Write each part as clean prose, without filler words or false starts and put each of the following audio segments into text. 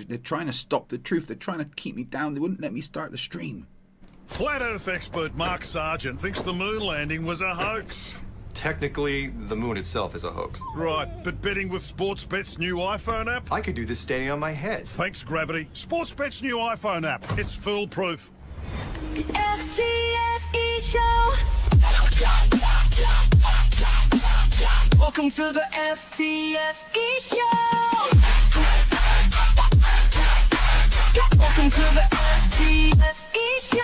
They're trying to stop the truth. They're trying to keep me down. They wouldn't let me start the stream. Flat Earth expert Mark Sargent thinks the moon landing was a hoax. Technically, the moon itself is a hoax. Right, but betting with Sportsbet's new iPhone app? I could do this standing on my head. Thanks, Gravity. Sportsbet's new iPhone app. It's foolproof. The FTFE show. Welcome to the FTFE show. Welcome to the FTFE show.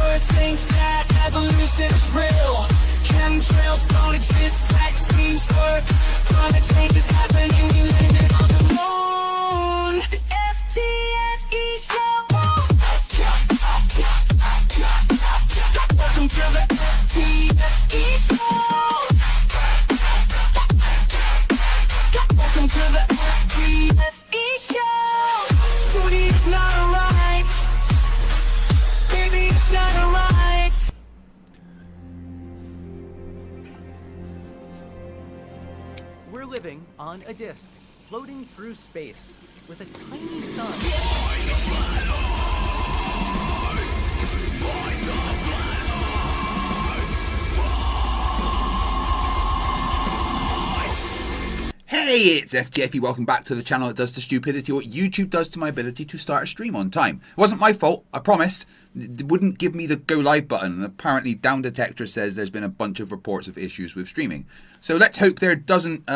Earth thinks that evolution is real. Chemtrails don't exist, vaccines work. Climate change is happening, we landed on the moon. The FTFE show. Welcome to the FTFE show. Welcome to the FTFE show. Study, it's not alright. Baby, it's not alright. We're living on a disk, floating through space, with a tiny sun. Hey, it's FTFE. Welcome back to the channel that does to stupidity what YouTube does to my ability to start a stream on time. It wasn't my fault, I promise. It wouldn't give me the go live button. And apparently Down Detector says there's been a bunch of reports of issues with streaming. So let's hope there doesn't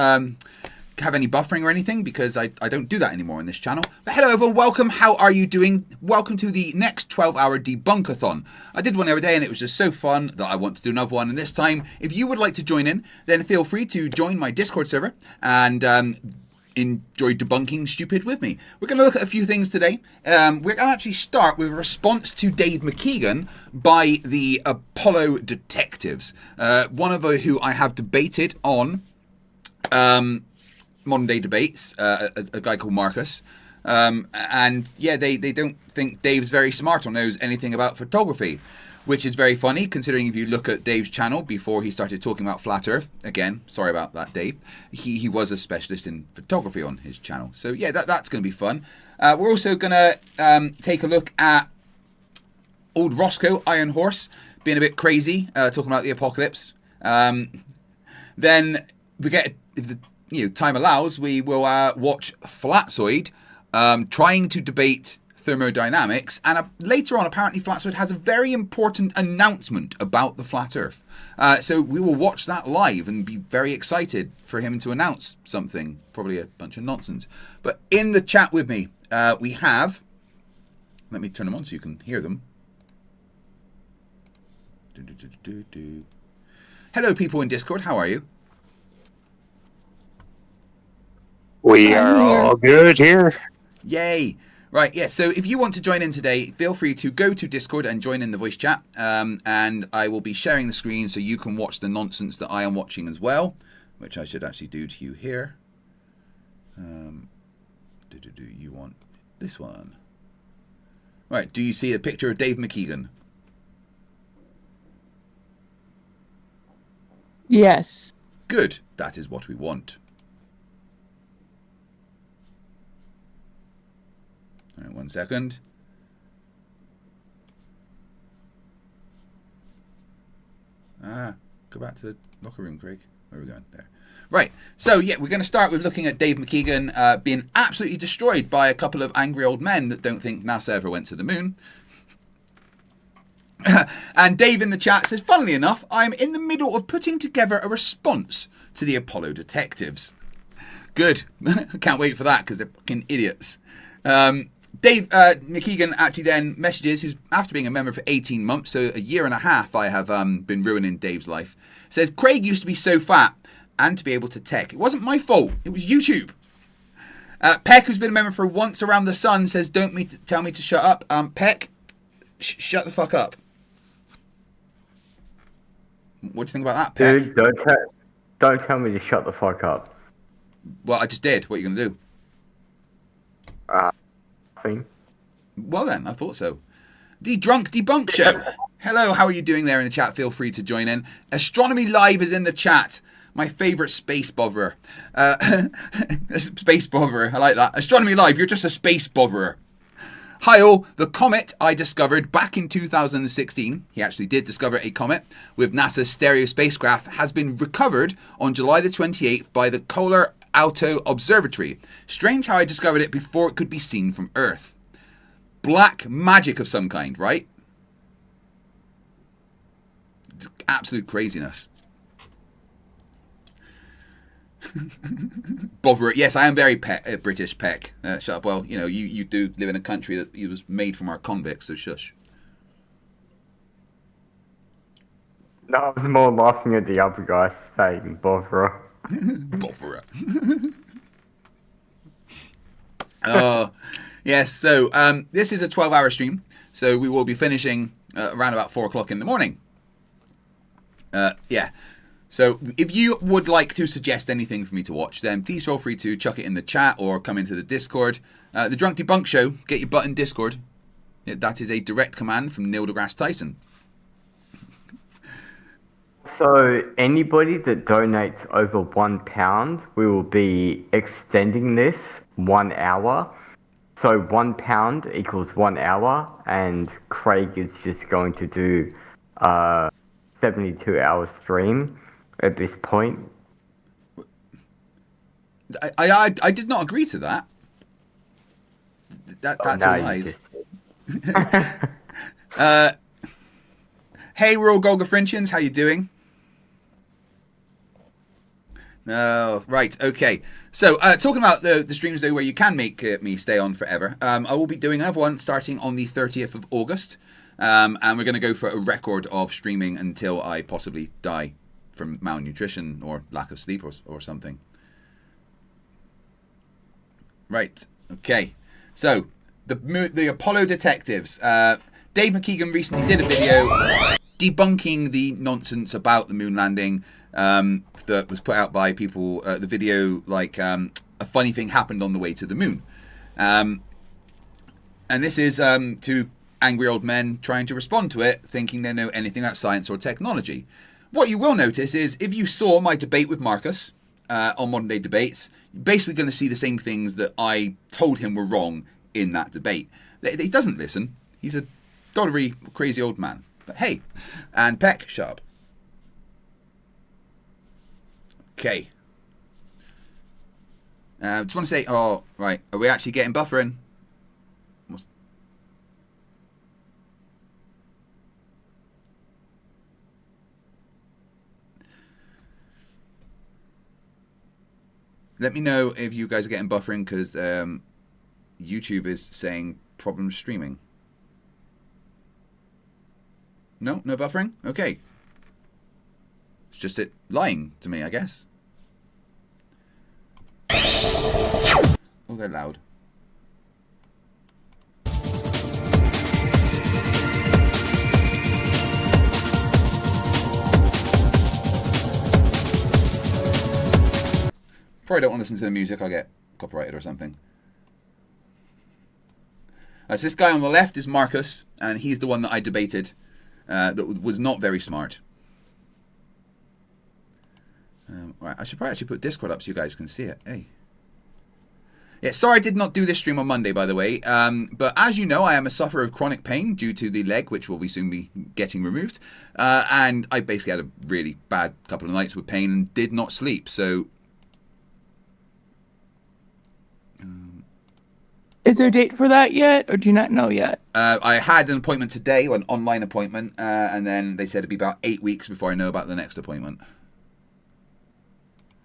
have any buffering or anything, because I don't do that anymore on this channel. But hello everyone, welcome. How are you doing? Welcome to the next 12-hour Debunkathon. I did one the other day and it was just so fun that I want to do another one. And this time, if you would like to join in, then feel free to join my Discord server and enjoy debunking stupid with me. We're going to look at a few things today. We're going to actually start with a response to Dave McKean by the Apollo detectives. One of who I have debated on modern day debates, a guy called Marcus. And yeah, they don't think Dave's very smart or knows anything about photography, which is very funny considering if you look at Dave's channel before he started talking about flat earth, again, sorry about that, Dave, he was a specialist in photography on his channel. So yeah, that's going to be fun. We're also going to take a look at old Roscoe, Iron Horse, being a bit crazy, talking about the apocalypse. Then we get, if the time allows, we will watch Flatzoid trying to debate thermodynamics, and later on apparently Flatzoid has a very important announcement about the flat earth. So we will watch that live and be very excited for him to announce something, probably a bunch of nonsense. But in the chat with me, we have, let me turn them on so you can hear them. Hello people in Discord, how are you? We are all good here. Yay. Right, yeah, so if you want to join in today, feel free to go to Discord and join in the voice chat. And I will be sharing the screen so you can watch the nonsense that I am watching as well, which I should actually do to you here. You want this one. Right, do you see a picture of Dave McKean? Yes. Good, that is what we want. All right, 1 second. Go back to the locker room, Craig. Where are we going? There. Right, so yeah, we're going to start with looking at Dave McKean being absolutely destroyed by a couple of angry old men that don't think NASA ever went to the moon. And Dave in the chat says, funnily enough, I'm in the middle of putting together a response to the Apollo detectives. Good. Can't wait for that because they're fucking idiots. Dave McKean actually then messages, who's after being a member for 18 months, so a year and a half I have been ruining Dave's life, says, Craig used to be so fat and to be able to tech. It wasn't my fault. It was YouTube. Peck, who's been a member for once around the sun, says, don't tell me to shut up. Peck, shut the fuck up. What do you think about that, Peck? Dude, don't tell me to shut the fuck up. Well, I just did. What are you going to do? Thing. Well then, I thought so. The Drunk Debunk Show. Hello, how are you doing there in the chat? Feel free to join in. Astronomy Live is in the chat. My favourite space botherer. Space botherer, I like that. Astronomy Live, you're just a space botherer. Hi all, the comet I discovered back in 2016, he actually did discover a comet with NASA's Stereo spacecraft, has been recovered on July the 28th by the Colar Alto Observatory. Strange how I discovered it before it could be seen from Earth. Black magic of some kind, right? It's absolute craziness. Bother it. Yes, I am very British, Peck. Shut up. Well, you know, you do live in a country that was made from our convicts, so shush. No, I was more laughing at the other guy saying botherer. Botherer. Oh, yes. So this is a 12-hour stream, so we will be finishing around about 4 o'clock in the morning. Yeah. So if you would like to suggest anything for me to watch, then please feel free to chuck it in the chat or come into the Discord. The Drunk Debunk Show, get your butt in Discord. Yeah, that is a direct command from Neil deGrasse Tyson. So anybody that donates over £1, we will be extending this 1 hour. So £1 equals 1 hour, and Craig is just going to do 72-hour stream at this point. I did not agree to that. That's all lies. Hey, Royal Golga Frinchians, how you doing? No, right, okay. So, talking about the streams, though, where you can make me stay on forever, I will be doing another one starting on the 30th of August, and we're going to go for a record of streaming until I possibly die from malnutrition or lack of sleep or something. Right, okay. So, the Apollo detectives. Dave McKean recently did a video debunking the nonsense about the moon landing that was put out by people. The video, like, a funny thing happened on the way to the moon. And this is to angry old men trying to respond to it, thinking they know anything about science or technology. What you will notice is, if you saw my debate with Marcus on Modern Day Debates, you're basically going to see the same things that I told him were wrong in that debate. He doesn't listen. He's a doddery, crazy old man. But hey, and Peck, shut up. Okay. Just want to say, oh, right, are we actually getting buffering? Let me know if you guys are getting buffering, because YouTube is saying problem streaming. No buffering? Okay. It's just it lying to me, I guess. Oh, they're loud. Probably don't want to listen to the music, I'll get copyrighted or something. So this guy on the left is Marcus, and he's the one that I debated that was not very smart. Right, I should probably actually put Discord up so you guys can see it. Hey. Yeah, sorry I did not do this stream on Monday, by the way. But as you know, I am a sufferer of chronic pain due to the leg, which will soon be getting removed. And I basically had a really bad couple of nights with pain and did not sleep. So... Is there a date for that yet, or do you not know yet? I had an appointment today, an online appointment, and then they said it'd be about 8 weeks before I know about the next appointment.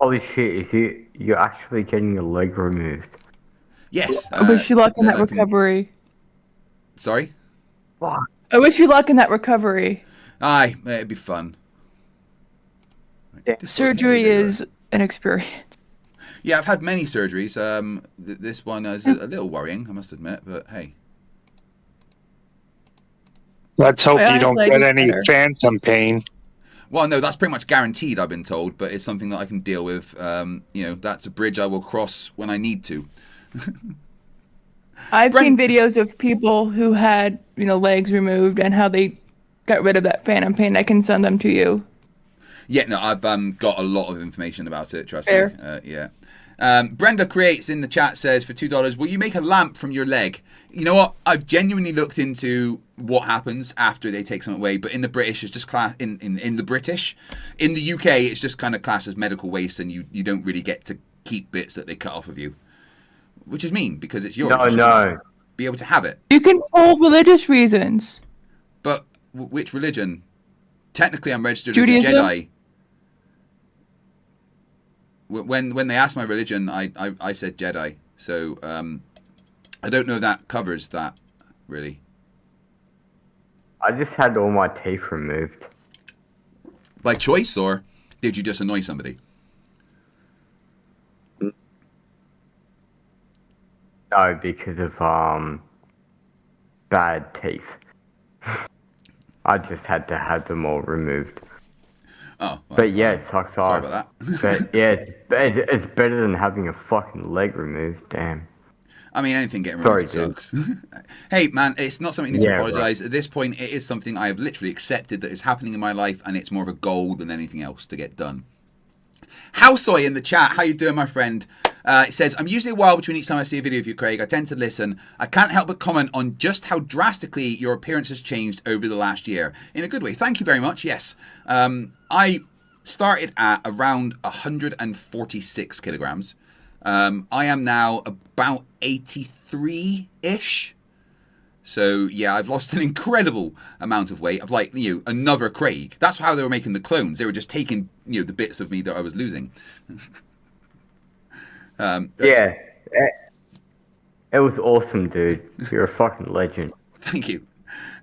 Holy shit, you're actually getting your leg removed? Yes. I wish you luck in that recovery. Sorry? Fuck. I wish you luck in that recovery. Aye, it'd be fun. Yeah. Surgery is an experience. Yeah, I've had many surgeries. This one is a little worrying, I must admit, but hey. Let's hope My you don't leg get is any better. phantom pain. Well, no, that's pretty much guaranteed, I've been told, but it's something that I can deal with. You know, that's a bridge I will cross when I need to. I've seen videos of people who had, legs removed and how they got rid of that phantom pain, I can send them to you. Yeah, no, I've got a lot of information about it. Trust Fair. me. Yeah. Brenda Creates in the chat says for $2, will you make a lamp from your leg? You know what? I've genuinely looked into what happens after they take something away, but in the British, it's just class in the British. In the UK, it's just kind of classed as medical waste, and you don't really get to keep bits that they cut off of you, which is mean because it's yours. No, You should no. be able to have it. You can pull religious reasons. But which religion? Technically, I'm registered Judaism? as a Jedi. When they asked my religion, I said Jedi. So I don't know if that covers that, really. I just had all my teeth removed. By choice, or did you just annoy somebody? No, because of bad teeth. I just had to have them all removed. Oh. Well, But yeah, it sucks sorry off. about that. But yeah, it's better than having a fucking leg removed. Damn. I mean, anything getting Sorry, removed dude. sucks. Hey, man, it's not something you need to Yeah, apologize. At this point, it is something I have literally accepted that is happening in my life, and it's more of a goal than anything else to get done. Houseoy in the chat, how you doing, my friend? It says, I'm usually a while between each time I see a video of you, Craig. I tend to listen. I can't help but comment on just how drastically your appearance has changed over the last year. In a good way. Thank you very much. Yes. I started at around 146 kilograms. I am now about 83-ish. So, yeah, I've lost an incredible amount of weight. I've like, another Craig. That's how they were making the clones. They were just taking, the bits of me that I was losing. Yeah. It was awesome, dude. You're a fucking legend. Thank you.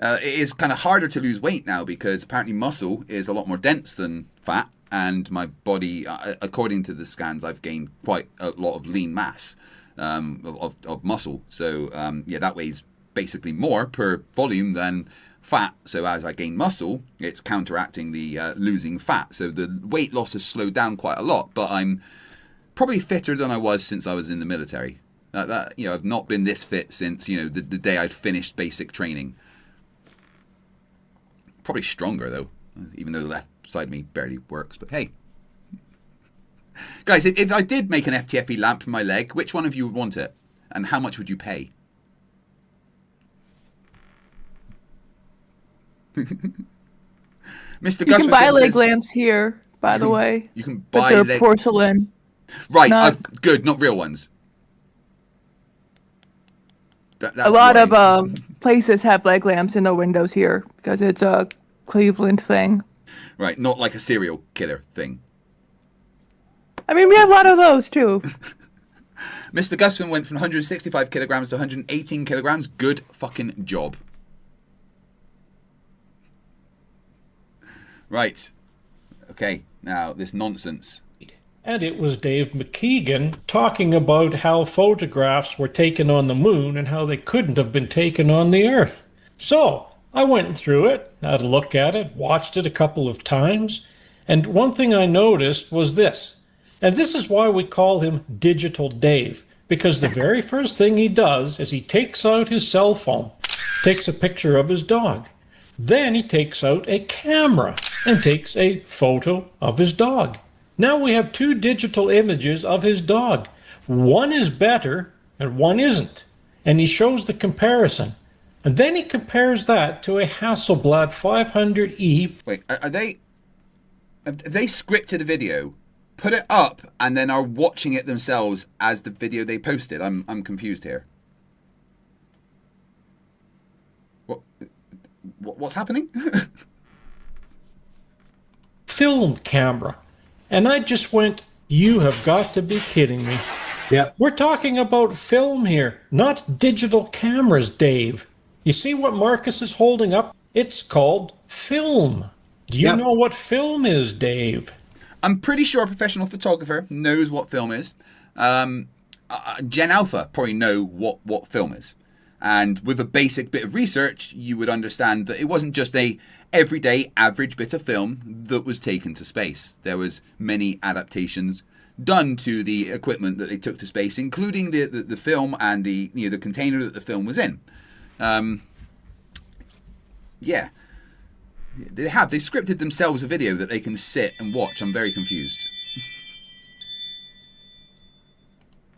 It is kind of harder to lose weight now because apparently muscle is a lot more dense than fat. And my body, according to the scans, I've gained quite a lot of lean mass of muscle. So, that weighs basically more per volume than fat. So as I gain muscle, it's counteracting the losing fat. So the weight loss has slowed down quite a lot, but I'm probably fitter than I was since I was in the military. I've not been this fit since, the day I'd finished basic training. Probably stronger though, even though the left side of me barely works, but hey. Guys, if I did make an FTFE lamp for my leg, which one of you would want it? And how much would you pay? Mr. You can buy leg says, lamps here, by the way. You can But buy they're leg... porcelain. Right, not- good, not real ones. A lot of places have leg lamps in the windows here because it's a Cleveland thing. Right, not like a serial killer thing. I mean, we have a lot of those too. Mr. Gusson went from 165 kilograms to 118 kilograms. Good fucking job. Right. Okay, now this nonsense. And it was Dave McKean talking about how photographs were taken on the moon and how they couldn't have been taken on the Earth. So I went through it, had a look at it, watched it a couple of times, and one thing I noticed was this. And this is why we call him Digital Dave, because the very first thing he does is he takes out his cell phone, takes a picture of his dog. Then he takes out a camera and takes a photo of his dog. Now we have two digital images of his dog. One is better and one isn't. And he shows the comparison. And then he compares that to a Hasselblad 500E. Wait, have they scripted a video, put it up, and then are watching it themselves as the video they posted? I'm confused here. What's happening? Film camera. And I just went, you have got to be kidding me. Yeah. We're talking about film here, not digital cameras, Dave. You see what Marcus is holding up? It's called film. Do you know what film is, Dave? I'm pretty sure a professional photographer knows what film is. Gen Alpha probably know what film is. And with a basic bit of research, you would understand that it wasn't just a everyday average bit of film that was taken to space. There was many adaptations done to the equipment that they took to space, including the film and the the container that the film was in. Yeah. They have. They scripted themselves a video that they can sit and watch. I'm very confused.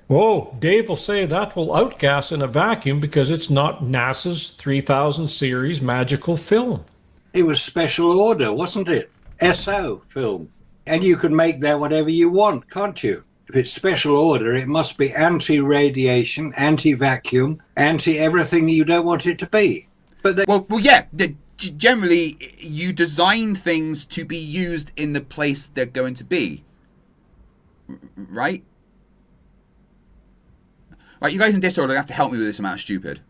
Whoa, Dave will say that will outgas in a vacuum because it's not NASA's 3000 series magical film. It was special order, wasn't it? SO film. And you can make that whatever you want, can't you? If it's special order, it must be anti-radiation, anti-vacuum, anti-everything you don't want it to be. But they... Well, yeah. Generally, you design things to be used in the place they're going to be. Right? Right, you guys in Discord have to help me with this amount of stupid.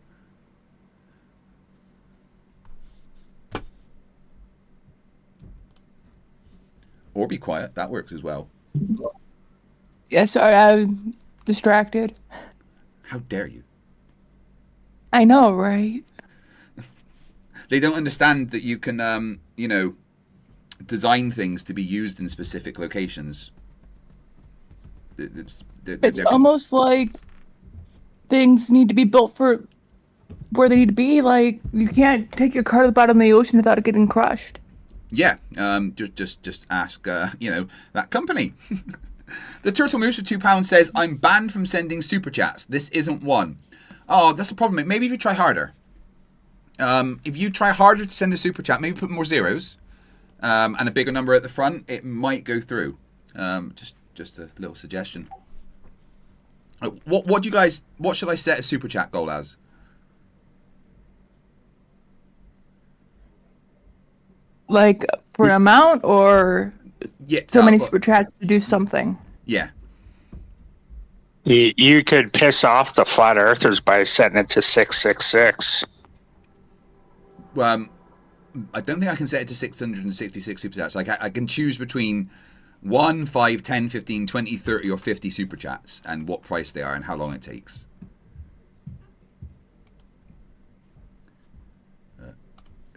Or be quiet. That works as well. Yeah, sorry, I'm distracted. How dare you? I know, right? They don't understand that you can, you know, design things to be used in specific locations. It's almost like things need to be built for where they need to be. Like, you can't take your car to the bottom of the ocean without it getting crushed. Yeah, just ask, you know, that company. The Turtle Moose for £2 says, I'm banned from sending super chats. This isn't one. Oh, that's a problem. Maybe if you try harder. If you try harder to send a super chat, maybe put more zeros and a bigger number at the front, it might go through. Just a little suggestion. What do you guys? What should I set a super chat goal as? Like for an amount, or Yeah, so many super chats to do something. Yeah. You could piss off the flat earthers by setting it to 666. I don't think I can set it to 666 super chats. Like I can choose between 1, 5, 10, 15, 20, 30, or 50 super chats and what price they are and how long it takes.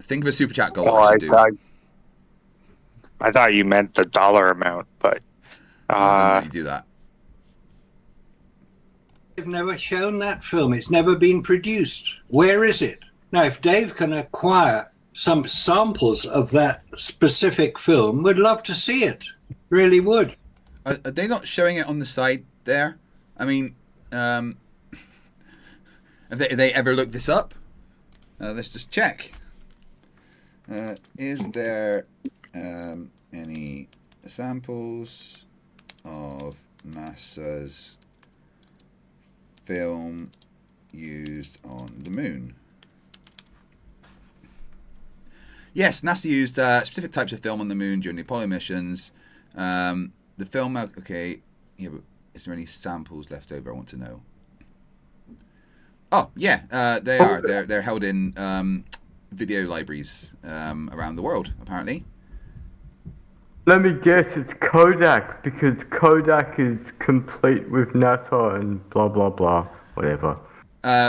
Think of a super chat goal. I thought you meant the dollar amount, but you do that. They've never shown that film. It's never been produced. Where is it? Now, if Dave can acquire some samples of that specific film, we'd love to see it. Really would. Are they not showing it on the side there? I mean, have they ever looked this up? Let's just check. Is there any samples of NASA's film used on the moon? Yes, NASA used specific types of film on the moon during the Apollo missions. The film, okay, yeah, but is there any samples left over? I want to know. Oh, yeah, they are. They're held in video libraries around the world, apparently. Let me guess, it's Kodak, because Kodak is complete with NASA and blah blah blah, whatever.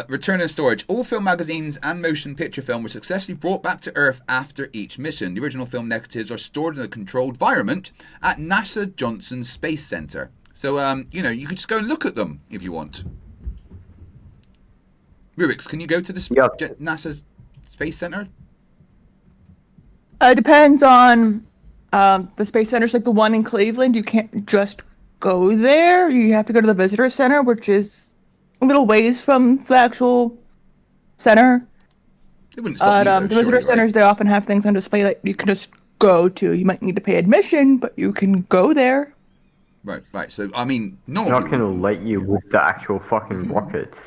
Return and storage. All film magazines and motion picture film were successfully brought back to Earth after each mission. The original film negatives are stored in a controlled environment at NASA Johnson Space Center. So, you know, you could just go and look at them if you want. Rubik's, can you go to the NASA's Space Center? It depends on the space centers, like the one in Cleveland. You can't just go there. You have to go to the visitor center, which is a little ways from the actual center. It wouldn't stop me, though, the visitor surely, centers, they often have things on display that you can just go to. You might need to pay admission, but you can go there. Right. So, I mean, Not going to let you with the actual fucking rockets.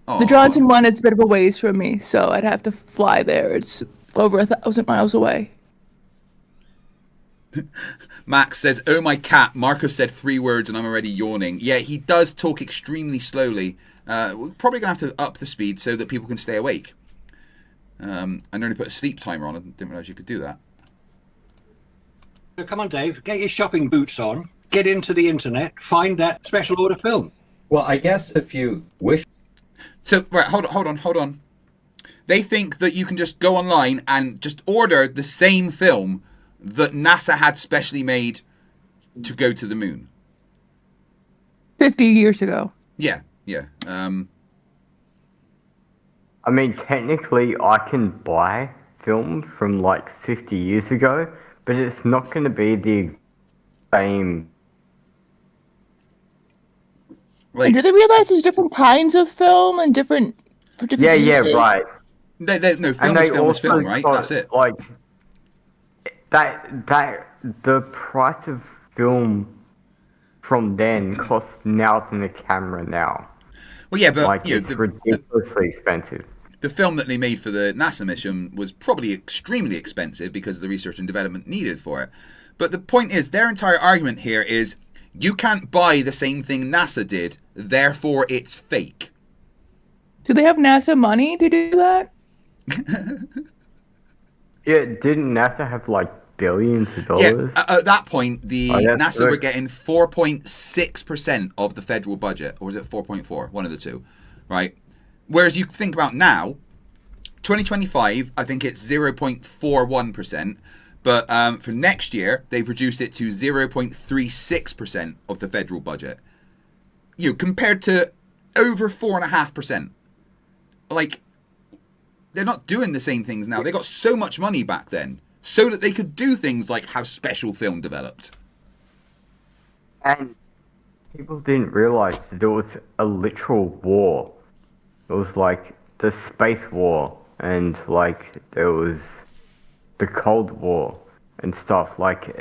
The Johnson one is a bit of a ways from me, so I'd have to fly there. It's over 1,000 miles away. Max says, "Oh my cat." Marcus said 3 words and I'm already yawning. Yeah, he does talk extremely slowly. We're probably going to have to up the speed so that people can stay awake. I nearly put a sleep timer on. I didn't realize you could do that. Come on, Dave. Get your shopping boots on. Get into the internet. Find that special order film. Well, I guess if you wish... So, right, hold on. They think that you can just go online and just order the same film that NASA had specially made to go to the moon. 50 years ago. Yeah. I mean, technically, I can buy film from like 50 years ago, but it's not going to be the same. And do they realize there's different kinds of film and different for different uses? Right. No, film is film, right? That's it. Like that the price of film from then costs now than a camera now. Well, yeah, but like it's ridiculously expensive. The film that they made for the NASA mission was probably extremely expensive because of the research and development needed for it. But the point is, their entire argument here is you can't buy the same thing NASA did, therefore it's fake. Do they have NASA money to do that? Yeah, didn't NASA have like billions of dollars? Yeah, at that point, the NASA were correct. getting 4.6% of the federal budget, or was it 4.4? One of the two, right? Whereas you think about now, 2025, I think it's 0.41%, but for next year, they've reduced it to 0.36% of the federal budget. You know, compared to over 4.5%. Like, they're not doing the same things now. They got so much money back then, so that they could do things like have special film developed. And people didn't realize that there was a literal war. It was like the space war, and like there was the Cold War and stuff. Like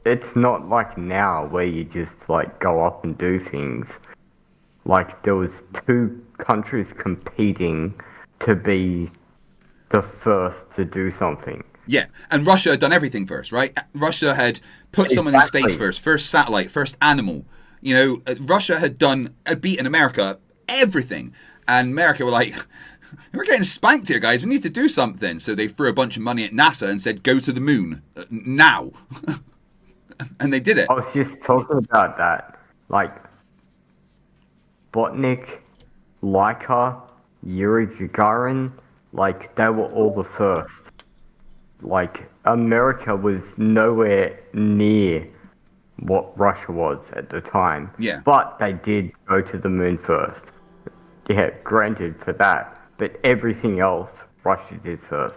it's not like now where you just like go up and do things. Like there was two countries competing to be the first to do something. Yeah, and Russia had done everything first, right? Russia had put someone in space first satellite, first animal. You know, Russia had beaten America, everything. And America were like, we're getting spanked here, guys. We need to do something. So they threw a bunch of money at NASA and said, go to the moon now. And they did it. I was just talking about that. Like, Sputnik, Laika, Yuri Gagarin, like, they were all the first. Like, America was nowhere near what Russia was at the time. Yeah. But they did go to the moon first. Yeah, granted for that. But everything else, Russia did first.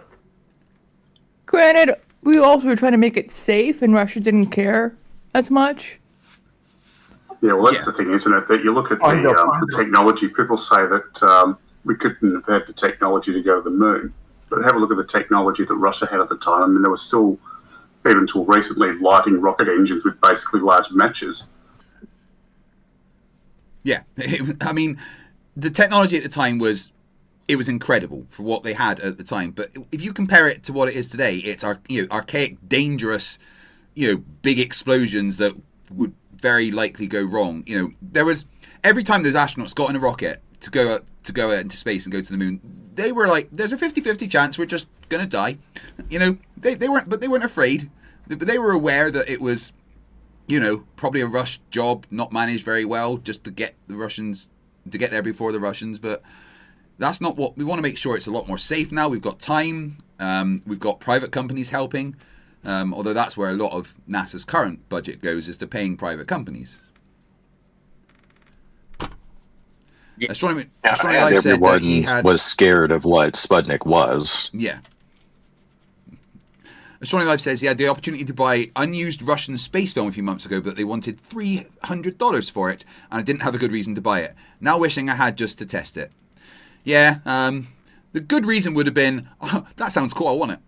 Granted, we also were trying to make it safe, and Russia didn't care as much. Yeah, well, that's the thing, isn't it? That you look at the technology, people say that we couldn't have had the technology to go to the moon. But have a look at the technology that Russia had at the time. I mean, there was still, even until recently, lighting rocket engines with basically large matches. Yeah, I mean, the technology at the time was incredible for what they had at the time. But if you compare it to what it is today, it's archaic, dangerous, big explosions that would very likely go wrong. You know, there was every time those astronauts got in a rocket to go out into space and go to the moon, they were like, there's a 50-50 chance we're just gonna die. You know, they weren't afraid, but they were aware that it was, probably a rushed job, not managed very well, just to get there before the Russians. But that's not what we want to make sure. It's a lot more safe now. We've got time. We've got private companies helping. Although that's where a lot of NASA's current budget goes, is to paying private companies. Astronomy Live said that he was scared of what Sputnik was. Yeah. Astronomy Live says he had the opportunity to buy unused Russian space film a few months ago, but they wanted $300 for it, and I didn't have a good reason to buy it. Now wishing I had just to test it. Yeah, the good reason would have been, oh, that sounds cool, I want it.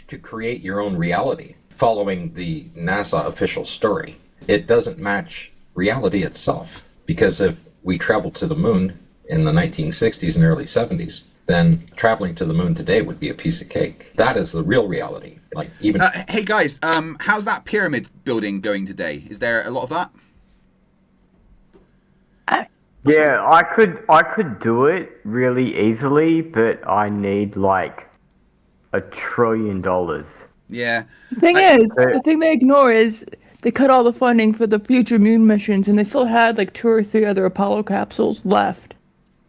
To create your own reality, following the NASA official story. It doesn't match reality itself, because if we traveled to the moon in the 1960s and early 70s, then traveling to the moon today would be a piece of cake. That is the real reality. Like even. Hey guys, how's that pyramid building going today? Is there a lot of that? Yeah, I could do it really easily, but I need like $1 trillion. Yeah. The thing they ignore is they cut all the funding for the future moon missions, and they still had like 2 or 3 other Apollo capsules left.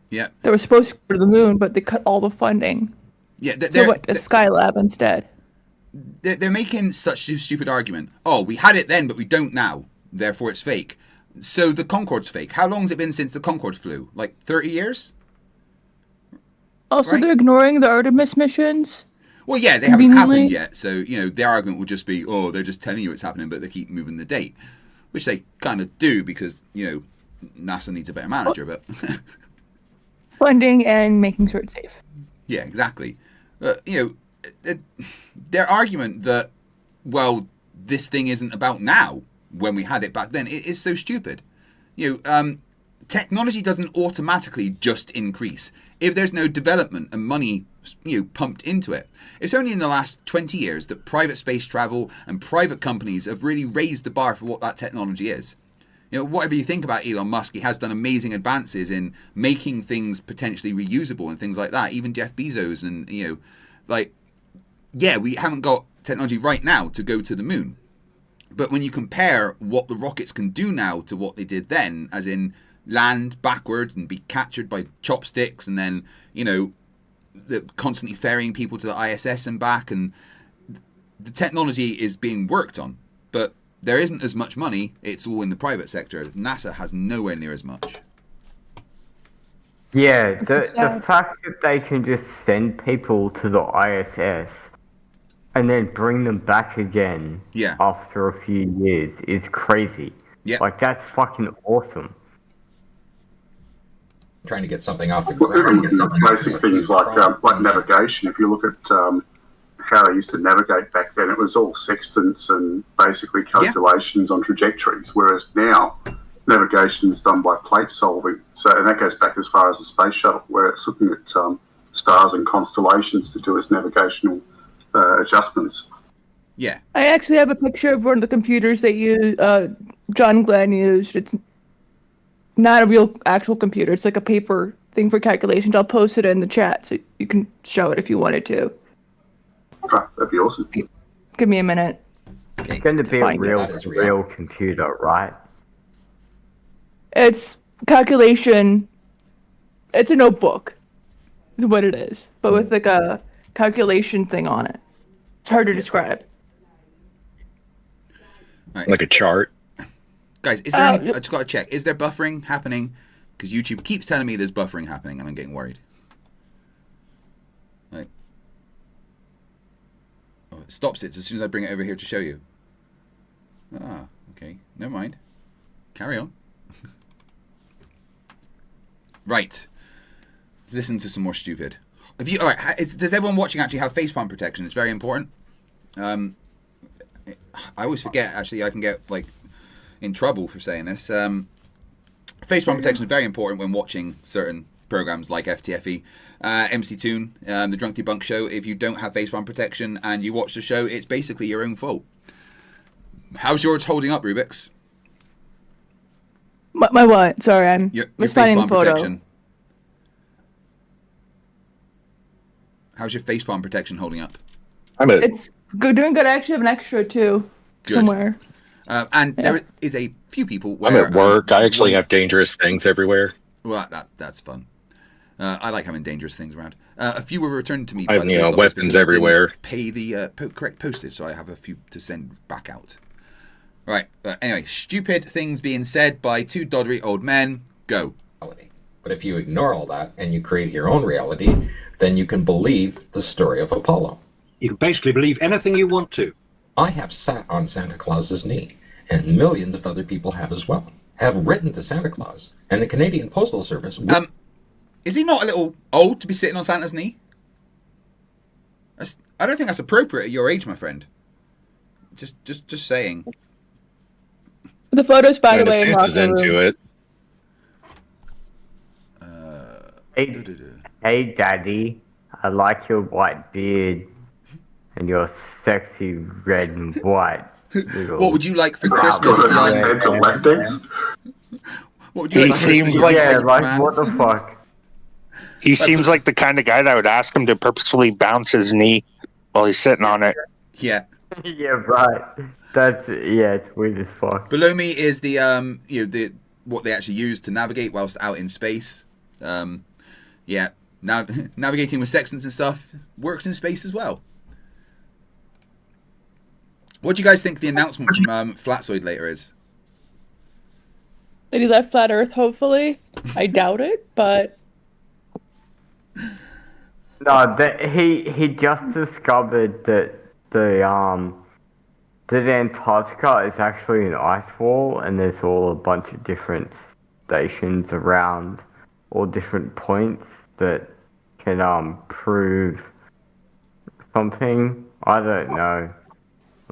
Yeah. They were supposed to go to the moon, but they cut all the funding. Yeah. So what, a Skylab instead. They're making such a stupid argument. Oh, we had it then, but we don't now. Therefore, it's fake. So the Concorde's fake. How long has it been since the Concorde flew? Like 30 years? Also, Right. they're ignoring the Artemis missions. Well, yeah, they haven't happened Conveniently. yet. So, you know, their argument would just be, oh, they're just telling you it's happening, but they keep moving the date. Which they kind of do because, you know, NASA needs a better manager, but... Funding and making sure it's safe. Yeah, exactly. You know, their argument that, well, this thing isn't about now when we had it back then, it is so stupid. You know, technology doesn't automatically just increase if there's no development and money, you know, pumped into it. It's only in the last 20 years that private space travel and private companies have really raised the bar for what that technology is. You know, whatever you think about Elon Musk, he has done amazing advances in making things potentially reusable and things like that. Even Jeff Bezos and, you know, like, yeah, we haven't got technology right now to go to the moon. But when you compare what the rockets can do now to what they did then, as in land backwards and be captured by chopsticks and then, you know, constantly ferrying people to the ISS and back, and the technology is being worked on. But there isn't as much money. It's all in the private sector. NASA has nowhere near as much. Yeah, the fact that they can just send people to the ISS and then bring them back again after a few years is crazy. Yeah. Like, that's fucking awesome. Trying to get something off the Even ground. basic things like navigation, if you look at how they used to navigate back then, it was all sextants and basically calculations on trajectories, whereas now navigation is done by plate solving. So, and that goes back as far as the space shuttle, where it's looking at stars and constellations to do its navigational adjustments. Yeah. I actually have a picture of one of the computers that John Glenn used. It's not a real actual computer. It's like a paper thing for calculations. I'll post it in the chat so you can show it if you wanted to. Okay, that'd be awesome. Give me a minute. It's going to be a real computer, right? It's calculation. It's a notebook, is what it is, but with like a calculation thing on it. It's hard to describe. Right. Like a chart. Guys, is there any, I just got to check. Is there buffering happening? Because YouTube keeps telling me there's buffering happening and I'm getting worried. Right. Oh, it stops it as soon as I bring it over here to show you. Ah, okay. Never mind. Carry on. Right. Listen to some more stupid. If you, all right, does everyone watching actually have facepalm protection? It's very important. I always forget, actually, I can get, like, in trouble for saying this. Facepalm protection is very important when watching certain programs like FTFE, MC Toon, the Drunk Debunk Show. If you don't have facepalm protection and you watch the show, it's basically your own fault. How's yours holding up, Rubik's? My what? Sorry, I'm just finding the photo. Protection. How's your facepalm protection holding up? It's good, doing good. I actually have an extra too somewhere. And there is a few people where I'm at work. I actually have dangerous things everywhere. Well, that's fun. I like having dangerous things around. A few were returned to me. I have weapons everywhere. Pay the correct postage, so I have a few to send back out. Right. Anyway, stupid things being said by two doddery old men. Go. But if you ignore all that and you create your own reality, then you can believe the story of Apollo. You can basically believe anything you want to. I have sat on Santa Claus's knee, and millions of other people have as well. Have written to Santa Claus, and the Canadian Postal Service. Is he not a little old to be sitting on Santa's knee? I don't think that's appropriate at your age, my friend. Just saying. The photos, by the way, Santa's into it. Hey, Daddy, I like your white beard and your sexy red and white. What would you like for Christmas? What would you He like for seems Christmas, like, young man? What the fuck? He seems like the kind of guy that would ask him to purposefully bounce his knee while he's sitting on it. Yeah. Yeah, right. It's weird as fuck. Below me is the what they actually use to navigate whilst out in space. Now navigating with sextants and stuff works in space as well. What do you guys think the announcement from Flatzoid later is? That he left flat Earth, hopefully. I doubt it, but No, he just discovered that that Antarctica is actually an ice wall, and there's all a bunch of different stations around, all different points that can prove something. I don't know.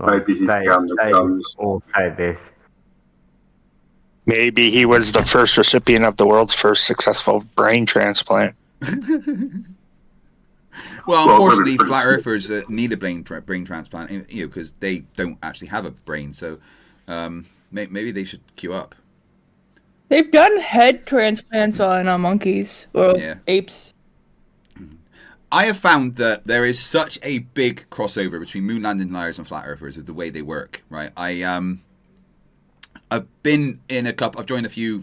Maybe he found the guns. All say this. Maybe he was the first recipient of the world's first successful brain transplant. Well, unfortunately, flat earthers need a brain transplant, because they don't actually have a brain. So maybe they should queue up. They've done head transplants on monkeys or apes. I have found that there is such a big crossover between moon landing deniers and flat earthers of the way they work. Right? I've been in I've joined a few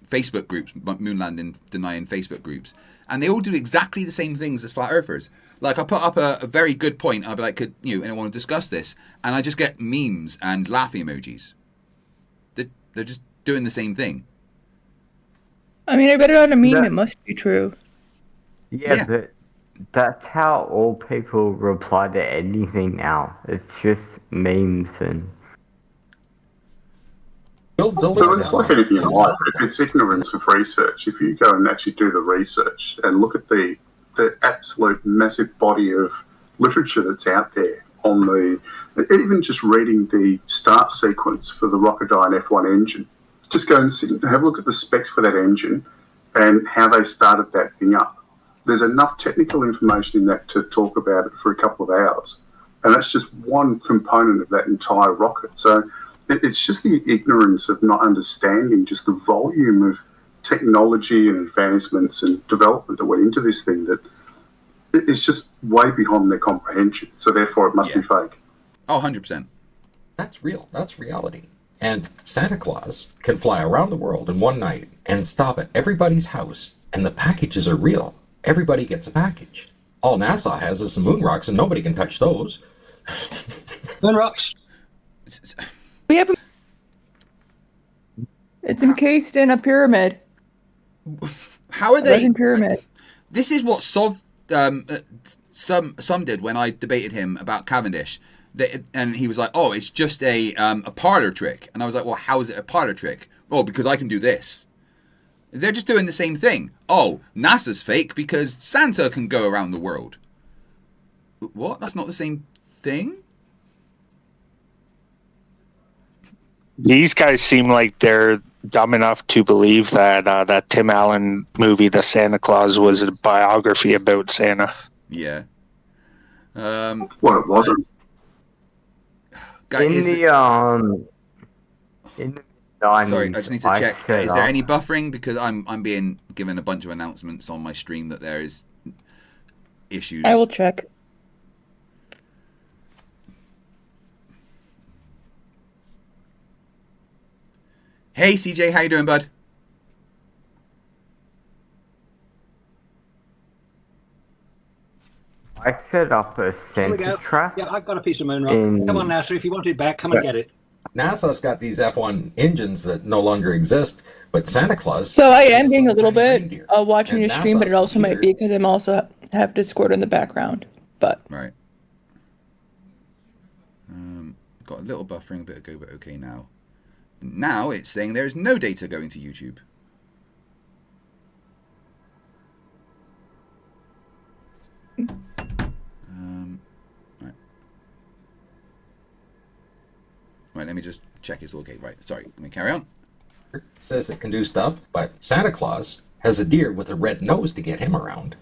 Facebook groups, moon landing denying Facebook groups, and they all do exactly the same things as flat earthers. Like, I put up a very good point. I'll be like, and I want to discuss this, and I just get memes and laughing emojis. They're just doing the same thing. I mean, I read it on a meme. It must be true. Yeah, but that's how all people reply to anything now. It's just memes and. But it's like anything in life. If it's ignorance of research, if you go and actually do the research and look at the absolute massive body of literature that's out there on even just reading the start sequence for the Rocketdyne F1 engine, just go and sit and have a look at the specs for that engine and how they started that thing up. There's enough technical information in that to talk about it for a couple of hours. And that's just one component of that entire rocket. So it's just the ignorance of not understanding just the volume of technology and advancements and development that went into this thing that it's just way beyond their comprehension. So therefore it must be fake. Oh, 100%. That's real. That's reality. And Santa Claus can fly around the world in one night and stop at everybody's house, and the packages are real. Everybody gets a package. All NASA has is some moon rocks, and nobody can touch those. Moon rocks. We have. It's encased in a pyramid. How are they? Resin pyramid. This is what some did when I debated him about Cavendish, and he was like, "Oh, it's just a parlor trick," and I was like, "Well, how is it a parlor trick?" "Oh, because I can do this." They're just doing the same thing. "Oh, NASA's fake because Santa can go around the world." What? That's not the same thing? These guys seem like they're dumb enough to believe that that Tim Allen movie, The Santa Claus, was a biography about Santa. Yeah. Well, it wasn't. In the 90s, sorry, I just need to check. Is there any buffering? Because I'm being given a bunch of announcements on my stream that there is issues. I will check. Hey CJ, how you doing, bud? I set up a Here we Santa go. trap. Yeah, I've got a piece of moon rock. Come on, NASA, if you want it back, come and get it. NASA's got these F1 engines that no longer exist, but Santa Claus... So I am getting a little bit watching your And stream, but it NASA's also might be because I'm also have Discord in the background. But right. Got a little buffering, a bit ago, but okay now. Now it's saying there is no data going to YouTube. Right. Right, let me just check it's okay. Right, sorry, let me carry on. Says it can do stuff, but Santa Claus has a deer with a red nose to get him around.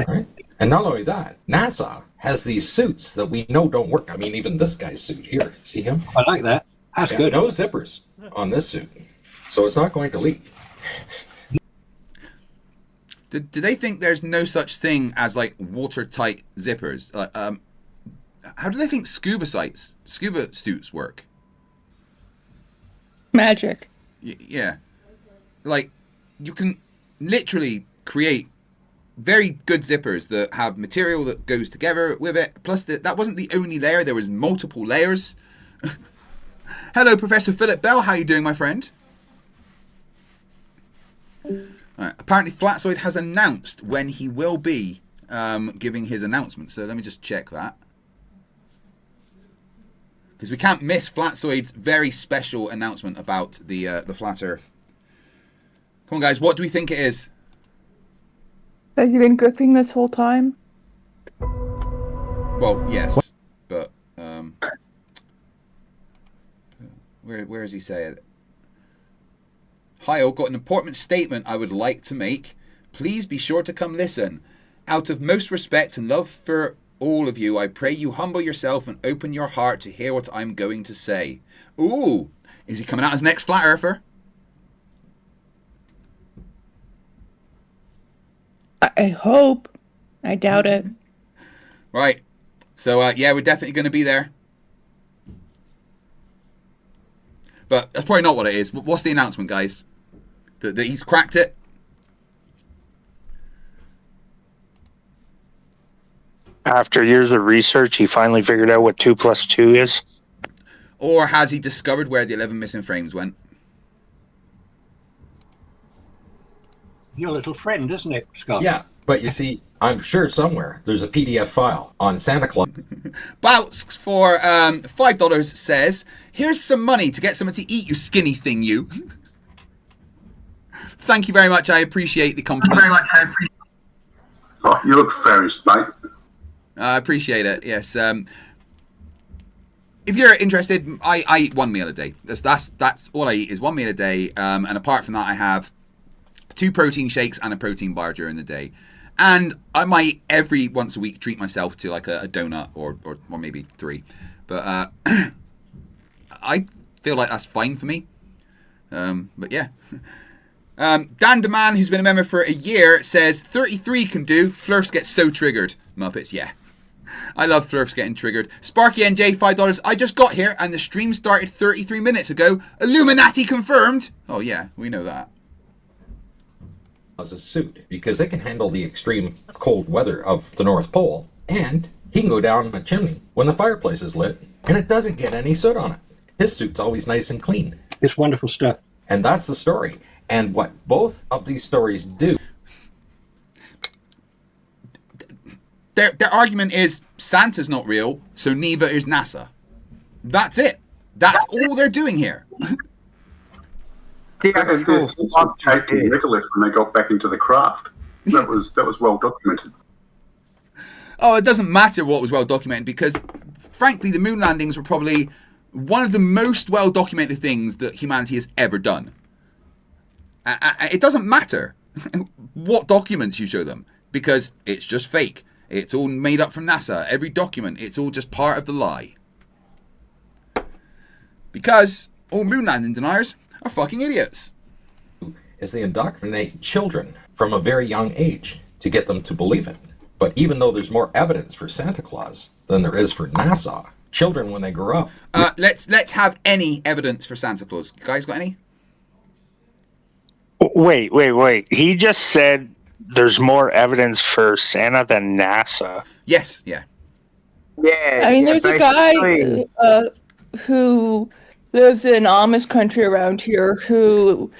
Right? And not only that, NASA has these suits that we know don't work. I mean, even this guy's suit here. See him? I like that. That's good. No zippers on this suit. So it's not going to leak. Do they think there's no such thing as like watertight zippers? How do they think scuba suits work? magic. Yeah. Like, you can literally create very good zippers that have material that goes together with it. Plus, that wasn't the only layer. There was multiple layers. Hello, Professor Philip Bell. How are you doing, my friend? Right. Apparently, Flatzoid has announced when he will be giving his announcement. So let me just check that. Because we can't miss Flatzoid's very special announcement about the flat Earth. Come on, guys. What do we think it is? Has he been gripping this whole time? Well, yes, but where does he say it? Hi, all. Got an important statement I would like to make. Please be sure to come listen. Out of most respect and love for all of you, I pray you humble yourself and open your heart to hear what I'm going to say. Ooh, is he coming out as next flat earther? I hope. I doubt it. Right. So, yeah, we're definitely going to be there. But that's probably not what it is. What's the announcement, guys? That he's cracked it? After years of research, he finally figured out what 2 + 2 is. Or has he discovered where the 11 missing frames went? Your little friend, isn't it, Scott? Yeah, but you see, I'm sure somewhere there's a PDF file on Santa Claus. Bouts for $5 says, here's some money to get something to eat, you skinny thing, you. Thank you very much. I appreciate the compliment. Oh, you look famished, mate. I appreciate it. Yes. If you're interested, I eat one meal a day. That's all I eat is one meal a day. And apart from that, I have 2 protein shakes and a protein bar during the day. And I might every once a week treat myself to like a donut or maybe 3. But I feel like that's fine for me. But yeah. Dan the man, who's been a member for a year, says 33 can do. Flerfs gets so triggered. Muppets, yeah. I love Flerfs getting triggered. Sparky NJ, $5. I just got here and the stream started 33 minutes ago. Illuminati confirmed. Oh yeah, we know that. As a suit, because it can handle the extreme cold weather of the North Pole, and he can go down a chimney when the fireplace is lit, and it doesn't get any soot on it. His suit's always nice and clean. It's wonderful stuff. And that's the story. And what both of these stories do... Their argument is Santa's not real, so neither is NASA. That's it. That's all they're doing here. There's some taking megalith when they got back into the craft. That was well documented. Oh, it doesn't matter what was well documented because, frankly, the moon landings were probably one of the most well documented things that humanity has ever done. It doesn't matter what documents you show them because it's just fake. It's all made up from NASA. Every document, it's all just part of the lie. Because all moon landing deniers are fucking idiots. Is they indoctrinate children from a very young age to get them to believe it. But even though there's more evidence for Santa Claus than there is for NASA, children when they grow up... Let's have any evidence for Santa Claus. You guys got any? Wait. He just said there's more evidence for Santa than NASA. Yes, yeah. Yeah. I mean, there's a guy who lives in Amish country around here who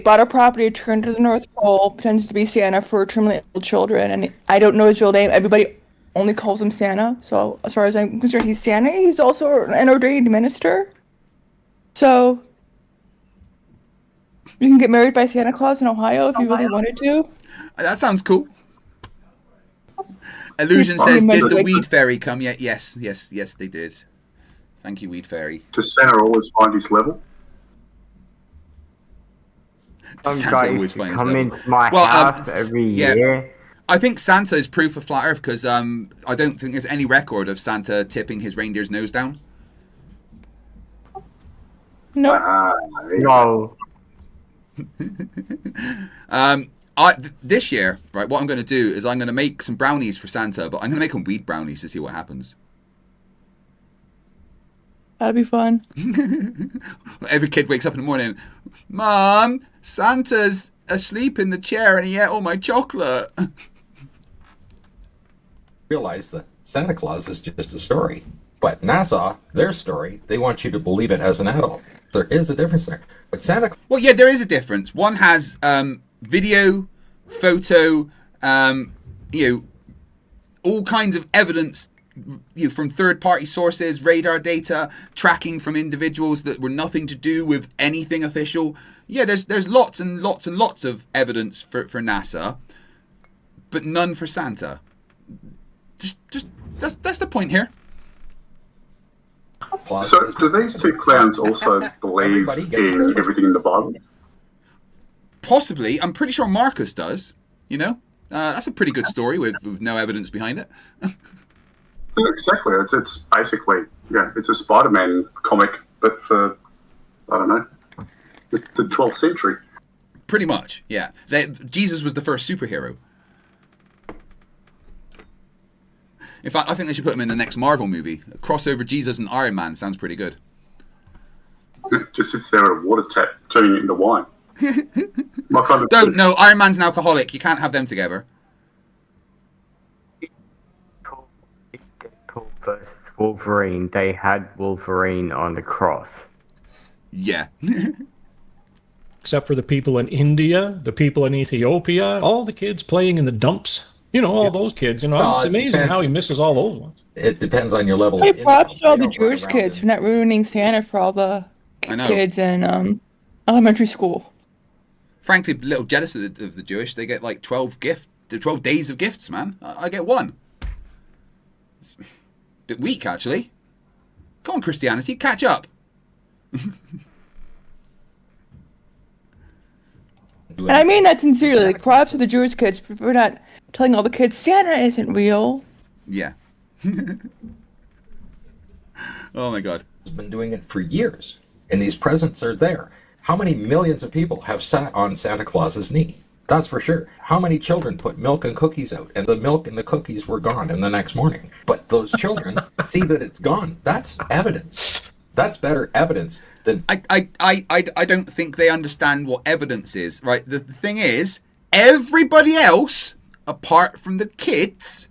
bought a property, turned to the North Pole, pretends to be Santa for terminally ill children, and I don't know his real name. Everybody only calls him Santa, so as far as I'm concerned, he's Santa. He's also an ordained minister. So you can get married by Santa Claus in Ohio if you really wanted to. That sounds cool. Illusion says, did the weed fairy come yet? Yes, they did. Thank you, weed fairy. Does Santa always find his level? Some guys come into my house every year. I think Santa is proof of flat Earth because I don't think there's any record of Santa tipping his reindeer's nose down. No. This year, right, what I'm going to do is I'm going to make some brownies for Santa, but I'm going to make them weed brownies to see what happens. That'd be fun. Every kid wakes up in the morning, Mom, Santa's asleep in the chair and he ate all my chocolate. Realize that Santa Claus is just a story. But NASA, their story, they want you to believe it as an adult. There is a difference there. But Santa... Well, yeah, there is a difference. One has video, photo, all kinds of evidence, from third-party sources, radar data, tracking from individuals that were nothing to do with anything official. Yeah, there's lots and lots and lots of evidence for NASA, but none for Santa. Just that's the point here. So, do these two clowns also believe in everything in the Bible? Possibly. I'm pretty sure Marcus does. That's a pretty good story with no evidence behind it. Exactly. It's basically, it's a Spider-Man comic, but for, I don't know, the 12th century. Pretty much, yeah. Jesus was the first superhero. In fact, I think they should put him in the next Marvel movie. A crossover Jesus and Iron Man sounds pretty good. Just sits there at a water tap, turning it into wine. No, Iron Man's an alcoholic. You can't have them together. Deadpool versus Wolverine, they had Wolverine on the cross. Yeah. Except for the people in India, the people in Ethiopia, all the kids playing in the dumps. All those kids. It's amazing how he misses all those ones. It depends on your level. Hey, props to all the Jewish kids for not ruining Santa for all the kids in elementary school. Frankly, a little jealous of the Jewish. They get like 12 days of gifts, man. I get one. It's a bit weak, actually. Come on, Christianity, catch up. And I mean that sincerely. Like, props to the Jewish kids for not telling all the kids Santa isn't real. Yeah. Oh my God. Has been doing it for years, and these presents are there. How many millions of people have sat on Santa Claus's knee? That's for sure. How many children put milk and cookies out, and the milk and the cookies were gone in the next morning? But those children see that it's gone. That's evidence. That's better evidence than... I don't think they understand what evidence is, right? The thing is, everybody else, apart from the kids,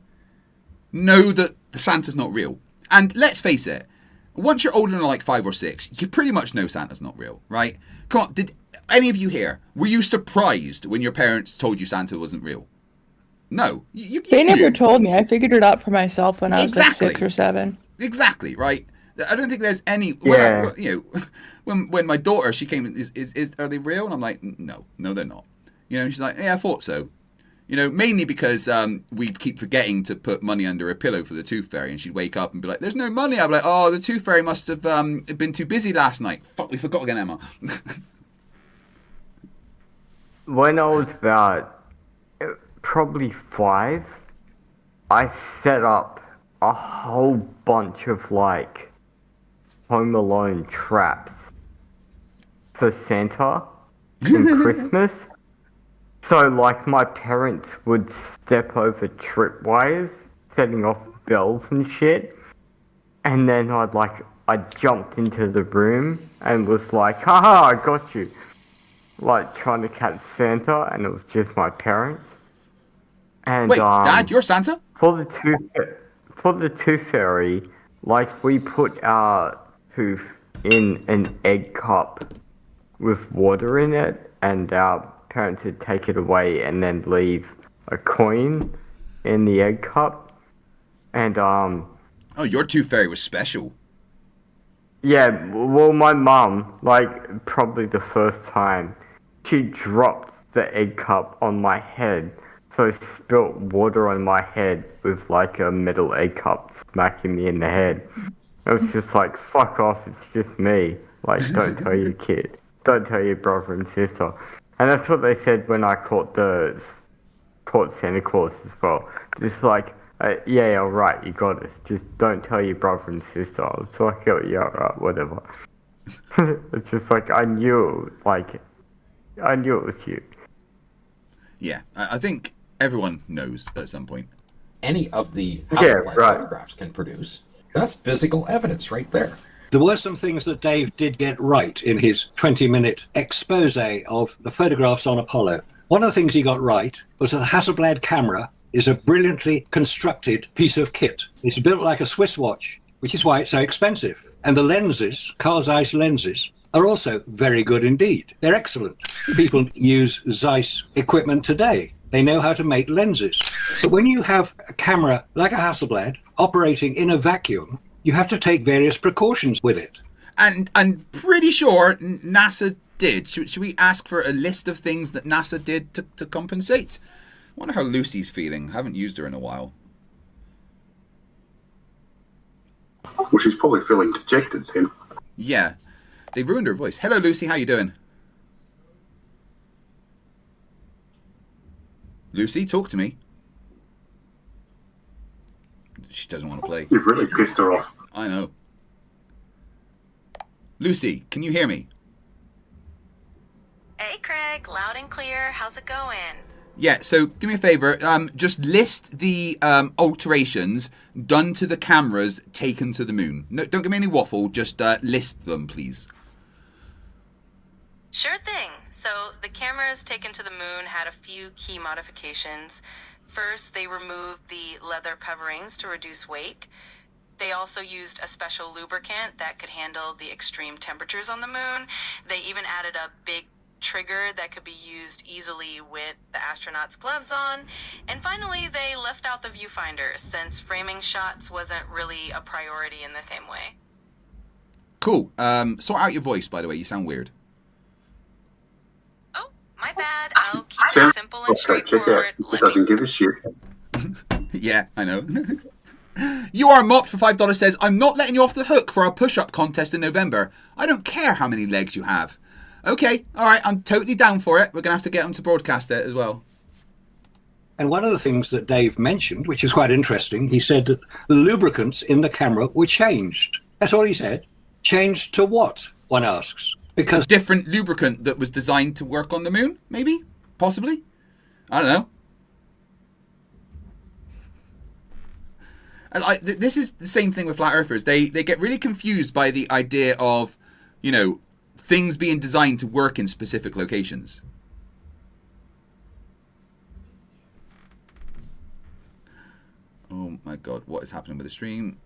know that Santa's not real. And let's face it, once you're older than like 5 or 6, you pretty much know Santa's not real, right? Come on, did any of you here, were you surprised when your parents told you Santa wasn't real? No. They never told me. I figured it out for myself when I was like 6 or 7. Exactly, right? I don't think there's any... Yeah. When my daughter, she came, are they real? And I'm like, no, they're not. She's like, yeah, I thought so. Mainly because we'd keep forgetting to put money under a pillow for the Tooth Fairy, and she'd wake up and be like, there's no money. I'd be like, oh, the Tooth Fairy must have been too busy last night. Fuck, we forgot again, Emma. When I was about probably 5, I set up a whole bunch of like Home Alone traps for Santa and Christmas. So, like, my parents would step over tripwires, setting off bells and shit. And then I jumped into the room and was like, haha, I got you. Like, trying to catch Santa, and it was just my parents. And, wait, Dad, you're Santa? For the Tooth Fairy, like, we put our tooth in an egg cup with water in it, and our parents would take it away and then leave a coin in the egg cup. And oh, your Tooth Fairy was special. Yeah, well, my mum, like, probably the first time, she dropped the egg cup on my head, so I spilt water on my head with like a metal egg cup smacking me in the head. I was just like, fuck off, it's just me. Like, don't tell your kid. Don't tell your brother and sister. And that's what they said when I caught Santa Claus as well. Just like, yeah, alright, you got us. Just don't tell your brother and sister. I was like, oh, yeah, alright, whatever. It's just like, I knew it was you. Yeah, I think everyone knows at some point. Any of the photographs can produce. That's physical evidence right there. There were some things that Dave did get right in his 20-minute expose of the photographs on Apollo. One of the things he got right was that the Hasselblad camera is a brilliantly constructed piece of kit. It's built like a Swiss watch, which is why it's so expensive. And the lenses, Carl Zeiss lenses, are also very good indeed. They're excellent. People use Zeiss equipment today. They know how to make lenses. But when you have a camera like a Hasselblad operating in a vacuum, you have to take various precautions with it. And I'm pretty sure NASA did. Should we ask for a list of things that NASA did to compensate? I wonder how Lucy's feeling. I haven't used her in a while. Well, she's probably feeling dejected then. Yeah. They ruined her voice. Hello, Lucy. How you doing? Lucy, talk to me. She doesn't want to play. You've really pissed her off. I know. Lucy, can you hear me? Hey, Craig. Loud and clear. How's it going? Yeah, so do me a favor. Just list the alterations done to the cameras taken to the moon. No, don't give me any waffle. Just list them, please. Sure thing. So the cameras taken to the moon had a few key modifications. First, they removed the leather coverings to reduce weight. They also used a special lubricant that could handle the extreme temperatures on the moon. They even added a big trigger that could be used easily with the astronauts' gloves on. And finally, they left out the viewfinder since framing shots wasn't really a priority in the same way. Cool. Sort out your voice, by the way. You sound weird. Oh, my bad. I'll keep it simple and straightforward. It doesn't give a shit. Yeah, I know. You are mopped for $5 says, I'm not letting you off the hook for our push-up contest in November. I don't care how many legs you have. Okay, all right, I'm totally down for it. We're going to have to get them to broadcast it as well. And one of the things that Dave mentioned, which is quite interesting, he said that the lubricants in the camera were changed. That's all he said. Changed to what, one asks? Because a different lubricant that was designed to work on the moon, maybe? Possibly? I don't know. And this is the same thing with flat earthers. They get really confused by the idea of, you know, things being designed to work in specific locations. Oh my god, what is happening with the stream?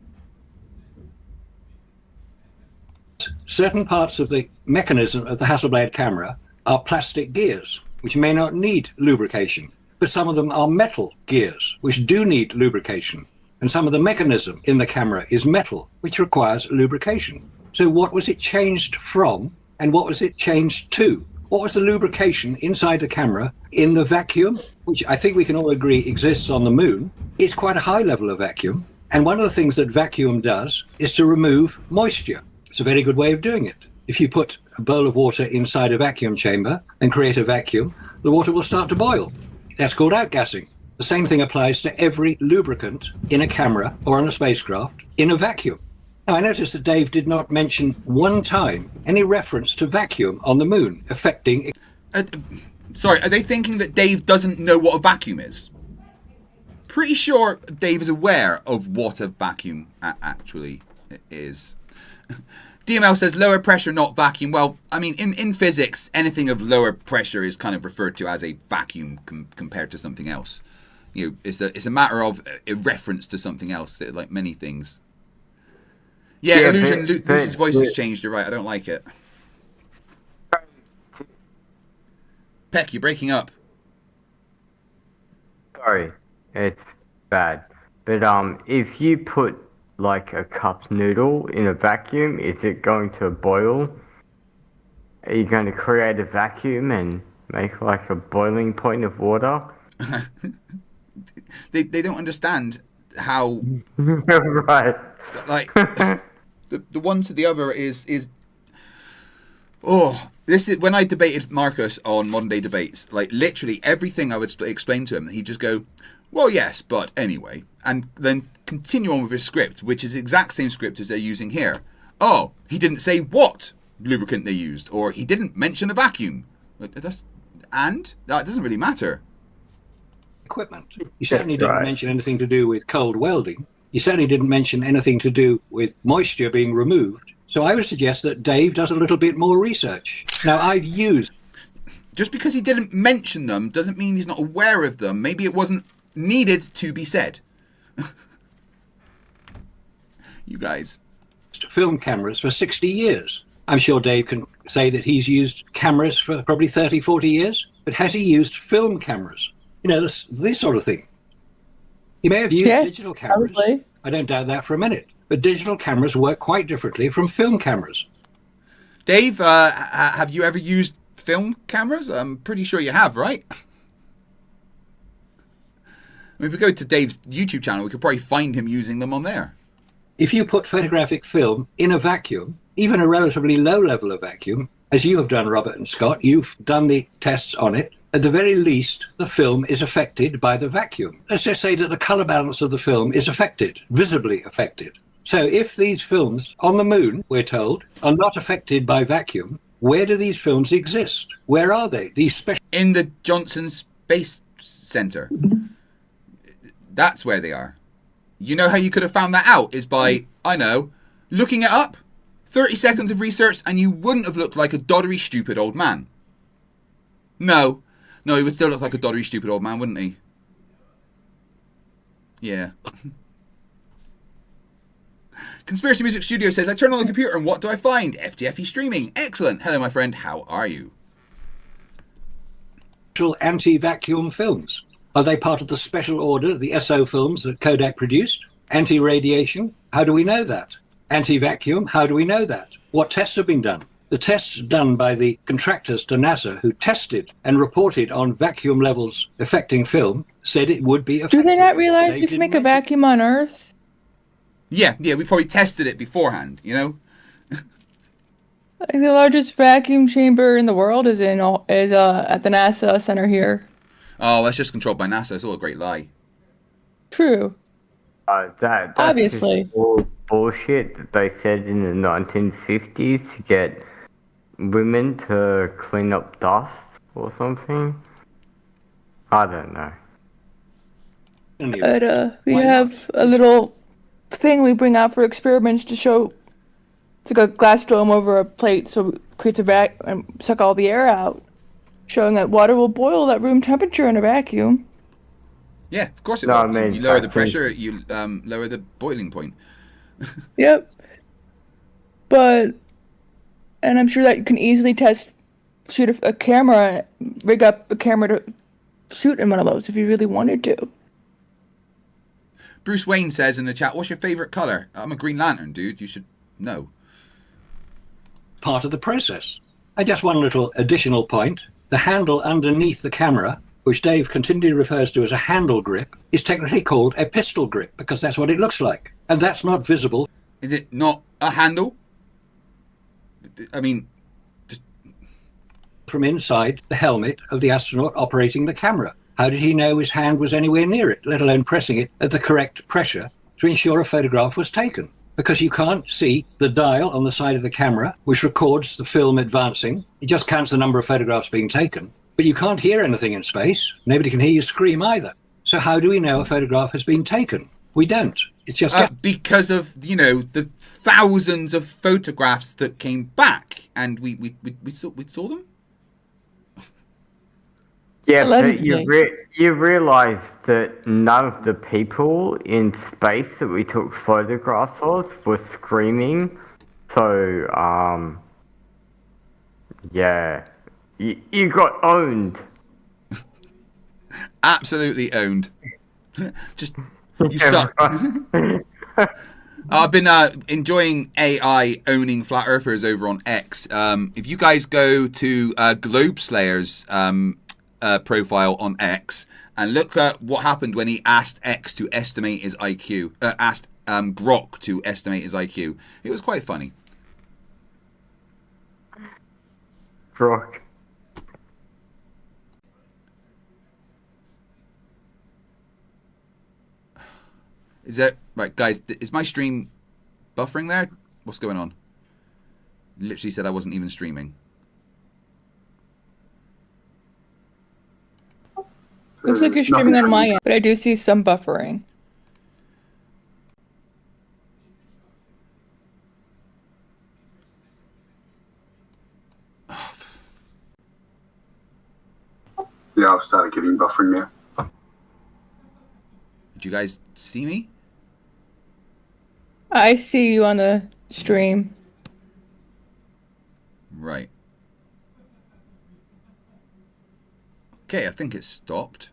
certain parts of the mechanism of the Hasselblad camera are plastic gears, which may not need lubrication, but some of them are metal gears, which do need lubrication. And some of the mechanism in the camera is metal, which requires lubrication. So what was it changed from, and what was it changed to? What was the lubrication inside the camera in the vacuum, which I think we can all agree exists on the moon? It's quite a high level of vacuum. And one of the things that vacuum does is to remove moisture. It's a very good way of doing it. If you put a bowl of water inside a vacuum chamber and create a vacuum, the water will start to boil. That's called outgassing. The same thing applies to every lubricant in a camera or on a spacecraft in a vacuum. Now, I noticed that Dave did not mention one time any reference to vacuum on the moon affecting... Sorry, are they thinking that Dave doesn't know what a vacuum is? Pretty sure Dave is aware of what a vacuum actually is. DML says lower pressure, not vacuum. Well, I mean, in physics, anything of lower pressure is kind of referred to as a vacuum compared to something else. You know, it's a matter of a reference to something else, like many things. Yeah, Illusion, Lucy's voice has changed. You're right. I don't like it. Peck, you're breaking up. Sorry, it's bad. But if you put like a cup noodle in a vacuum, is it going to boil? Are you going to create a vacuum and make like a boiling point of water? They don't understand how right. Like the one to the other is this is when I debated Marcus on Modern Day Debates, like literally everything I would explain to him, he'd just go, well, yes, but anyway, and then continue on with his script, which is the exact same script as they're using here. Oh, he didn't say what lubricant they used, or he didn't mention a vacuum. That doesn't really matter. Equipment. You certainly didn't mention anything to do with cold welding. You certainly didn't mention anything to do with moisture being removed. So I would suggest that Dave does a little bit more research. Now, I've used... Just because he didn't mention them doesn't mean he's not aware of them. Maybe it wasn't needed to be said. You guys. Film cameras for 60 years. I'm sure Dave can say that he's used cameras for probably 30, 40 years. But has he used film cameras? You know, this sort of thing. You may have used digital cameras. Probably. I don't doubt that for a minute. But digital cameras work quite differently from film cameras. Dave, have you ever used film cameras? I'm pretty sure you have, right? If we go to Dave's YouTube channel, we could probably find him using them on there. If you put photographic film in a vacuum, even a relatively low level of vacuum, as you have done, Robert and Scott, you've done the tests on it, at the very least, the film is affected by the vacuum. Let's just say that the color balance of the film is affected, visibly affected. So if these films on the moon, we're told, are not affected by vacuum, where do these films exist? Where are they? These special... In the Johnson Space Center. That's where they are. You know how you could have found that out is by, I know, looking it up, 30 seconds of research, and you wouldn't have looked like a doddery, stupid old man. No, he would still look like a doddery, stupid old man, wouldn't he? Yeah. Conspiracy Music Studio says, I turn on the computer and what do I find? FTFE streaming. Excellent. Hello, my friend. How are you? Anti-vacuum films. Are they part of the special order, the SO films that Kodak produced? Anti-radiation? How do we know that? Anti-vacuum? How do we know that? What tests have been done? The tests done by the contractors to NASA who tested and reported on vacuum levels affecting film said it would be effective. Do they not realize you can make a vacuum on Earth? Yeah, we probably tested it beforehand, you know? Like the largest vacuum chamber in the world is at the NASA center here. Oh, that's just controlled by NASA. It's all a great lie. True. That's Obviously. just all bullshit that they said in the 1950s to get women to clean up dust or something. I don't know. But we have a little thing we bring out for experiments to show. It's like a glass dome over a plate, so it creates a vac and suck all the air out, showing that water will boil at room temperature in a vacuum. Yeah, of course it will. You lower the pressure, you lower the boiling point. Yep. And I'm sure that you can easily shoot a camera, rig up a camera to shoot in one of those if you really wanted to. Bruce Wayne says in the chat, what's your favorite color? I'm a Green Lantern, dude. You should know. Part of the process. And just one little additional point. The handle underneath the camera, which Dave continually refers to as a handle grip, is technically called a pistol grip because that's what it looks like. And that's not visible. Is it not a handle? I mean, just... From inside the helmet of the astronaut operating the camera. How did he know his hand was anywhere near it, let alone pressing it at the correct pressure to ensure a photograph was taken? Because you can't see the dial on the side of the camera, which records the film advancing. It just counts the number of photographs being taken. But you can't hear anything in space. Nobody can hear you scream either. So how do we know a photograph has been taken? We don't. It's just... because of, the thousands of photographs that came back. And we saw them? Yeah, but you realise that none of the people in space that we took photographs of were screaming. So, yeah. You got owned. Absolutely owned. Just, you suck. I've been enjoying AI owning flat earthers over on X. If you guys go to Globe Slayer's profile on X and look at what happened when he asked X to estimate his IQ, asked Grok to estimate his IQ, it was quite funny. Grok. Is that right, guys? Is my stream buffering there? What's going on? Literally said I wasn't even streaming. Looks like you're streaming on my end, but I do see some buffering. Yeah, I've started getting buffering now. Did you guys see me? I see you on the stream. Right. Okay, I think it stopped.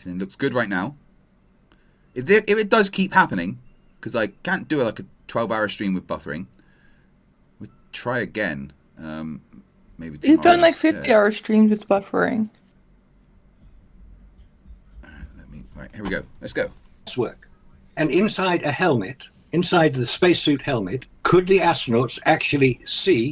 Everything looks good right now. If it does keep happening, because I can't do like a 12-hour stream with buffering, we'll try again. Maybe You've done like tomorrow instead. 50-hour streams with buffering. Right, here we go. Let's go. Work. And inside a helmet, inside the spacesuit helmet, could the astronauts actually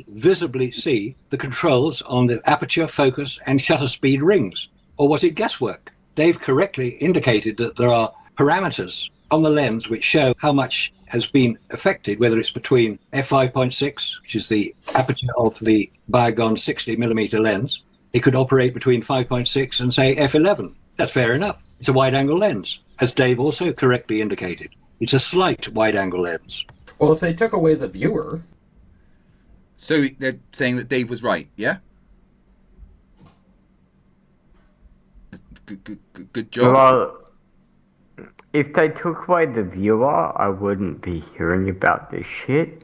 visibly see the controls on the aperture, focus, and shutter speed rings? Or was it guesswork? Dave correctly indicated that there are parameters on the lens which show how much has been affected, whether it's between f5.6, which is the aperture of the bygone 60mm lens. It could operate between 5.6 and, say, f11. That's fair enough. It's a wide-angle lens, as Dave also correctly indicated. It's a slight wide-angle lens. Well, if they took away the viewer... So they're saying that Dave was right, yeah? Good job. Well, if they took away the viewer, I wouldn't be hearing about this shit.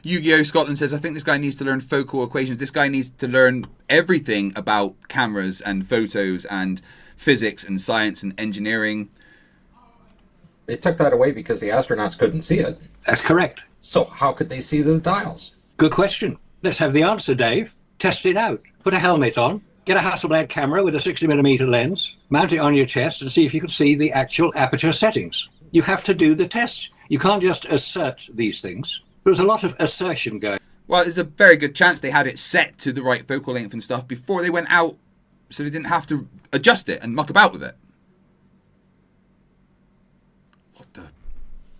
Yu-Gi-Oh! Scotland says, I think this guy needs to learn focal equations. This guy needs to learn everything about cameras and photos and physics and science and engineering. They took that away because the astronauts couldn't see it. That's correct. So how could they see the dials? Good question. Let's have the answer, Dave. Test it out. Put a helmet on, get a Hasselblad camera with a 60mm lens, mount it on your chest and see if you can see the actual aperture settings. You have to do the tests. You can't just assert these things. There's a lot of assertion going. Well, there's a very good chance they had it set to the right focal length and stuff before they went out, so they didn't have to adjust it and muck about with it. What the?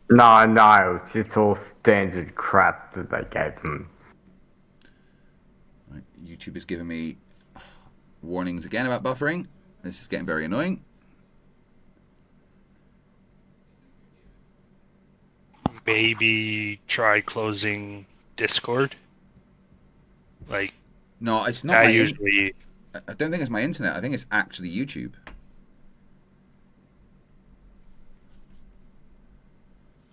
No, it's just all standard crap that they gave them. Right, YouTube is giving me warnings again about buffering. This is getting very annoying. Maybe try closing Discord. Like, no, it's not. I don't think it's my internet. I think it's actually YouTube.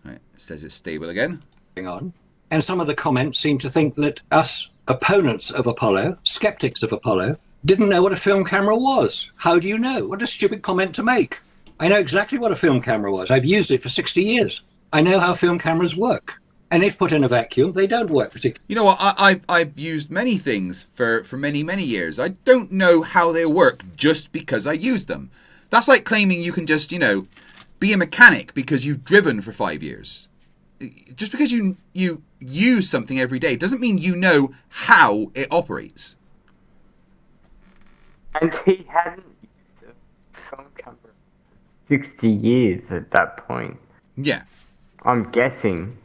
Right, it says it's stable again. On. And some of the comments seem to think that us opponents of Apollo, skeptics of Apollo, didn't know what a film camera was. How do you know? What a stupid comment to make. I know exactly what a film camera was. I've used it for 60 years. I know how film cameras work. And if put in a vacuum, they don't work particularly. You know what? I've used many things for many, many years. I don't know how they work just because I use them. That's like claiming you can just, be a mechanic because you've driven for 5 years. Just because you use something every day doesn't mean you know how it operates. And he hadn't used a film camera for 60 years at that point. Yeah. I'm guessing.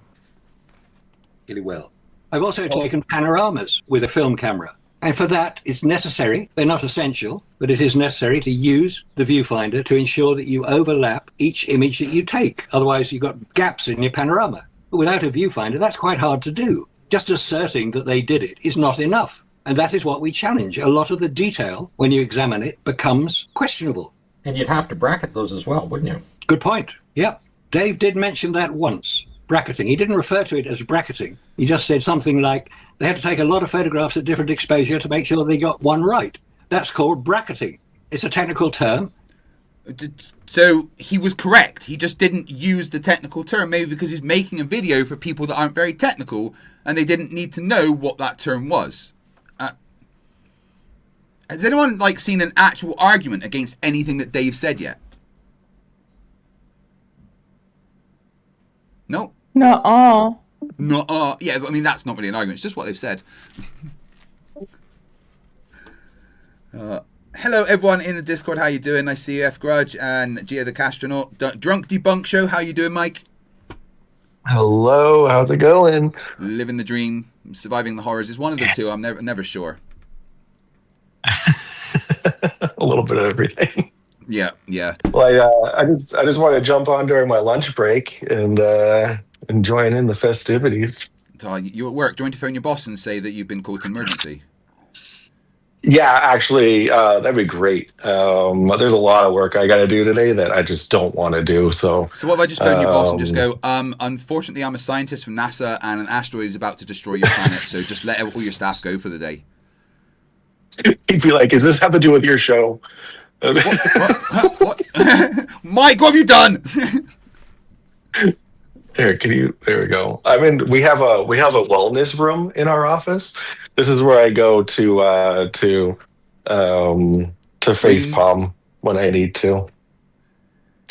Really well. I've also taken panoramas with a film camera. And for that, it's necessary, they're not essential, but it is necessary to use the viewfinder to ensure that you overlap each image that you take. Otherwise, you've got gaps in your panorama. But without a viewfinder, that's quite hard to do. Just asserting that they did it is not enough. And that is what we challenge. A lot of the detail, when you examine it, becomes questionable. And you'd have to bracket those as well, wouldn't you? Good point. Yep. Dave did mention that once, bracketing. He didn't refer to it as bracketing. He just said something like they had to take a lot of photographs at different exposure to make sure they got one right. That's called bracketing. It's a technical term. So he was correct. He just didn't use the technical term, maybe because he's making a video for people that aren't very technical and they didn't need to know what that term was. Has anyone seen an actual argument against anything that Dave said yet? No? Nuh-uh. No, yeah, but I mean, that's not really an argument. It's just what they've said. Hello, everyone in the Discord. How you doing? I see you, F Grudge and Gio the Castronaut. Drunk Debunk Show. How you doing, Mike? Hello. How's it going? Living the dream, surviving the horrors. Is one of the two. I'm never sure. A little bit of everything. Yeah. Well, I just want to jump on during my lunch break and join in the festivities. So you at work? Do you want to phone your boss and say that you've been called to emergency? Yeah, actually, that'd be great. There's a lot of work I got to do today that I just don't want to do. So what if I just phone your boss and just go, unfortunately, I'm a scientist from NASA and an asteroid is about to destroy your planet, so just let all your staff go for the day. He'd be like, "Does this have to do with your show?" What? Mike, what have you done? There we go. I mean, we have a wellness room in our office. This is where I go to face palm when I need to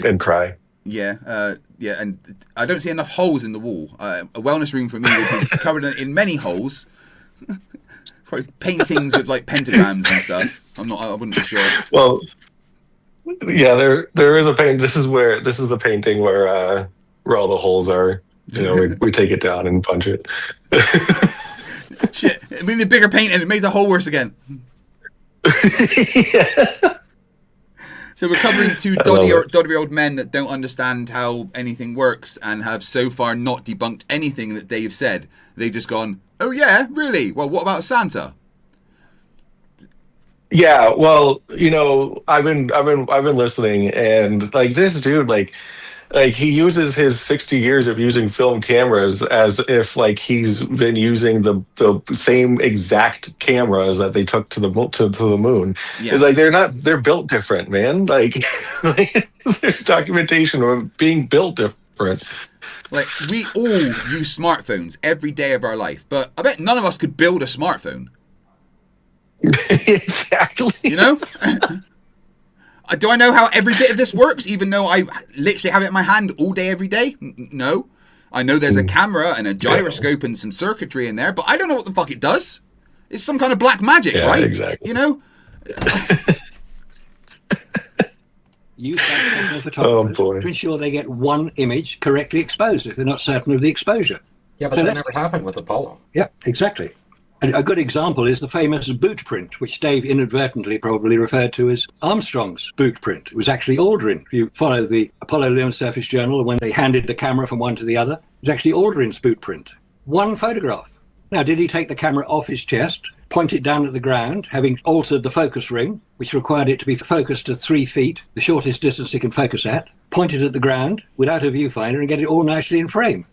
and cry. Yeah, yeah, and I don't see enough holes in the wall. A wellness room for me would be covered in many holes. Probably paintings with like pentagrams and stuff. I wouldn't be sure. Well, yeah, there is a paint. This is the painting where all the holes are. You know, we take it down and punch it. Shit, we need a bigger paint and it made the hole worse again. Yeah. So we're covering two doddery-old men that don't understand how anything works and have so far not debunked anything that Dave said. They've just gone, "Oh yeah, really? Well, what about Santa?" Yeah, well, you know, I've been listening, and like this dude, like he uses his 60 years of using film cameras as if like he's been using the same exact cameras that they took to the moon. Yeah. It's like they're built different, man. Like there's documentation of being built different. Like, we all use smartphones every day of our life, but I bet none of us could build a smartphone. Exactly. You know? Do I know how every bit of this works, even though I literally have it in my hand all day, every day? No. I know there's a camera and a gyroscope and some circuitry in there, but I don't know what the fuck it does. It's some kind of black magic, right? Exactly. You know? Use professional photographers to ensure they get one image correctly exposed if they're not certain of the exposure. Yeah, but that never happened with Apollo. Yeah, exactly. And a good example is the famous boot print, which Dave inadvertently probably referred to as Armstrong's boot print. It was actually Aldrin. If you follow the Apollo Lunar Surface Journal, when they handed the camera from one to the other, it was actually Aldrin's boot print. One photograph. Now, did he take the camera off his chest, point it down at the ground, having altered the focus ring, which required it to be focused to 3 feet, the shortest distance he can focus at, point it at the ground without a viewfinder and get it all nicely in frame?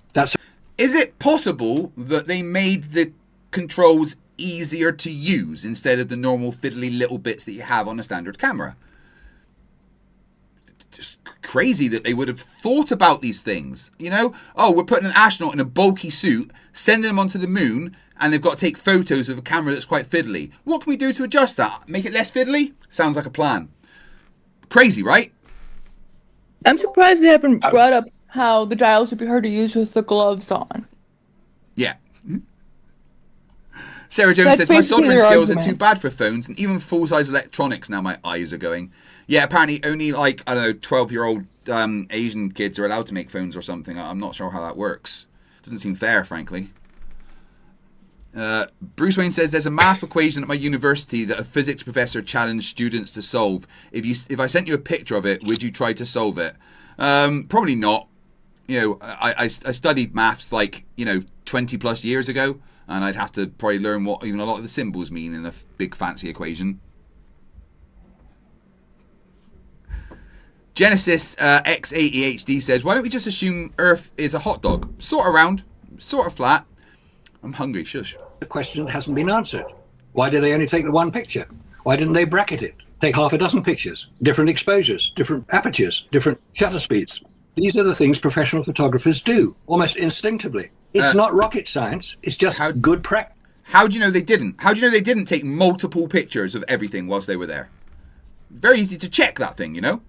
Is it possible that they made the controls easier to use instead of the normal fiddly little bits that you have on a standard camera? Just crazy that they would have thought about these things, you know? Oh, we're putting an astronaut in a bulky suit, sending them onto the moon, and they've got to take photos with a camera that's quite fiddly. What can we do to adjust that? Make it less fiddly? Sounds like a plan. Crazy, right? I'm surprised they haven't brought up how the dials would be hard to use with the gloves on. Yeah. Sarah Jones says, my soldering skills are too bad for phones and even full-size electronics now my eyes are going. Yeah, apparently only like, I don't know, 12-year-old Asian kids are allowed to make phones or something. I'm not sure how that works. Doesn't seem fair, frankly. Bruce Wayne says, there's a math equation at my university that a physics professor challenged students to solve. If I sent you a picture of it, would you try to solve it? Probably not. You know, I studied maths like, 20 plus years ago. And I'd have to probably learn what even a lot of the symbols mean in a big fancy equation. Genesis X80HD says, why don't we just assume Earth is a hot dog? Sort of round, sort of flat. I'm hungry, shush. The question hasn't been answered. Why did they only take the one picture? Why didn't they bracket it? Take half a dozen pictures, different exposures, different apertures, different shutter speeds. These are the things professional photographers do, almost instinctively. It's not rocket science. It's just good practice. How do you know they didn't? How do you know they didn't take multiple pictures of everything whilst they were there? Very easy to check that thing, you know?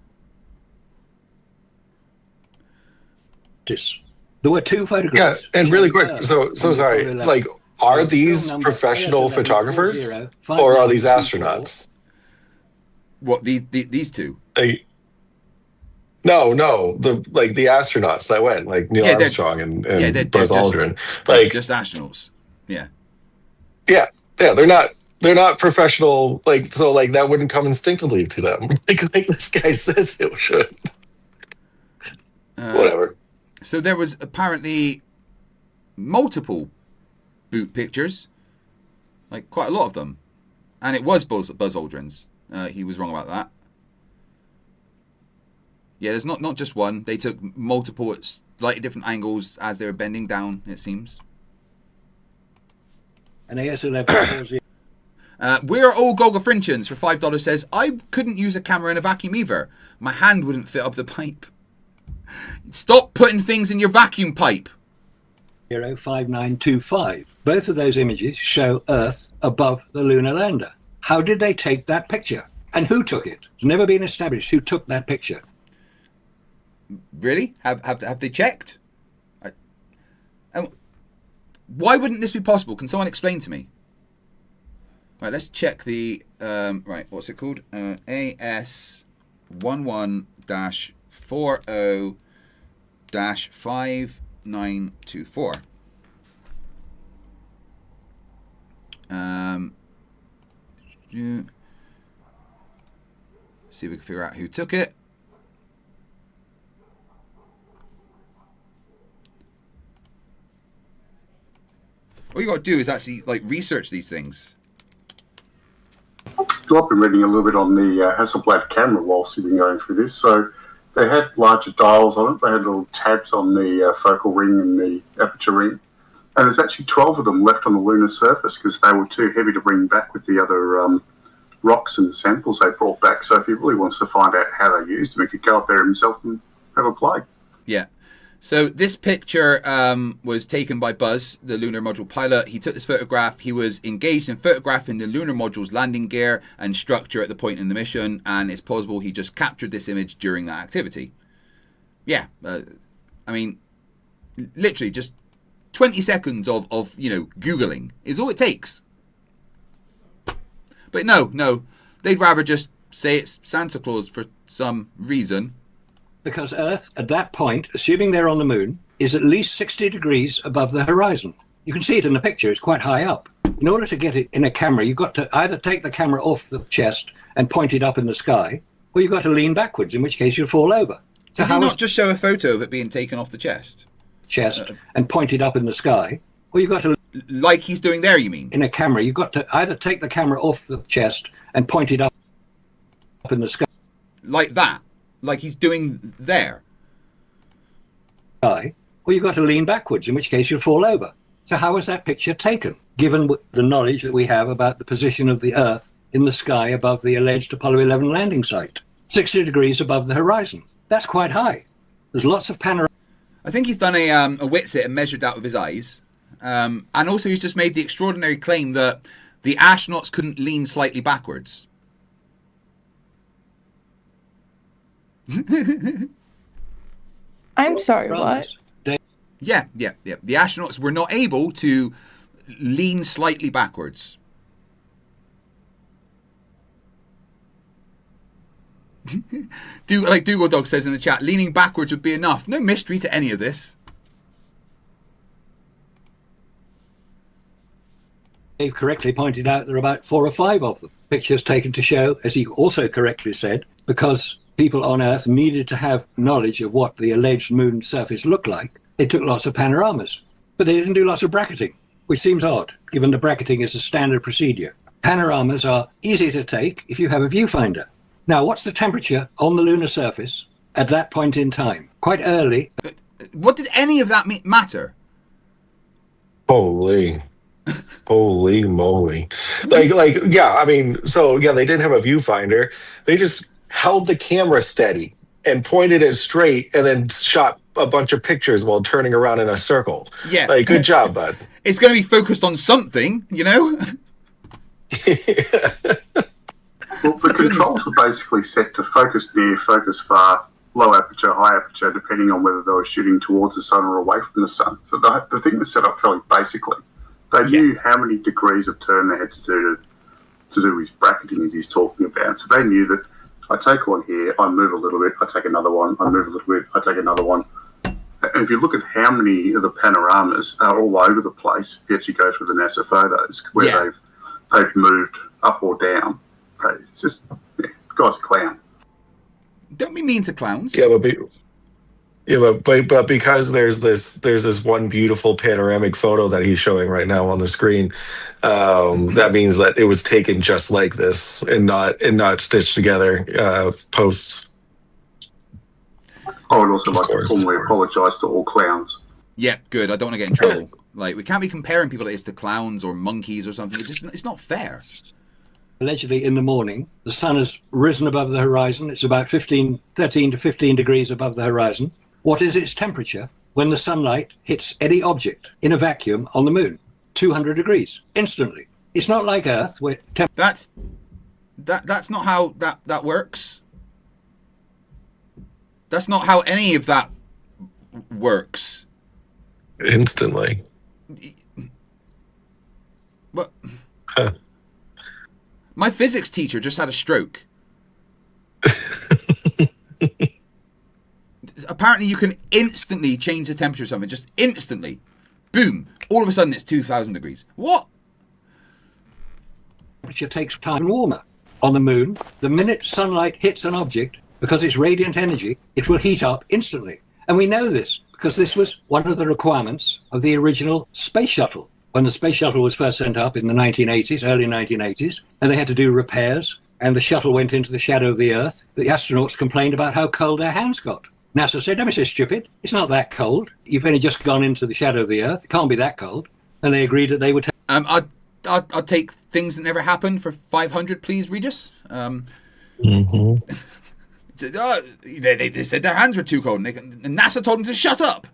There were 2 photographs. Yeah, and really quick, so sorry, like, are these professional photographers or are these astronauts? What, these two? No, the astronauts that went, like Neil Armstrong and Buzz Aldrin, like just astronauts. Yeah, they're not professional. Like, so like that wouldn't come instinctively to them. Like this guy says it should. Whatever. So there was apparently multiple boot pictures, like quite a lot of them, and it was Buzz Aldrin's. He was wrong about that. Yeah, there's not just one. They took multiple at slightly different angles as they were bending down, it seems. And AS11 We're all Gogolfrinchans for $5 says, I couldn't use a camera in a vacuum either. My hand wouldn't fit up the pipe. Stop putting things in your vacuum pipe. 05925. Both of those images show Earth above the lunar lander. How did they take that picture? And who took it? It's never been established who took that picture. Really? Have they checked? Why wouldn't this be possible? Can someone explain to me? Right, let's check the right. What's it called? AS11-40-5924. See if we can figure out who took it. All you got to do is actually like research these things. So I've been reading a little bit on the Hasselblad camera whilst you've been going through this. So they had larger dials on it. They had little tabs on the focal ring and the aperture ring. And there's actually 12 of them left on the lunar surface because they were too heavy to bring back with the other rocks and samples they brought back. So if he really wants to find out how they used them, he could go up there himself and have a play. Yeah. So this picture was taken by Buzz, the lunar module pilot. He took this photograph. He was engaged in photographing the lunar module's landing gear and structure at the point in the mission, and it's possible he just captured this image during that activity. Yeah, I mean, literally just 20 seconds of Googling is all it takes. But no, they'd rather just say it's Santa Claus for some reason. Because Earth, at that point, assuming they're on the moon, is at least 60 degrees above the horizon. You can see it in the picture, it's quite high up. In order to get it in a camera, you've got to either take the camera off the chest and point it up in the sky, or you've got to lean backwards, in which case you'll fall over. Did he not just show a photo of it being taken off the chest? And point it up in the sky, or you've got to... Like he's doing there, you mean? In a camera, you've got to either take the camera off the chest and point it up in the sky. Like that? Like he's doing there? Or you've got to lean backwards, in which case you'll fall over. So how was that picture taken, given the knowledge that we have about the position of the Earth in the sky above the alleged Apollo 11 landing site? 60 degrees above the horizon. That's quite high. There's lots of panorama. I think he's done a Witsit and measured that with his eyes. And also he's just made the extraordinary claim that the astronauts couldn't lean slightly backwards. I'm sorry, what? Yeah. The astronauts were not able to lean slightly backwards. Like Dougal Dog says in the chat, leaning backwards would be enough. No mystery to any of this. Dave correctly pointed out there are about 4 or 5 of them. Pictures taken to show, as he also correctly said, because people on Earth needed to have knowledge of what the alleged moon surface looked like, they took lots of panoramas. But they didn't do lots of bracketing, which seems odd, given the bracketing is a standard procedure. Panoramas are easy to take if you have a viewfinder. Now, what's the temperature on the lunar surface at that point in time? Quite early. What did any of that matter? Holy moly. Yeah, I mean, so yeah, they didn't have a viewfinder. They just held the camera steady and pointed it straight and then shot a bunch of pictures while turning around in a circle. Yeah. Like, good job, bud. It's going to be focused on something, you know? Well, the controls were basically set to focus near, focus far, low aperture, high aperture, depending on whether they were shooting towards the sun or away from the sun. So the thing was set up fairly basically. They knew how many degrees of turn they had to do his bracketing as he's talking about. So they knew that I take one here, I move a little bit, I take another one, I move a little bit, I take another one. And if you look at how many of the panoramas are all over the place, if you actually go through the NASA photos where they've moved up or down, it's just, the guy's a clown. Don't be mean to clowns. Yeah, but because there's this one beautiful panoramic photo that he's showing right now on the screen, that means that it was taken just like this and not stitched together post. I would also like to formally apologise to all clowns. Yeah, good. I don't want to get in trouble. Like, we can't be comparing people like this to clowns or monkeys or something. It's not fair. allegedly in the morning, the sun has risen above the horizon. It's about 13 to 15 degrees above the horizon. What is its temperature when the sunlight hits any object in a vacuum on the moon? 200 degrees, instantly. It's not like Earth, where that's not how that works. That's not how any of that works. Instantly. But my physics teacher just had a stroke. Apparently you can instantly change the temperature of something, just instantly. Boom. All of a sudden it's 2,000 degrees. What? temperature takes time warmer. On the moon, the minute sunlight hits an object, because it's radiant energy, it will heat up instantly. And we know this because this was one of the requirements of the original space shuttle. When the space shuttle was first sent up in the 1980s, early 1980s, and they had to do repairs, and the shuttle went into the shadow of the Earth, the astronauts complained about how cold their hands got. NASA said, don't be so stupid. It's not that cold. You've only just gone into the shadow of the Earth. It can't be that cold. And they agreed that they would take... I'll take things that never happened for 500, please, Regis. They said their hands were too cold, and NASA told them to shut up.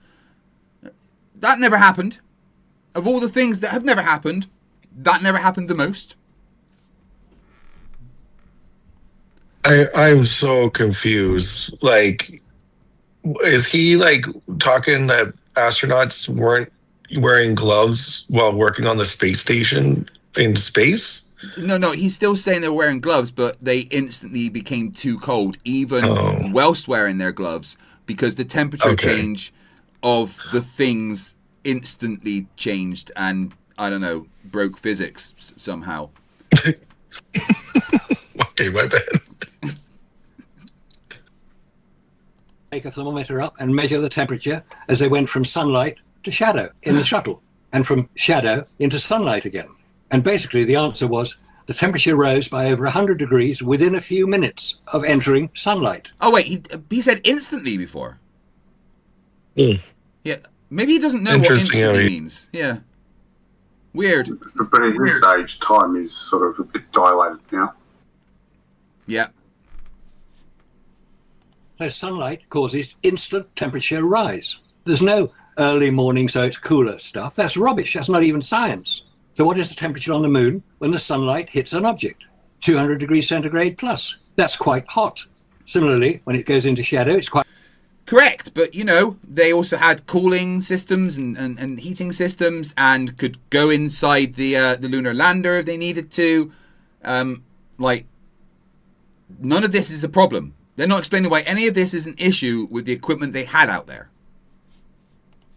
That never happened. Of all the things that have never happened, that never happened the most. I'm so confused. Like, is he like talking that astronauts weren't wearing gloves while working on the space station in space? No, he's still saying they're wearing gloves, but they instantly became too cold, even whilst wearing their gloves, because the temperature change of the things instantly changed and, I don't know, broke physics somehow. Okay, my bad. Take a thermometer up and measure the temperature as they went from sunlight to shadow in the shuttle, and from shadow into sunlight again. And basically the answer was the temperature rose by over 100 degrees within a few minutes of entering sunlight. Oh, wait, he said instantly before. Yeah, maybe he doesn't know what instantly means. Yeah. Weird. But at his age, time is sort of a bit dilated now. Yeah. So sunlight causes instant temperature rise. There's no early morning, so it's cooler stuff. That's rubbish. That's not even science. So what is the temperature on the moon when the sunlight hits an object? 200 degrees centigrade plus. That's quite hot. Similarly, when it goes into shadow, it's quite... Correct, but, you know, they also had cooling systems and heating systems and could go inside the lunar lander if they needed to. Like, none of this is a problem. They're not explaining why any of this is an issue with the equipment they had out there.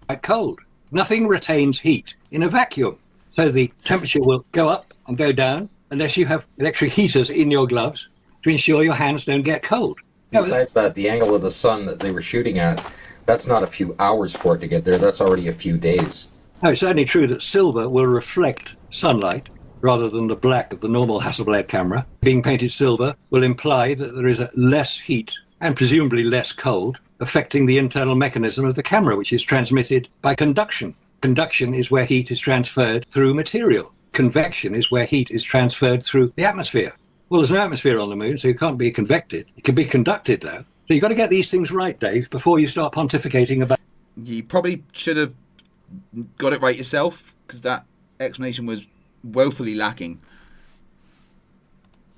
Quite cold. Nothing retains heat in a vacuum. So the temperature will go up and go down unless you have electric heaters in your gloves to ensure your hands don't get cold. Besides that, the angle of the sun that they were shooting at, that's not a few hours for it to get there. That's already a few days. No, it's certainly true that silver will reflect sunlight rather than the black of the normal Hasselblad camera. Being painted silver will imply that there is less heat and presumably less cold affecting the internal mechanism of the camera, which is transmitted by conduction. Conduction is where heat is transferred through material. Convection is where heat is transferred through the atmosphere. Well, there's no atmosphere on the moon, so you can't be convected. It can be conducted, though. So you've got to get these things right, Dave, before you start pontificating about... You probably should have got it right yourself, because that explanation was woefully lacking.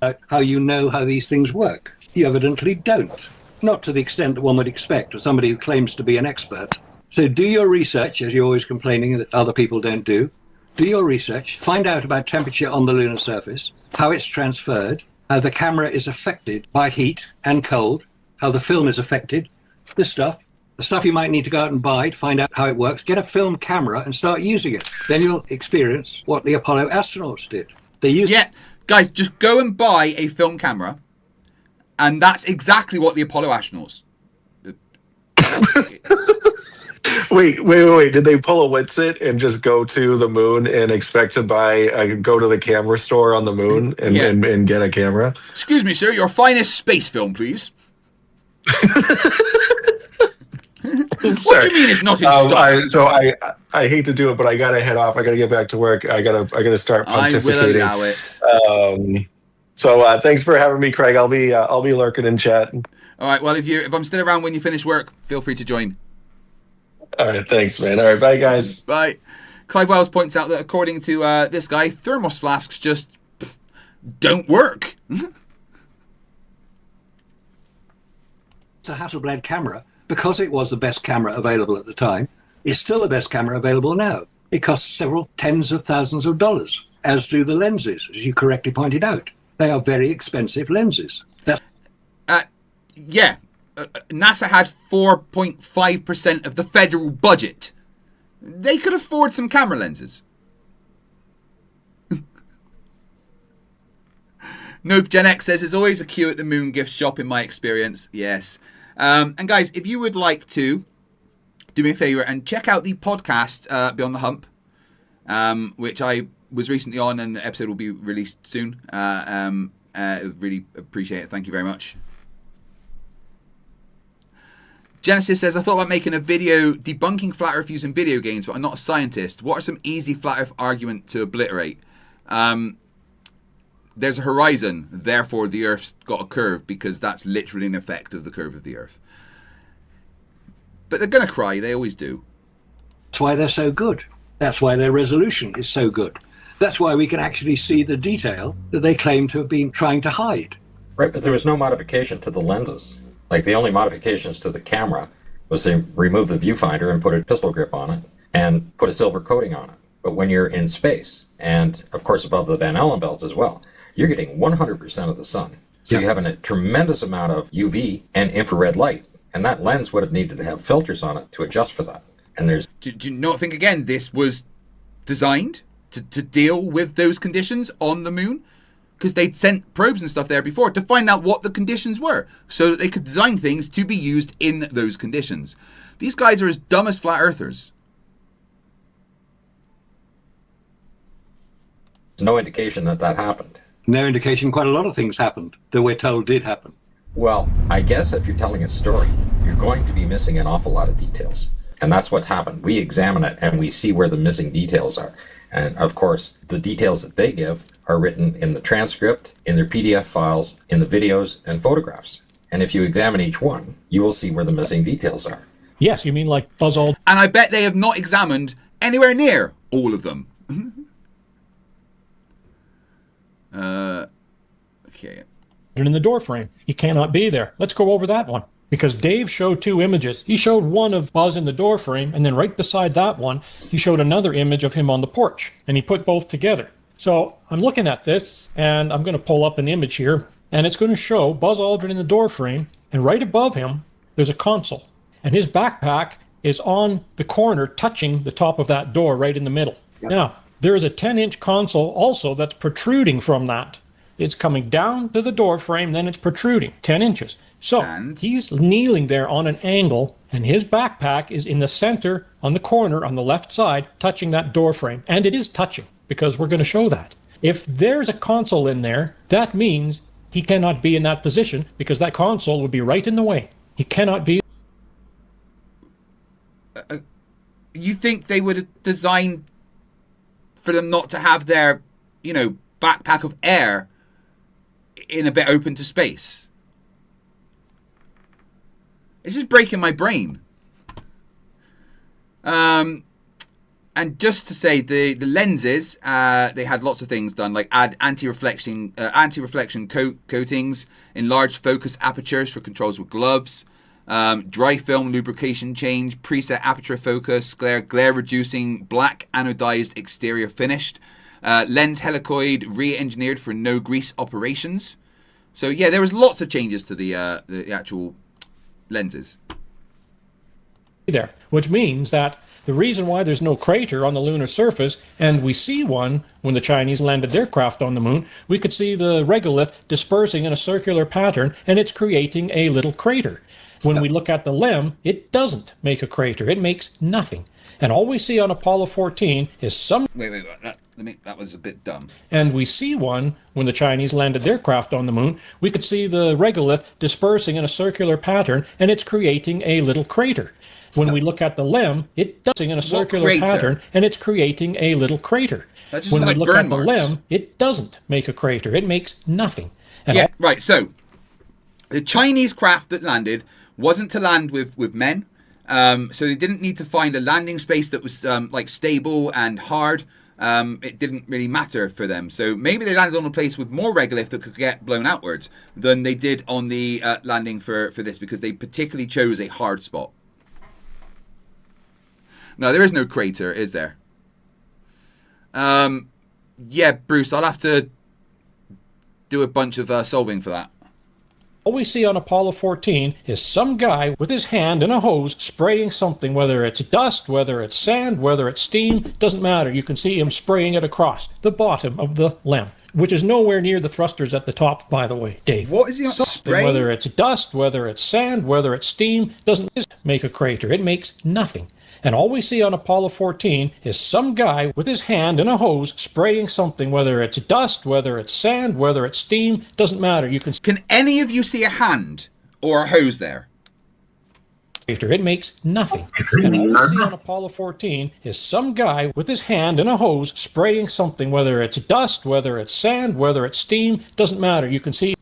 How you know how these things work. You evidently don't. Not to the extent that one would expect of somebody who claims to be an expert. So do your research, as you're always complaining that other people don't do. Do your research, find out about temperature on the lunar surface, how it's transferred, how the camera is affected by heat and cold, how the film is affected, the stuff you might need to go out and buy to find out how it works. Get a film camera and start using it. Then you'll experience what the Apollo astronauts did. They used... Yeah, guys, just go and buy a film camera, and that's exactly what the Apollo astronauts... Wait. Did they pull a Witsit and just go to the moon and expect to go to the camera store on the moon and get a camera? Excuse me, sir, your finest space film, please. What do you mean it's not in stock? I hate to do it, but I gotta head off. I gotta get back to work. I gotta start pontificating. I will allow it. So thanks for having me, Craig. I'll be lurking in chat. All right. Well, if I'm still around when you finish work, feel free to join. All right. Thanks, man. All right. Bye, guys. Bye. Clive Wells points out that according to this guy, thermos flasks just don't work. The Hasselblad camera, because it was the best camera available at the time, is still the best camera available now. It costs several tens of thousands of dollars, as do the lenses, as you correctly pointed out. They are very expensive lenses. Yeah. NASA had 4.5% of the federal budget. They could afford some camera lenses. Nope, Gen X says there's always a queue at the Moon gift shop in my experience. Yes. And guys, if you would like to do me a favor and check out the podcast Beyond the Hump, which I was recently on, and the episode will be released soon. Really appreciate it. Thank you very much. Genesis says, I thought about making a video debunking flat earth using video games, but I'm not a scientist. What are some easy flat earth argument to obliterate? There's a horizon, therefore the earth's got a curve, because that's literally an effect of the curve of the earth. But they're going to cry, they always do. That's why they're so good. That's why their resolution is so good. That's why we can actually see the detail that they claim to have been trying to hide. Right, but there was no modification to the lenses. Like, the only modifications to the camera was to remove the viewfinder and put a pistol grip on it and put a silver coating on it. But when you're in space, and of course above the Van Allen belts as well, you're getting 100% of the sun. So you have a tremendous amount of UV and infrared light. And that lens would have needed to have filters on it to adjust for that. And there's... Do you not think, again, this was designed to deal with those conditions on the Moon? Because they'd sent probes and stuff there before to find out what the conditions were, so that they could design things to be used in those conditions. These guys are as dumb as flat earthers. no indication that that happened. No indication quite a lot of things happened that we're told did happen. Well, I guess if you're telling a story, you're going to be missing an awful lot of details. And that's what happened. We examine it and we see where the missing details are. And of course, the details that they give are written in the transcript, in their PDF files, in the videos and photographs. And if you examine each one, you will see where the missing details are. Yes, you mean like Buzz Aldrin? And I bet they have not examined anywhere near all of them. Okay. In the door frame. He cannot be there. Let's go over that one. Because Dave showed two images. He showed one of Buzz in the door frame, and then right beside that one, he showed another image of him on the porch. And he put both together. So I'm looking at this, and I'm going to pull up an image here, and it's going to show Buzz Aldrin in the door frame, and right above him, there's a console. And his backpack is on the corner, touching the top of that door right in the middle. Yep. Now, there is a 10-inch console also that's protruding from that. It's coming down to the door frame, then it's protruding 10 inches. So he's kneeling there on an angle, and his backpack is in the center on the corner on the left side, touching that door frame. And it is touching, because we're going to show that. If there's a console in there, that means he cannot be in that position, because that console would be right in the way. He cannot be. You think they would have designed for them not to have their, backpack of air in a bit open to space? It's just breaking my brain. And just to say, the lenses, they had lots of things done, like add anti-reflection coatings, enlarged focus apertures for controls with gloves, dry film lubrication change, preset aperture focus, glare reducing, black anodized exterior finished, lens helicoid re-engineered for no grease operations. So yeah, there was lots of changes to the actual lenses There, which means that the reason why there's no crater on the lunar surface, and we see one when the Chinese landed their craft on the moon, we could see the regolith dispersing in a circular pattern, and it's creating a little crater. When we look at the LEM, it doesn't make a crater. It makes nothing. And all we see on Apollo 14 is some... Wait. That was a bit dumb. And we see one when the Chinese landed their craft on the moon. We could see the regolith dispersing in a circular pattern, and it's creating a little crater. When we look at the LEM, it does in a circular pattern, and it's creating a little crater. That just When we like look burn at the marks. limb, it doesn't make a crater. It makes nothing. And Yeah, right. So the Chinese craft that landed wasn't to land with men. So they didn't need to find a landing space that was like stable and hard. It didn't really matter for them. So maybe they landed on a place with more regolith that could get blown outwards than they did on the landing for this, because they particularly chose a hard spot. No, there is no crater, is there? Yeah, Bruce, I'll have to do a bunch of solving for that. all we see on Apollo 14 is some guy with his hand in a hose spraying something, whether it's dust, whether it's sand, whether it's steam, doesn't matter. You can see him spraying it across the bottom of the LEM, which is nowhere near the thrusters at the top, by the way, Dave. What is he spraying? Whether it's dust, whether it's sand, whether it's steam, doesn't make a crater. It makes nothing. And all we see on Apollo 14 is some guy with his hand in a hose spraying something, whether it's dust, whether it's sand, whether it's steam, doesn't matter. You can any of you see a hand or a hose there? It makes nothing. And all we see on Apollo 14 is some guy with his hand in a hose spraying something, whether it's dust, whether it's sand, whether it's steam, doesn't matter. You can see.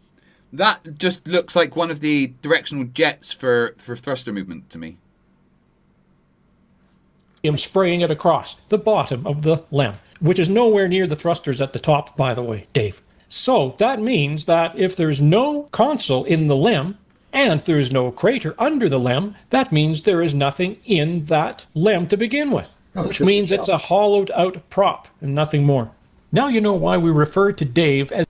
That just looks like one of the directional jets for thruster movement to me. Him spraying it across the bottom of the LEM, which is nowhere near the thrusters at the top, by the way, Dave. So that means that if there's no console in the LEM and there's no crater under the LEM, that means there is nothing in that LEM to begin with, which means it's a hollowed out prop and nothing more. Now you know why we refer to Dave as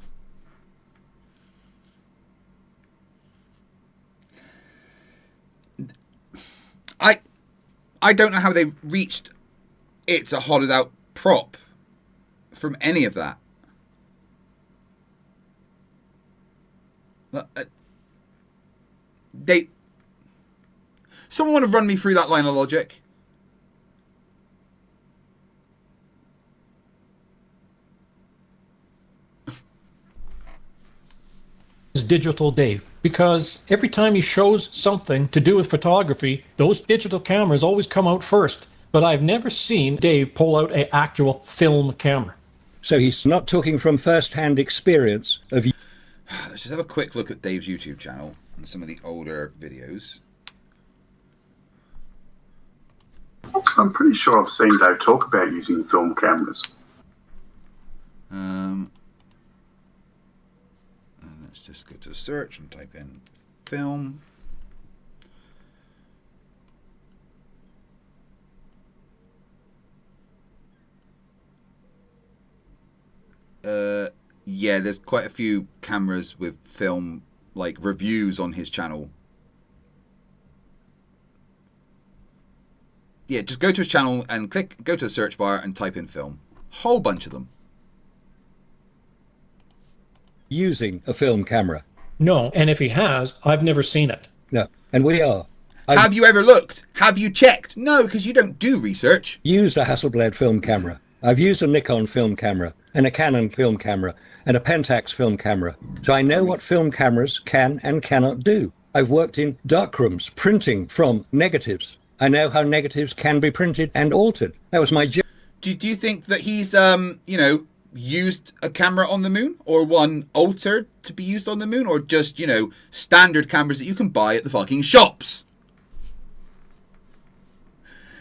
I don't know how they reached it's a hollowed out prop from any of that. Someone want to run me through that line of logic? Digital Dave, because every time he shows something to do with photography, those digital cameras always come out first. But I've never seen Dave pull out an actual film camera. So he's not talking from first-hand experience of. Let's just have a quick look at Dave's YouTube channel and some of the older videos. I'm pretty sure I've seen Dave talk about using film cameras. Let's just go to the search and type in film. Yeah, there's quite a few cameras with film like reviews on his channel. Yeah, just go to his channel and go to the search bar and type in film. Whole bunch of them. Using a film camera. No, and if he has, I've never seen it. No, and we are. Have you ever looked? Have you checked? No, because you don't do research. Used a Hasselblad film camera. I've used a Nikon film camera and a Canon film camera and a Pentax film camera. So I know what film cameras can and cannot do. I've worked in darkrooms printing from negatives. I know how negatives can be printed and altered. That was my job. Do you think that he's, used a camera on the moon, or one altered to be used on the moon, or just, standard cameras that you can buy at the fucking shops?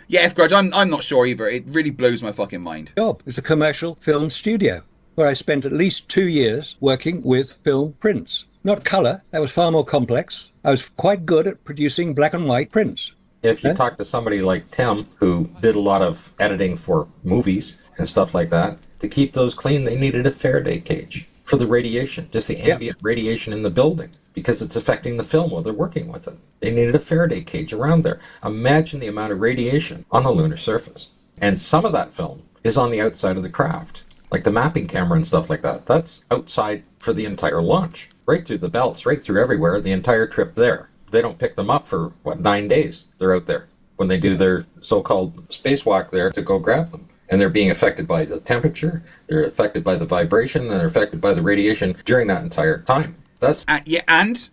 Yeah, F Grudge, I'm not sure either. It really blows my fucking mind. Job is a commercial film studio where I spent at least 2 years working with film prints. Not color, that was far more complex. I was quite good at producing black and white prints. If you talk to somebody like Tim, who did a lot of editing for movies and stuff like that, to keep those clean, they needed a Faraday cage for the radiation, just the ambient radiation in the building, because it's affecting the film while they're working with it. They needed a Faraday cage around there. Imagine the amount of radiation on the lunar surface. And some of that film is on the outside of the craft, like the mapping camera and stuff like that. That's outside for the entire launch, right through the belts, right through everywhere, the entire trip there. They don't pick them up for, 9 days? They're out there when they do their so-called spacewalk there to go grab them. And they're being affected by the temperature, they're affected by the vibration, and they're affected by the radiation during that entire time. That's and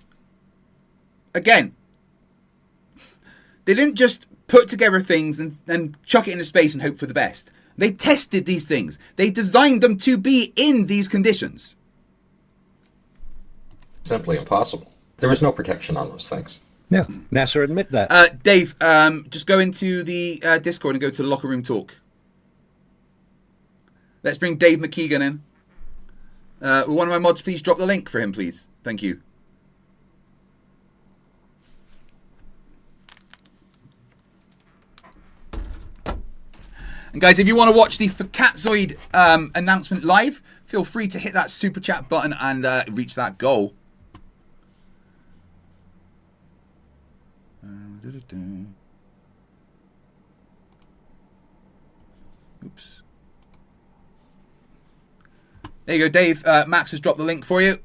again, they didn't just put together things and chuck it into space and hope for the best. They tested these things. They designed them to be in these conditions. Simply impossible. There was no protection on those things. No, NASA admit that. Dave, just go into the Discord and go to the locker room talk. Let's bring Dave McKean in. Will one of my mods please drop the link for him, please? Thank you. And guys, if you want to watch the Fakatzoid announcement live, feel free to hit that super chat button and reach that goal. Oops. There you go, Dave. Max has dropped the link for you.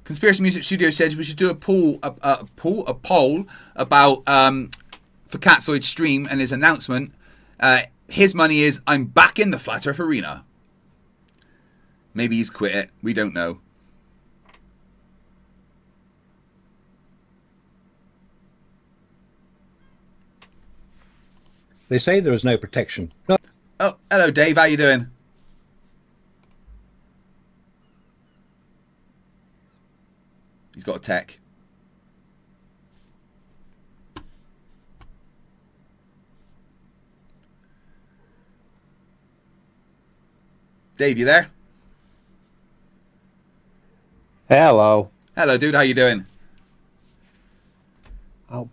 Conspiracy Music Studio says we should do a poll about Fakatzoid's stream and his announcement. His money is, I'm back in the Flat Earth Arena. Maybe he's quit it. We don't know. They say there is no protection. No. Oh, hello, Dave. How you doing? He's got a tech. Dave, you there? Hello. Hello, dude. How you doing? Oh,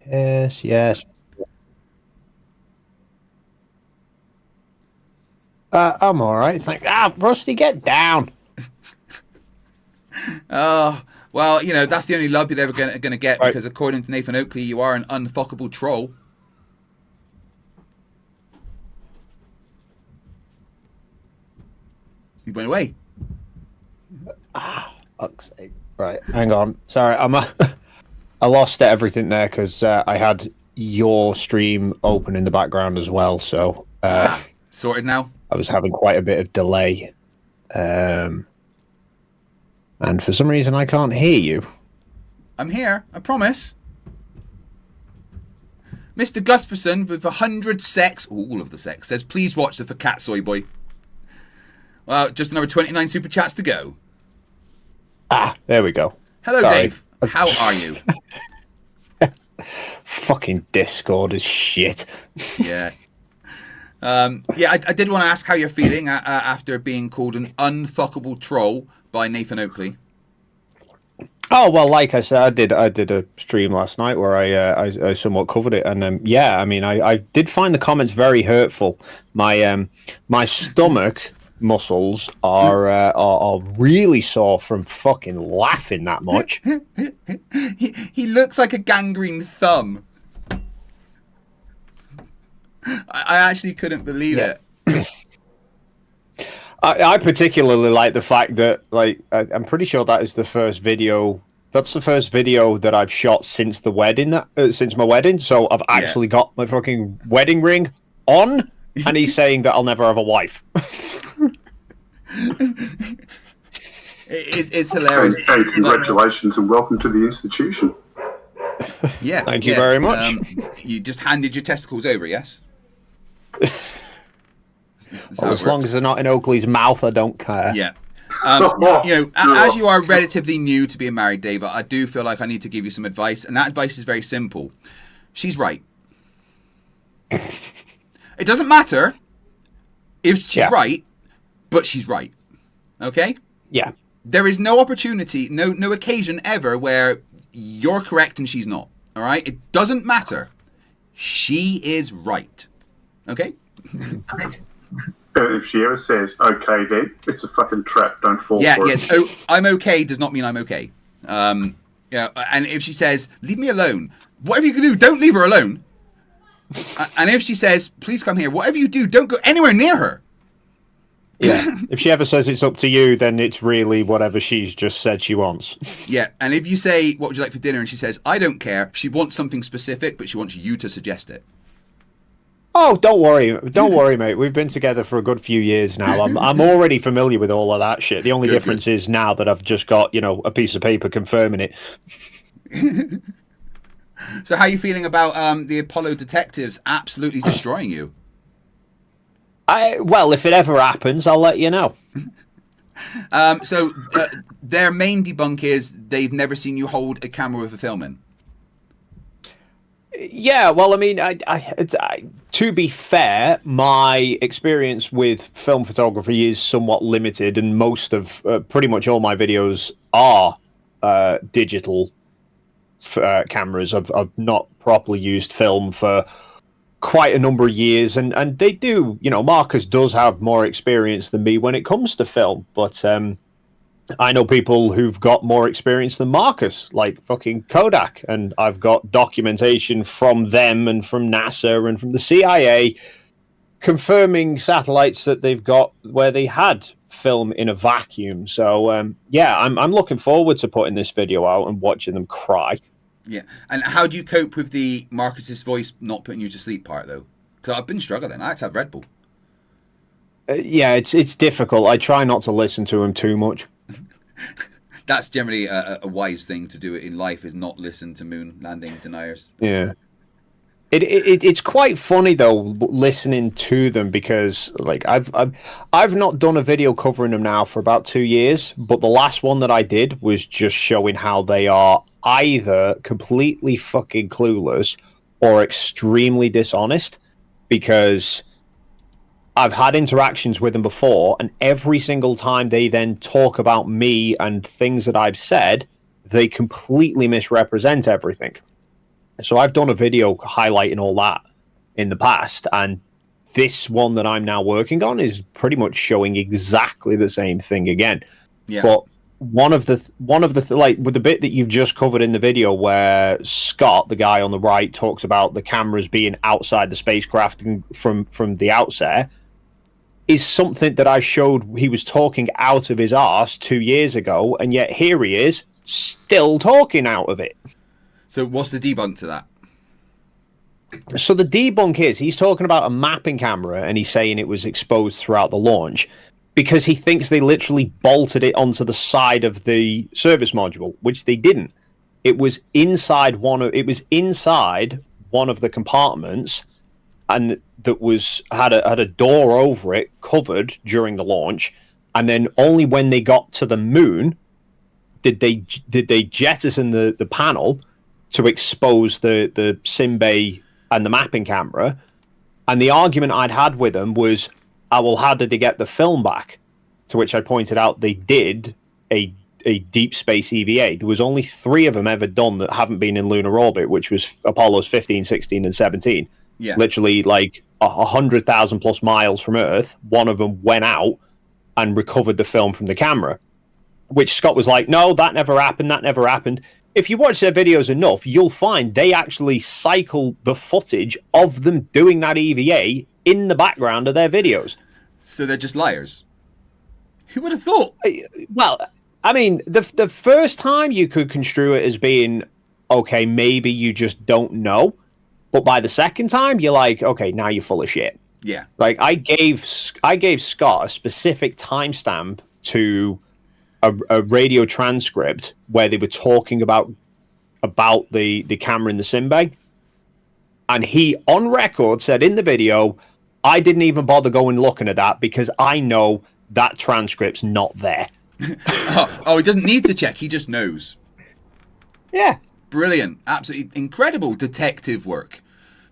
yes, yes. I'm all right. It's like, Rusty, get down. Oh, well, you know, that's the only love you're ever going to get, right, because according to Nathan Oakley, you are an unfuckable troll. He went away. Fuck's sake. Right, hang on. Sorry, I lost everything there because I had your stream open in the background as well, so... sorted now? I was having quite a bit of delay. And for some reason, I can't hear you. I'm here, I promise. Mr. Gustafson with 100 sex, all of the sex, says, please watch the Fakatzoid boy. Well, just another 29 super chats to go. There we go. Hello, Sorry. Dave. How are you? Fucking Discord is shit. Yeah. I did want to ask how you're feeling after being called an unfuckable troll by Nathan Oakley. Oh well, like I said, I did a stream last night where I somewhat covered it, and yeah, I mean, I did find the comments very hurtful. My stomach muscles are really sore from fucking laughing that much. he looks like a gangrene thumb. I actually couldn't believe it. I particularly like the fact that, like, I'm pretty sure that is the first video. That's the first video that I've shot since the wedding, since my wedding. So I've actually got my fucking wedding ring on, and he's saying that I'll never have a wife. It's hilarious. Hey, congratulations and welcome to the institution. Yeah. Thank you very much. You just handed your testicles over, yes? Well, as long as they're not in Oakley's mouth, I don't care. Yeah. As you are relatively new to being married, Dave, I do feel like I need to give you some advice, and that advice is very simple. She's right. It doesn't matter if she's right, but she's right. Okay? Yeah. There is no opportunity, no occasion ever where you're correct and she's not. All right? It doesn't matter. She is right. Okay? If she ever says, okay, then, it's a fucking trap. Don't fall for it. Yeah. Oh, I'm okay does not mean I'm okay. And if she says, leave me alone, whatever you can do, don't leave her alone. And if she says, please come here, whatever you do, don't go anywhere near her. Yeah. If she ever says it's up to you, then it's really whatever she's just said she wants. Yeah. And if you say, what would you like for dinner? And she says, I don't care. She wants something specific, but she wants you to suggest it. Oh, don't worry, mate. We've been together for a good few years now. I'm already familiar with all of that shit. The only difference is now that I've just got, a piece of paper confirming it. So how are you feeling about the Apollo detectives absolutely destroying you? Well, if it ever happens, I'll let you know. So their main debunk is they've never seen you hold a camera with a film in. Yeah, well, I mean, to be fair, my experience with film photography is somewhat limited, and most of, pretty much all my videos are digital cameras. I've not properly used film for quite a number of years, and they do, Marcus does have more experience than me when it comes to film, but I know people who've got more experience than Marcus, like fucking Kodak, and I've got documentation from them and from NASA and from the CIA confirming satellites that they've got where they had film in a vacuum. So yeah, I'm looking forward to putting this video out and watching them cry. Yeah, and how do you cope with the Marcus's voice not putting you to sleep part though? Because I've been struggling. I had to have Red Bull. Yeah, it's difficult. I try not to listen to him too much. That's generally a wise thing to do in life, is not listen to moon landing deniers. Yeah. It's quite funny though listening to them, because like I've not done a video covering them now for about 2 years, but the last one that I did was just showing how they are either completely fucking clueless or extremely dishonest, because I've had interactions with them before, and every single time they then talk about me and things that I've said, they completely misrepresent everything. So I've done a video highlighting all that in the past, and this one that I'm now working on is pretty much showing exactly the same thing again. Yeah. But one of the like with the bit that you've just covered in the video where Scott, the guy on the right, talks about the cameras being outside the spacecraft from the outset, is something that I showed he was talking out of his arse 2 years ago, and yet here he is still talking out of it. So what's the debunk to that? So the debunk is he's talking about a mapping camera, and he's saying it was exposed throughout the launch because he thinks they literally bolted it onto the side of the service module, which they didn't. It was inside one of the compartments, and that had a door over it covered during the launch, and then only when they got to the moon did they jettison the panel to expose the sim bay and the mapping camera. And the argument I'd had with them was, well, how did they get the film back? To which I pointed out they did a deep space EVA. There was only 3 of them ever done that haven't been in lunar orbit, which was Apollo's 15, 16, and 17. Yeah. Literally like 100,000 plus miles from Earth. One of them went out and recovered the film from the camera, which Scott was like, no, that never happened. If you watch their videos enough, you'll find they actually cycle the footage of them doing that EVA in the background of their videos. So they're just liars. Who would have thought? Well, I mean, the first time you could construe it as being, okay, maybe you just don't know. But by the second time, you're like, okay, now you're full of shit. Yeah. Like I gave Scott a specific timestamp to a radio transcript where they were talking about the camera in the sim bay, and he on record said in the video, I didn't even bother going looking at that because I know that transcript's not there. Oh, he doesn't need to check, he just knows. Yeah. Brilliant. Absolutely incredible detective work.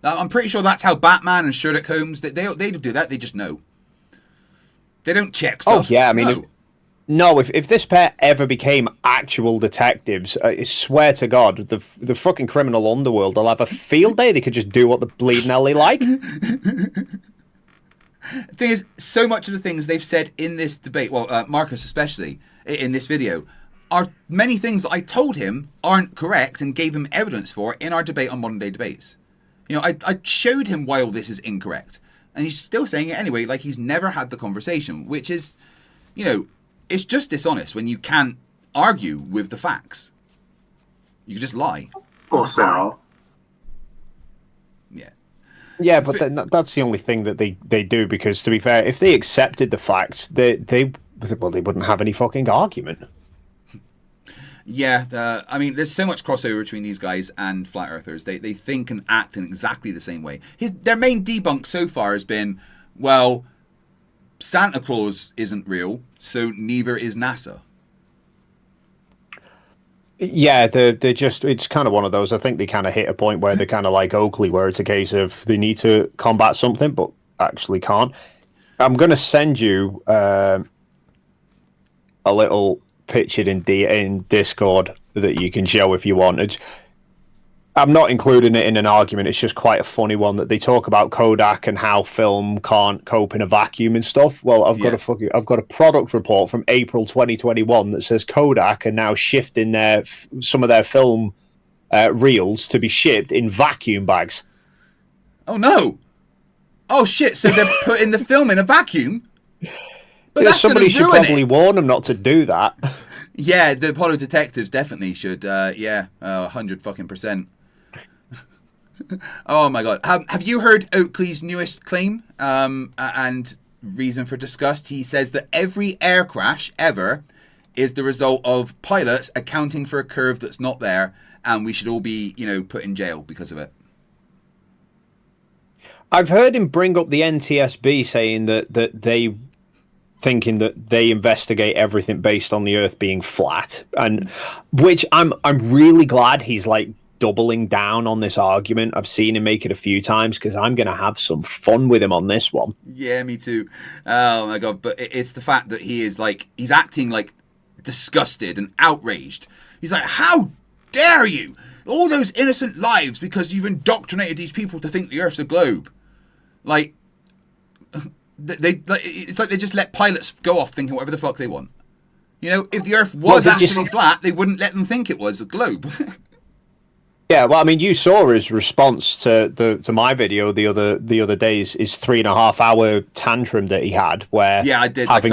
Now, I'm pretty sure that's how Batman and Sherlock Holmes, they do that, they just know. They don't check stuff. Oh yeah, I mean, no. If this pair ever became actual detectives, I swear to God, the fucking criminal underworld will have a field day. They could just do what the bleeding hell they like. The thing is, so much of the things they've said in this debate, well, Marcus especially, in this video, are many things that I told him aren't correct and gave him evidence for in our debate on modern day debates. You know, I showed him why all this is incorrect, and he's still saying it anyway, like he's never had the conversation, which is, you know, it's just dishonest when you can't argue with the facts. You can just lie. Of course they are. Yeah. Yeah, but that's the only thing that they do, because, to be fair, if they accepted the facts, they wouldn't have any fucking argument. Yeah, I mean, there's so much crossover between these guys and flat earthers. They think and act in exactly the same way. Their main debunk so far has been, well, Santa Claus isn't real, so neither is NASA. Yeah, they're just, it's kind of one of those. I think they kind of hit a point where they're kind of like Oakley, where it's a case of they need to combat something, but actually can't. I'm going to send you a little picture in Discord that you can show if you want. I'm not including it in an argument. It's just quite a funny one that they talk about Kodak and how film can't cope in a vacuum and stuff. Well, I've got a product report from April 2021 that says Kodak are now shifting some of their film reels to be shipped in vacuum bags. Oh no! Oh shit! So they're putting the film in a vacuum. But yeah, somebody should probably warn them not to do that. Yeah, the Apollo detectives definitely should. 100%. Oh my god! Have you heard Oakley's newest claim and reason for disgust? He says that every air crash ever is the result of pilots accounting for a curve that's not there, and we should all be, put in jail because of it. I've heard him bring up the NTSB, saying that they thinking that they investigate everything based on the Earth being flat, and which I'm really glad he's like doubling down on this argument. I've seen him make it a few times because I'm going to have some fun with him on this one. Yeah, me too. Oh my god! But it's the fact that he's acting like disgusted and outraged. He's like, "How dare you! All those innocent lives because you've indoctrinated these people to think the Earth's a globe." Like, it's like they just let pilots go off thinking whatever the fuck they want. If the Earth was actually flat, they wouldn't let them think it was a globe. Yeah, well, I mean, you saw his response to my video the other days, his 3.5-hour tantrum that he had, where I did. Having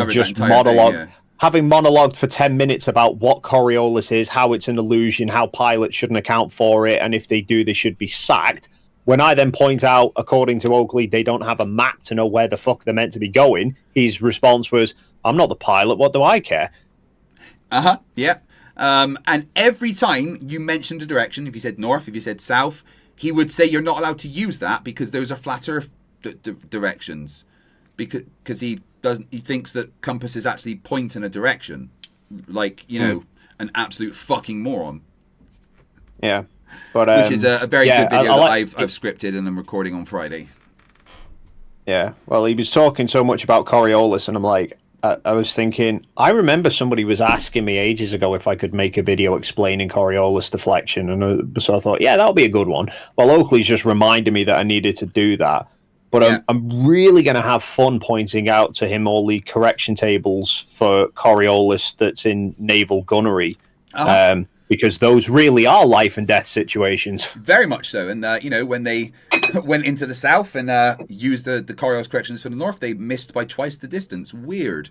monologued for 10 minutes about what Coriolis is, how it's an illusion, how pilots shouldn't account for it, and if they do, they should be sacked. When I then point out, according to Oakley, they don't have a map to know where the fuck they're meant to be going, his response was, "I'm not the pilot, what do I care?" Yeah. And every time you mentioned a direction, if you said north, if you said south, he would say you're not allowed to use that because those are flat Earth directions. Because he thinks that compasses actually point in a direction. Like, an absolute fucking moron. Yeah. But, which is a very good video that I've scripted and I'm recording on Friday. Yeah, well, he was talking so much about Coriolis, and I'm like, I was thinking, I remember somebody was asking me ages ago if I could make a video explaining Coriolis deflection, and so I thought, yeah, that'll be a good one. Well, Oakley's just reminded me that I needed to do that. But I'm really going to have fun pointing out to him all the correction tables for Coriolis that's in naval gunnery. Because those really are life and death situations. Very much so. And, when they went into the south and used the Coriolis corrections for the north, they missed by twice the distance. Weird.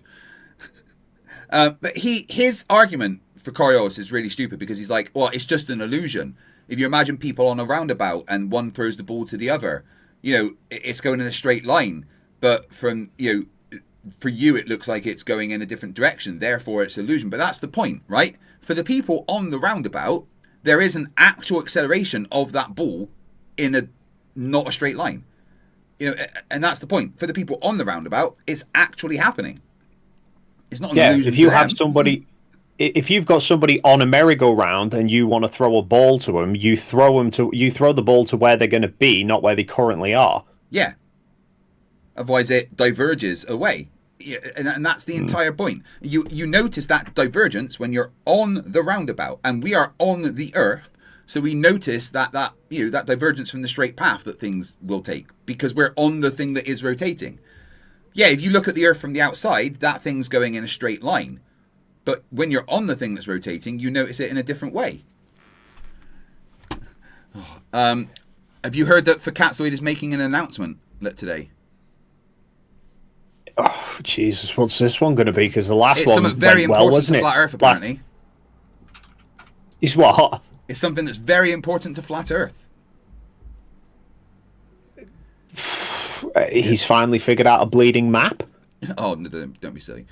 But his argument for Coriolis is really stupid because he's like, well, it's just an illusion. If you imagine people on a roundabout and one throws the ball to the other, it's going in a straight line. But from, for you, it looks like it's going in a different direction. Therefore, it's illusion. But that's the point, right? For the people on the roundabout, there is an actual acceleration of that ball in not a straight line. And that's the point. For the people on the roundabout, it's actually happening. It's not an illusion. If you have somebody, if you've got somebody on a merry-go-round and you want to throw a ball to them, you throw the ball to where they're going to be, not where they currently are. Yeah. Otherwise, it diverges away. And that's the entire point. You notice that divergence when you're on the roundabout, and we are on the Earth, so we notice that divergence from the straight path that things will take because we're on the thing that is rotating. Yeah, if you look at the Earth from the outside, that thing's going in a straight line, but when you're on the thing that's rotating, you notice it in a different way. Have you heard that Fakatzoid is making an announcement today? Oh, Jesus, what's this one going to be? Because the last one something very went well, important wasn't to it? Flat Earth, apparently. Is what? It's something that's very important to Flat Earth. He's finally figured out a bleeding map. Oh, no, don't be silly.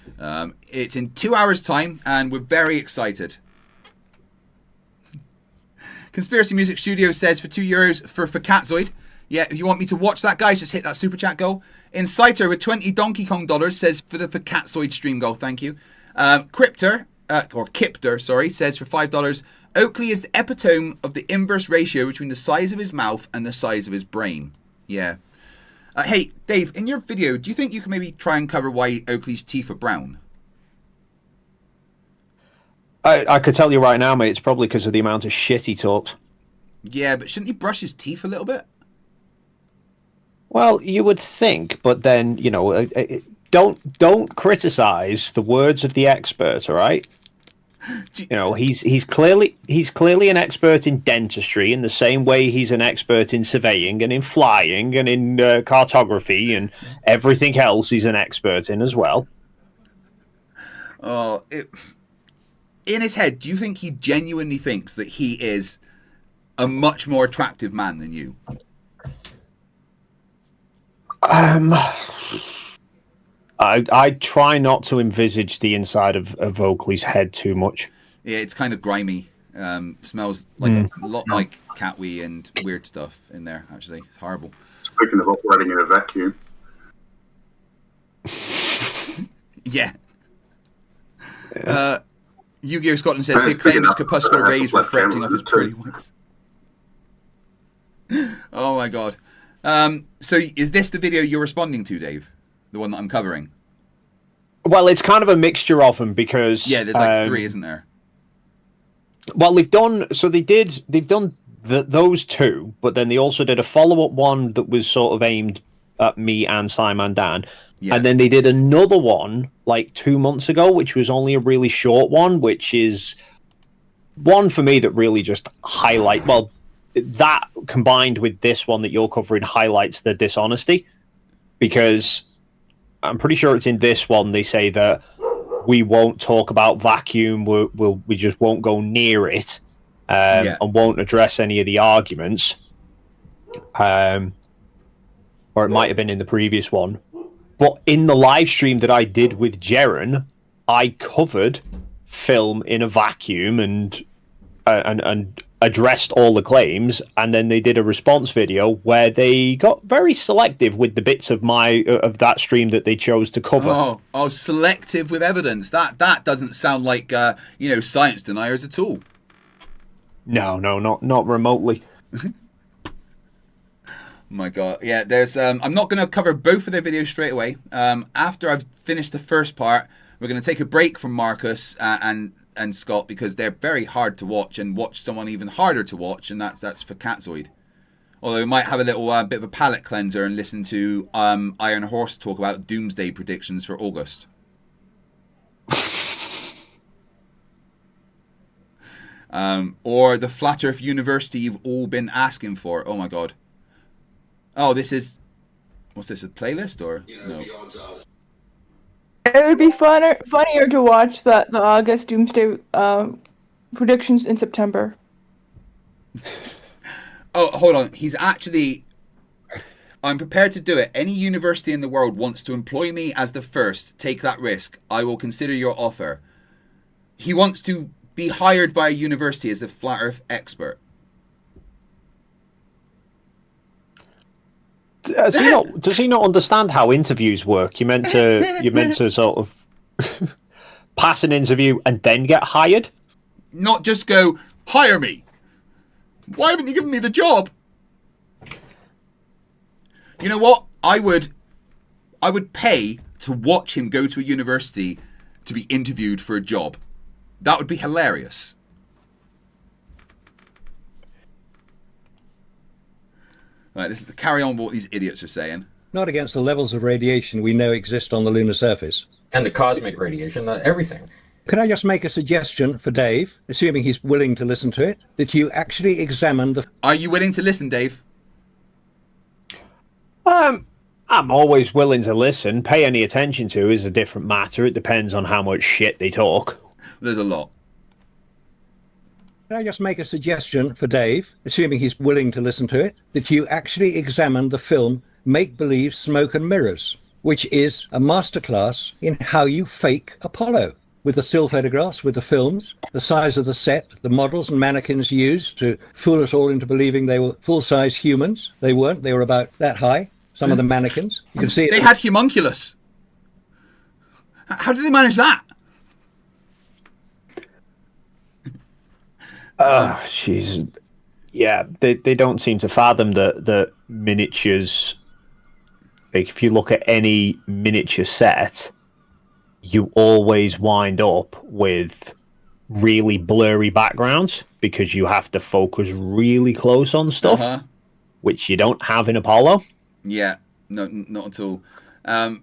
It's in 2 hours' time, and we're very excited. Conspiracy Music Studio says for €2 for Catzoid. Yeah, if you want me to watch that, guys, just hit that super chat goal. Inciter with 20 Donkey Kong dollars says for the Catzoid stream goal. Thank you. Kipter, sorry, says for $5. Oakley is the epitome of the inverse ratio between the size of his mouth and the size of his brain. Yeah. Hey, Dave, in your video, do you think you can maybe try and cover why Oakley's teeth are brown? I could tell you right now, mate, it's probably because of the amount of shit he talks. Yeah, but shouldn't he brush his teeth a little bit? Well, you would think, but then, you know, don't criticize the words of the expert, all right? You know, he's clearly an expert in dentistry in the same way he's an expert in surveying and in flying and in cartography and everything else he's an expert in as well. Oh, in his head, do you think he genuinely thinks that he is a much more attractive man than you? I try not to envisage the inside of Oakley's head too much. Yeah, it's kind of grimy. Smells like a lot like cat wee and weird stuff in there, actually. It's horrible. Speaking of operating in a vacuum. Yeah. Yu-Gi-Oh! Scotland says he claims corpuscular rays reflecting off his pearly whites. Oh my god. So is this the video you're responding to, Dave? The one that I'm covering? Well, it's kind of a mixture of them because... Yeah, there's like 3, isn't there? Well, they've done those 2, but then they also did a follow-up one that was sort of aimed at me and Simon Dan. Yeah. And then they did another one like 2 months ago, which was only a really short one, which is one for me that really just that combined with this one that you're covering highlights the dishonesty, because I'm pretty sure it's in this one they say that we won't talk about vacuum, we just won't go near it, and won't address any of the arguments, or it might have been in the previous one. But in the live stream that I did with Jaren, I covered film in a vacuum and addressed all the claims, and then they did a response video where they got very selective with the bits of that stream that they chose to cover. Oh, selective with evidence. That doesn't sound like science deniers at all. No, not remotely. My god. Yeah, there's I'm not going to cover both of their videos straight away. After I've finished the first part, we're going to take a break from Marcus and Scott, because they're very hard to watch, and watch someone even harder to watch, and that's for Catzoid. Although we might have a little bit of a palate cleanser and listen to Iron Horse talk about doomsday predictions for August. Or the Flat Earth University you've all been asking for. Oh my god. Oh, what's this, a playlist or no? It would be funnier to watch the August Doomsday predictions in September. Oh, hold on. I'm prepared to do it. Any university in the world wants to employ me as the first. Take that risk. I will consider your offer. He wants to be hired by a university as the Flat Earth expert. Does he not understand how interviews work? You're meant to sort of pass an interview and then get hired? Not just go, hire me. Why haven't you given me the job? You know what? I would pay to watch him go to a university to be interviewed for a job. That would be hilarious. Right, let's carry on with what these idiots are saying. Not against the levels of radiation we know exist on the lunar surface. And the cosmic radiation, everything. Could I just make a suggestion for Dave, assuming he's willing to listen to it, that you actually examine the... Are you willing to listen, Dave? I'm always willing to listen. Pay any attention to is a different matter. It depends on how much shit they talk. There's a lot. Could I just make a suggestion for Dave, assuming he's willing to listen to it, that you actually examine the film make-believe smoke and mirrors, which is a masterclass in how you fake Apollo, with the still photographs, with the films, the size of the set, the models and mannequins used to fool us all into believing they were full-size humans. They weren't. They were about that high, some of the mannequins. You can see they had homunculus. How did they manage that? Oh, jeez. Yeah, they don't seem to fathom the miniatures. Like, if you look at any miniature set, you always wind up with really blurry backgrounds because you have to focus really close on stuff, which you don't have in Apollo. Yeah, no, not at all.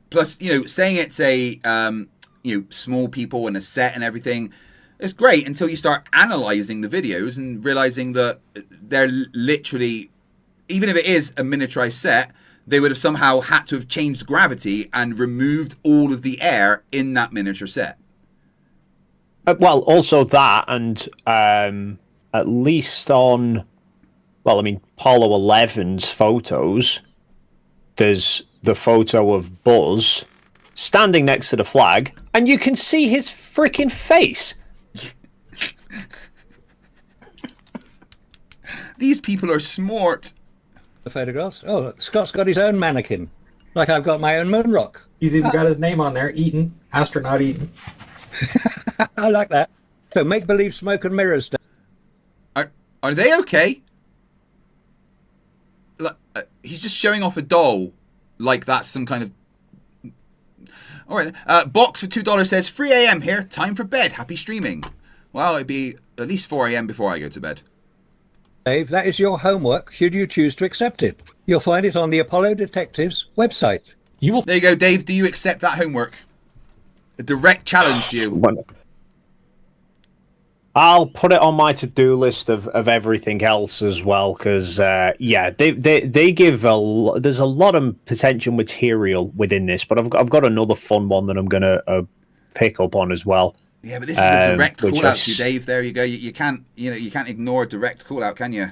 Plus, saying it's a small people and a set and everything, it's great until you start analyzing the videos and realizing that they're literally, even if it is a miniaturized set, they would have somehow had to have changed gravity and removed all of the air in that miniature set. Well, also that, and at least on, Apollo 11's photos, there's the photo of Buzz standing next to the flag, and you can see his freaking face. These people are smart. The photographs. Oh, Scott's got his own mannequin, like I've got my own moon rock. He's even got his name on there, Eaton, astronaut Eaton. I like that. So make believe smoke and mirrors. Are they okay? He's just showing off a doll, like that's some kind of. All right. Box for $2 says 3 a.m. here. Time for bed. Happy streaming. Well, it'd be at least 4 a.m. before I go to bed. Dave, that is your homework, should you choose to accept it. You'll find it on the Apollo Detectives website. There you go, Dave. Do you accept that homework? A direct challenge to you. I'll put it on my to-do list of everything else as well, because they give there's a lot of potential material within this, but I've got another fun one that I'm gonna pick up on as well. Yeah, but this is a direct call out to you, Dave. There you go. You can't ignore a direct call out, can you?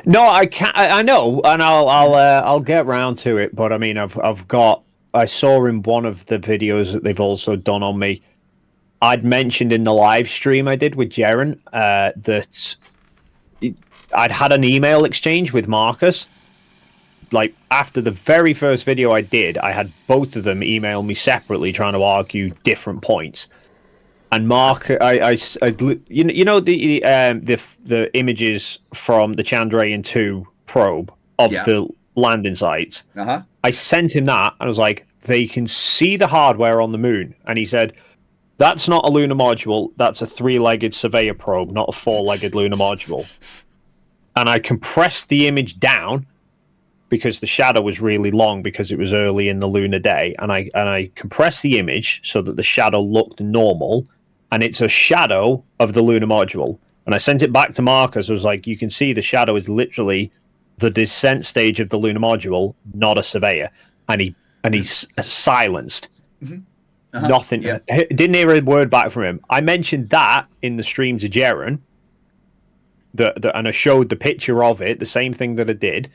No, I can't. I know, and I'll get round to it. But I mean, I saw in one of the videos that they've also done on me. I'd mentioned in the live stream I did with Jaren that I'd had an email exchange with Marcus. Like, after the very first video I did, I had both of them email me separately trying to argue different points. And Mark, the images from the Chandrayaan-2 probe of the landing sites. I sent him that, and I was like, they can see the hardware on the moon. And he said, that's not a lunar module, that's a 3-legged surveyor probe, not a 4-legged lunar module. And I compressed the image down because the shadow was really long because it was early in the lunar day. And I compressed the image so that the shadow looked normal. And it's a shadow of the lunar module. And I sent it back to Marcus. I was like, you can see the shadow is literally the descent stage of the lunar module, not a surveyor. And he's silenced. Nothing. Yeah. Didn't hear a word back from him. I mentioned that in the stream to Jaren. And I showed the picture of it, the same thing that I did.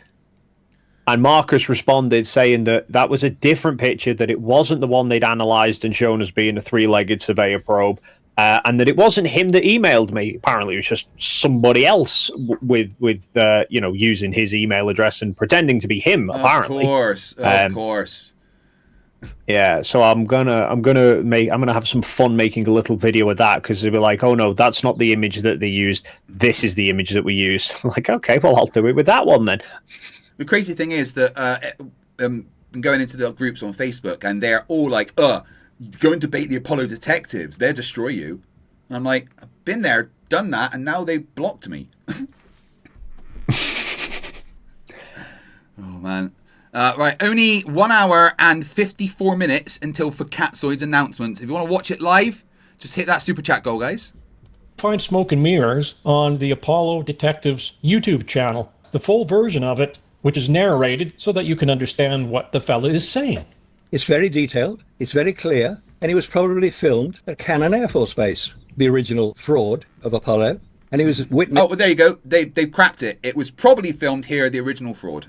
And Marcus responded saying that was a different picture, that it wasn't the one they'd analysed and shown as being a 3-legged surveyor probe. And that it wasn't him that emailed me. Apparently, it was just somebody else with using his email address and pretending to be him. Apparently, of course. Yeah, so I'm gonna have some fun making a little video of that, because they'll be like, oh no, that's not the image that they used. This is the image that we used. I'm like, okay, well, I'll do it with that one then. The crazy thing is that going into the groups on Facebook, and they're all like, go and debate the Apollo detectives, they'll destroy you. And I'm like, I've been there, done that, and now they blocked me. Oh man. Right, only 1 hour and 54 minutes until for Catzoid's announcements. If you want to watch it live, just hit that super chat goal, guys. Find Smoke and Mirrors on the Apollo Detectives YouTube channel, the full version of it, which is narrated so that you can understand what the fella is saying. It's very detailed, it's very clear, and it was probably filmed at Cannon Air Force Base, the original fraud of Apollo. And it was witnessed. Oh, well, there you go. They've cracked it. It was probably filmed here, the original fraud.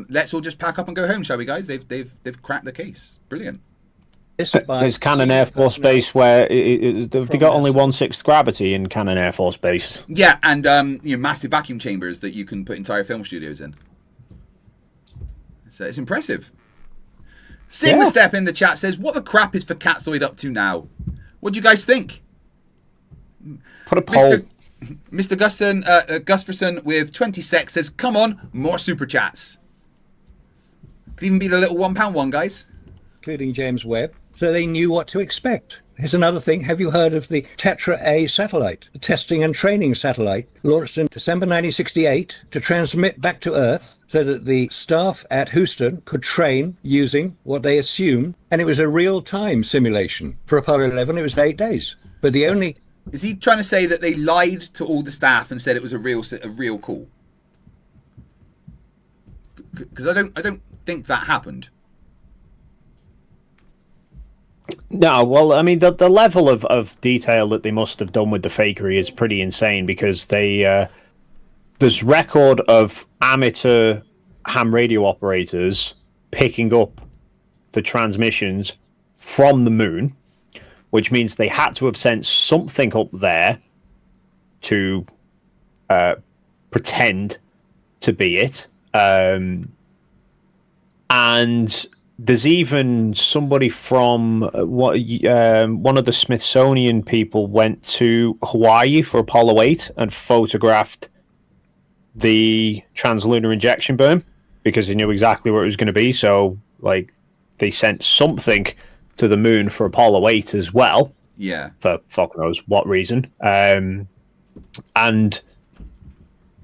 Let's all just pack up and go home, shall we, guys? They've cracked the case. Brilliant. There's Cannon Air Force Base where they got only 1/6 gravity in Cannon Air Force Base. Yeah, and massive vacuum chambers that you can put entire film studios in. So it's impressive. Sigma Step in the chat says, "What the crap is Fakatzoid up to now? What do you guys think?" Put a poll. Mr. Gustafson with 20 secs says, "Come on, more super chats." Could even be the little £1 one, guys. Including James Webb, so they knew what to expect. Here's another thing. Have you heard of the Tetra A satellite, the testing and training satellite, launched in December 1968 to transmit back to Earth so that the staff at Houston could train using what they assumed, and it was a real-time simulation. For Apollo 11, it was 8 days. But the only... Is he trying to say that they lied to all the staff and said it was a real call? Because I don't think that happened. No, well, I mean, the level of detail that they must have done with the fakery is pretty insane, because there's record of amateur ham radio operators picking up the transmissions from the moon, which means they had to have sent something up there to pretend to be it. And there's even somebody from one of the Smithsonian people went to Hawaii for Apollo 8 and photographed the translunar injection burn because he knew exactly where it was going to be. So, like, they sent something to the moon for Apollo 8 as well. Yeah. For fuck knows what reason. And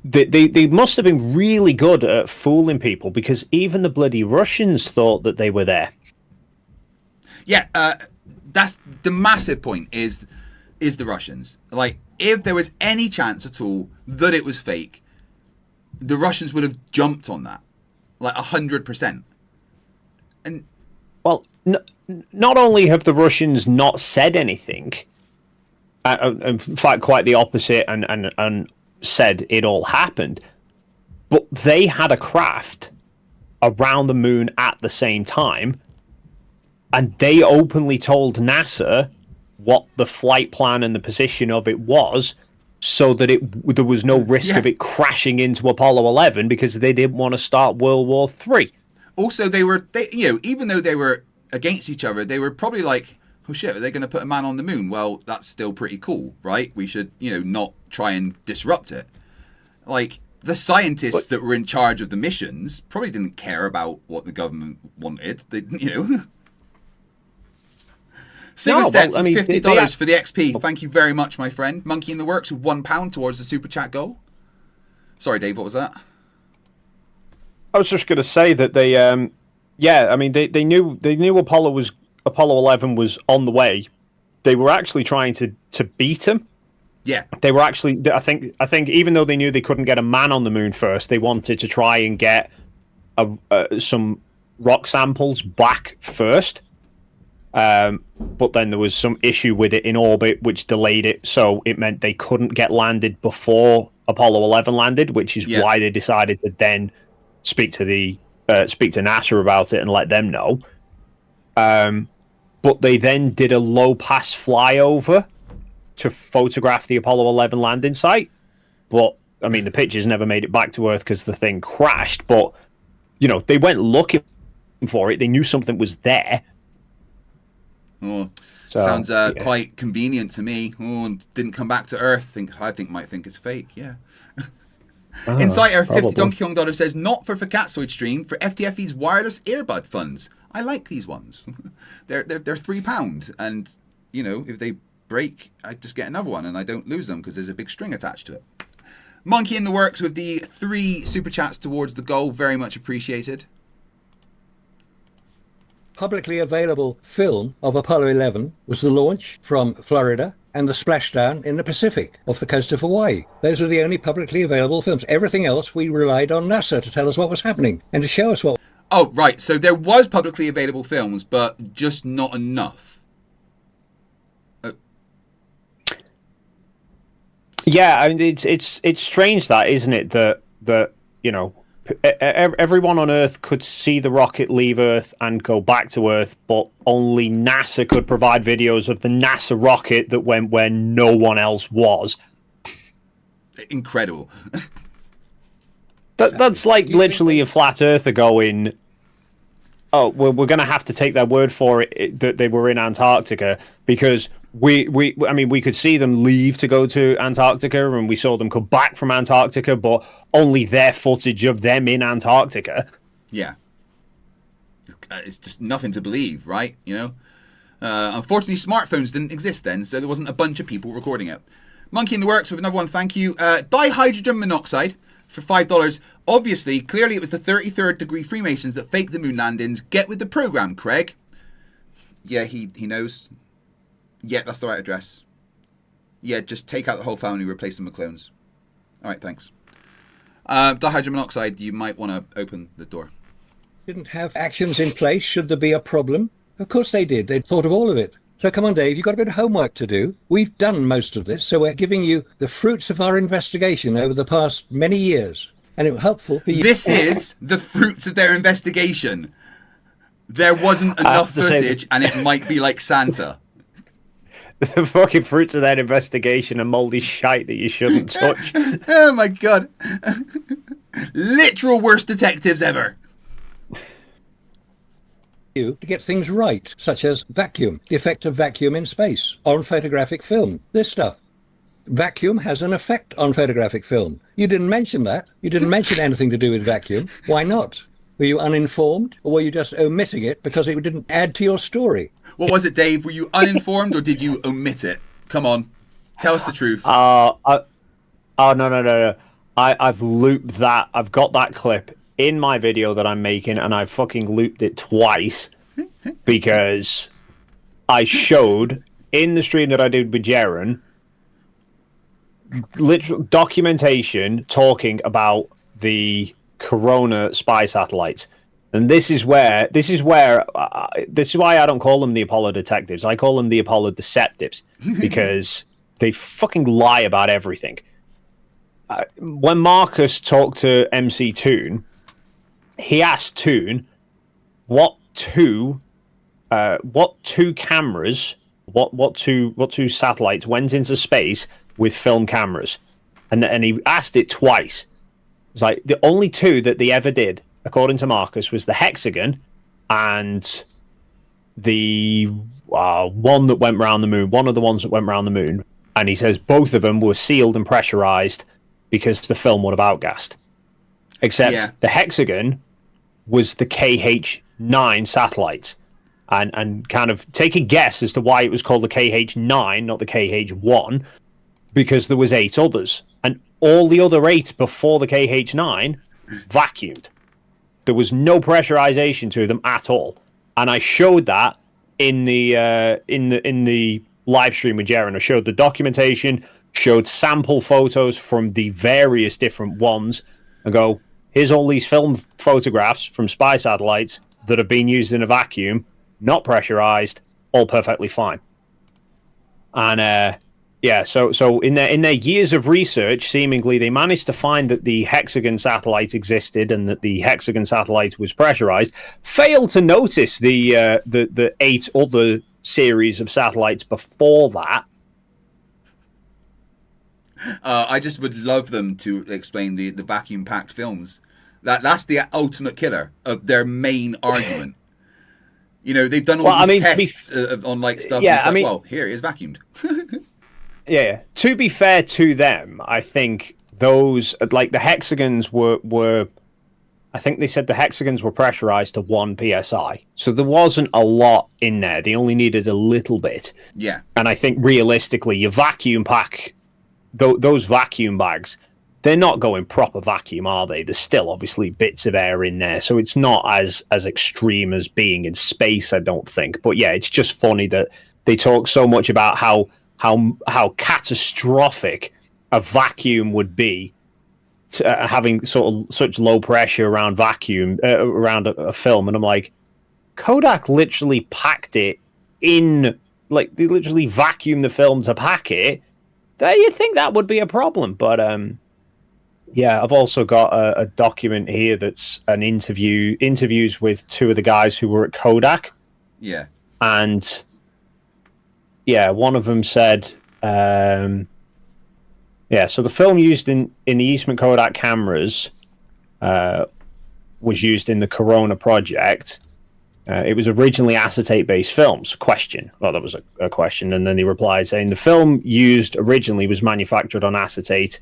they must have been really good at fooling people, because even the bloody Russians thought that they were there. Yeah, that's the massive point is the Russians. Like, if there was any chance at all that it was fake, the Russians would have jumped on that, like 100%. And well, not only have the Russians not said anything, in fact, quite the opposite, and said it all happened, but they had a craft around the moon at the same time, and they openly told NASA what the flight plan and the position of it was, so that there was no risk of it crashing into Apollo 11, because they didn't want to start World War III. Also, they even though they were against each other, they were probably like, oh shit, are they going to put a man on the moon? Well, that's still pretty cool, right? We should, not try and disrupt it. Like, the scientists that were in charge of the missions probably didn't care about what the government wanted. They, Step, $50 for the XP. Thank you very much, my friend. Monkey in the Works with £1 towards the super chat goal. Sorry, Dave, what was that? I was just going to say that they knew Apollo 11 was on the way. They were actually trying to beat him. Yeah. They were actually, I think even though they knew they couldn't get a man on the moon first, they wanted to try and get some rock samples back first. But then there was some issue with it in orbit, which delayed it. So it meant they couldn't get landed before Apollo 11 landed, which is why they decided to then speak to NASA about it and let them know. But they then did a low-pass flyover to photograph the Apollo 11 landing site. But, I mean, the pictures never made it back to Earth because the thing crashed. But, they went looking for it. They knew something was there. Oh, sounds quite convenient to me. Oh, didn't come back to Earth. Might think it's fake, yeah. Insider 50 Donkey Kong dollar says, not for Catsoid stream, for FTFE's wireless earbud funds. I like these ones. they're £3, and if they break, I just get another one and I don't lose them because there's a big string attached to it. Monkey in the Works with the 3 super chats towards the goal, very much appreciated. Publicly available film of Apollo 11 was the launch from Florida and the splashdown in the Pacific off the coast of Hawaii. Those were the only publicly available films. Everything else, we relied on NASA to tell us what was happening and to show us what. Oh, right. So there was publicly available films, but just not enough. Yeah, I mean, it's strange that, isn't it? That you know, everyone on Earth could see the rocket leave Earth and go back to Earth, but only NASA could provide videos of the NASA rocket that went where no one else was. Incredible. That's like literally a flat earther going, oh, well, we're going to have to take their word for it that they were in Antarctica, because I mean, we could see them leave to go to Antarctica, and we saw them come back from Antarctica, but only their footage of them in Antarctica. Yeah. It's just nothing to believe, right? You know? Unfortunately, smartphones didn't exist then, so there wasn't a bunch of people recording it. Monkey in the Works with another one, thank you. Dihydrogen monoxide for $5. Obviously, clearly it was the 33rd degree Freemasons that faked the moon landings. Get with the program, Craig. Yeah, he knows. Yeah, that's the right address. Yeah, just take out the whole family, replace them with clones. All right, thanks. Dihydrogen monoxide, you might want to open the door. Didn't have actions in place should there be a problem. Of course they did. They'd thought of all of it. So come on, Dave, you've got a bit of homework to do. We've done most of this, so we're giving you the fruits of our investigation over the past many years. And it was helpful for you. This is the fruits of their investigation. There wasn't enough footage, and it might be like Santa. The fucking fruits of that investigation are mouldy shite that you shouldn't touch. Oh my god. Literal worst detectives ever. To get things right, such as vacuum, the effect of vacuum in space, on photographic film, this stuff. Vacuum has an effect on photographic film. You didn't mention that. You didn't mention anything to do with vacuum. Why not? Were you uninformed, or were you just omitting it because it didn't add to your story? What was it, Dave? Were you uninformed or did you omit it? Come on, tell us the truth. No. I've looped that. I've got that clip in my video that I'm making, and I fucking looped it twice because I showed in the stream that I did with Jaren literal documentation talking about the Corona spy satellites. And this is why I don't call them the Apollo detectives. I call them the Apollo deceptives, because they fucking lie about everything. When Marcus talked to MC Toon, he asked Toon what two cameras, what two satellites went into space with film cameras, and he asked it twice. It's like the only two that they ever did, according to Marcus, was the Hexagon and the one that went round the moon. One of the ones that went round the moon, and he says both of them were sealed and pressurized because the film would have outgassed. Except the Hexagon was the KH-9 satellite. And kind of take a guess as to why it was called the KH-9, not the KH-1, because there was 8 others. And all the other 8 before the KH-9 vacuumed. There was no pressurization to them at all. And I showed that in the live stream with Jaren. I showed the documentation, showed sample photos from the various different ones, and go, here's all these film photographs from spy satellites that have been used in a vacuum, not pressurized, all perfectly fine. And so in their years of research, seemingly they managed to find that the Hexagon satellite existed and that the Hexagon satellite was pressurized. Failed to notice the 8 other series of satellites before that. I just would love them to explain the vacuum-packed films. That's the ultimate killer of their main argument. You know, they've done all these tests on like stuff. Yeah, and it's like, well, here it is vacuumed. Yeah. To be fair to them, I think those, like the Hexagons were I think they said the Hexagons were pressurized to 1 psi. So there wasn't a lot in there. They only needed a little bit. Yeah. And I think realistically, you vacuum pack those vacuum bags, they're not going proper vacuum, are they? There's still obviously bits of air in there, so it's not as extreme as being in space, I don't think. But yeah, it's just funny that they talk so much about how catastrophic a vacuum would be, to, having sort of such low pressure around vacuum around a film, and I'm like, Kodak literally packed it in, like they literally vacuumed the film to pack it You'd think that would be a problem, but yeah, I've also got a document here that's an interviews with two of the guys who were at Kodak. Yeah. And yeah, one of them said, so the film used in the Eastman Kodak cameras was used in the Corona project. It was originally acetate-based films. Question. Well, that was a question. And then he replied saying the film used originally was manufactured on acetate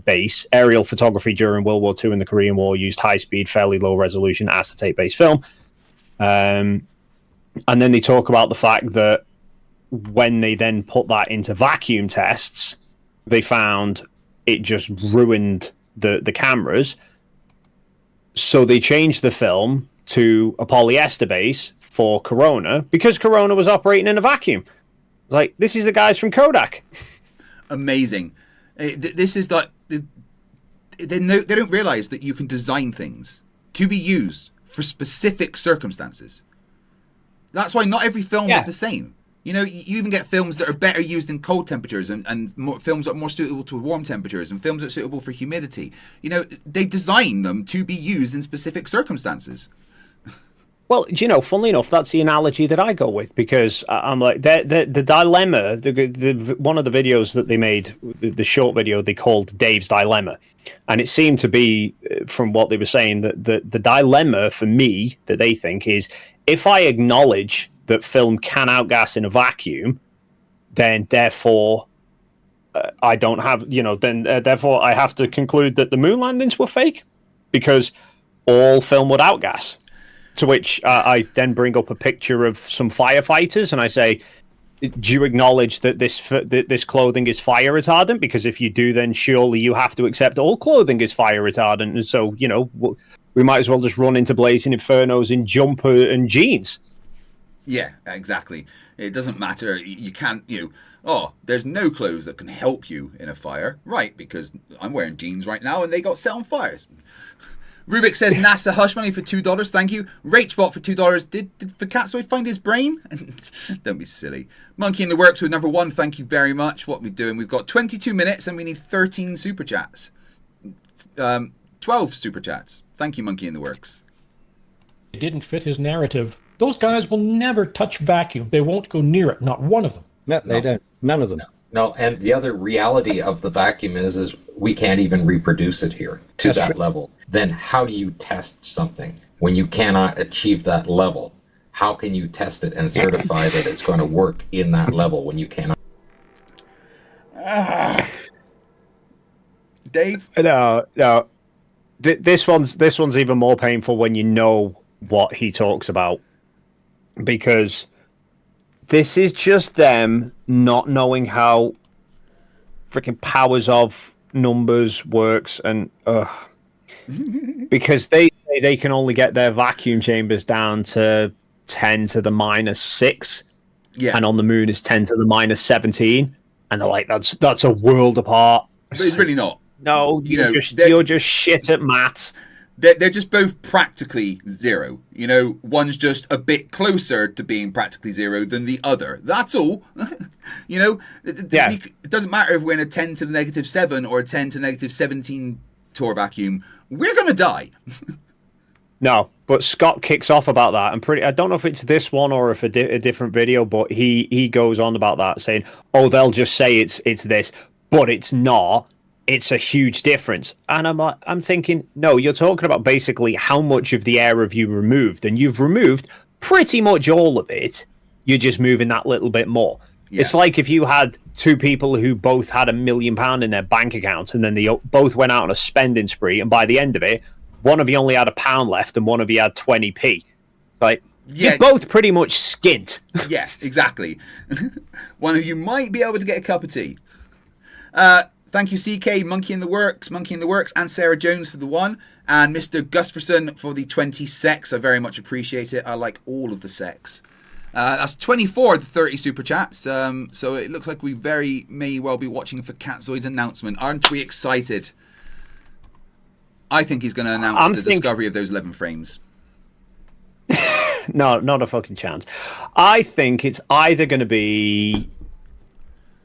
base. Aerial photography during World War II and the Korean War used high-speed, fairly low-resolution acetate-based film. And then they talk about the fact that when they then put that into vacuum tests, they found it just ruined the cameras. So they changed the film to a polyester base for Corona because Corona was operating in a vacuum. Like, this is the guys from Kodak. Amazing. This is like they don't realize that you can design things to be used for specific circumstances. That's why not every film is the same. You know, you even get films that are better used in cold temperatures and more, films that are more suitable to warm temperatures and films that are suitable for humidity. You know, they design them to be used in specific circumstances. Well, do you know, funnily enough, that's the analogy that I go with, because I'm like, the dilemma, one of the videos that they made, the short video they called Dave's Dilemma. And it seemed to be, from what they were saying, that the dilemma for me that they think is, if I acknowledge that film can outgas in a vacuum, then therefore I don't have, therefore I have to conclude that the moon landings were fake because all film would outgas. To which I then bring up a picture of some firefighters and I say, do you acknowledge that this clothing is fire retardant? Because if you do, then surely you have to accept all clothing is fire retardant. And so, we might as well just run into blazing infernos in jumper and jeans. Yeah, exactly. It doesn't matter. You can't, there's no clothes that can help you in a fire. Right, because I'm wearing jeans right now and they got set on fires. Rubik says NASA hush money for $2. Thank you. Rachbot for $2. Did Fakatsoid find his brain? Don't be silly. Monkey in the Works with number 1. Thank you very much. What are we doing? We've got 22 minutes and we need 13 super chats. 12 super chats. Thank you, Monkey in the Works. It didn't fit his narrative. Those guys will never touch vacuum. They won't go near it. Not one of them. No, they don't. None of them. No, and the other reality of the vacuum is we can't even reproduce it here to that level. Then how do you test something when you cannot achieve that level? How can you test it and certify that it's going to work in that level when you cannot? Dave? No. This one's even more painful when you know what he talks about, because this is just them not knowing how freaking powers of numbers works, and because they can only get their vacuum chambers down to 10 to the minus 6, and on the moon is 10 to the minus 17, and they're like, that's a world apart. But it's really not. No, you're just shit at maths. They're just both practically zero. One's just a bit closer to being practically zero than the other. That's all. It doesn't matter if we're in a 10 to the negative 7 or a 10 to negative 17 Tor vacuum. We're going to die. No, but Scott kicks off about that. I don't know if it's this one or if a different video, but he goes on about that, saying, "Oh, they'll just say it's this, but it's not. It's a huge difference." And I'm thinking, no, you're talking about basically how much of the air have you removed, and you've removed pretty much all of it. You're just moving that little bit more. Yeah. It's like if you had two people who both had £1 million in their bank account, and then they both went out on a spending spree, and by the end of it, one of you only had £1 left and one of you had 20p. Like, you're both pretty much skint. Yeah, exactly. One of you might be able to get a cup of tea. Thank you, CK, Monkey in the Works, and Sarah Jones for the 1, and Mr. Gustafson for the 20 secs. I very much appreciate it. I like all of the secs. That's 24 of the 30 super chats. So it looks like we may well be watching for Catzoid's announcement. Aren't we excited? I think he's going to announce the discovery of those 11 frames. No, not a fucking chance. I think it's either going to be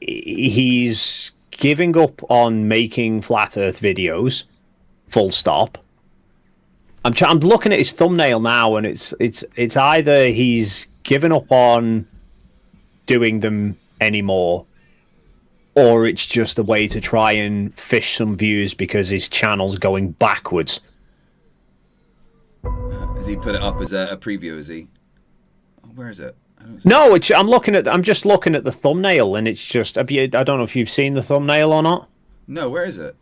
he's giving up on making flat Earth videos. Full stop. I'm looking at his thumbnail now, and it's either he's given up on doing them anymore, or it's just a way to try and fish some views because his channel's going backwards. Has he put it up as a preview? Is he? Where is it? No, I'm just looking at the thumbnail, and it's just. I don't know if you've seen the thumbnail or not. No, where is it?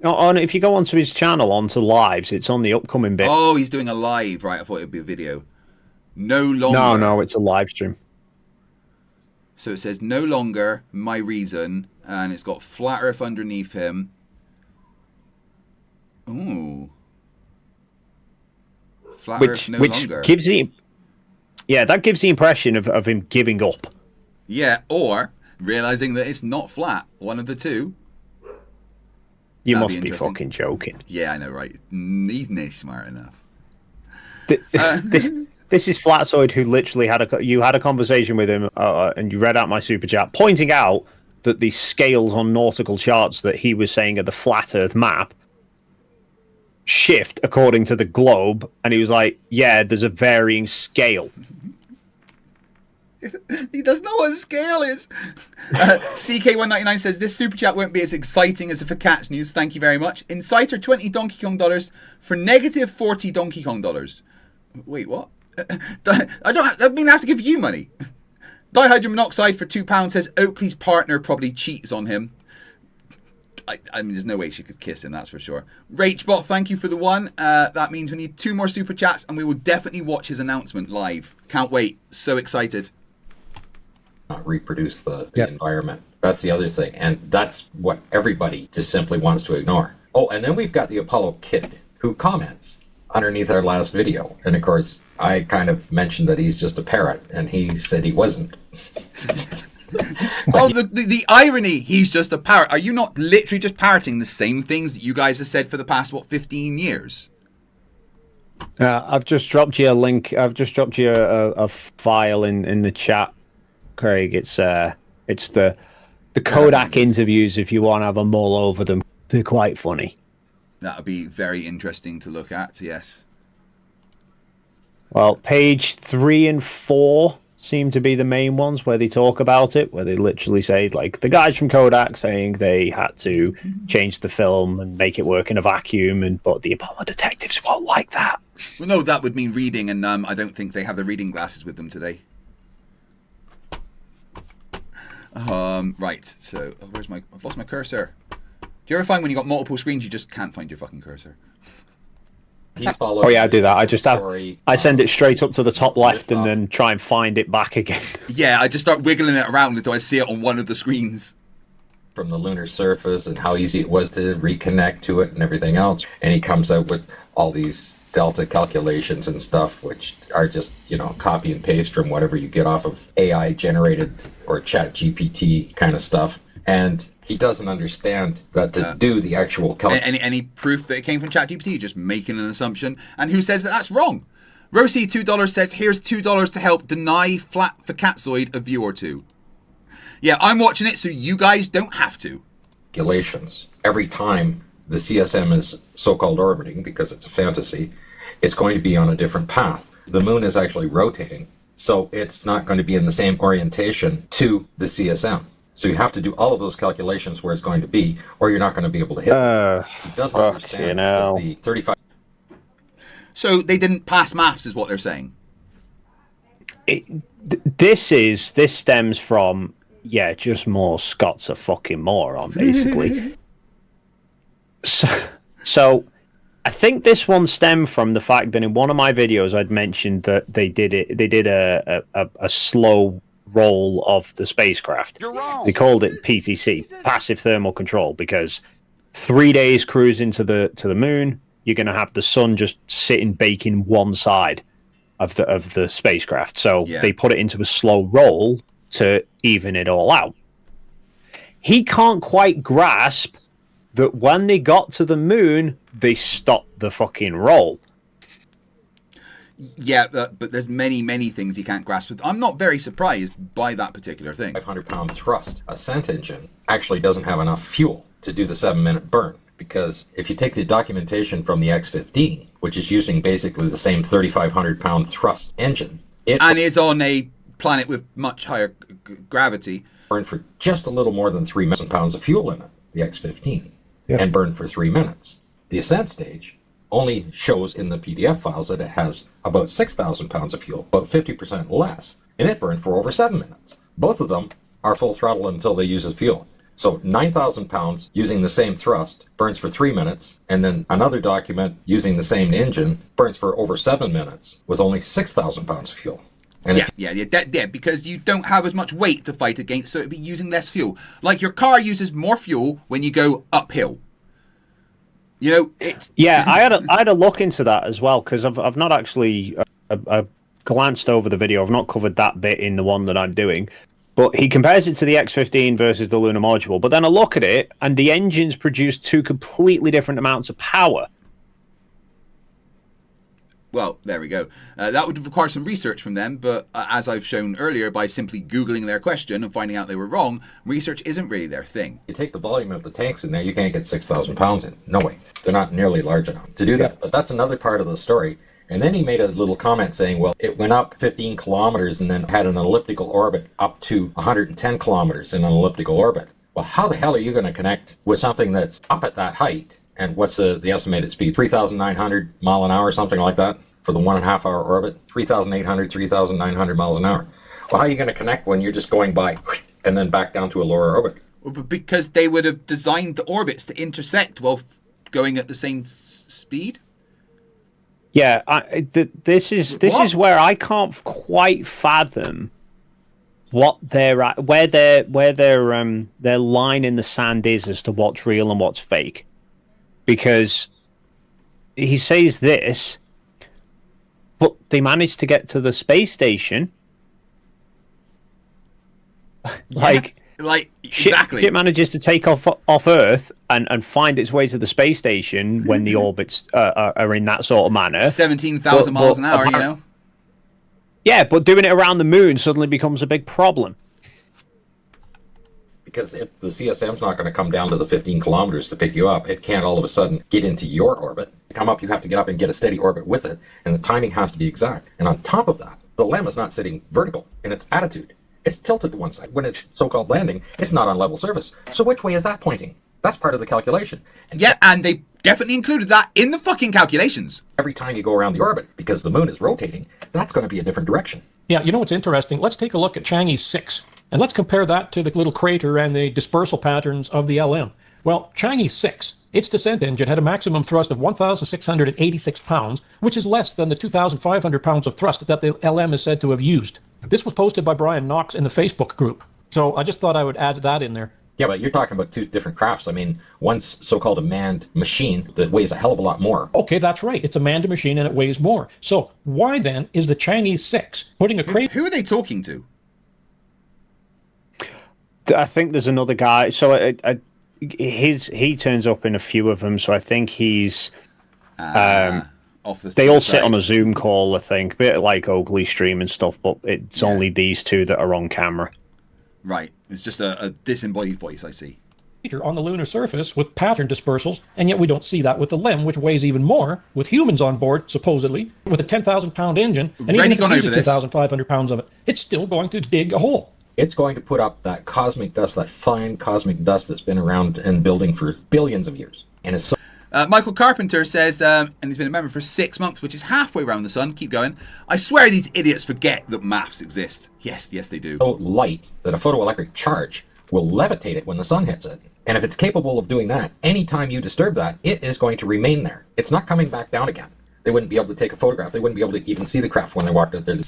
If you go onto his channel, onto lives, it's on the upcoming bit. Oh, he's doing a live, right? I thought it'd be a video. No longer. No, it's a live stream. So it says no longer my reason, and it's got flat Earth underneath him. Ooh. Flat Earth no longer. Gives the that gives the impression of him giving up. Yeah, or realizing that it's not flat. One of the two. You must be fucking joking. Yeah, I know, right? He's not smart enough. This is Flatzoid, who literally had a conversation with him, and you read out my super chat, pointing out that the scales on nautical charts that he was saying are the flat Earth map shift according to the globe, and he was like, "Yeah, there's a varying scale." He doesn't know what scale is. CK199 says, this super chat won't be as exciting as if a cat's news. Thank you very much. Inciter $20 Donkey Kong dollars for negative $40 Donkey Kong dollars. Wait, what? I mean, I have to give you money. Dihydrogen monoxide for £2 says Oakley's partner probably cheats on him. I mean, there's no way she could kiss him, that's for sure. Rachbot, thank you for the one. That means we need 2 more super chats, and we will definitely watch his announcement live. Can't wait. So excited. Not reproduce the environment. That's the other thing, and that's what everybody just simply wants to ignore. Oh, and then we've got the Apollo kid who comments underneath our last video, and of course I kind of mentioned that he's just a parrot, and he said he wasn't. Oh, the irony, he's just a parrot. Are you not literally just parroting the same things that you guys have said for the past 15 years? I've just dropped you a link. I've just dropped you a file in the chat, Craig. It's the Kodak interviews. If you want to have a mull over them, they're quite funny. That would be very interesting to look at. Yes. Well, page 3 and 4 seem to be the main ones where they talk about it, where they literally say, like, the guys from Kodak saying they had to change the film and make it work in a vacuum, but the Apollo detectives won't like that. Well, no, that would mean reading, and I don't think they have the reading glasses with them today. Right, so I've lost my cursor. Do you ever find when you got multiple screens you just can't find your fucking cursor? Oh yeah, I do that. I send it straight up to the top left and then try and find it back again. Yeah, I just start wiggling it around until I see it on one of the screens. From the lunar surface and how easy it was to reconnect to it and everything else. And he comes out with all these delta calculations and stuff, which are just, copy and paste from whatever you get off of AI generated or chat GPT kind of stuff. And he doesn't understand that to do the actual any proof that it came from ChatGPT, just making an assumption. And who says that that's wrong? Rosie $2 says, here's $2 to help deny flat for Catzoid a view or two. Yeah, I'm watching it so you guys don't have to. Calculations. Every time the CSM is so-called orbiting, because it's a fantasy, it's going to be on a different path. The moon is actually rotating, so it's not going to be in the same orientation to the CSM. So you have to do all of those calculations where it's going to be, or you're not going to be able to hit it. He doesn't understand that the 35... So they didn't pass maths is what they're saying? This stems from, just more Scott's a fucking moron, basically. So I think this one stemmed from the fact that in one of my videos I'd mentioned that they did a slow roll of the spacecraft. They called it PTC, passive thermal control, because 3 days cruising to the moon, you're going to have the sun just sitting baking one side of the spacecraft. So they put it into a slow roll to even it all out. He can't quite grasp that when they got to the moon, they stopped the fucking roll. Yeah, but there's many things you can't grasp. I'm not very surprised by that particular thing. 500-pound thrust. A scent engine actually doesn't have enough fuel to do the 7-minute burn. Because if you take the documentation from the X-15, which is using basically the same 3,500-pound thrust engine, and is on a planet with much higher gravity, burned for just a little more than 3,000 pounds of fuel in it, the X-15, and burned for 3 minutes. The ascent stage only shows in the PDF files that it has about 6,000 pounds of fuel, about 50% less, and it burned for over 7 minutes. Both of them are full throttle until they use the fuel. So 9,000 pounds using the same thrust burns for 3 minutes, and then another document using the same engine burns for over 7 minutes with only 6,000 pounds of fuel. And yeah, because you don't have as much weight to fight against, so it'd be using less fuel. Like your car uses more fuel when you go uphill. You know, it's I had a look into that as well, because I've not actually glanced over the video. I've not covered that bit in the one that I'm doing. But he compares it to the X-15 versus the Lunar module. But then I look at it, and the engines produce 2 completely different amounts of power. Well, there we go. That would require some research from them, but as I've shown earlier, by simply Googling their question and finding out they were wrong, research isn't really their thing. You take the volume of the tanks in there, you can't get 6,000 pounds in. No way. They're not nearly large enough to do that. But that's another part of the story. And then he made a little comment saying, well, it went up 15 kilometers and then had an elliptical orbit up to 110 kilometers in an elliptical orbit. Well, how the hell are you going to connect with something that's up at that height? And what's the estimated speed? 3,900 mile an hour, something like that, for the 1.5 hour orbit? 3,800, 3,900 miles an hour. Well, how are you going to connect when you're just going by and then back down to a lower orbit? Well, because they would have designed the orbits to intersect while going at the same speed? Yeah, this is where I can't quite fathom what they're at, where their line in the sand is as to what's real and what's fake, because he says this, but they managed to get to the space station. Exactly. Shit manages to take off Earth and find its way to the space station when the orbits are in that sort of manner. 17,000 miles an hour, you know? Yeah, but doing it around the moon suddenly becomes a big problem. Because the CSM's not going to come down to the 15 kilometers to pick you up. It can't all of a sudden get into your orbit. To come up, you have to get up and get a steady orbit with it, and the timing has to be exact. And on top of that, the LEM is not sitting vertical in its attitude. It's tilted to one side. When it's so-called landing, it's not on level surface. So which way is that pointing? That's part of the calculation. And they definitely included that in the fucking calculations. Every time you go around the orbit, because the moon is rotating, that's going to be a different direction. Yeah, you know what's interesting? Let's take a look at Chang'e 6, and let's compare that to the little crater and the dispersal patterns of the LM. Well, Chang'e 6, its descent engine had a maximum thrust of 1,686 pounds, which is less than the 2,500 pounds of thrust that the LM is said to have used. This was posted by Brian Knox in the Facebook group. So I just thought I would add that in there. Yeah, but you're talking about 2 different crafts. I mean, one's so-called a manned machine that weighs a hell of a lot more. Okay, that's right. It's a manned machine and it weighs more. So why then is the Chang'e 6 putting a crate... Who are they talking to? I think there's another guy. So he turns up in a few of them. So I think he's... they all sit on a Zoom call, I think, a bit like Oakley stream and stuff, but it's only these 2 that are on camera. Right. It's just a disembodied voice, I see. On the lunar surface with pattern dispersals, and yet we don't see that with the LEM, which weighs even more, with humans on board, supposedly, with a 10,000-pound engine, and even if it's using 2,500 pounds of it, it's still going to dig a hole. It's going to put up that cosmic dust, that fine cosmic dust that's been around and building for billions of years. And it's so... Michael Carpenter says, and he's been a member for 6 months, which is halfway around the sun. Keep going. I swear these idiots forget that maths exist. Yes, they do. So light that a photoelectric charge will levitate it when the sun hits it. And if it's capable of doing that, anytime you disturb that, it is going to remain there. It's not coming back down again. They wouldn't be able to take a photograph. They wouldn't be able to even see the craft when they walked out there. They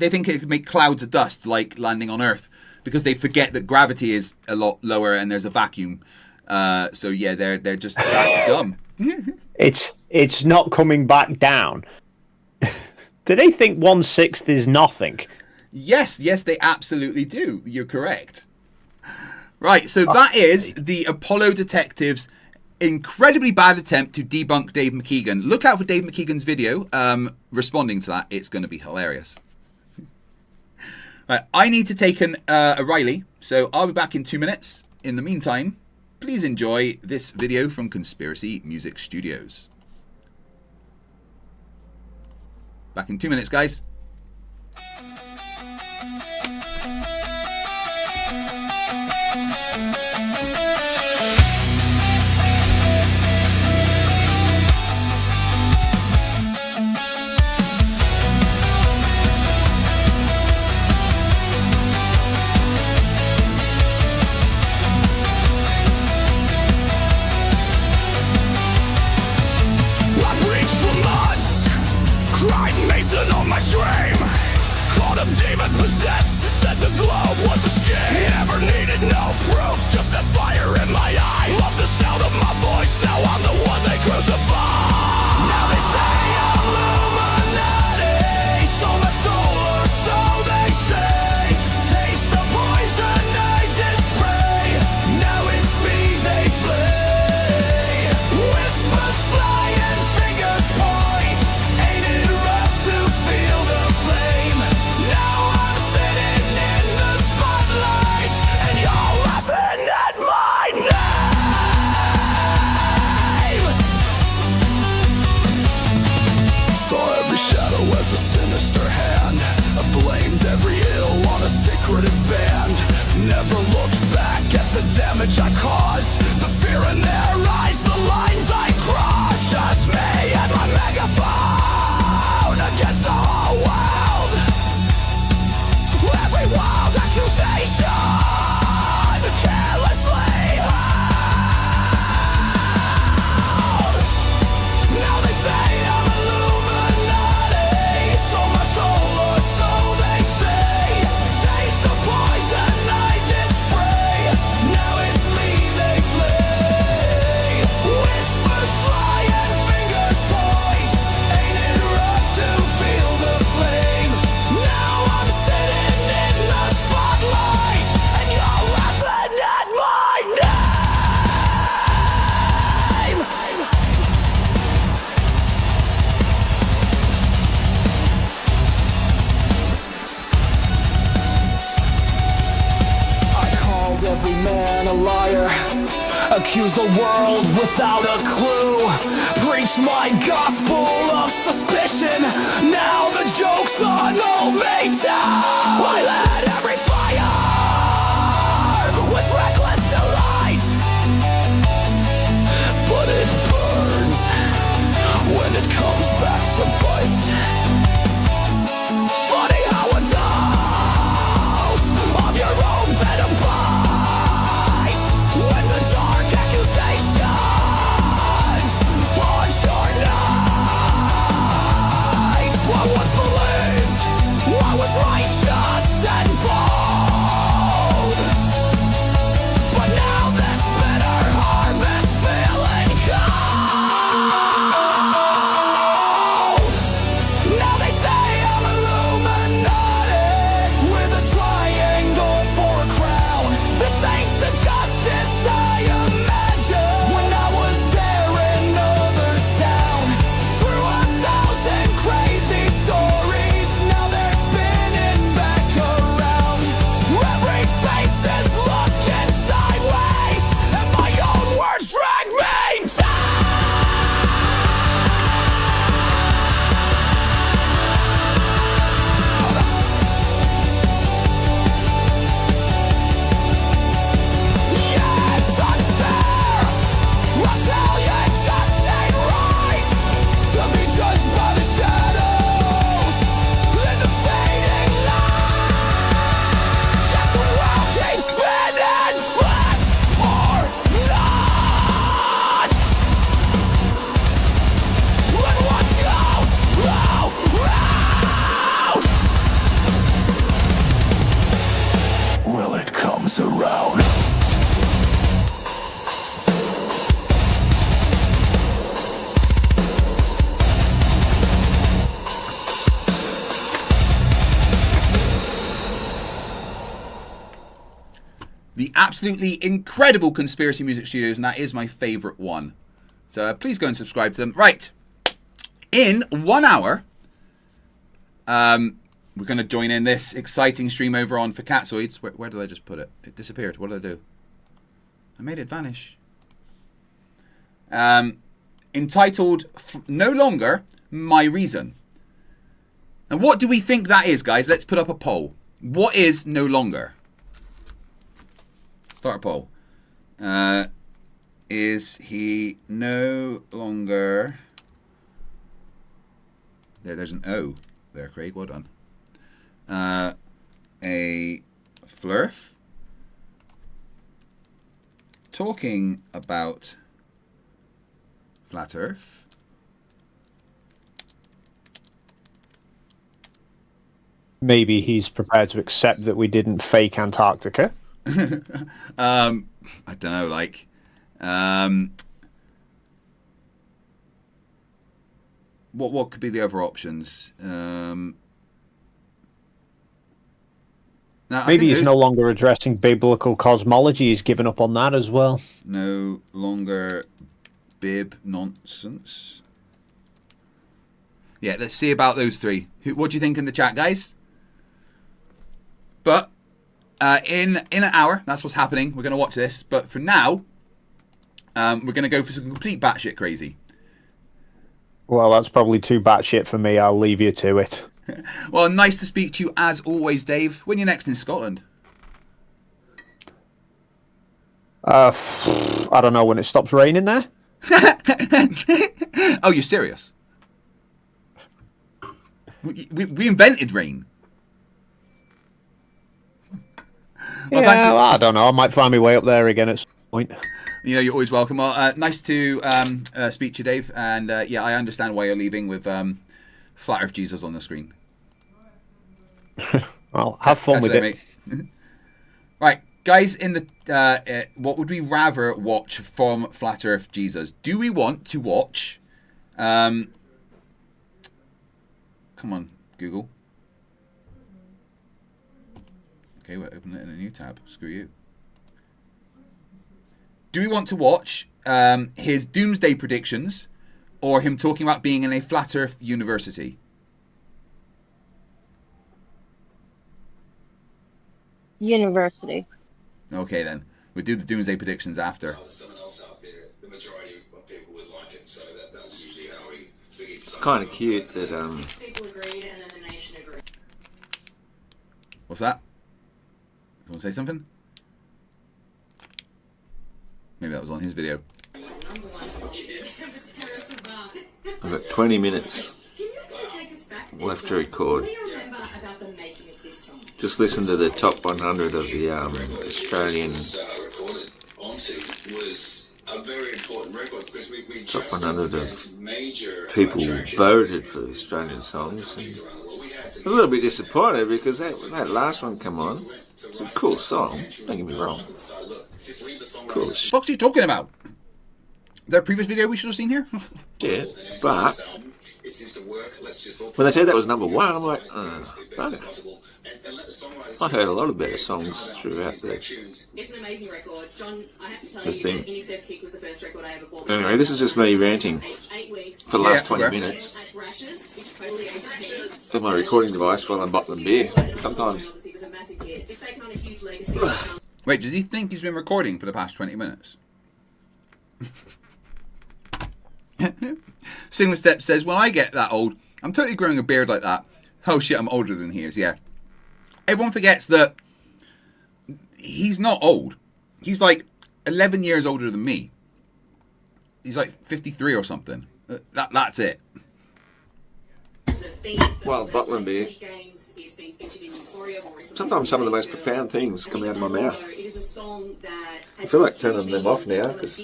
think it could make clouds of dust like landing on Earth because they forget that gravity is a lot lower and there's a vacuum. So yeah, they're just that dumb. It's not coming back down. Do they think 1/6 is nothing? Yes, they absolutely do. You're correct. Right, so that is the Apollo detectives incredibly bad attempt to debunk Dave McKean. Look out for Dave McKean's video responding to that. It's going to be hilarious. Right, I need to take a Riley, so I'll be back in 2 minutes. In the meantime, please enjoy this video from Conspiracy Music Studios. Back in 2 minutes, guys. Cried Mason on my stream. Called him demon possessed. Said the globe was a scheme. Never needed no proof, just a fire in my eye. Love the sound of my voice. Now I'm the one they crucify. Now they say I'm Illuminati. Sold my soul, or so they say. Taste the poison I did spray. Now it's me they flee. Whispers fly and fingers point. Ain't it rough to feel the flame? Now I'm sitting in the spotlight, and you're laughing at my name. Saw every shadow as a sinister hand. I blamed every ill on a secretive band. Never looked back at the damage I caused. The fear in their eyes, the lines I crossed. Just me and my megaphone against the whole world. Every wild accusation carelessly hurled. Now they say I'm Illuminati. Sold my soul, or so they say. Taste the poison I did spray. Now it's me they flee. Whispers fly and fingers point. Ain't it rough to feel the flame? Now I'm sitting in the spotlight, and you're laughing at my name. I called every man a liar, accused the world without a clue, preached my gospel of suspicion. Now the joke's on old me too. I lit every fire with reckless delight, but it burns when it comes back to bite. Funny how a dose of your own venom bites when the dark accusations haunt your night. absolutely incredible Conspiracy Music Studios, and that is my favourite one. So please go and subscribe to them. Right. In 1 hour, we're going to join in this exciting stream over on For Catsoids. Where did I just put it? It disappeared. What did I do? I made it vanish. Entitled No Longer My Reason. And what do we think that is, guys? Let's put up a poll. What is no longer? Start a poll. Is he no longer... There's an O there, Craig. Well done. A Flerf talking about Flat Earth. Maybe he's prepared to accept that we didn't fake Antarctica. I don't know, like... What could be the other options? Maybe he's no longer addressing biblical cosmology. He's given up on that as well. No longer bib nonsense. Yeah, let's see about those three. What do you think in the chat, guys? But in an hour, that's what's happening. We're going to watch this. But for now, we're going to go for some complete batshit crazy. Well, that's probably too batshit for me. I'll leave you to it. Well, nice to speak to you as always, Dave. When you're next in Scotland? I don't know, when it stops raining there. Oh, you're serious? We invented rain. Well, yeah, I don't know. I might find my way up there again at some point. You know, you're always welcome. Well, nice to speak to you, Dave. And yeah, I understand why you're leaving with Flat Earth Jesus on the screen. Well, have fun with it. Mate. Right, guys, in the what would we rather watch from Flat Earth Jesus? Do we want to watch... come on, Google. Okay, we'll open it in a new tab. Screw you. Do we want to watch his doomsday predictions or him talking about being in a flat earth university? University. Okay, then. We'll do the doomsday predictions after. It's kind of cute that What's that? Someone say something? Maybe that was on his video. I've got 20 minutes left to record. Just listen to the top 100 of the Australian top 100 of people voted for Australian songs. And I'm a little bit disappointed because that last one come on. It's a cool song, don't get me wrong. Cool. What's he talking about? That previous video we should have seen here? Yeah, but when they said that was number one, I'm like, bugger. I heard a lot of better songs throughout the It's an amazing record. John, I have to tell you, thing. In Excess Kick was the first record I ever bought. Anyway, this is just me ranting for the last 20 minutes. With my recording device while I'm bottling beer. Sometimes. Wait, does he think he's been recording for the past 20 minutes? Single Step says, when I get that old, I'm totally growing a beard like that. Oh shit, I'm older than he is, yeah. Everyone forgets that he's not old. He's like 11 years older than me. He's like 53 or something. That's it. Well, bottling beer. Sometimes some of the most profound things come out of my mouth. I feel like turning them off now because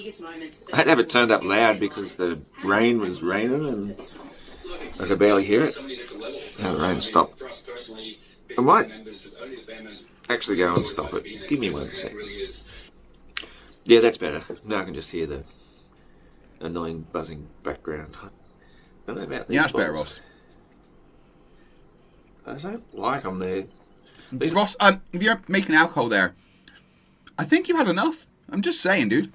I had to have it turned up loud because the rain was raining and I could barely hear it. Now the rain stopped. I might actually go and stop it. Give me 1 second. Yeah, that's better. Now I can just hear the annoying buzzing background. I don't know about these. Yeah, that's better, Ross. I don't like them there. Ross, if you're making alcohol there, I think you've had enough. I'm just saying, dude.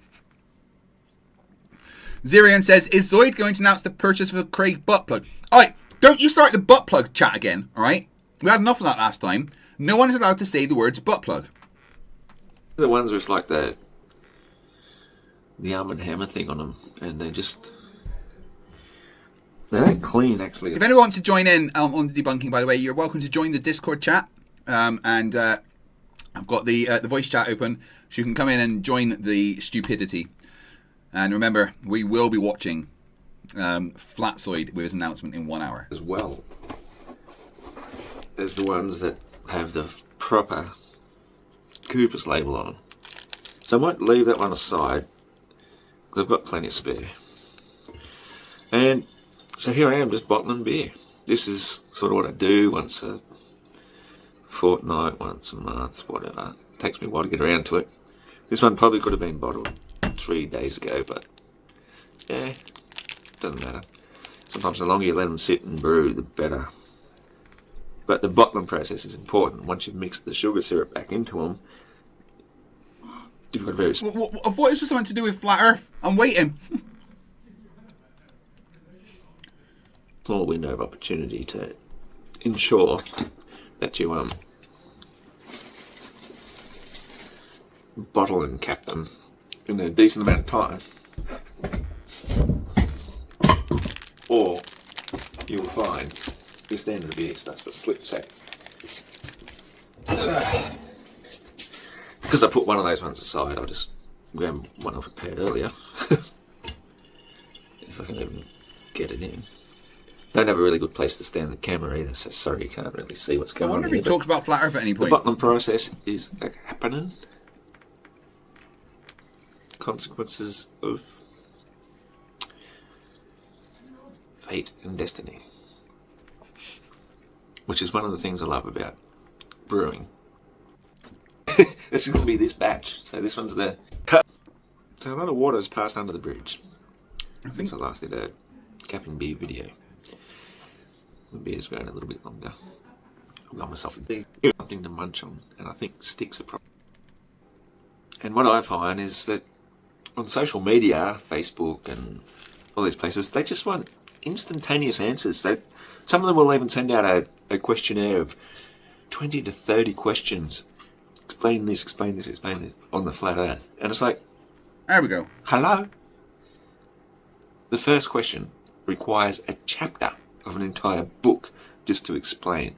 Zirian says, is Zoid going to announce the purchase of a Craig butt plug? Alright, don't you start the butt plug chat again, alright? We had enough of that last time. No one is allowed to say the words butt plug. The ones with like the Arm & Hammer thing on them, and they don't clean, actually. If anyone wants to join in on the debunking, by the way, you're welcome to join the Discord chat. And I've got the voice chat open, so you can come in and join the stupidity. And remember, we will be watching Flatsoid with his announcement in 1 hour. As well as the ones that have the proper Cooper's label on them. So I might leave that one aside, because I've got plenty of spare. And so here I am, just bottling beer. This is sort of what I do once a fortnight, once a month, whatever. It takes me a while to get around to it. This one probably could have been bottled 3 days ago, but yeah, doesn't matter. Sometimes the longer you let them sit and brew, the better. But the bottling process is important. Once you've mixed the sugar syrup back into them, you've got a very... I thought this was something to do with Flat Earth. I'm waiting. small window of opportunity to ensure that you bottle and cap them in a decent amount of time, or you will find your standard of beer starts to slip. So because I put one of those ones aside, I'll just grab one I prepared earlier. If I can even get it in. Don't have a really good place to stand the camera either, so sorry you can't really see what's going on. I wonder if he talked about Flat Earth at any point. The bottling process is happening. Consequences of fate and destiny, which is one of the things I love about brewing. This is going to be this batch, so this one's the cut. So a lot of water has passed under the bridge since I last did a capping beer video. The beer's going a little bit longer. I've got myself something to munch on, and I think sticks are problem. And what I find is that on social media, Facebook and all these places, they just want instantaneous answers. Some of them will even send out a questionnaire of 20 to 30 questions. Explain this, explain this, explain this on the flat earth. And it's like, there we go. Hello? The first question requires a chapter of an entire book just to explain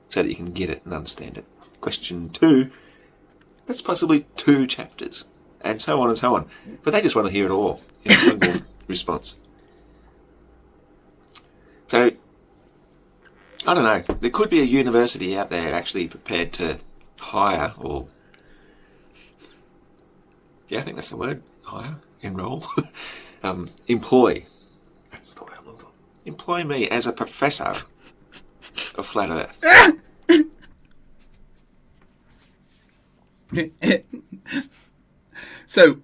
so that you can get it and understand it. Question 2, that's possibly 2 chapters, and so on and so on. But they just want to hear it all in a single response. So, I don't know. There could be a university out there actually prepared to hire, or yeah, I think that's the word, hire, enroll, employ. That's the word I'm looking for. Employ me as a professor of flat earth. So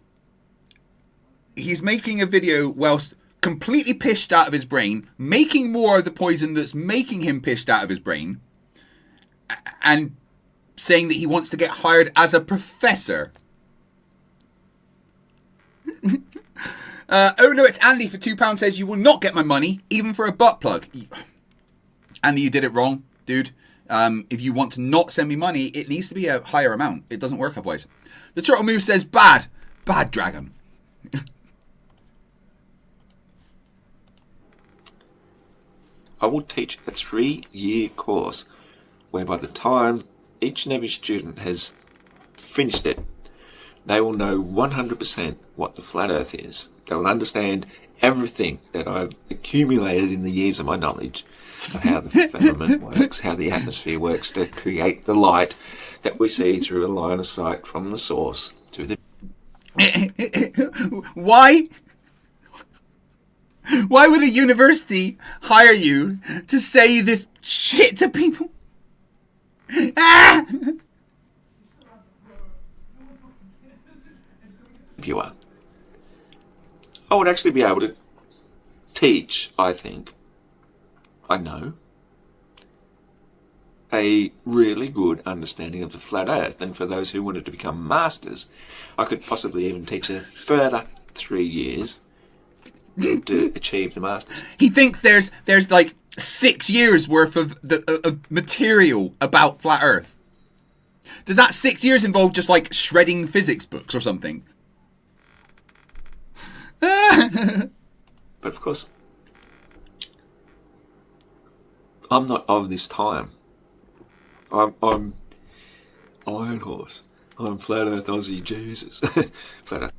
he's making a video whilst completely pissed out of his brain, making more of the poison that's making him pissed out of his brain, and saying that he wants to get hired as a professor. Oh no, it's Andy for £2 says, you will not get my money, even for a butt plug. Andy, you did it wrong, dude. If you want to not send me money, it needs to be a higher amount. It doesn't work otherwise. The Turtle Move says, bad dragon. I will teach a 3-year course where by the time each and every student has finished it, they will know 100% what the flat earth is. They will understand everything that I've accumulated in the years of my knowledge of how the firmament works, how the atmosphere works to create the light that we see through a line of sight from the source to the... Why would a university hire you to say this shit to people? Ah! Viewer. I would actually be able to teach, I think, I know, a really good understanding of the flat Earth, and for those who wanted to become masters, I could possibly even teach a further 3 years to achieve the masters. He thinks there's like 6 years worth of material about flat Earth. Does that 6 years involve just like shredding physics books or something? But of course, I'm not of this time. I'm Iron Horse. I'm Flat Earth Aussie Jesus. Flat Earth.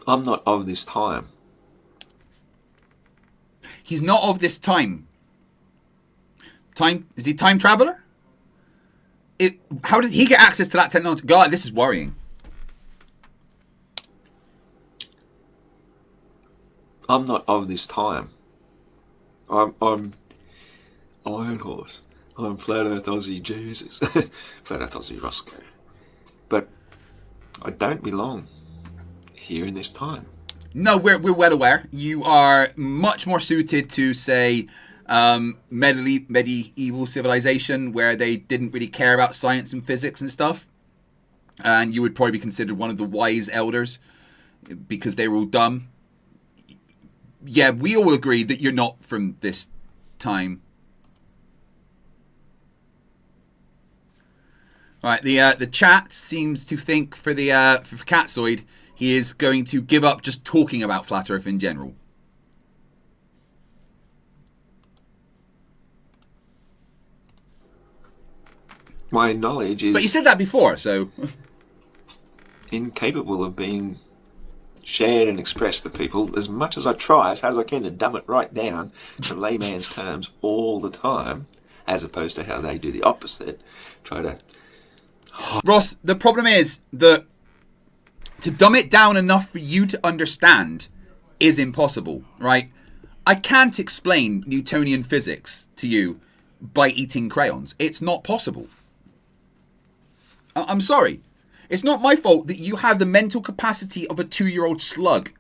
I'm not of this time. He's not of this time. Is he a time traveler? How did he get access to that technology? God, this is worrying. I'm not of this time. I'm Iron Horse. I'm Flat Earth Aussie Jesus. Flat Earth Aussie Roscoe. But I don't belong here in this time. No, we're well aware. You are much more suited to, say, medieval civilization, where they didn't really care about science and physics and stuff. And you would probably be considered one of the wise elders because they were all dumb. Yeah, we all agree that you're not from this time. All right, the chat seems to think for Catzoid, he is going to give up just talking about Flat Earth in general. My knowledge is... But you said that before, so... incapable of being shared and expressed to people, as much as I try, as hard as I can, to dumb it right down to layman's terms all the time, as opposed to how they do the opposite. Try to... Ross, the problem is that to dumb it down enough for you to understand is impossible, right? I can't explain Newtonian physics to you by eating crayons. It's not possible. I'm sorry. It's not my fault that you have the mental capacity of a 2-year-old slug.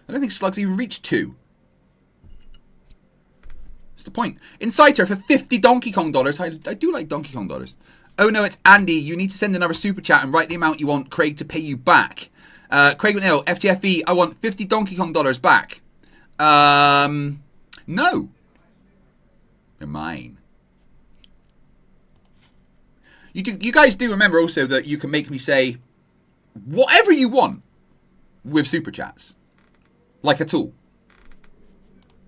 I don't think slugs even reach 2. That's the point. Inciter for 50 Donkey Kong dollars. I do like Donkey Kong dollars. Oh no, it's Andy. You need to send another super chat and write the amount you want Craig to pay you back. Craig McNeil, FTFE, I want 50 Donkey Kong dollars back. No. They're mine. You guys do remember also that you can make me say whatever you want with super chats. Like a tool.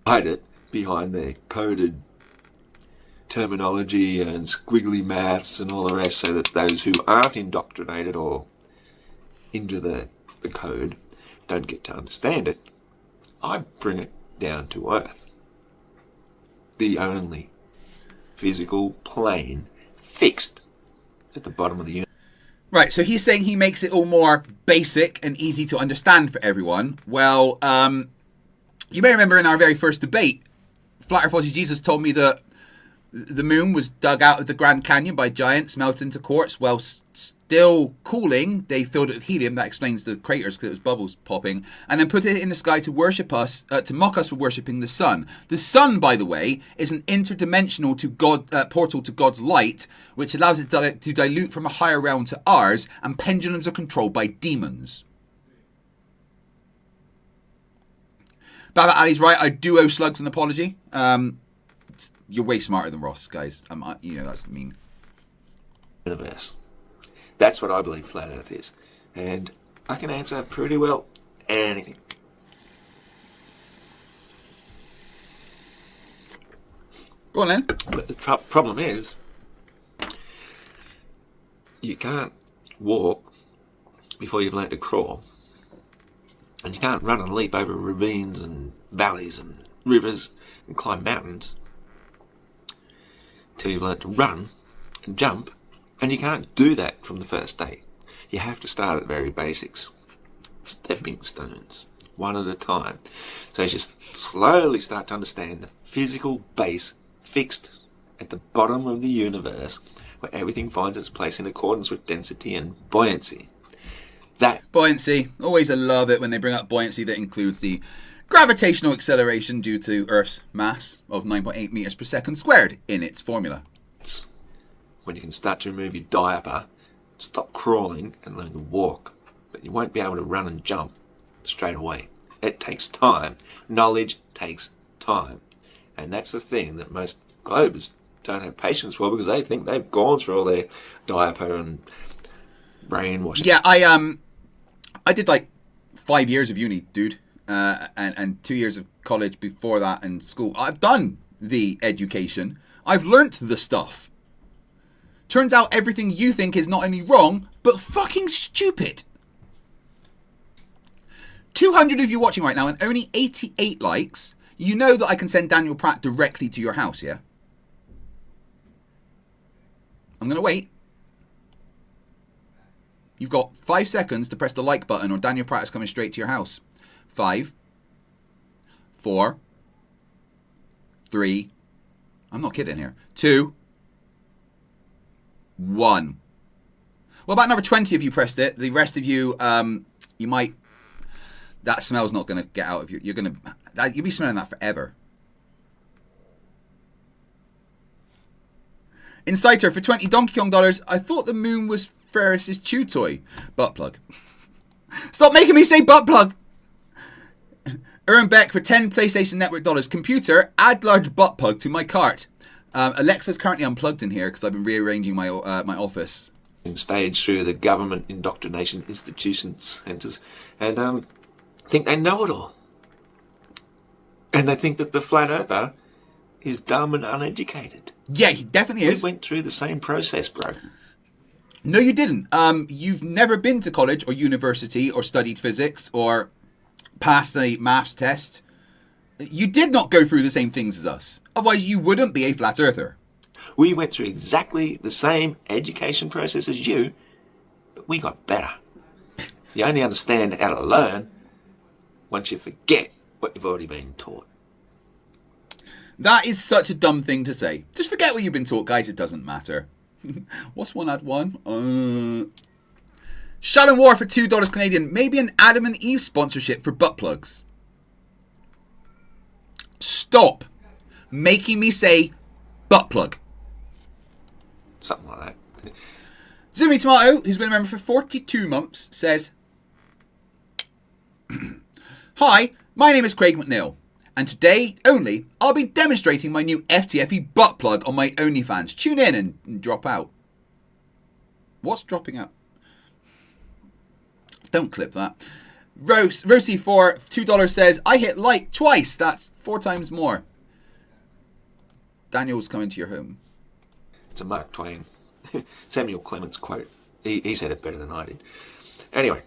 Hide it behind their coded terminology and squiggly maths and all the rest, so that those who aren't indoctrinated or into the code don't get to understand it. I bring it down to earth. The only physical plane fixed at the bottom of the universe. Right, so he's saying he makes it all more basic and easy to understand for everyone. Well, you may remember in our very first debate, Flat Earth Aussie Jesus told me that the moon was dug out of the Grand Canyon by giants, melted into quartz. Well, still cooling, they filled it with helium. That explains the craters, because it was bubbles popping. And then put it in the sky to worship us, to mock us for worshipping the sun. The sun, by the way, is an interdimensional portal to God's light, which allows it to dilute from a higher realm to ours, and pendulums are controlled by demons. Baba Ali's right. I do owe Slugs an apology. You're way smarter than Ross, guys. That's mean. Universe. That's what I believe Flat Earth is. And I can answer pretty well anything. Go on then. But the problem is, you can't walk before you've learnt to crawl. And you can't run and leap over ravines and valleys and rivers and climb mountains till you've learnt to run and jump. And you can't do that from the first day. You have to start at the very basics. Stepping stones, one at a time. So you just slowly start to understand the physical base fixed at the bottom of the universe, where everything finds its place in accordance with density and buoyancy. That buoyancy. Always I love it when they bring up buoyancy that includes the Gravitational acceleration due to Earth's mass of 9.8 meters per second squared in its formula. When you can start to remove your diaper, stop crawling and learn to walk. But you won't be able to run and jump straight away. It takes time. Knowledge takes time. And that's the thing that most globers don't have patience for, because they think they've gone through all their diaper and brainwashing. Yeah, I did like 5 years of uni, dude, and 2 years of college before that and school. I've done the education. I've learnt the stuff. Turns out everything you think is not only wrong, but fucking stupid. 200 of you watching right now and only 88 likes. You know that I can send Daniel Pratt directly to your house, yeah? I'm going to wait. You've got 5 seconds to press the like button or Daniel Pratt is coming straight to your house. 5, 4, 3, I'm not kidding here, 2, 1. Well, about another 20 of you pressed it. The rest of you, you might... That smell's not going to get out of you. You're going to... You'll be smelling that forever. Inciter, for 20 Donkey Kong dollars, I thought the moon was Ferris's chew toy. Butt plug. Stop making me say butt plug! Aaron Beck, for 10 PlayStation Network dollars. Computer, add large butt plug to my cart. Alexa's currently unplugged in here because I've been rearranging my my office. Stage through the government indoctrination institution centres, and think they know it all. And they think that the flat earther is dumb and uneducated. Yeah, he definitely is. We went through the same process, bro. No, you didn't. You've never been to college or university or studied physics or passed a maths test. You did not go through the same things as us. Otherwise, you wouldn't be a flat earther. We went through exactly the same education process as you, but we got better. You only understand how to learn once you forget what you've already been taught. That is such a dumb thing to say. Just forget what you've been taught, guys. It doesn't matter. What's one add one? Shadow War for $2 Canadian. Maybe an Adam and Eve sponsorship for butt plugs. Stop making me say butt plug. Something like that. Zoomy Tomato, who's been a member for 42 months, says, Hi, my name is Craig McNeil, and today only I'll be demonstrating my new FTFE butt plug on my OnlyFans. Tune in and drop out. What's dropping out? Don't clip that. Rosie for $2 says, I hit like twice. That's 4 times more. Daniel's coming to your home. It's a Mark Twain. Samuel Clemens quote. He said it better than I did. Anyway,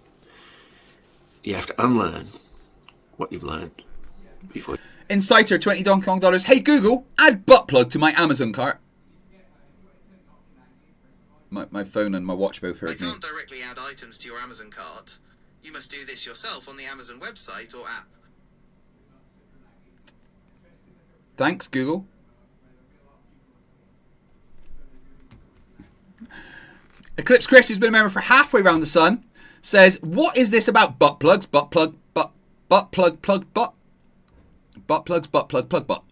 you have to unlearn what you've learned before. Inciter, 20 Donkey Kong dollars. Hey Google, add butt plug to my Amazon cart. My phone and my watch both heard me. I can't directly add items to your Amazon cart. You must do this yourself on the Amazon website or app. Thanks, Google. Eclipse Chris, who's been a member for halfway around the sun, says, what is this about butt plugs? Butt plug, butt plug, butt. Butt plugs, butt plug, plug, butt.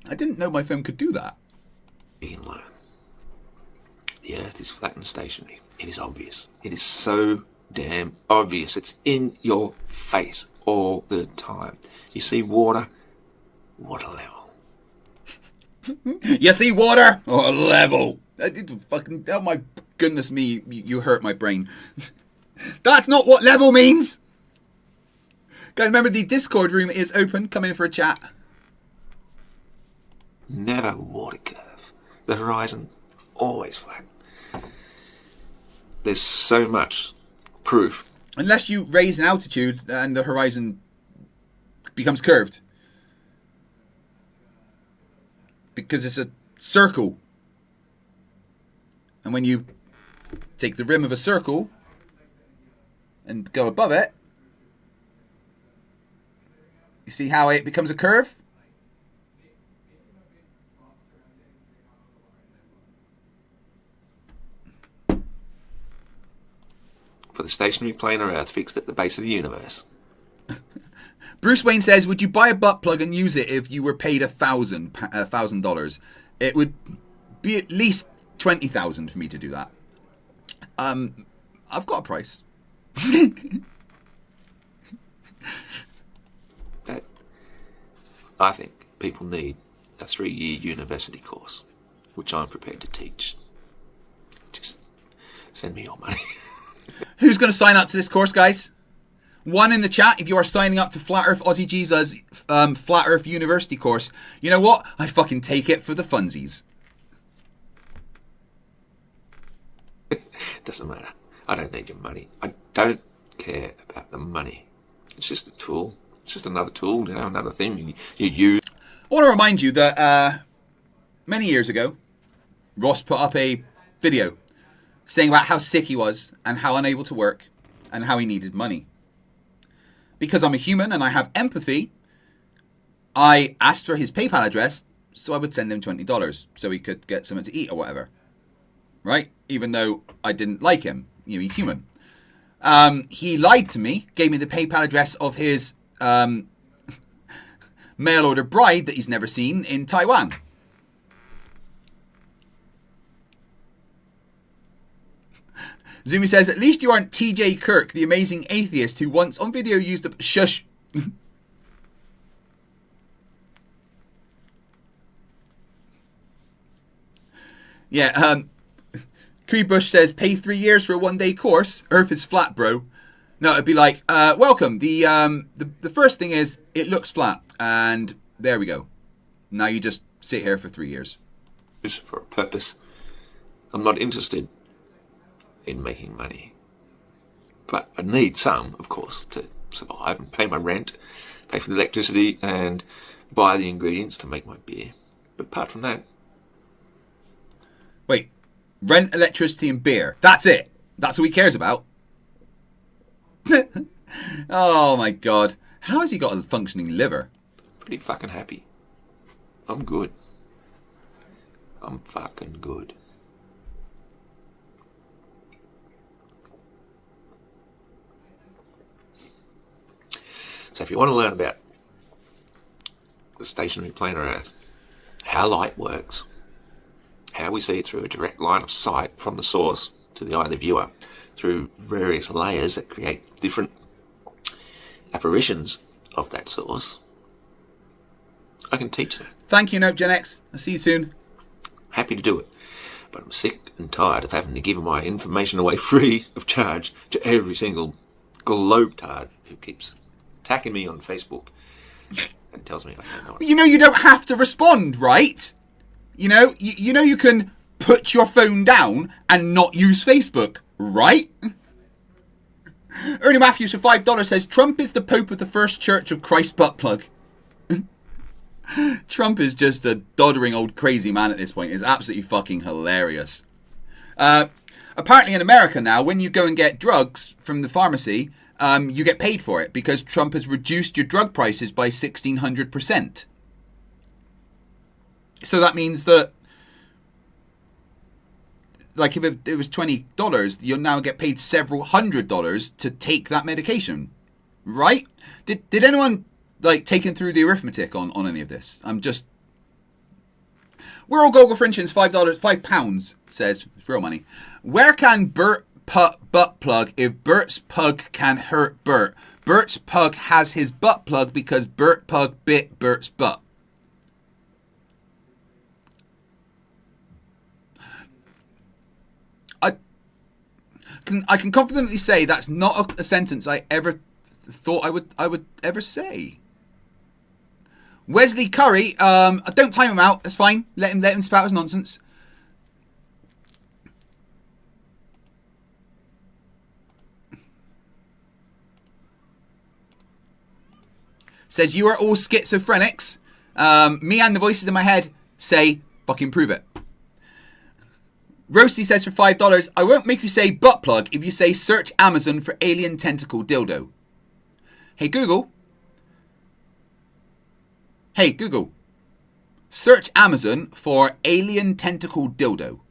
I didn't know my phone could do that. You can learn. The Earth is flat and stationary. It is obvious. It is so damn obvious. It's in your face all the time. You see water level. You see water? Level. I did fucking, oh my goodness me, you hurt my brain. That's not what level means. Guys, remember the Discord room is open. Come in for a chat. Never water curve. The horizon always flat. There's so much proof. Unless you raise an altitude and the horizon becomes curved. Because it's a circle. And when you take the rim of a circle and go above it, you see how it becomes a curve? for the stationary planar Earth fixed at the base of the universe. Bruce Wayne says, would you buy a butt plug and use it if you were paid $1,000? It would be at least $20,000 for me to do that. I've got a price. I think people need a 3-year university course, which I'm prepared to teach. Just send me your money. Who's going to sign up to this course, guys? One in the chat if you are signing up to Flat Earth Aussie Jesus Flat Earth University course. You know what? I'd fucking take it for the funsies. Doesn't matter. I don't need your money. I don't care about the money. It's just a tool. It's just another tool, another thing you use. I want to remind you that many years ago, Ross put up a video saying about how sick he was and how unable to work and how he needed money. Because I'm a human and I have empathy, I asked for his PayPal address so I would send him $20 so he could get something to eat or whatever. Right? Even though I didn't like him. He's human. He lied to me, gave me the PayPal address of his mail order bride that he's never seen in Taiwan. Zumi says, at least you aren't TJ Kirk, the amazing atheist who once on video used a... Shush. Yeah, Bush says, pay 3 years for a 1-day course. Earth is flat, bro. No, it'd be like, welcome. The first thing is, it looks flat. And there we go. Now you just sit here for 3 years. It's for a purpose. I'm not interested in making money. But I need some, of course, to survive and pay my rent, pay for the electricity, and buy the ingredients to make my beer. But apart from that... Wait. Rent, electricity, and beer. That's it. That's what he cares about. Oh my god. How has he got a functioning liver? Pretty fucking happy. I'm good. I'm fucking good. So if you want to learn about the stationary planar Earth, how light works, how we see it through a direct line of sight from the source to the eye of the viewer, through various layers that create different apparitions of that source, I can teach that. Thank you, Note Gen X. I'll see you soon. Happy to do it. But I'm sick and tired of having to give my information away free of charge to every single globetard who keeps attacking me on Facebook and tells me I don't know what. You know you don't have to respond, right? You know you can put your phone down and not use Facebook, right? Ernie Matthews for $5 says, Trump is the Pope of the First Church of Christ butt plug. Trump is just a doddering old crazy man at this point. It's absolutely fucking hilarious. Apparently in America now, when you go and get drugs from the pharmacy, you get paid for it because Trump has reduced your drug prices by 1,600%. So that means that, like, if it was $20, you'll now get paid several $100s to take that medication, right? Did anyone like taken through the arithmetic on any of this? I'm just. We're all Gogol Frinchins, £5 says it's real money. Where can Bert put butt plug if Bert's pug can hurt Bert? Bert's pug has his butt plug because Bert pug bit Bert's butt. I can confidently say that's not a sentence I ever thought I would ever say. Wesley Curry, don't time him out. That's fine. Let him spout his nonsense. Says you are all schizophrenics. Me and the voices in my head say fucking prove it. Roasty says for $5, I won't make you say butt plug if you say search Amazon for alien tentacle dildo. Hey Google. Hey Google. Search Amazon for alien tentacle dildo.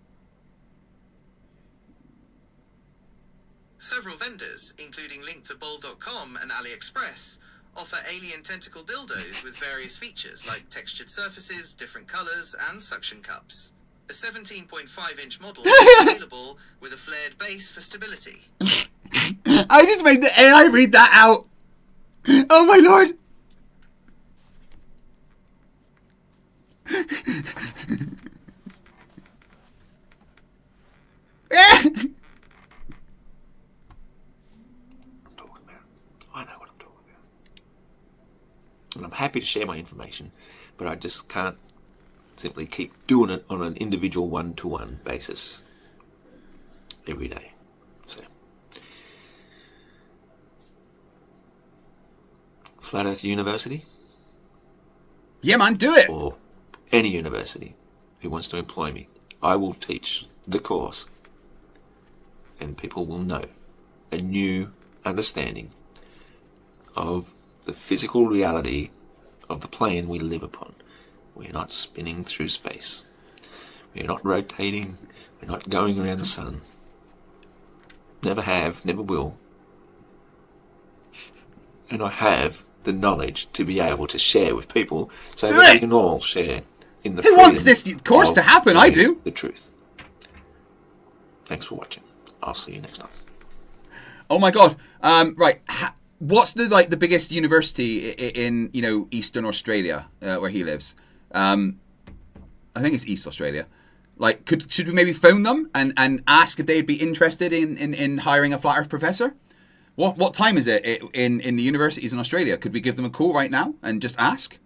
Several vendors, including linked to bol.com and AliExpress, offer alien tentacle dildos with various features like textured surfaces, different colors, and suction cups. A 17.5-inch model is available with a flared base for stability. I just made the AI read that out. Oh my lord. And I'm happy to share my information, but I just can't simply keep doing it on an individual one-to-one basis every day. So, Flat Earth University? Yeah, man, do it! Or any university who wants to employ me. I will teach the course, and people will know a new understanding of the physical reality of the plane we live upon. We're not spinning through space. We're not rotating. We're not going around the sun. Never have, never will. And I have the knowledge to be able to share with people so that we can all share in the Who wants this course to happen? I do. The truth. Thanks for watching. I'll see you next time. Oh my god. Right. What's the biggest university in Eastern Australia where he lives? I think it's East Australia. Like, should we maybe phone them and ask if they'd be interested in hiring a flat Earth professor? What time is it in the universities in Australia? Could we give them a call right now and just ask?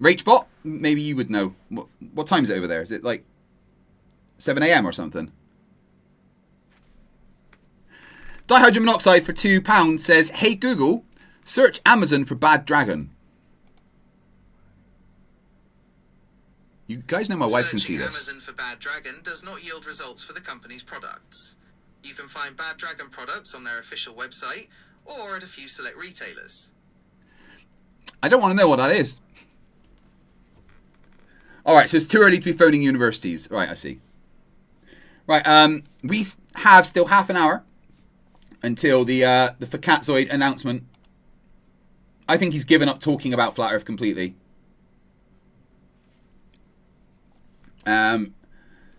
Rachbot, maybe you would know. What time is it over there? Is it like 7 a.m. or something? Dihydrogen monoxide for £2 says, "Hey Google, search Amazon for bad dragon." You guys know my wife can see this. Amazon for bad dragon does not yield results for the company's products. You can find bad dragon products on their official website or at a few select retailers. I don't want to know what that is. All right, so it's too early to be phoning universities. Right, I see. Right, we have still half an hour until the Fakatzoid announcement. I think he's given up talking about Flat Earth completely.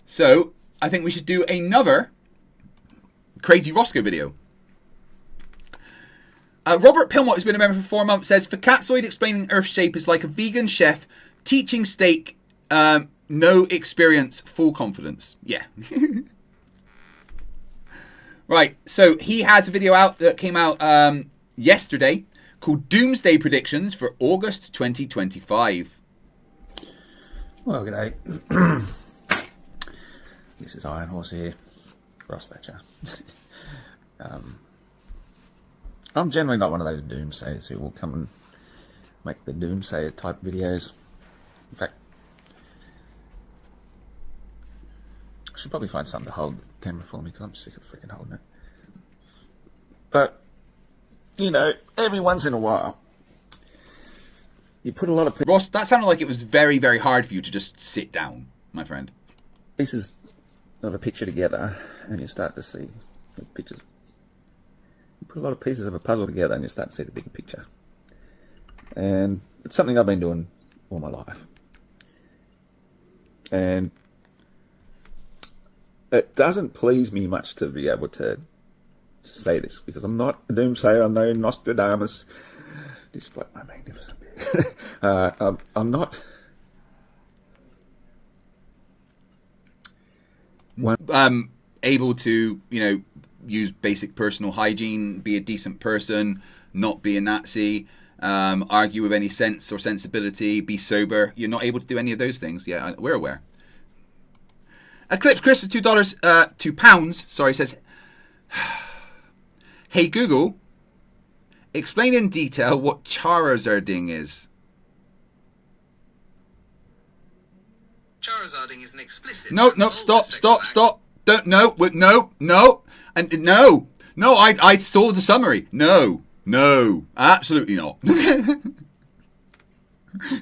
So I think we should do another Crazy Roscoe video. Robert Pilmont, who's been a member for 4 months, says, Fakatzoid explaining Earth shape is like a vegan chef teaching steak, no experience, full confidence. Yeah. Right, so he has a video out that came out yesterday called Doomsday Predictions for August 2025. Well, g'day. This is Iron Horse here, Ross Thatcher. I'm generally not one of those doomsayers who will come and make the doomsayer type videos. In fact, I should probably find something to hold the camera for me because I'm sick of freaking holding it. But, you know, every once in a while, you put a lot of... Ross, that sounded like it was very, very hard for you to just sit down, my friend. Pieces of a picture together and you start to see the pictures. You put a lot of pieces of a puzzle together and you start to see the bigger picture. And it's something I've been doing all my life. And it doesn't please me much to be able to say this because I'm not a doomsayer, I'm no Nostradamus, despite my magnificent beard. I'm not able to, use basic personal hygiene, be a decent person, not be a Nazi, argue with any sense or sensibility, be sober. You're not able to do any of those things. Yeah, we're aware. Eclipse Chris for £2, sorry, says, hey Google, explain in detail what Charizarding is. Charizarding is an explicit... No, stop. Don't, no, and no, I saw the summary. No, absolutely not.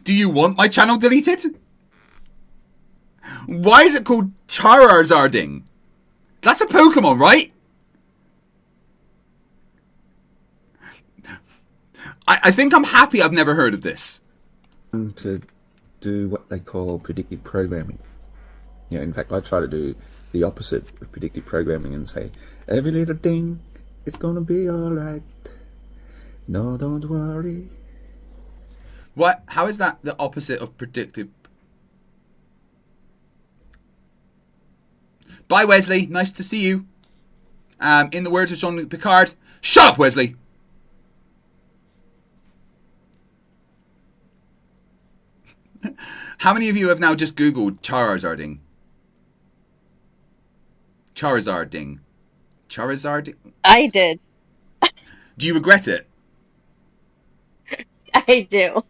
Do you want my channel deleted? Why is it called Charizarding? That's a Pokemon, right? I think I'm happy I've never heard of this. To do what they call predictive programming. You know, in fact, I try to do the opposite of predictive programming and say, every little thing is gonna be alright. No, don't worry. What? How is that the opposite of predictive? Bye, Wesley. Nice to see you. In the words of Jean-Luc Picard, shut up, Wesley. How many of you have now just Googled Charizarding? Charizarding. Charizarding? I did. Do you regret it? I do.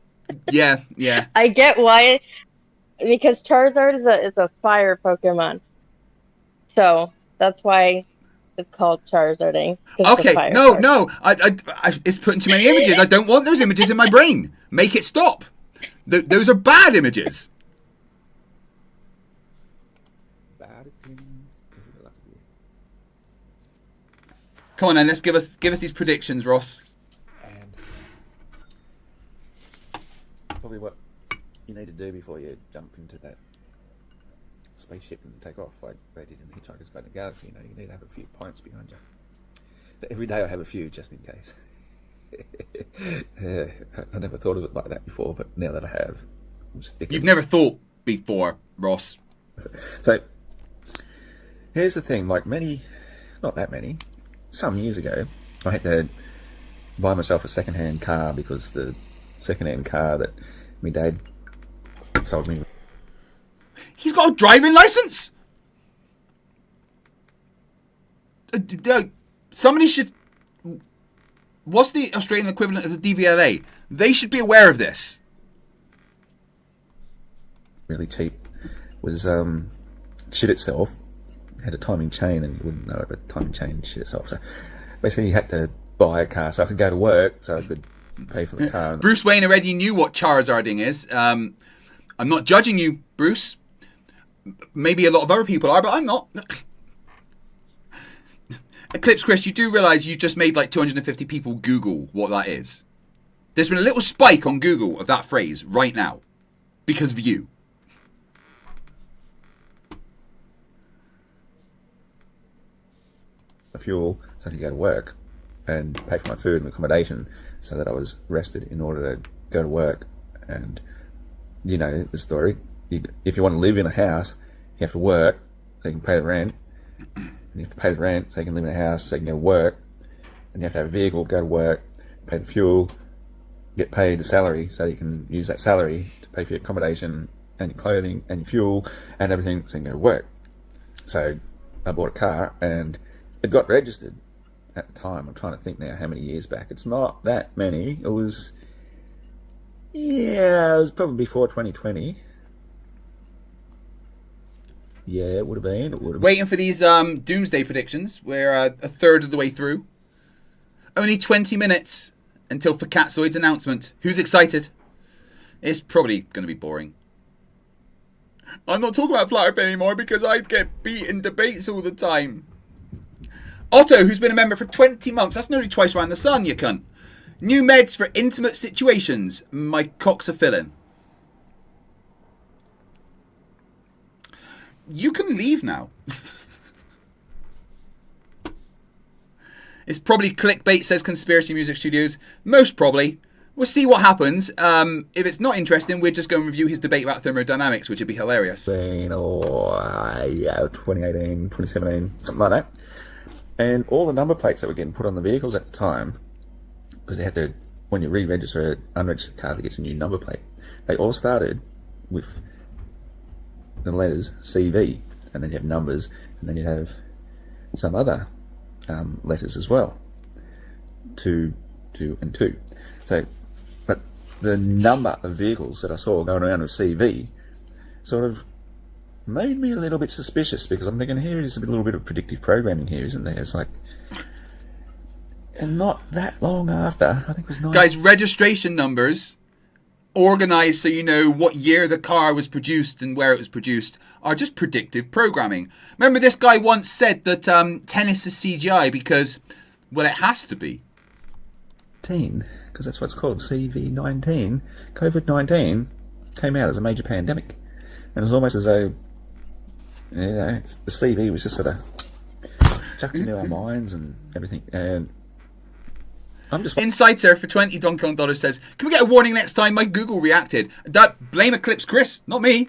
Yeah, yeah. I get why, because Charizard is a fire Pokemon. So that's why it's called Charizarding. Okay, no. It's putting too many images. I don't want those images in my brain. Make it stop. Those are bad images. Come on then, let's give us these predictions, Ross. And probably what you need to do before you jump into that spaceship and take off, like they did in Hitchhiker's Guide to the Galaxy. You know, you need to have a few pints behind you. So every day I have a few, just in case. Yeah, I never thought of it like that before, but now that I have, I'm sticking. You've never thought before, Ross. So here's the thing: like not that many, some years ago, I had to buy myself a second-hand car because the second-hand car that my dad sold me. He's got a driving license. Somebody should. What's the Australian equivalent of the DVLA? They should be aware of this. Really cheap. Was shit itself. Had a timing chain, and you wouldn't know it, but timing chain shit itself. So basically, you had to buy a car so I could go to work, so I could pay for the car. Bruce Wayne already knew what Charizarding is. I'm not judging you, Bruce. Maybe a lot of other people are, but I'm not. Eclipse Chris, you do realise you just made like 250 people Google what that is. There's been a little spike on Google of that phrase right now because of you. The fuel so I could go to work and pay for my food and accommodation so that I was rested in order to go to work. And you know the story. If you want to live in a house, you have to work so you can pay the rent. And you have to pay the rent so you can live in a house so you can go to work. And you have to have a vehicle, go to work, pay the fuel, get paid the salary so you can use that salary to pay for your accommodation and your clothing and your fuel and everything so you can go to work. So I bought a car and it got registered at the time. I'm trying to think now how many years back. It's not that many. It was probably before 2020. Yeah, it would have been. Waiting for these doomsday predictions. We're a third of the way through. Only 20 minutes until Fakatzoid's announcement. Who's excited? It's probably going to be boring. I'm not talking about Flerfs anymore because I get beat in debates all the time. Otto, who's been a member for 20 months. That's nearly twice around the sun, you cunt. New meds for intimate situations. My cock's a filling. You can leave now. It's probably clickbait, says Conspiracy Music Studios. Most probably. We'll see what happens. If it's not interesting, we're just going to review his debate about thermodynamics, which would be hilarious. 2018, 2017, something like that. And all the number plates that were getting put on the vehicles at the time, because they had to, when you re-register an unregistered car that gets a new number plate, they all started with the letters CV, and then you have numbers, and then you have some other letters as well, 2, 2, and 2. So, but the number of vehicles that I saw going around with CV sort of made me a little bit suspicious, because I'm thinking, here is a little bit of predictive programming here, isn't there? It's like, and not that long after, I think it was 9. Guys, registration numbers, organised so you know what year the car was produced and where it was produced, are just predictive programming. Remember, this guy once said that tennis is CGI because, well, it has to be. because that's what it's called, CV-19. COVID-19 came out as a major pandemic. And it was almost as though, you know, the CV was just sort of chucked into our minds and everything. And I'm just... Insider for $20 $. Says, can we get a warning next time my Google reacted? That blame Eclipse Chris, not me.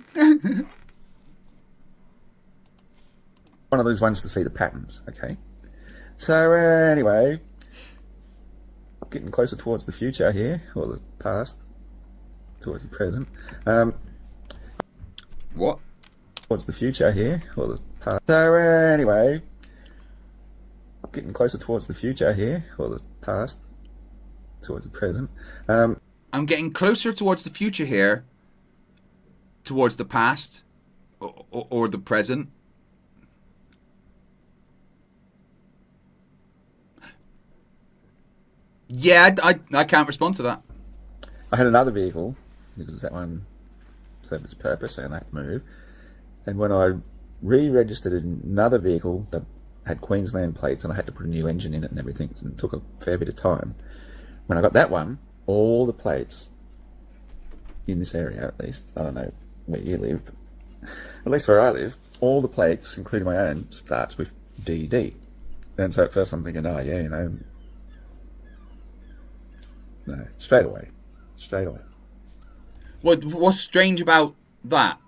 One of those ones to see the patterns, okay? So, anyway, getting closer towards the future here, or the past, towards the present. What? Towards the future here, or the past. So, anyway, getting closer towards the future here, or the past, towards the present. I'm getting closer towards the future here, towards the past, or the present. Yeah, I can't respond to that. I had another vehicle, because that one served its purpose and that move. And when I re-registered another vehicle that had Queensland plates and I had to put a new engine in it and everything, and it took a fair bit of time. When I got that one, all the plates in this area, at least, I don't know where you live, but at least where I live, all the plates, including my own, starts with DD. And so at first I'm thinking, oh yeah, you know, no, straight away. What's strange about that?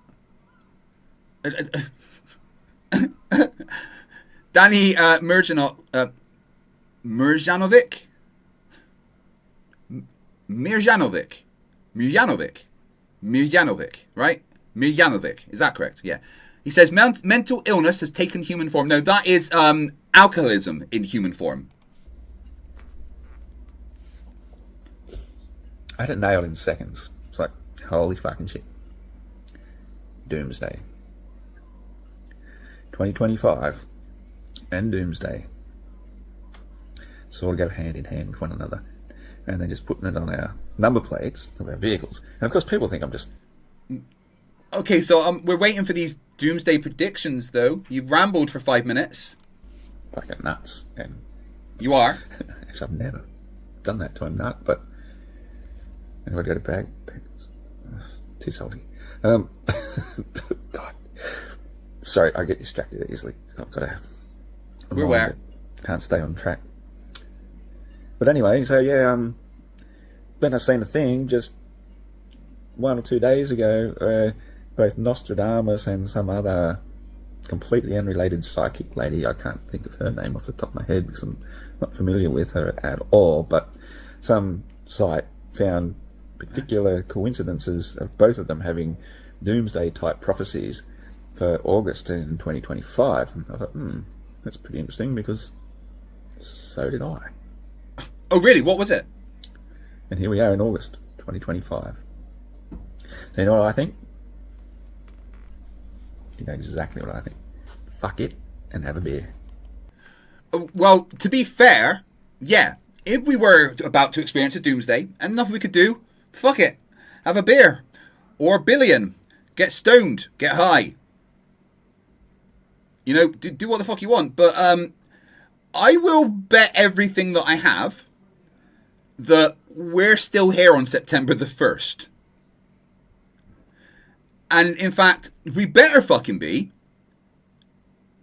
Danny Mirjanovic, right? Mirjanovic, is that correct? Yeah. He says mental illness has taken human form. No, that is alcoholism in human form. I had it nailed in seconds. It's like, holy fucking shit. Doomsday. 2025 and Doomsday sort of go hand in hand with one another. And they're just putting it on our number plates of our vehicles. And of course people think I'm just... Okay, so we're waiting for these Doomsday predictions, though. You've rambled for 5 minutes. Fucking nuts. And you are? Actually, I've never done that to a nut, but... Anyway, go to bag. Too salty. God. Sorry, I get distracted easily. I've got to... We're where? Can't stay on track. But anyway, so yeah, then I seen a thing just 1 or 2 days ago where both Nostradamus and some other completely unrelated psychic lady, I can't think of her name off the top of my head because I'm not familiar with her at all, but some site found particular coincidences of both of them having doomsday type prophecies for August in 2025. And I thought, that's pretty interesting because so did I. Oh really? What was it? And here we are in August 2025. So you know what I think? You know exactly what I think. Fuck it and have a beer. Well, to be fair, yeah. If we were about to experience a doomsday and nothing we could do, fuck it. Have a beer. Or a billion. Get stoned. Get high. You know, do what the fuck you want. But I will bet everything that I have that we're still here on September the 1st. And in fact, we better fucking be.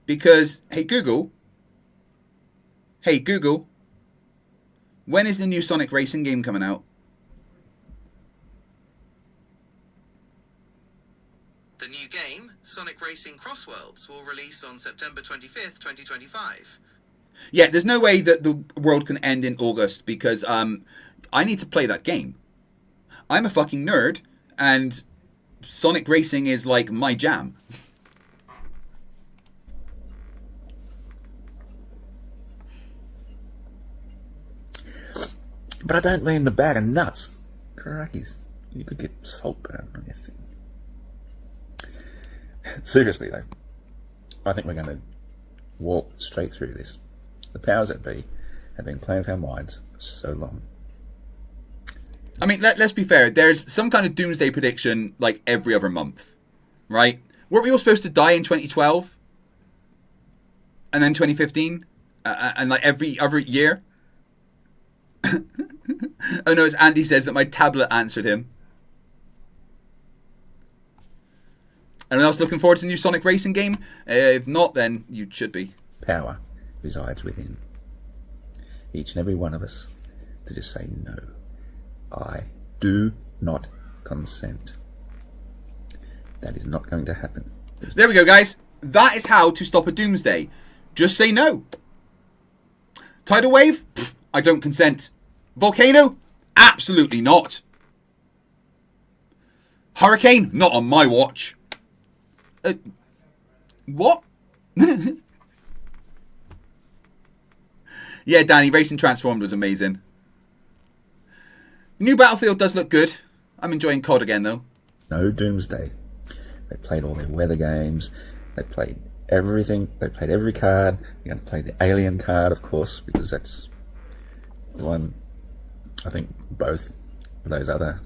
Because, hey Google, when is the new Sonic Racing game coming out? The new game, Sonic Racing Crossworlds, will release on September 25th, 2025. Yeah, there's no way that the world can end in August because I need to play that game. I'm a fucking nerd and Sonic Racing is like my jam. But I don't mean the bag of nuts. Crackies. You could get salt burn on your thing. Seriously though, I think we're going to walk straight through this. The powers that be have been playing with our minds for so long. I mean, let's be fair. There's some kind of doomsday prediction like every other month, right? Weren't we all supposed to die in 2012? And then 2015? And like every other year? Oh no, it's Andy says that my tablet answered him. Anyone else looking forward to the new Sonic Racing game? If not, then you should be. Power resides within each and every one of us to just say no. I do not consent. That is not going to happen. There we go, guys. That is how to stop a doomsday. Just say no. Tidal wave? Pfft, I don't consent. Volcano? Absolutely not. Hurricane? Not on my watch. What? Yeah, Danny, Racing Transformed was amazing. New Battlefield does look good. I'm enjoying COD again, though. No doomsday. They played all their weather games. They played everything. They played every card. You're going to play the alien card, of course, because that's the one. I think both of those other.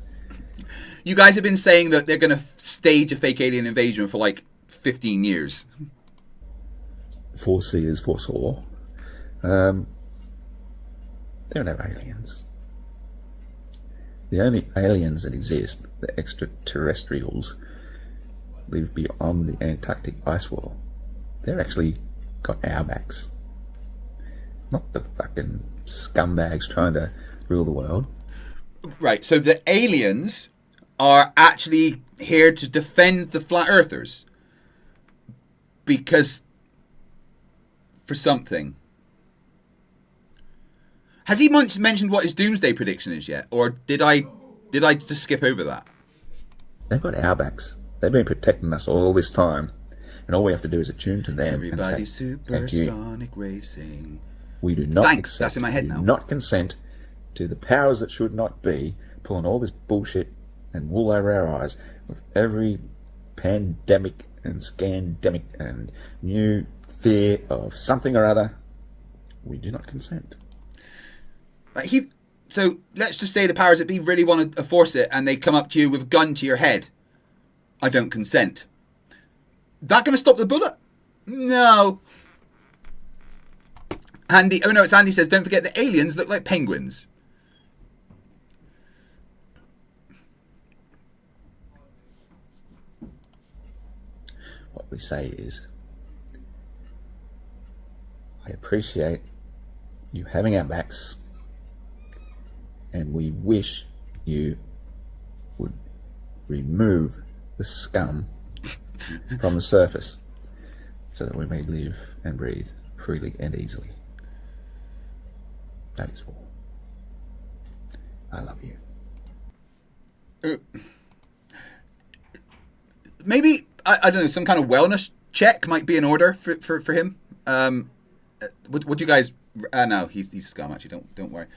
You guys have been saying that they're going to stage a fake alien invasion for like 15 years. Foreseers foresaw. There are no aliens. The only aliens that exist, the extraterrestrials, live beyond the Antarctic ice wall. They're actually got our backs. Not the fucking scumbags trying to rule the world. Right, so the aliens are actually here to defend the flat earthers. Because for something. Has he mentioned what his doomsday prediction is yet? Or did I just skip over that? They've got our backs. They've been protecting us all this time. And all we have to do is attune to them Everybody and say, supersonic racing. We do not Thanks, accept, that's in my head we do now. not consent to the powers that should not be pulling all this bullshit and wool over our eyes with every pandemic and scandemic and new fear of something or other. We do not consent. So let's just say the powers that be really want to force it and they come up to you with a gun to your head. I don't consent. That going to stop the bullet? No. Andy, oh no, it's Andy says, don't forget the aliens look like penguins. What we say is, I appreciate you having our backs, and we wish you would remove the scum from the surface so that we may live and breathe freely and easily. That is all. I love you. Maybe, I don't know, some kind of wellness check might be in order for him. What do you guys... no, he's scum, actually, don't worry.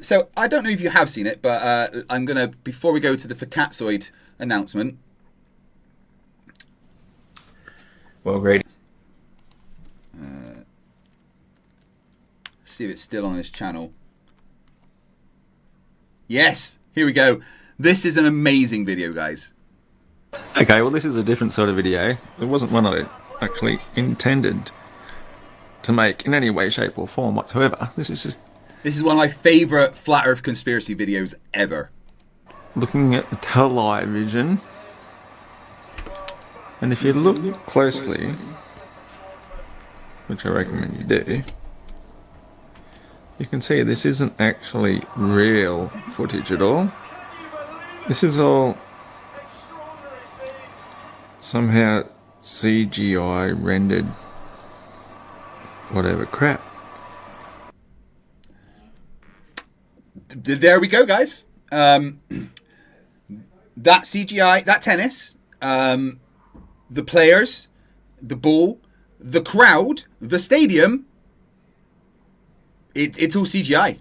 So, I don't know if you have seen it, but I'm going to, before we go to the Facatzoid announcement... Well, great. See if it's still on his channel. Yes, here we go. This is an amazing video, guys. Okay, well, this is a different sort of video. It wasn't one I actually intended to make in any way, shape, or form whatsoever. This is one of my favourite Flat Earth conspiracy videos ever. Looking at the television, and if you look closely, which I recommend you do, you can see this isn't actually real footage at all. This is all somehow CGI rendered whatever crap. There we go, guys. That CGI, that tennis, the players, the ball, the crowd, the stadium, it's all CGI.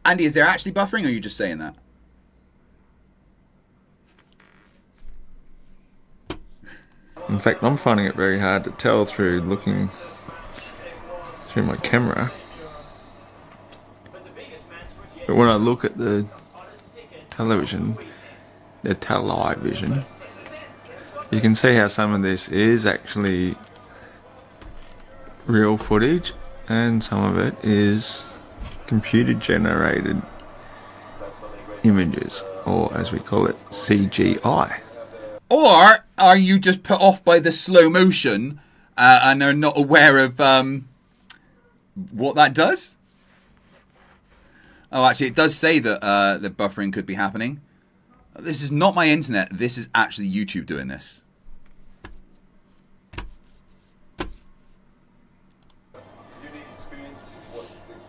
Andy, is there actually buffering, or are you just saying that? In fact, I'm finding it very hard to tell through looking through my camera. But when I look at the television, the television, you can see how some of this is actually real footage and some of it is computer-generated images, or as we call it, CGI. Or are you just put off by the slow motion and are not aware of what that does? Oh, actually, it does say that the buffering could be happening. This is not my internet. This is actually YouTube doing this.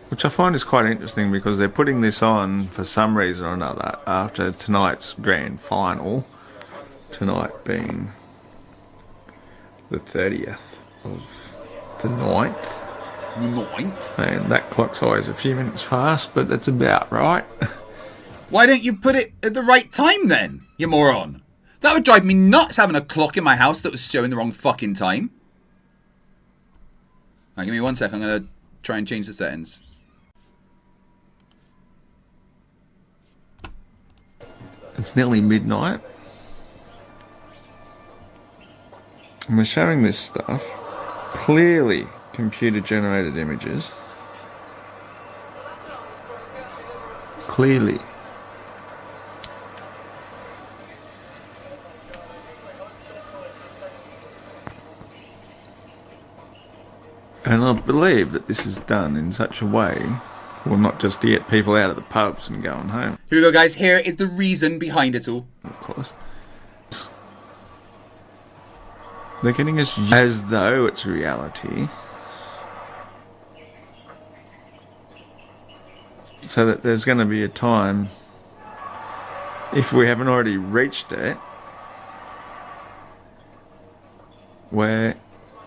Which I find is quite interesting because they're putting this on for some reason or another after tonight's grand final. Tonight being the 30th of the 9th. And that clock's always a few minutes fast, but that's about right. Why don't you put it at the right time then, you moron? That would drive me nuts having a clock in my house that was showing the wrong fucking time. Alright, give me 1 sec. I'm going to try and change the settings. It's nearly midnight. And we're showing this stuff. Clearly computer-generated images. Clearly. And I believe that this is done in such a way, well, not just to get people out of the pubs and going home. Here we go, guys. Here is the reason behind it all. Of course. They're getting us as though it's reality, so that there's going to be a time, if we haven't already reached it, where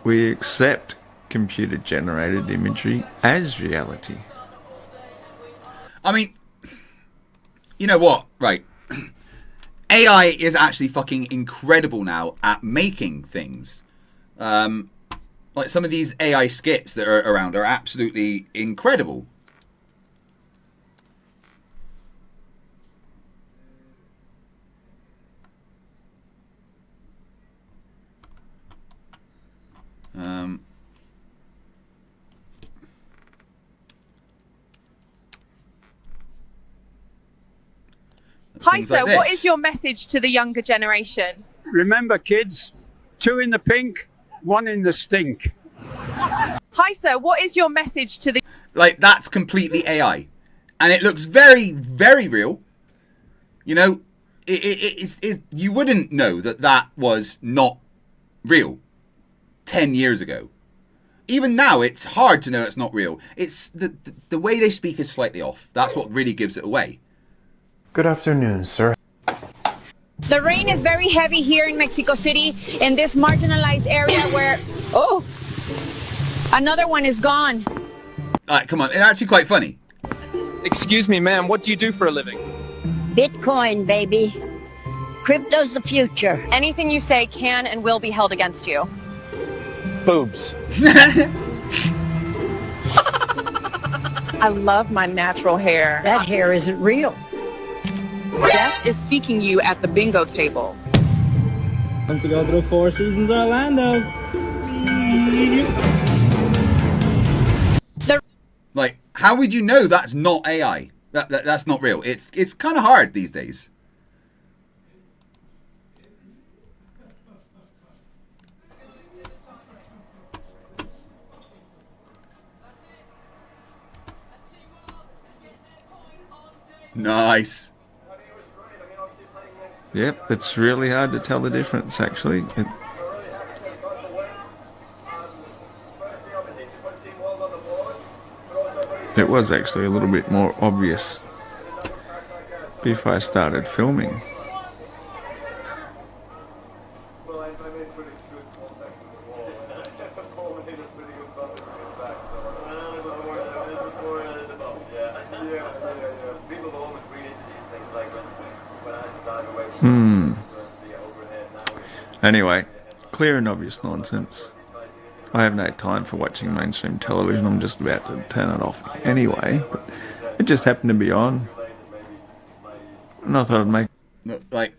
we accept computer-generated imagery as reality. I mean, you know what? Right. AI is actually fucking incredible now at making things. Like some of these AI skits that are around are absolutely incredible. Hi, sir. Like what is your message to the younger generation? Remember, kids, 2 in the pink, 1 in the stink. Hi, sir. What is your message to the... Like, that's completely AI. And it looks very, very real. You know, you wouldn't know that that was not real 10 years ago. Even now, it's hard to know it's not real. It's the way they speak is slightly off. That's what really gives it away. Good afternoon, sir. The rain is very heavy here in Mexico City, in this marginalized area where, oh, another one is gone. Come on, it's actually quite funny. Excuse me, ma'am, what do you do for a living? Bitcoin, baby. Crypto's the future. Anything you say can and will be held against you. Boobs. I love my natural hair. That hair isn't real. Death is seeking you at the bingo table. Want to go through 4 Seasons Orlando. Like, how would you know that's not AI? That's not real. It's kind of hard these days. Nice. Yep, it's really hard to tell the difference, actually. It was actually a little bit more obvious before I started filming. Anyway, clear and obvious nonsense. I have no time for watching mainstream television. I'm just about to turn it off anyway. But it just happened to be on. And I thought I'd make... Like,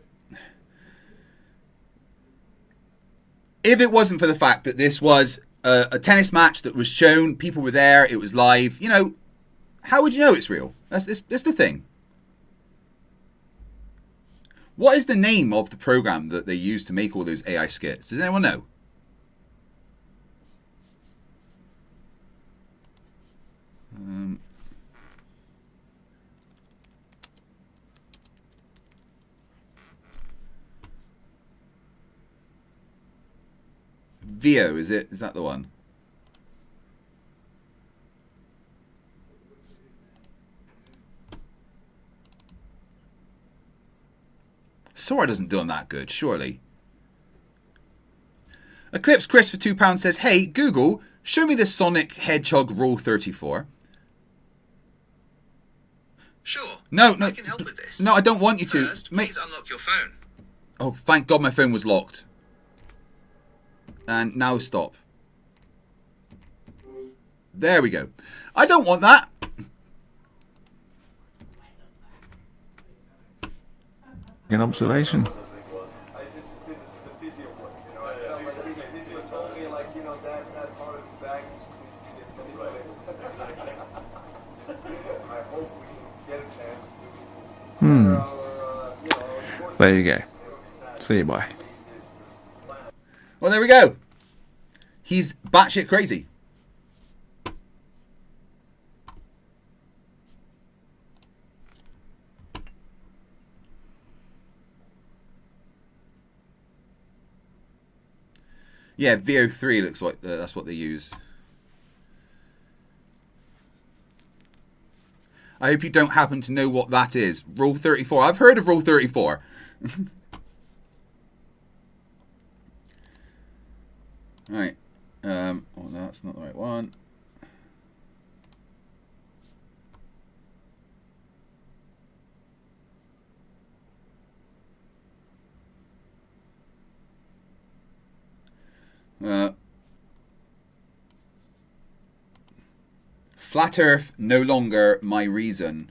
if it wasn't for the fact that this was a tennis match that was shown. People were there. It was live. You know, how would you know it's real? That's the thing. What is the name of the program that they use to make all those AI skits? Does anyone know? Vio, is it? Is that the one? Sora doesn't do them that good, surely. Eclipse Chris for £2 says, hey, Google, show me the Sonic Hedgehog Rule 34. Sure. No. I can help with this. No, I don't want you to. First, please unlock your phone. Oh, thank God my phone was locked. And now stop. There we go. I don't want that. An observation. There you go. See you, bye. Well, there we go. He's batshit crazy. Yeah, VO3 looks like that's what they use. I hope you don't happen to know what that is. Rule 34. I've heard of Rule 34. Right. Oh, no, that's not the right one. Flat Earth no longer my reason.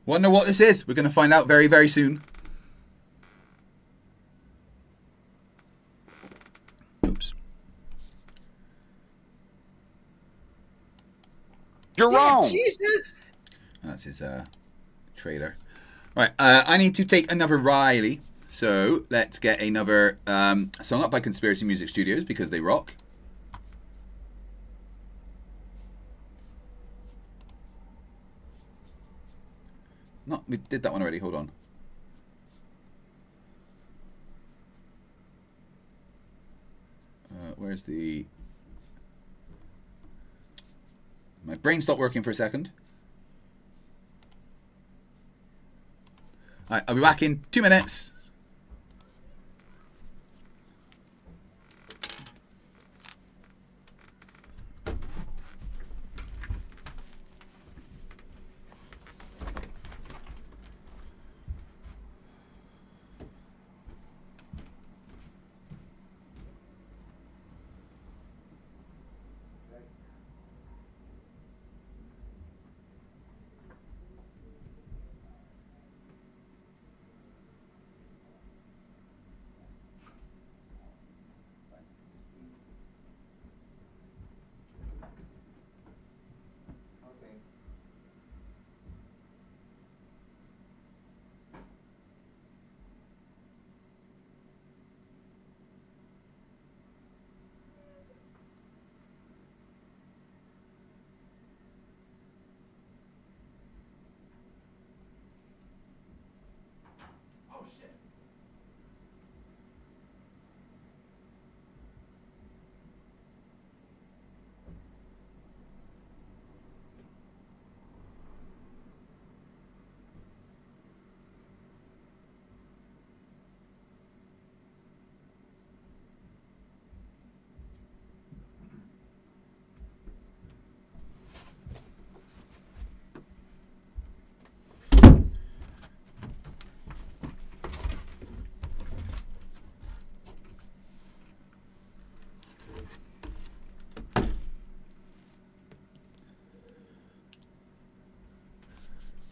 Wonder what this is? We're going to find out very, very soon. Oops. You're wrong. Jesus. That's his trailer. Right, I need to take another Riley. So let's get another song up by Conspiracy Music Studios because they rock. No, we did that one already. Hold on. Where's the... My brain stopped working for a second. All right, I'll be back in 2 minutes.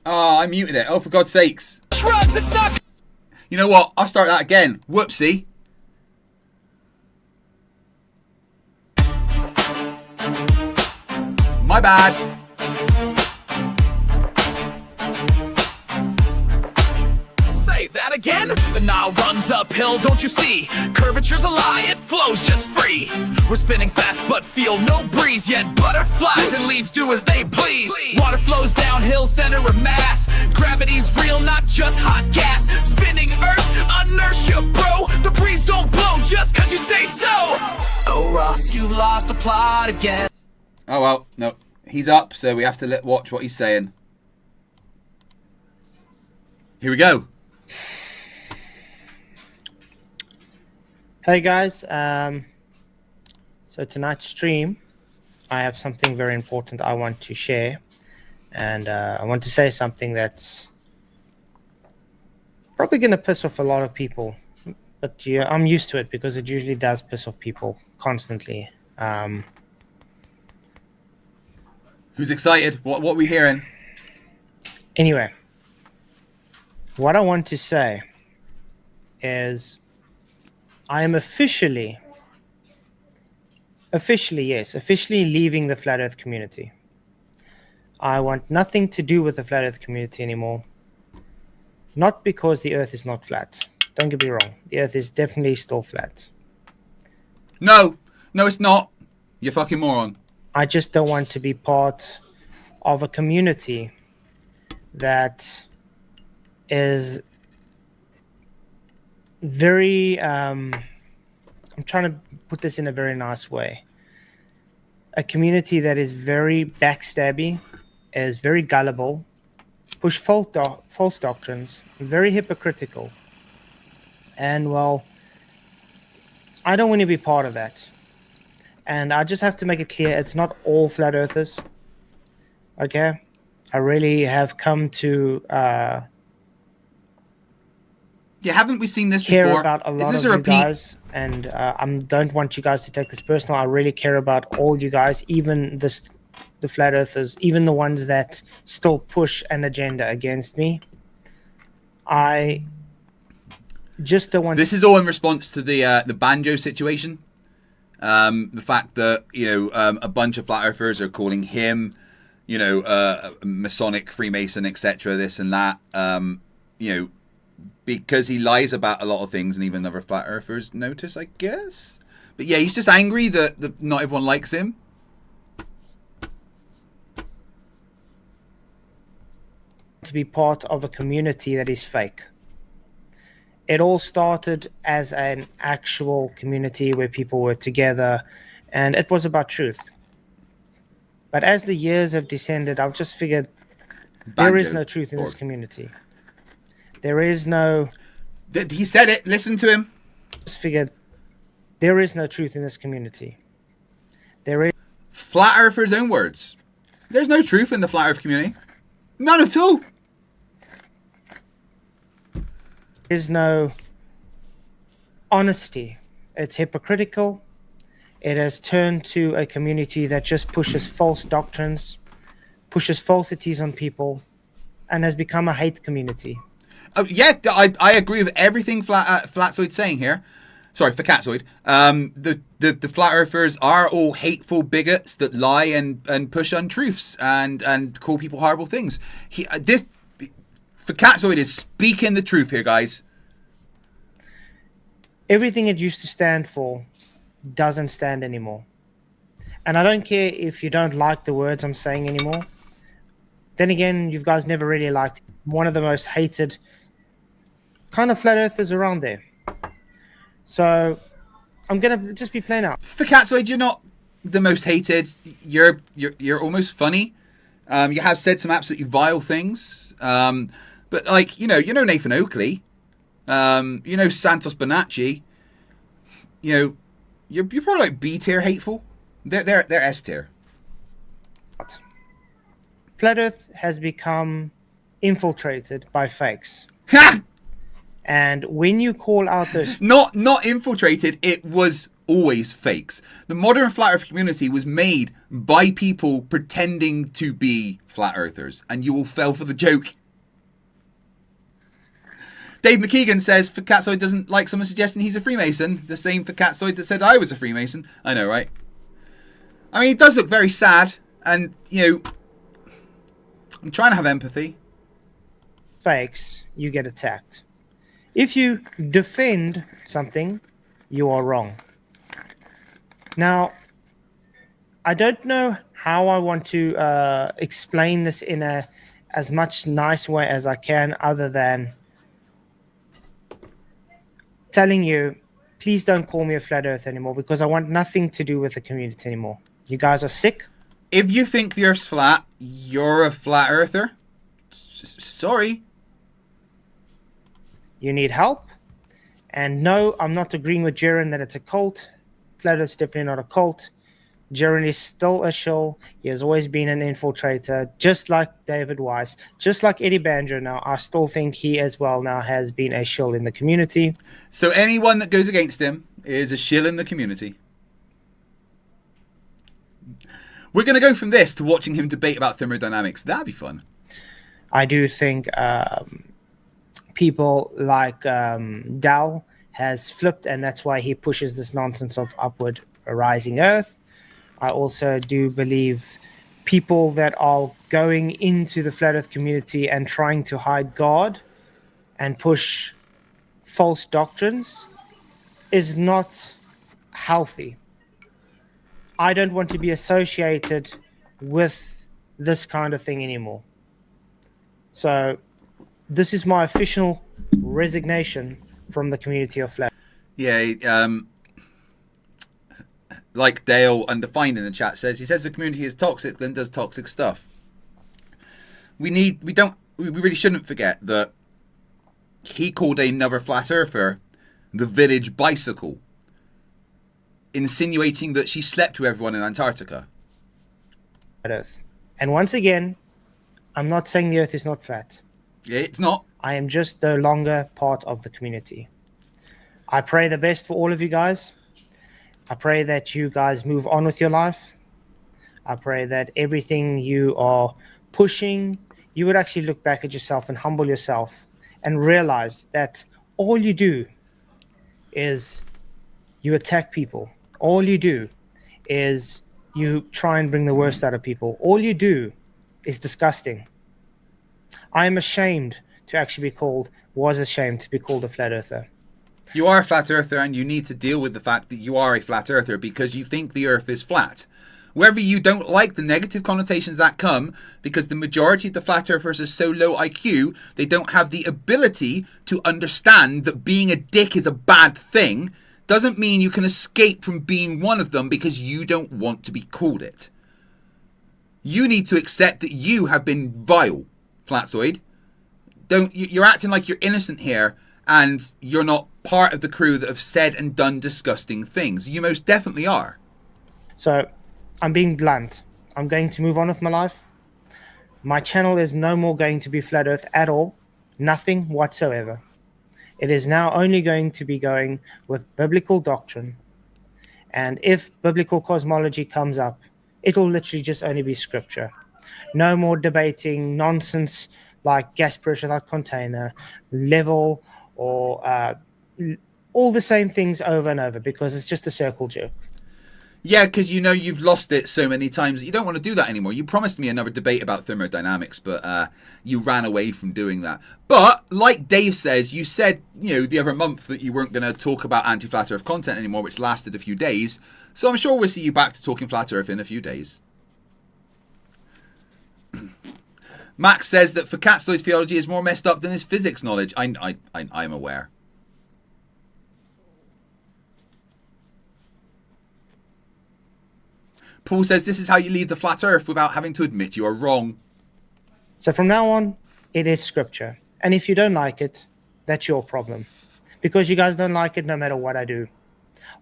Oh, I muted it. Oh, for God's sakes. Shrugs, it's not. You know what? I'll start that again. Whoopsie. My bad. Say that again? The Nile runs uphill, don't you see? Curvature's a lie, it flows just free. We're spinning fast but feel no breeze, yet butterflies and leaves do as they please. Water flows downhill, center of mass. Gravity's real, not just hot gas. Spinning earth, inertia, bro. The breeze don't blow just cause you say so. Oh Ross, you've lost the plot again. Oh well, no. He's up, so we have to watch what he's saying. Here we go. Hey guys, so tonight's stream, I have something very important I want to share, and I want to say something that's probably going to piss off a lot of people, but yeah, I'm used to it because it usually does piss off people constantly. Who's excited? What are we hearing? Anyway, what I want to say is I am officially leaving the Flat Earth community. I want nothing to do with the Flat Earth community anymore. Not because the Earth is not flat. Don't get me wrong. The Earth is definitely still flat. No, it's not. You fucking moron. I just don't want to be part of a community that is very, I'm trying to put this in a very nice way. A community that is very backstabby, is very gullible, push false doctrines, very hypocritical. And well, I don't want to be part of that. And I just have to make it clear, it's not all flat earthers. Okay? I really have come to yeah, haven't we seen this care before? about a lot Is this of a you repeat? guys, and I don't want you guys to take this personal. I really care about all you guys, even the flat earthers, even the ones that still push an agenda against me. I just don't want. This is all in response to the banjo situation. The fact that a bunch of flat earthers are calling him, Masonic, Freemason, etc. This and that. Because he lies about a lot of things, and even other flat earthers notice, I guess. But yeah, he's just angry that not everyone likes him. To be part of a community that is fake. It all started as an actual community where people were together, and it was about truth. But as the years have descended, I've just figured there is no truth in this community. There is no... He said it. Listen to him. Just figured there is no truth in this community. There is... Flat Earthers' own words. There's no truth in the Flat Earth community. None at all. There is no honesty. It's hypocritical. It has turned to a community that just pushes false doctrines, pushes falsities on people, and has become a hate community. Oh, yeah, I agree with everything Flatzoid's saying here. Sorry, for Catzoid. The Flat Earthers are all hateful bigots that lie and push untruths and call people horrible things. For Catzoid is speaking the truth here, guys. Everything it used to stand for doesn't stand anymore. And I don't care if you don't like the words I'm saying anymore. Then again, you guys never really liked one of the most hated kind of flat earthers around there. So I'm gonna just be plain out. For Catzoid, you're not the most hated. You're almost funny. You have said some absolutely vile things. But like, Nathan Oakley, Santos Bonacci, you're probably like B tier hateful. They're S tier. Flat Earth has become infiltrated by fakes. And when you call out those... Not infiltrated, it was always fakes. The modern Flat Earth community was made by people pretending to be Flat Earthers. And you all fell for the joke. Dave McKean says Fakatzoid doesn't like someone suggesting he's a Freemason. The same Fakatzoid that said I was a Freemason. I know, right? I mean, he does look very sad, and, you know, I'm trying to have empathy. Fakes, you get attacked. If you defend something, you are wrong. Now, I don't know how I want to explain this in as much nice way as I can, other than telling you, please don't call me a flat earth anymore, because I want nothing to do with the community anymore. You guys are sick. If you think the Earth's flat, you're a flat earther. Sorry. You need help. And no, I'm not agreeing with Jaren that it's a cult. Flat Earth's definitely not a cult. Jaren is still a shill. He has always been an infiltrator, just like David Weiss, just like Eddie Banjo now. I still think he as well now has been a shill in the community. So anyone that goes against him is a shill in the community. We're going to go from this to watching him debate about thermodynamics. That'd be fun. I do think people like Dal has flipped, and that's why he pushes this nonsense of upward rising Earth. I also do believe people that are going into the flat Earth community and trying to hide God and push false doctrines is not healthy. I don't want to be associated with this kind of thing anymore. So this is my official resignation from the community of flat. Yeah, like Dale Undefined in the chat says, he says the community is toxic, then does toxic stuff. We really shouldn't forget that he called another flat earther the village bicycle, insinuating that she slept with everyone in Antarctica. Earth. And once again, I'm not saying the Earth is not flat. Yeah, it's not. I am just no longer part of the community. I pray the best for all of you guys. I pray that you guys move on with your life. I pray that everything you are pushing, you would actually look back at yourself and humble yourself and realize that all you do is you attack people. All you do is you try and bring the worst out of people. All you do is disgusting. I am ashamed to actually be called, was ashamed to be called a flat earther. You are a flat earther, and you need to deal with the fact that you are a flat earther because you think the Earth is flat. Wherever you don't like the negative connotations that come, because the majority of the flat earthers are so low IQ, they don't have the ability to understand that being a dick is a bad thing, doesn't mean you can escape from being one of them because you don't want to be called it. You need to accept that you have been vile, Flatzoid. You're acting like you're innocent here, and you're not part of the crew that have said and done disgusting things. You most definitely are. So, I'm being blunt. I'm going to move on with my life. My channel is no more going to be Flat Earth at all. Nothing whatsoever. It is now only going to be going with biblical doctrine. And if biblical cosmology comes up, it'll literally just only be scripture. No more debating nonsense like gas pressurized container, level, or all the same things over and over, because it's just a circle jerk. Yeah, because you know you've lost it so many times that you don't want to do that anymore. You promised me another debate about thermodynamics, but you ran away from doing that. But like Dave says, you said, you know, the other month that you weren't going to talk about anti-flat earth content anymore, which lasted a few days. So I'm sure we'll see you back to talking flat earth in a few days. Max says that Fakatzoid's theology is more messed up than his physics knowledge. I'm aware. Paul says this is how you leave the flat earth without having to admit you are wrong. So from now on, it is scripture. And if you don't like it, that's your problem. Because you guys don't like it no matter what I do.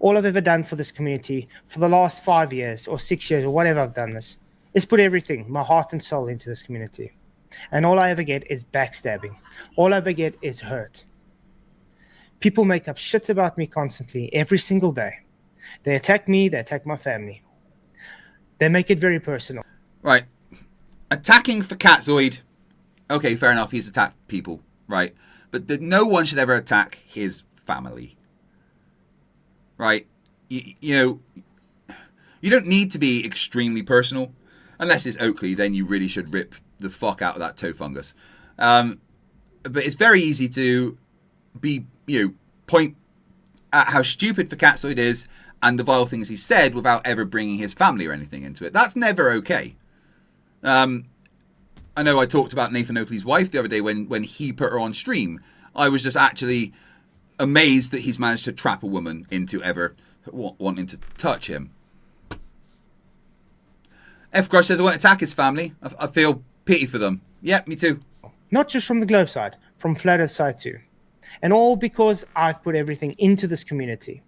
All I've ever done for this community for the last 5 years or 6 years or whatever I've done this is put everything, my heart and soul, into this community. And all I ever get is backstabbing. All I ever get is hurt. People make up shit about me constantly, every single day. They attack me, they attack my family. They make it very personal. Right. Attacking Fakatzoid. Okay, fair enough. He's attacked people. Right. but that no one should ever attack his family. Right? You know, you don't need to be extremely personal. Unless it's Oakley, then you really should rip the fuck out of that toe fungus. But it's very easy to be, you know, point at how stupid Facatzoid is and the vile things he said without ever bringing his family or anything into it. That's never okay. I know I talked about Nathan Oakley's wife the other day when he put her on stream. I was just actually amazed that he's managed to trap a woman into ever wanting to touch him. F. Crush says, I won't attack his family. I feel pity for them. Yeah, me too. Not just from the globe side, from Flat Earth side too. And all because I've put everything into this community.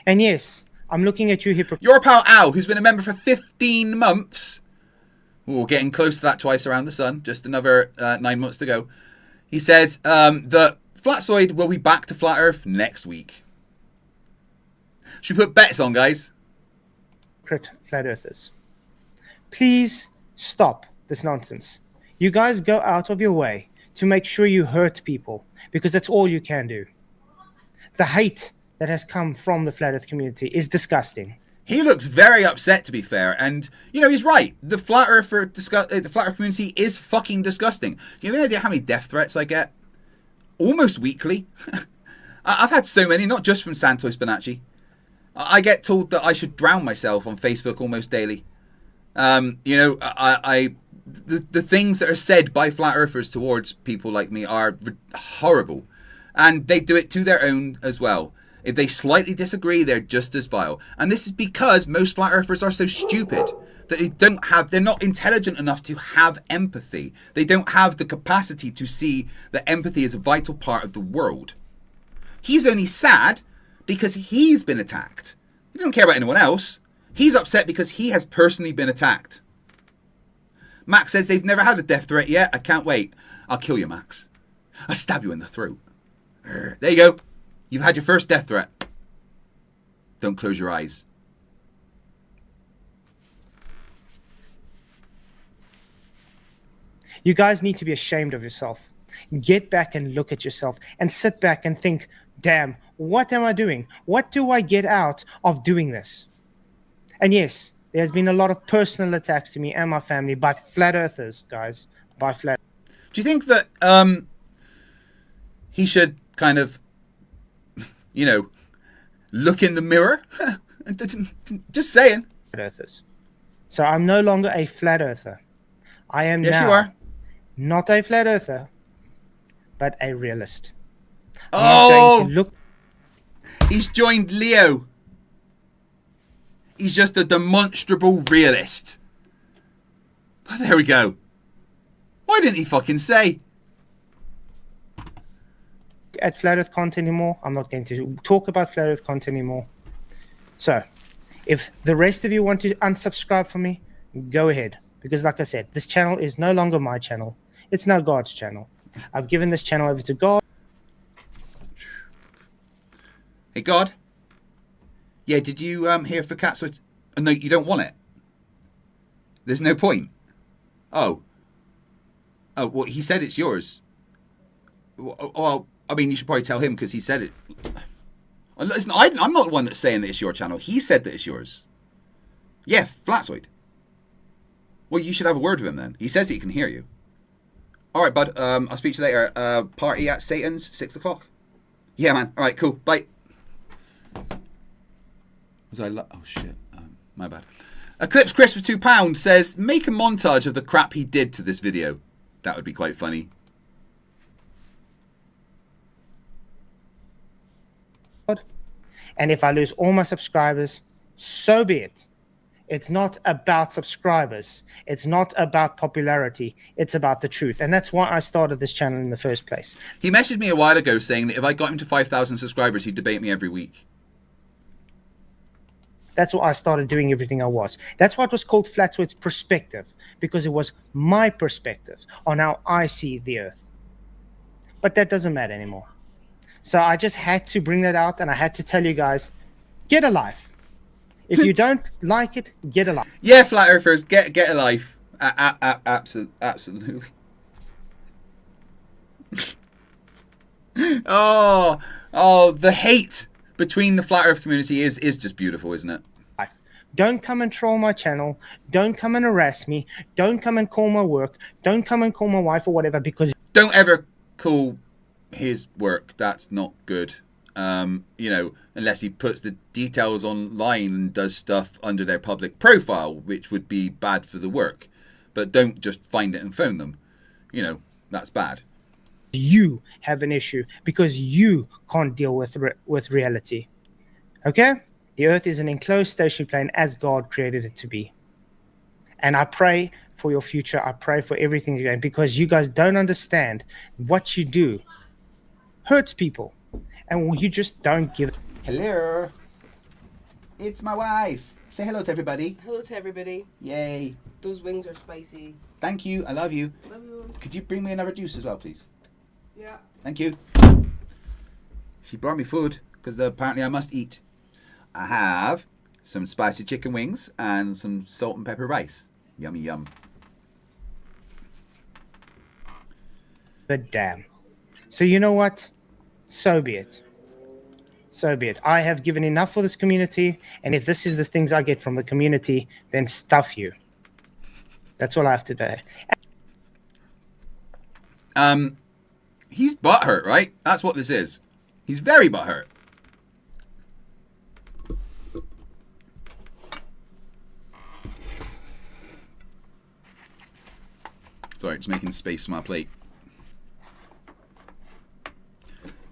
And yes, I'm looking at you, Your pal Al, who's been a member for 15 months. Ooh, getting close to that twice around the sun. Just another 9 months to go. He says that Flatzoid will be back to Flat Earth next week. Should we put bets on, guys? Flat Earthers. Please stop this nonsense. You guys go out of your way to make sure you hurt people because that's all you can do. The hate that has come from the Flat Earth community is disgusting. He looks very upset, to be fair, and you know he's right. The Flat Earth community is fucking disgusting. Do you have any idea how many death threats I get? Almost weekly. I've had so many, not just from Santos Bonacci. I get told that I should drown myself on Facebook almost daily. You know, the things that are said by Flat Earthers towards people like me are horrible, and they do it to their own as well. If they slightly disagree, they're just as vile. And this is because most Flat Earthers are so stupid that they're not intelligent enough to have empathy. They don't have the capacity to see that empathy is a vital part of the world. He's only sad because he's been attacked. He doesn't care about anyone else. He's upset because he has personally been attacked. Max says they've never had a death threat yet. I can't wait. I'll kill you, Max. I'll stab you in the throat. There you go. You've had your first death threat. Don't close your eyes. You guys need to be ashamed of yourself. Get back and look at yourself and sit back and think, damn, what am I doing? What do I get out of doing this? And yes, there's been a lot of personal attacks to me and my family by Flat Earthers, guys. By Flat. Do you think that he should kind of, you know, look in the mirror? Just saying. Flat Earthers. So I'm no longer a Flat Earther. I am yes, now you are. Not a Flat Earther, but a realist. Oh! Look. He's joined Leo. He's just a demonstrable realist. But there we go. Why didn't he fucking say? At Flat Earth content anymore. I'm not going to talk about Flat Earth content anymore. So, if the rest of you want to unsubscribe from me, go ahead. Because like I said, this channel is no longer my channel. It's now God's channel. I've given this channel over to God. Hey, God. Yeah, did you hear for cats? No, you don't want it. There's no point. Oh. Oh, well, he said it's yours. Well, I mean, you should probably tell him because he said it. Listen, I'm not the one that's saying that it's your channel. He said that it's yours. Yeah, Flatzoid. Well, you should have a word with him then. He says he can hear you. All right, bud. I'll speak to you later. Party at Satan's, 6 o'clock. Yeah, man. All right, cool. Bye. Oh, shit. My bad. Eclipse Chris for £2 says, make a montage of the crap he did to this video. That would be quite funny. And if I lose all my subscribers, so be it. It's not about subscribers. It's not about popularity. It's about the truth. And that's why I started this channel in the first place. He messaged me a while ago saying that if I got him to 5,000 subscribers, he'd debate me every week. That's why I started doing everything I was. That's why it was called Flatzoid's Perspective, because it was my perspective on how I see the Earth. But that doesn't matter anymore. So I just had to bring that out, and I had to tell you guys, get a life. If you don't like it, get a life. Yeah, Flat Earthers, get a life. Absolutely. Oh, the hate between the flat Earth community is just beautiful, isn't it? Don't come and troll my channel. Don't come and harass me. Don't come and call my work. Don't come and call my wife or whatever, because don't ever call his work. That's not good. You know, unless he puts the details online and does stuff under their public profile, which would be bad for the work. But don't just find it and phone them. You know, that's bad. You have an issue because you can't deal with reality. Okay? The Earth is an enclosed stationary plane as God created it to be. And I pray for your future. I pray for everything you're doing, because you guys don't understand what you do hurts people. And you just don't give it. Hello. It's my wife. Say hello to everybody. Hello to everybody. Yay. Those wings are spicy. Thank you. I love you. Love you. Could you bring me another juice as well, please? Yeah. Thank you. She brought me food because apparently I must eat. I have some spicy chicken wings and some salt and pepper rice. Yummy yum. But damn. So you know what? So be it. So be it. I have given enough for this community, and if this is the things I get from the community, then stuff you. That's all I have to do. He's butthurt, right? That's what this is. He's very butthurt. Sorry, just making space for my plate. I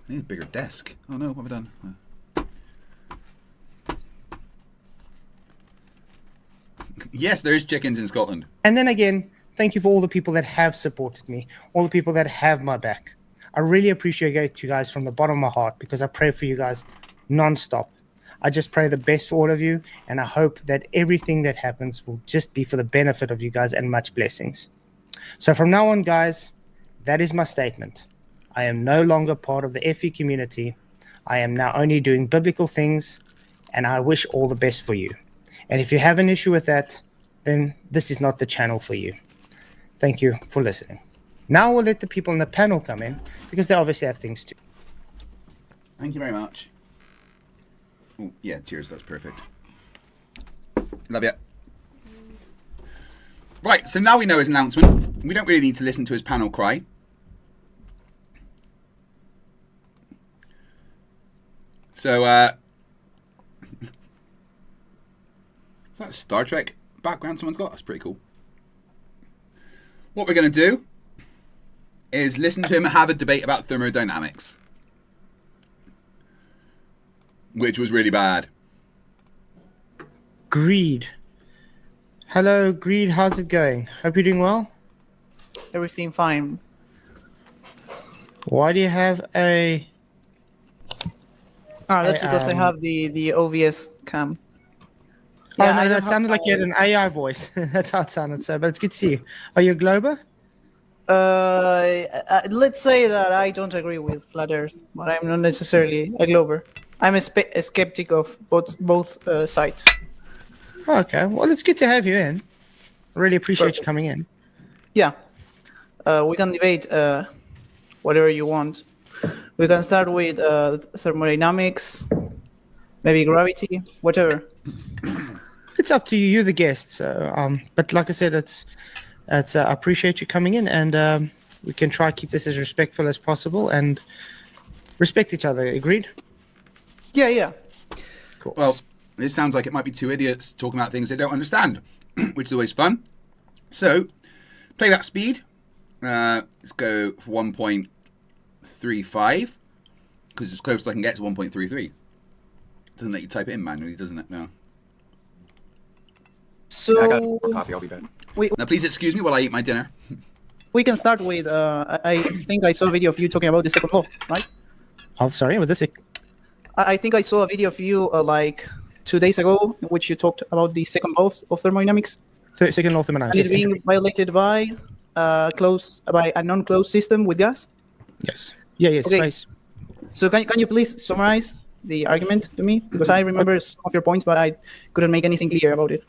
need a bigger desk. Oh no, what have I done? Yes, there's chickens in Scotland. And then again, thank you for all the people that have supported me, all the people that have my back. I really appreciate you guys from the bottom of my heart, because I pray for you guys non-stop. I just pray the best for all of you, and I hope that everything that happens will just be for the benefit of you guys, and much blessings. So from now on, guys, that is my statement. I am no longer part of the FE community. I am now only doing biblical things, and I wish all the best for you. And if you have an issue with that, then this is not the channel for you. Thank you for listening. Now we'll let the people in the panel come in, because they obviously have things to. Thank you very much. Oh, yeah, cheers. That's perfect. Love ya. Right, so now we know his announcement. We don't really need to listen to his panel cry. So, that's Star Trek background someone's got. That's pretty cool. What we're going to do is listen to him have a debate about thermodynamics, which was really bad. Greed. Hello, Greed. How's it going? Hope you're doing well. Everything fine. Why do you have a... Oh, that's because I have the OBS cam. Oh, Yeah, no, I that don't sounded like you had an AI voice. That's how it sounded, so, but it's good to see you. Are you a Glober? Let's say that I don't agree with Flat Earth, but I'm not necessarily a Glober. I'm a skeptic of both sides. Oh, okay, well, it's good to have you in. I really appreciate you coming in. Yeah. We can debate whatever you want. We can start with thermodynamics, maybe gravity, whatever. It's up to you. You're the guest. So, but like I said, I appreciate you coming in, and we can try to keep this as respectful as possible and respect each other. Agreed? Yeah, yeah. Cool. Well, this sounds like it might be two idiots talking about things they don't understand, which is always fun. So, play that speed. Let's go for 1.35, because it's as close as I can get to 1.33. Doesn't let you type it in manually, doesn't it? No. So I got a copy. I'll be back. Now, please excuse me while I eat my dinner. We can start with, I think I saw a video of you talking about the second law, right? Oh, sorry, what is it? I think I saw a video of you like 2 days ago in which you talked about the second law of thermodynamics. Second law of thermodynamics. And it's being violated by by a non-closed system with gas? Yes. Yeah, yes, okay. space. So can you please summarize the argument to me? Because I remember some of your points, but I couldn't make anything clear about it.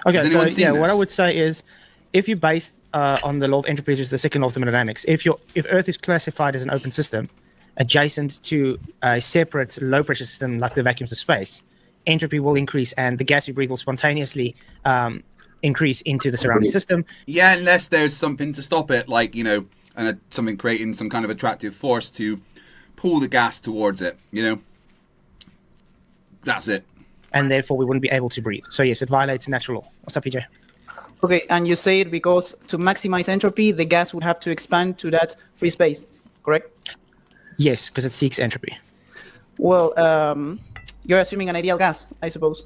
Okay, so yeah, what I would say is, if you base on the law of entropy, which is the second law of thermodynamics, if Earth is classified as an open system, adjacent to a separate low pressure system like the vacuums of space, entropy will increase and the gas you breathe will spontaneously increase into the surrounding system. Yeah, unless there's something to stop it, like, you know, something creating some kind of attractive force to pull the gas towards it, you know. That's it. And therefore we wouldn't be able to breathe. So yes, it violates natural law. What's up, PJ? Okay, and you say it because to maximize entropy, the gas would have to expand to that free space, correct? Yes, because it seeks entropy. Well, you're assuming an ideal gas, I suppose.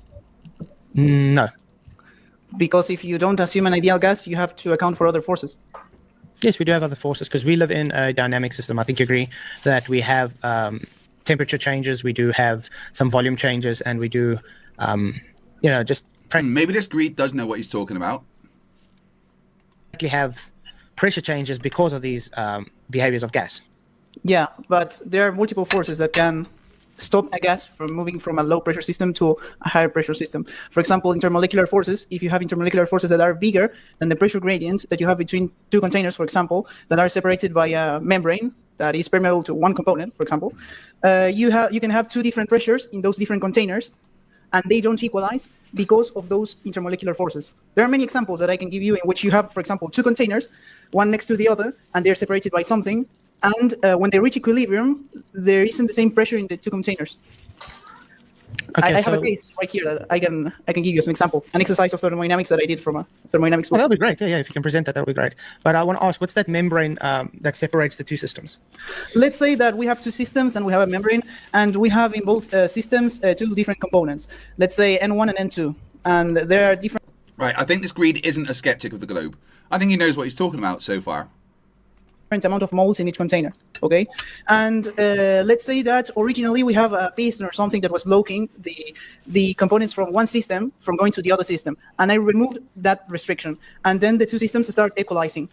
No. Because if you don't assume an ideal gas, you have to account for other forces. Yes, we do have other forces because we live in a dynamic system. I think you agree that we have temperature changes, we do have some volume changes, and we do, you know, just... Maybe this greed does know what he's talking about. Have pressure changes because of these behaviors of gas. Yeah, but there are multiple forces that can stop a gas from moving from a low pressure system to a higher pressure system. For example, intermolecular forces, if you have intermolecular forces that are bigger than the pressure gradient that you have between two containers, for example, that are separated by a membrane that is permeable to one component, for example, you can have two different pressures in those different containers, and they don't equalize because of those intermolecular forces. There are many examples that I can give you in which you have, for example, two containers, one next to the other, and they're separated by something, and when they reach equilibrium, there isn't the same pressure in the two containers. Okay, I have a case right here that I can give you as an example, an exercise of thermodynamics that I did from a thermodynamics book. Oh, that'll be great. Yeah, if you can present that, that'll be great. But I want to ask, what's that membrane that separates the two systems? Let's say that we have two systems and we have a membrane, and we have in both systems two different components. Let's say N1 and N2, and there are different... Right, I think this greed isn't a skeptic of the globe. I think he knows what he's talking about so far. Amount of moles in each container, okay? And let's say that originally we have a piston or something that was blocking the components from one system from going to the other system, and I removed that restriction, and then the two systems start equalizing.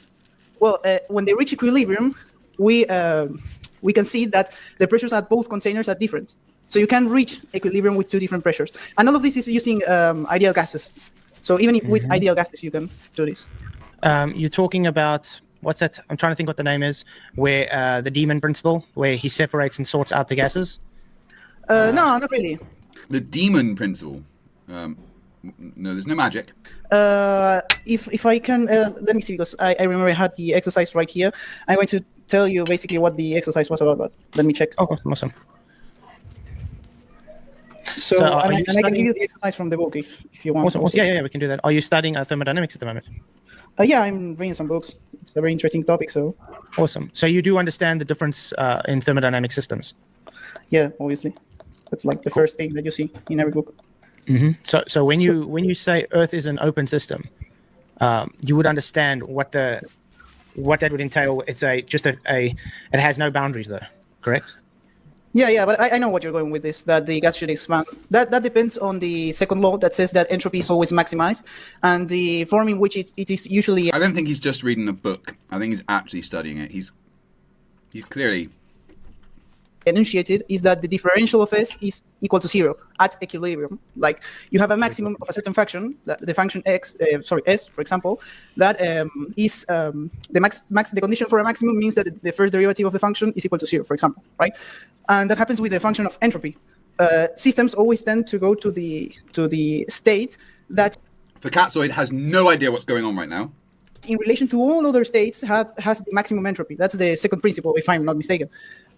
Well, when they reach equilibrium, we can see that the pressures at both containers are different. So you can reach equilibrium with two different pressures. And all of this is using ideal gases. So even if with ideal gases, you can do this. You're talking about... What's that? I'm trying to think what the name is, where the demon principle, where he separates and sorts out the gases. No, not really. The demon principle. No, there's no magic. If I can, let me see, because I remember I had the exercise right here. I'm going to tell you basically what the exercise was about, but let me check. Oh, awesome. So I can give you the exercise from the book if you want. Awesome. Yeah, we can do that. Are you studying thermodynamics at the moment? Yeah, I'm reading some books. It's a very interesting topic, so... Awesome. So you do understand the difference in thermodynamic systems? Yeah, obviously. That's like the first thing that you see in every book. So when you say Earth is an open system, you would understand what that would entail. It's it has no boundaries, though, correct? Yeah, but I know what you're going with this, that the gas should expand. That depends on the second law that says that entropy is always maximized, and the form in which it is usually... I don't think he's just reading a book. I think he's actually studying it. He's clearly... enunciated is that the differential of S is equal to 0 at equilibrium. Like, you have a maximum of a certain function, the function S, for example, that is the condition for a maximum means that the first derivative of the function is equal to 0, for example, right? And that happens with the function of entropy. Systems always tend to go to the state that... The Katzoid has no idea what's going on right now. In relation to all other states, has the maximum entropy. That's the second principle, if I'm not mistaken.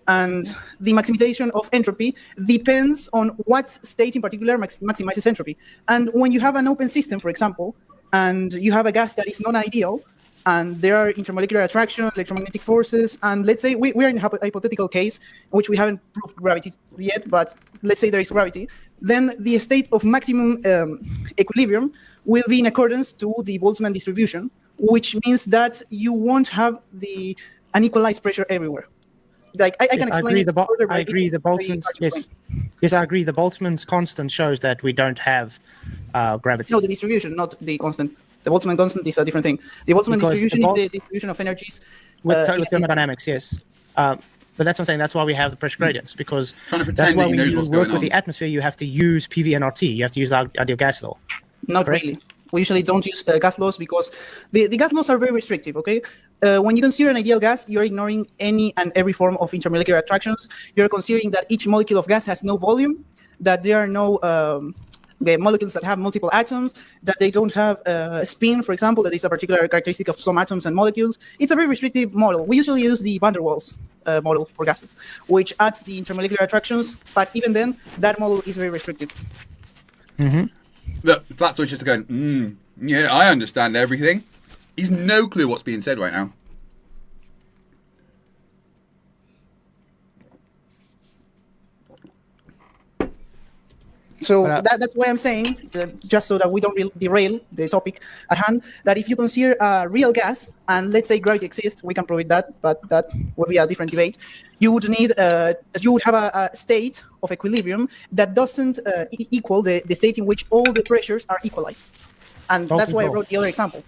And the maximization of entropy depends on what state in particular maximizes entropy. And when you have an open system, for example, and you have a gas that is non-ideal, and there are intermolecular attraction, electromagnetic forces, and let's say we're in a hypothetical case in which we haven't proved gravity yet, but let's say there is gravity, then the state of maximum equilibrium will be in accordance to the Boltzmann distribution, which means that you won't have an equalized pressure everywhere. Like I can explain it further. I agree. The Boltzmann's yes, I agree. The Boltzmann's constant shows that we don't have gravity. No, the distribution, not the constant. The Boltzmann constant is a different thing. The Boltzmann distribution is the distribution of energies with thermodynamics. Yes, but that's what I'm saying. That's why we have the pressure gradients, because that's why when you work with the atmosphere, you have to use PV and RT. You have to use the ideal gas law. Not really. We usually don't use gas laws because the gas laws are very restrictive, okay? When you consider an ideal gas, you're ignoring any and every form of intermolecular attractions. You're considering that each molecule of gas has no volume, that there are no the molecules that have multiple atoms, that they don't have spin, for example, that is a particular characteristic of some atoms and molecules. It's a very restrictive model. We usually use the van der Waals model for gases, which adds the intermolecular attractions, but even then, that model is very restrictive. Look, Flatsoid's just going, yeah, I understand everything. He's no clue what's being said right now. So that's why I'm saying, just so that we don't derail the topic at hand, that if you consider a real gas, and let's say gravity exists, we can prove that, but that would be a different debate. You would need, you would have a state of equilibrium that doesn't equal the state in which all the pressures are equalized. And that's why I wrote the other example.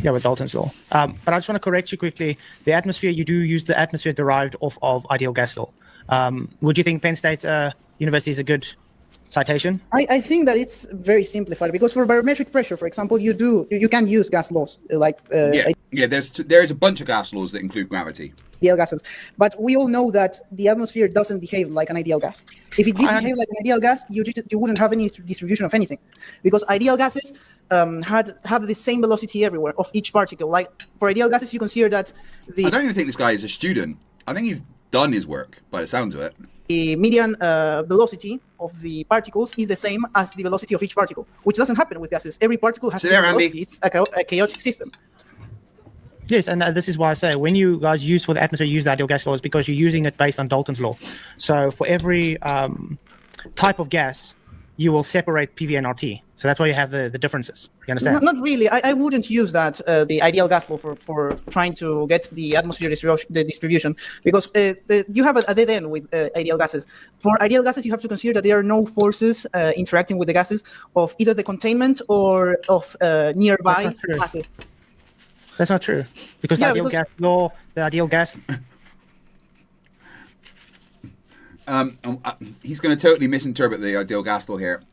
Yeah, with Dalton's law. But I just want to correct you quickly. The atmosphere, you do use the atmosphere derived off of ideal gas law. Would you think Penn State University is a good citation? I think that it's very simplified, because for barometric pressure, for example, you can use gas laws like there is a bunch of gas laws that include gravity. Ideal gases, but we all know that the atmosphere doesn't behave like an ideal gas. If it did behave like an ideal gas, you wouldn't have any distribution of anything, because ideal gases have the same velocity everywhere of each particle. Like for ideal gases, you consider that I don't even think this guy is a student. I think he's done his work by the sounds of it. The median velocity of the particles is the same as the velocity of each particle, which doesn't happen with gases. Every particle has different velocity. It's a chaotic system. Yes, and this is why I say when you guys use for the atmosphere, use the ideal gas law, is because you're using it based on Dalton's law. So for every type of gas, you will separate PV and RT. So that's why you have the differences. You understand? Not really. I wouldn't use that, the ideal gas law, for trying to get the atmosphere distribution, because you have a dead end with ideal gases. For ideal gases, you have to consider that there are no forces interacting with the gases of either the containment or of nearby gases. That's not true, because the ideal gas law, the ideal gas. He's going to totally misinterpret the ideal gas law here,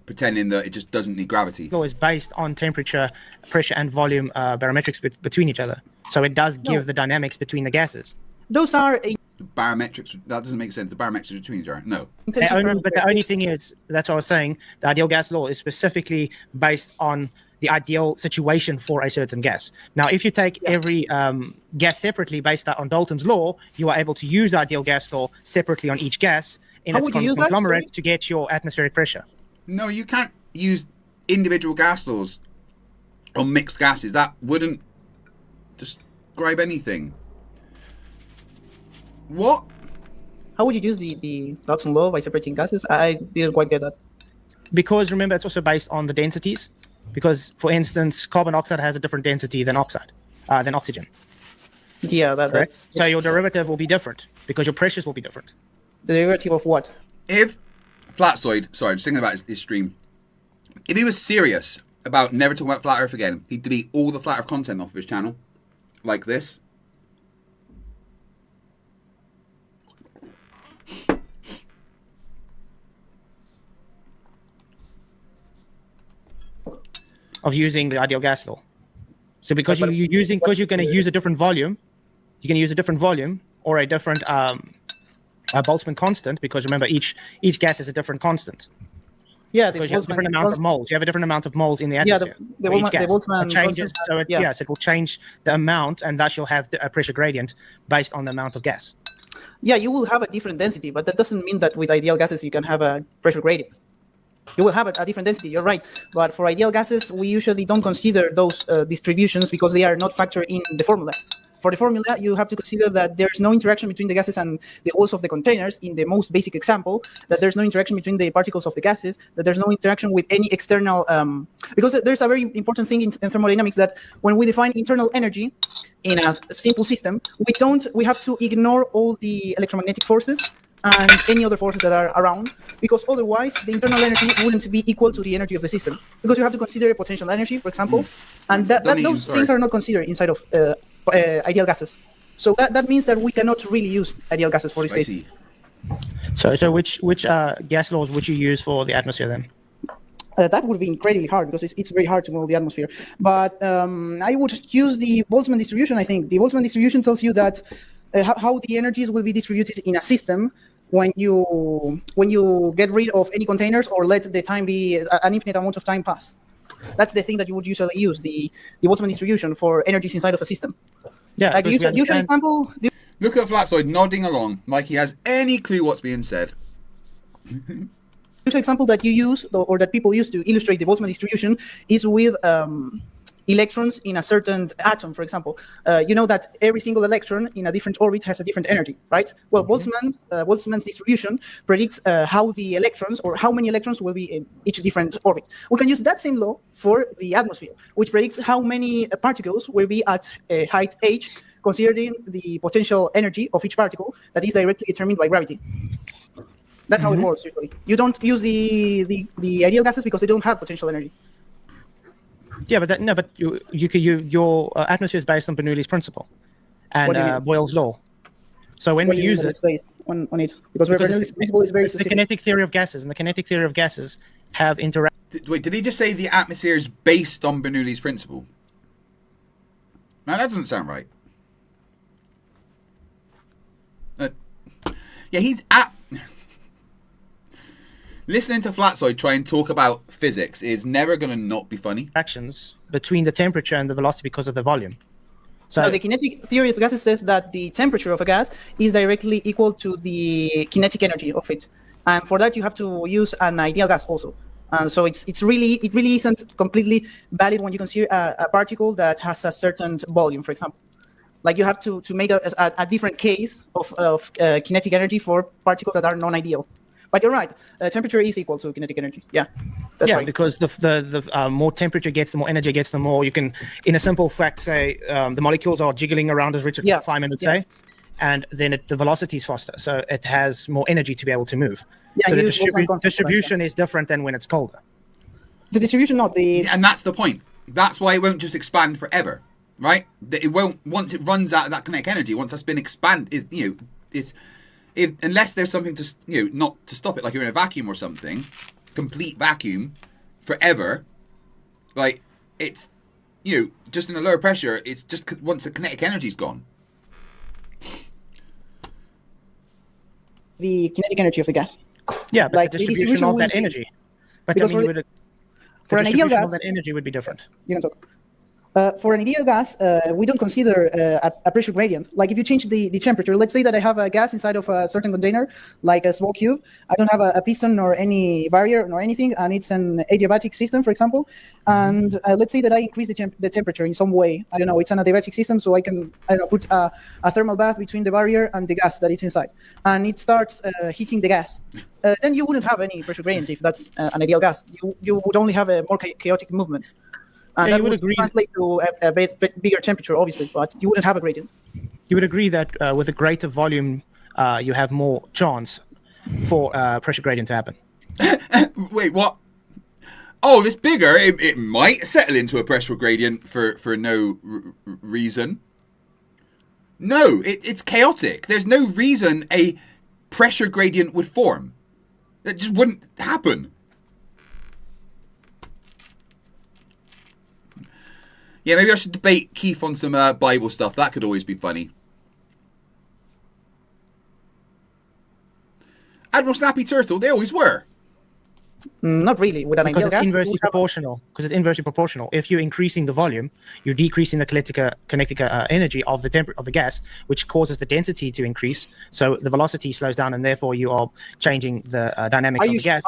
pretending that it just doesn't need gravity. Law is based on temperature, pressure, and volume barometrics between each other. So it does give the dynamics between the gases. Those are barometrics. That doesn't make sense. The barometrics between each other. No. But the only thing is, that's what I was saying. The ideal gas law is specifically based on the ideal situation for a certain gas. Now, if you take every gas separately based on Dalton's law, you are able to use the ideal gas law separately on each gas in its conglomerate to get your atmospheric pressure. No, you can't use individual gas laws on mixed gases. That wouldn't describe anything. What? How would you use the Dalton law by separating gases? I didn't quite get that. Because remember, it's also based on the densities. Because, for instance, carbon dioxide has a different density than oxygen. Yeah, that's so your derivative will be different because your pressures will be different. The derivative of what? If Flatsoid, sorry, just thinking about his stream. If he was serious about never talking about Flat Earth again, he'd delete all the Flat Earth content off of his channel, like this. Of using the ideal gas law. So because you're going to use a different volume, you're going to use a different volume or a different Boltzmann constant, because remember each gas is a different constant. Yeah, because you have a different amount of moles. You have a different amount of moles in the atmosphere. Yeah, the Boltzmann changes. So it will change the amount, and thus you'll have a pressure gradient based on the amount of gas. Yeah, you will have a different density, but that doesn't mean that with ideal gases you can have a pressure gradient. You will have a different density, you're right. But for ideal gases, we usually don't consider those distributions because they are not factored in the formula. For the formula, you have to consider that there's no interaction between the gases and the walls of the containers. In the most basic example, that there's no interaction between the particles of the gases, that there's no interaction with any external... because there's a very important thing in thermodynamics that when we define internal energy in a simple system, we have to ignore all the electromagnetic forces and any other forces that are around, because otherwise the internal energy wouldn't be equal to the energy of the system. Because you have to consider potential energy, for example, and those things are not considered inside of ideal gases. So that means that we cannot really use ideal gases for this case. So which gas laws would you use for the atmosphere then? That would be incredibly hard because it's very hard to model the atmosphere. But I would use the Boltzmann distribution. I think the Boltzmann distribution tells you that how the energies will be distributed in a system when you get rid of any containers or let the time be an infinite amount of time pass. That's the thing that you would usually use, the Boltzmann distribution for energies inside of a system. Yeah. Like usual example. Look at Flatsoid nodding along like he has any clue what's being said. Usual example that you use or that people use to illustrate the Boltzmann distribution is with electrons in a certain atom, for example. You know that every single electron in a different orbit has a different energy, right? Well, Boltzmann's distribution predicts how the electrons or how many electrons will be in each different orbit. We can use that same law for the atmosphere, which predicts how many particles will be at a height h, considering the potential energy of each particle that is directly determined by gravity. That's how it works usually. You don't use the ideal gases because they don't have potential energy. Yeah, but your atmosphere is based on Bernoulli's principle and Boyle's law. So when we use it, it's based on it because Bernoulli's principle is very specific. The kinetic theory of gases, and the kinetic theory of gases have Wait, did he just say the atmosphere is based on Bernoulli's principle? No, that doesn't sound right. Yeah, he's listening to Flatsoid try and talk about physics is never going to not be funny. Actions between the temperature and the velocity because of the volume. So the kinetic theory of gases says that the temperature of a gas is directly equal to the kinetic energy of it, and for that you have to use an ideal gas also. And so it really isn't completely valid when you consider a particle that has a certain volume, for example. Like you have to make a different case of kinetic energy for particles that are non-ideal. But you're right. Temperature is equal to kinetic energy. Yeah, that's right. Because the more temperature gets, the more energy gets, the more you can, in a simple fact, say the molecules are jiggling around, as Richard Feynman would say, and then the velocity is faster, so it has more energy to be able to move. Yeah, so the distribution is different than when it's colder. The distribution, not the. And that's the point. That's why it won't just expand forever, right? It won't once it runs out of that kinetic energy. Once that's been expanded, unless there's something to, not to stop it, like you're in a vacuum or something, complete vacuum forever, like it's, just in a lower pressure, it's just once the kinetic energy's gone. The kinetic energy of the gas. Yeah, but like the distribution of that energy. But I mean, for an ideal gas, that energy would be different. You can talk. For an ideal gas, we don't consider a pressure gradient. Like if you change the temperature, let's say that I have a gas inside of a certain container, like a small cube. I don't have a piston or any barrier nor anything, and it's an adiabatic system, for example. And let's say that I increase the temperature in some way. I don't know, it's an adiabatic system, so I can, put a thermal bath between the barrier and the gas that is inside. And it starts heating the gas. Then you wouldn't have any pressure gradient if that's an ideal gas. You would only have a more chaotic movement. And that would translate to a bigger temperature, obviously, but you wouldn't have a gradient. You would agree that with a greater volume, you have more chance for pressure gradient to happen. Wait, what? Oh, if it's bigger, it might settle into a pressure gradient for no reason. No, it's chaotic. There's no reason a pressure gradient would form. That just wouldn't happen. Yeah, maybe I should debate Keith on some Bible stuff. That could always be funny. Admiral Snappy Turtle, they always were. Not really. With an ideal gas, inversely proportional. Because it's inversely proportional. If you're increasing the volume, you're decreasing the kinetic energy of the gas, which causes the density to increase. So the velocity slows down, and therefore you are changing the dynamics of the gas.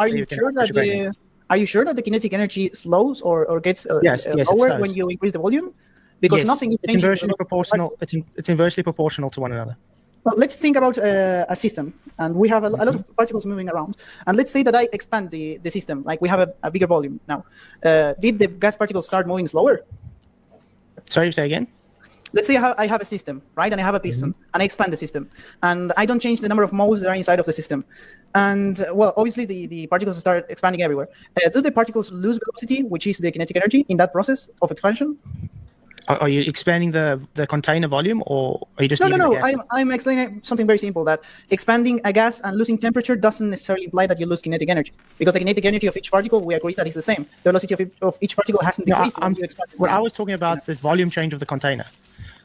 Are you sure that the kinetic energy slows or gets lower when you increase the volume? Because nothing is changing. It's inversely proportional. It's inversely proportional to one another. Well, let's think about a system, and we have a lot of particles moving around. And let's say that I expand the system, like we have a bigger volume now. Did the gas particles start moving slower? Sorry, say again? Let's say I have a system, right? And I have a piston, and I expand the system. And I don't change the number of moles that are inside of the system. And, well, obviously the particles start expanding everywhere. Do the particles lose velocity, which is the kinetic energy, in that process of expansion? Are you expanding the container volume, or are you just No. leaving the gas? I'm explaining something very simple, that expanding a gas and losing temperature doesn't necessarily imply that you lose kinetic energy, because the kinetic energy of each particle, we agree that is the same. The velocity of each particle hasn't decreased when you expand it. Well, I was talking about the volume change of the container.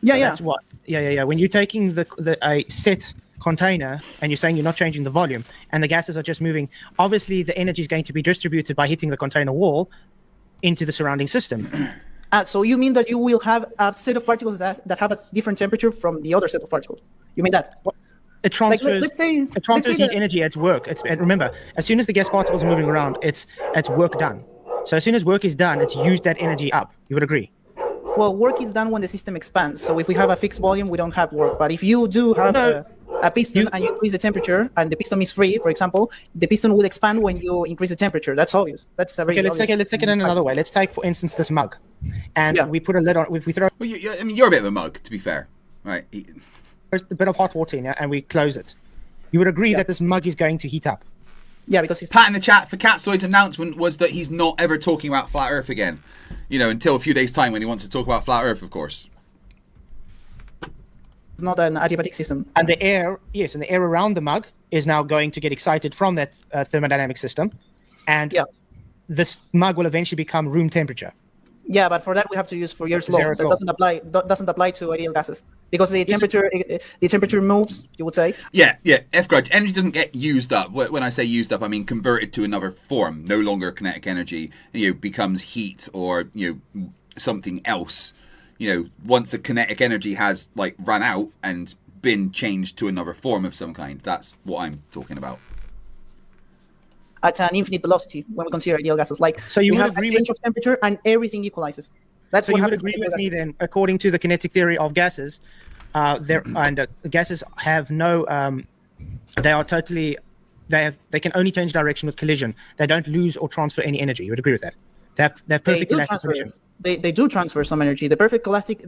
Yeah, So yeah. That's what. Yeah. When you're taking a set container and you're saying you're not changing the volume, and the gases are just moving, obviously the energy is going to be distributed by hitting the container wall into the surrounding system. So you mean that you will have a set of particles that have a different temperature from the other set of particles? You mean that? It transfers. Let's say heat energy at work. And remember, as soon as the gas particles are moving around, it's work done. So as soon as work is done, it's used that energy up. You would agree? Well, work is done when the system expands. So if we have a fixed volume, we don't have work. But if you do have a piston and you increase the temperature, and the piston is free, for example, the piston will expand when you increase the temperature. That's obvious. That's a very okay. Let's take it in another way. Let's take, for instance, this mug, and we put a lid on. We throw. Well, I mean, you're a bit of a mug, to be fair, right? A bit of hot water in it, and we close it. You would agree that this mug is going to heat up. Yeah, because he's Pat in the chat for Catsoid's announcement was that he's not ever talking about flat Earth again. You know, until a few days' time when he wants to talk about flat Earth, of course. Not an adiabatic system. And the air, yes, and the air around the mug is now going to get excited from that thermodynamic system, and this mug will eventually become room temperature. Yeah, but for that we have to use Fourier's law. That doesn't apply to ideal gases, because the temperature moves. You would say. Yeah. F-grudge energy doesn't get used up. When I say used up, I mean converted to another form. No longer kinetic energy. Becomes heat or something else. Once the kinetic energy has run out and been changed to another form of some kind. That's what I'm talking about. At an infinite velocity, when we consider ideal gases, so you we would have agree a range of temperature and everything equalizes. That's so what you would happens agree with with me gases. then, according to the kinetic theory of gases, gases have no. They are totally. They can only change direction with collision. They don't lose or transfer any energy. You would agree with that? They have perfect elastic collision. They do transfer some energy. The perfect elastic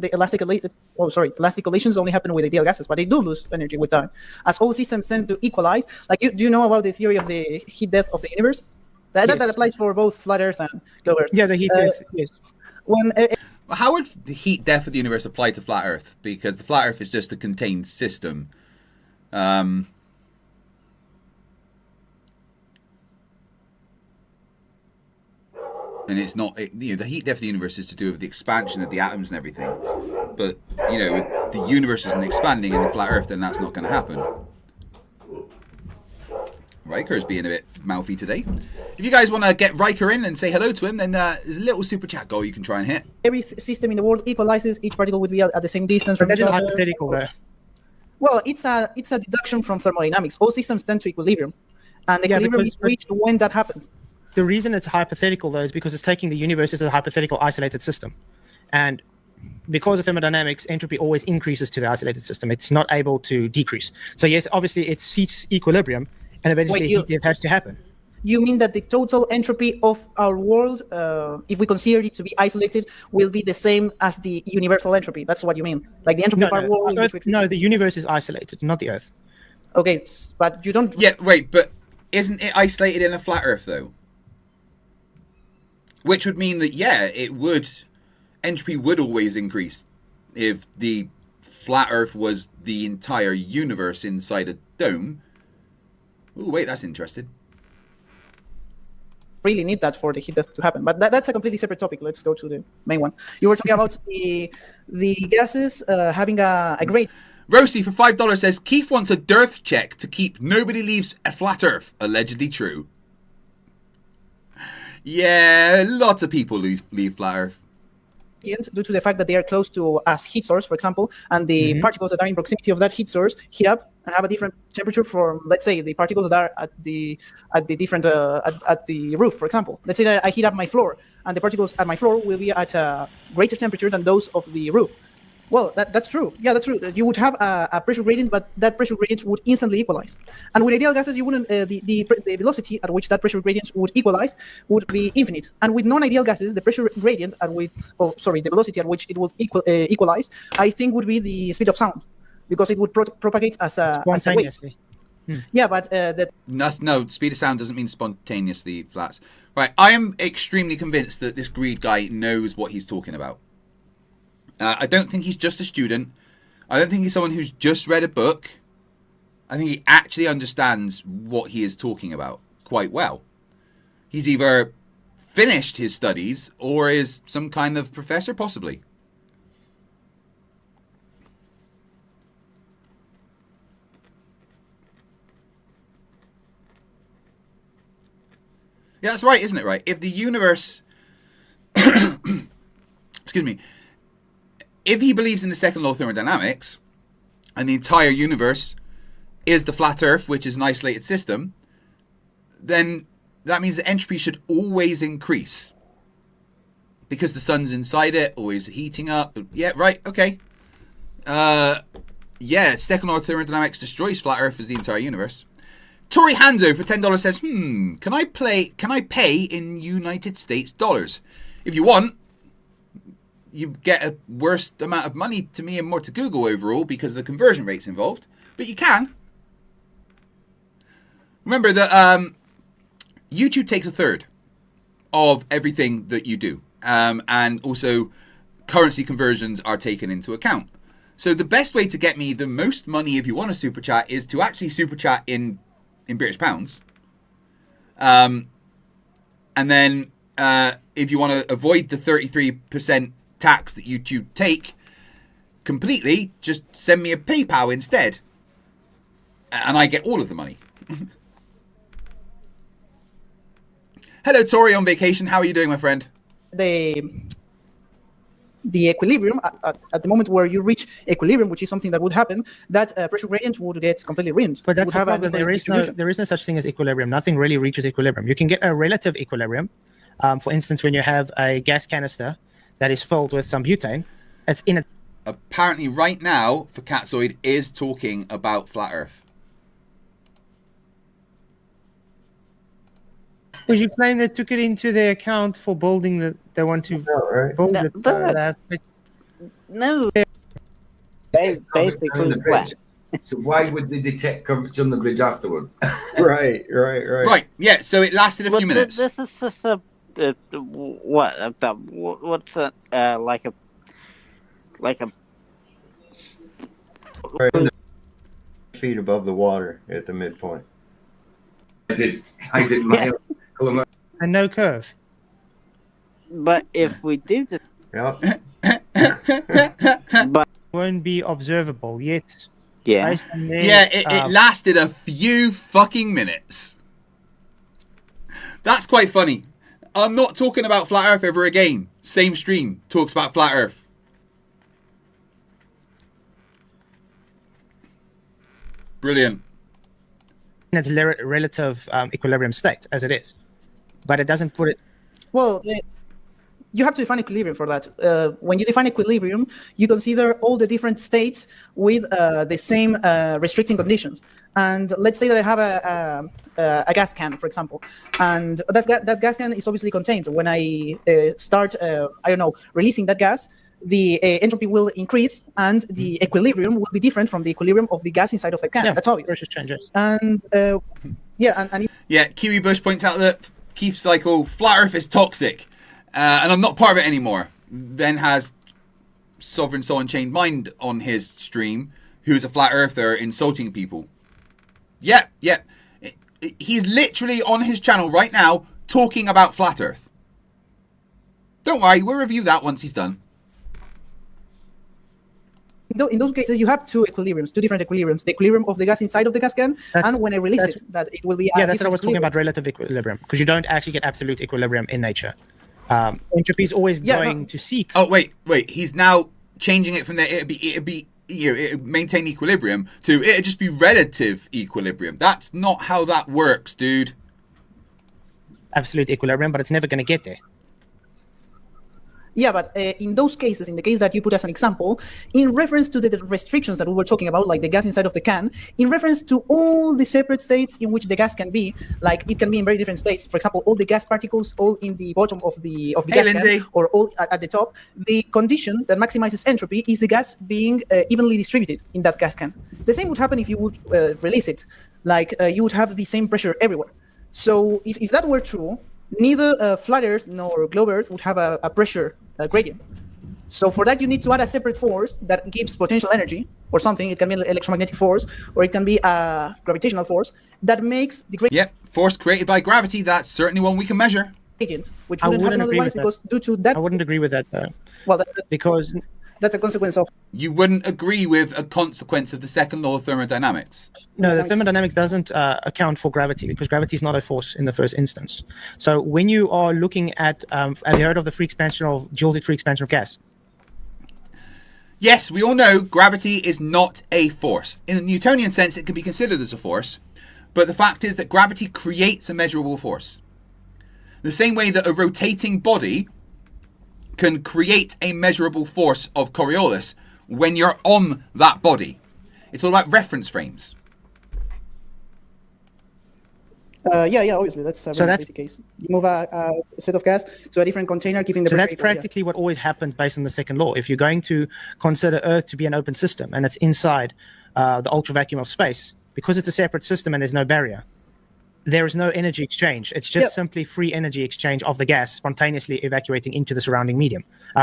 collisions only happen with ideal gases, but they do lose energy with time. As all systems tend to equalize, do you know about the theory of the heat death of the universe? That applies for both flat Earth and globe Earth. Yeah, the heat death. Yes. How would the heat death of the universe apply to flat Earth? Because the flat Earth is just a contained system. And it's not, the heat death of the universe is to do with the expansion of the atoms and everything. But, if the universe isn't expanding in the flat Earth, then that's not going to happen. Riker's being a bit mouthy today. If you guys want to get Riker in and say hello to him, then there's a little super chat goal you can try and hit. Every system in the world equalizes. Each particle would be at the same distance from But that each is other. hypothetical, though. Well, it's a deduction from thermodynamics. All systems tend to equilibrium, and equilibrium is reached when that happens. The reason it's hypothetical, though, is because it's taking the universe as a hypothetical isolated system. And because of thermodynamics, entropy always increases to the isolated system. It's not able to decrease. So, yes, obviously, it seeks equilibrium, and eventually heat death has to happen. You mean that the total entropy of our world, if we consider it to be isolated, will be the same as the universal entropy? That's what you mean? Like the entropy of our world? No, the universe is isolated, not the Earth. Okay, but you don't... Yeah, wait, but isn't it isolated in a flat Earth, though? Which would mean that, entropy would always increase if the flat Earth was the entire universe inside a dome. Oh, wait, that's interesting. Really need that for the heat death to happen, but that's a completely separate topic. Let's go to the main one. You were talking about the gases having a great... Rosie for $5 says, Keith wants a dearth check to keep nobody leaves a flat Earth. Allegedly true. Yeah, lots of people leave flat Earth. Due to the fact that they are close to a heat source, for example, and the particles that are in proximity of that heat source heat up and have a different temperature from, let's say, the particles that are at the roof, for example. Let's say that I heat up my floor, and the particles at my floor will be at a greater temperature than those of the roof. Well, that's true. Yeah, that's true. You would have a pressure gradient, but that pressure gradient would instantly equalize. And with ideal gases, you wouldn't. The velocity at which that pressure gradient would equalize would be infinite. And with non-ideal gases, the pressure gradient the velocity at which it would equalize, I think, would be the speed of sound, because it would propagate as a spontaneously. Yeah, but no, speed of sound doesn't mean spontaneously flats. Right, I am extremely convinced that this Greed guy knows what he's talking about. I don't think he's just a student. I don't think he's someone who's just read a book. I think he actually understands what he is talking about quite well. He's either finished his studies or is some kind of professor, possibly. Yeah, that's right, isn't it, right? If the universe... excuse me. If he believes in the second law of thermodynamics, and the entire universe is the flat Earth, which is an isolated system, then that means that entropy should always increase. Because the sun's inside it, always heating up. Yeah, right, okay. Yeah, second law of thermodynamics destroys flat Earth as the entire universe. Tori Hanzo for $10 says, can I pay in United States dollars? If you want, you get a worse amount of money to me and more to Google overall because of the conversion rates involved. But you can. Remember that YouTube takes a third of everything that you do. And also currency conversions are taken into account. So the best way to get me the most money if you want to super chat is to actually super chat in British pounds. And then if you want to avoid the 33% tax that YouTube take completely, just send me a PayPal instead. And I get all of the money. Hello, Tori on vacation. How are you doing, my friend? The equilibrium, at the moment where you reach equilibrium, which is something that would happen, that pressure gradient would get completely ruined. But that's would have the problem. There is no such thing as equilibrium. Nothing really reaches equilibrium. You can get a relative equilibrium. For instance, when you have a gas canister that is filled with some butane, it's in a... Apparently right now, for Catzoid is talking about flat Earth. Because you claim they took it into their account for building the... They want to build it. No. They basically flat. So why would they detect comments on the bridge afterwards? Right. Right, yeah, so it lasted a few minutes. This is just a... what's a... like a... feet above the water at the midpoint. I did my own. And no curve. But if we do just... Yep. but won't be observable yet. Yeah. It lasted a few fucking minutes. That's quite funny. I'm not talking about flat Earth ever again. Same stream talks about flat Earth. Brilliant. It's relative equilibrium state as it is, but it doesn't put it. Well, you have to define equilibrium for that. When you define equilibrium, you consider all the different states with the same restricting conditions. And let's say that I have a gas can, for example, and that gas can is obviously contained. When I start, releasing that gas, the entropy will increase, and the equilibrium will be different from the equilibrium of the gas inside of the can. Yeah, that's obvious. Pressure changes. And Kiwi Bush points out that Keith's cycle, flat Earth is toxic, and I'm not part of it anymore. Then has Sovereign Soul Unchained Mind on his stream, who's a flat earther insulting people. Yeah. He's literally on his channel right now talking about flat Earth. Don't worry, we'll review that once he's done. In those cases, you have two different equilibriums. The equilibrium of the gas inside of the gas can, and when I release it, that it will be... Yeah, that's what I was talking about, relative equilibrium, because you don't actually get absolute equilibrium in nature. Entropy is always going to seek... Oh, wait. He's now changing it from there. It'd be it'd maintain equilibrium to it'd just be relative equilibrium. That's not how that works, dude. Absolute equilibrium, but it's never going to get there. Yeah, but in those cases, in the case that you put as an example, in reference to the restrictions that we were talking about, like the gas inside of the can, in reference to all the separate states in which the gas can be, like it can be in very different states. For example, all the gas particles, all in the bottom of the gas can, or all at the top. The condition that maximizes entropy is the gas being evenly distributed in that gas can. The same would happen if you would release it. Like you would have the same pressure everywhere. So if that were true, neither flat Earth nor globe Earth would have a pressure gradient. So for that, you need to add a separate force that gives potential energy or something. It can be an electromagnetic force, or it can be a gravitational force that makes the gradient. Yep, force created by gravity. That's certainly one we can measure. Which wouldn't happen otherwise, because due to that. I wouldn't agree with that though. Well, because that's a consequence of. You wouldn't agree with a consequence of the second law of thermodynamics. No, the thermodynamics doesn't account for gravity, because gravity is not a force in the first instance. So when you are looking at, have you heard of the free expansion of Joule's free expansion of gas? Yes, we all know gravity is not a force. In the Newtonian sense, it can be considered as a force, but the fact is that gravity creates a measurable force. The same way that a rotating body can create a measurable force of Coriolis when you're on that body. It's all about reference frames. Yeah, obviously. That's a very basic case. You move a set of gas to a different container, keeping the So pressure that's equal, practically what always happens based on the second law. If you're going to consider Earth to be an open system and it's inside the ultra vacuum of space, because it's a separate system and there's no barrier, there is no energy exchange. It's just simply free energy exchange of the gas spontaneously evacuating into the surrounding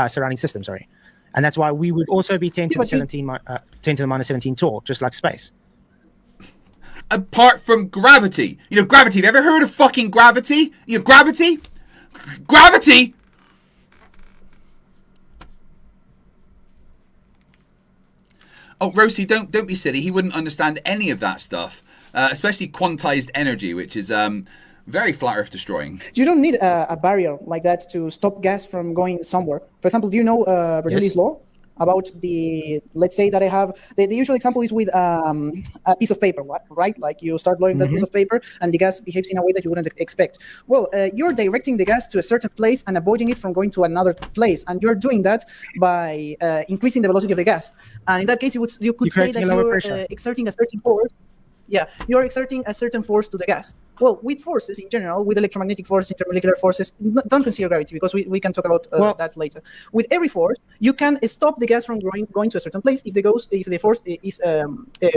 surrounding system, sorry. And that's why we would also be 10 to the minus 17 torque, just like space. Apart from gravity. You know, gravity. Have you ever heard of fucking gravity? You know, gravity? Gravity? Oh, Rosie, don't be silly. He wouldn't understand any of that stuff. Especially quantized energy, which is very flat Earth destroying. You don't need a barrier like that to stop gas from going somewhere. For example, do you know Bernoulli's law about let's say that I have, the usual example is with a piece of paper, right? Like you start blowing that piece of paper and the gas behaves in a way that you wouldn't expect. Well, you're directing the gas to a certain place and avoiding it from going to another place. And you're doing that by increasing the velocity of the gas. And in that case, you could say that you're exerting a certain force. Yeah, you're exerting a certain force to the gas. Well, with forces in general, with electromagnetic forces, intermolecular forces, don't consider gravity, because we can talk about that later. With every force, you can stop the gas from going to a certain place if the force is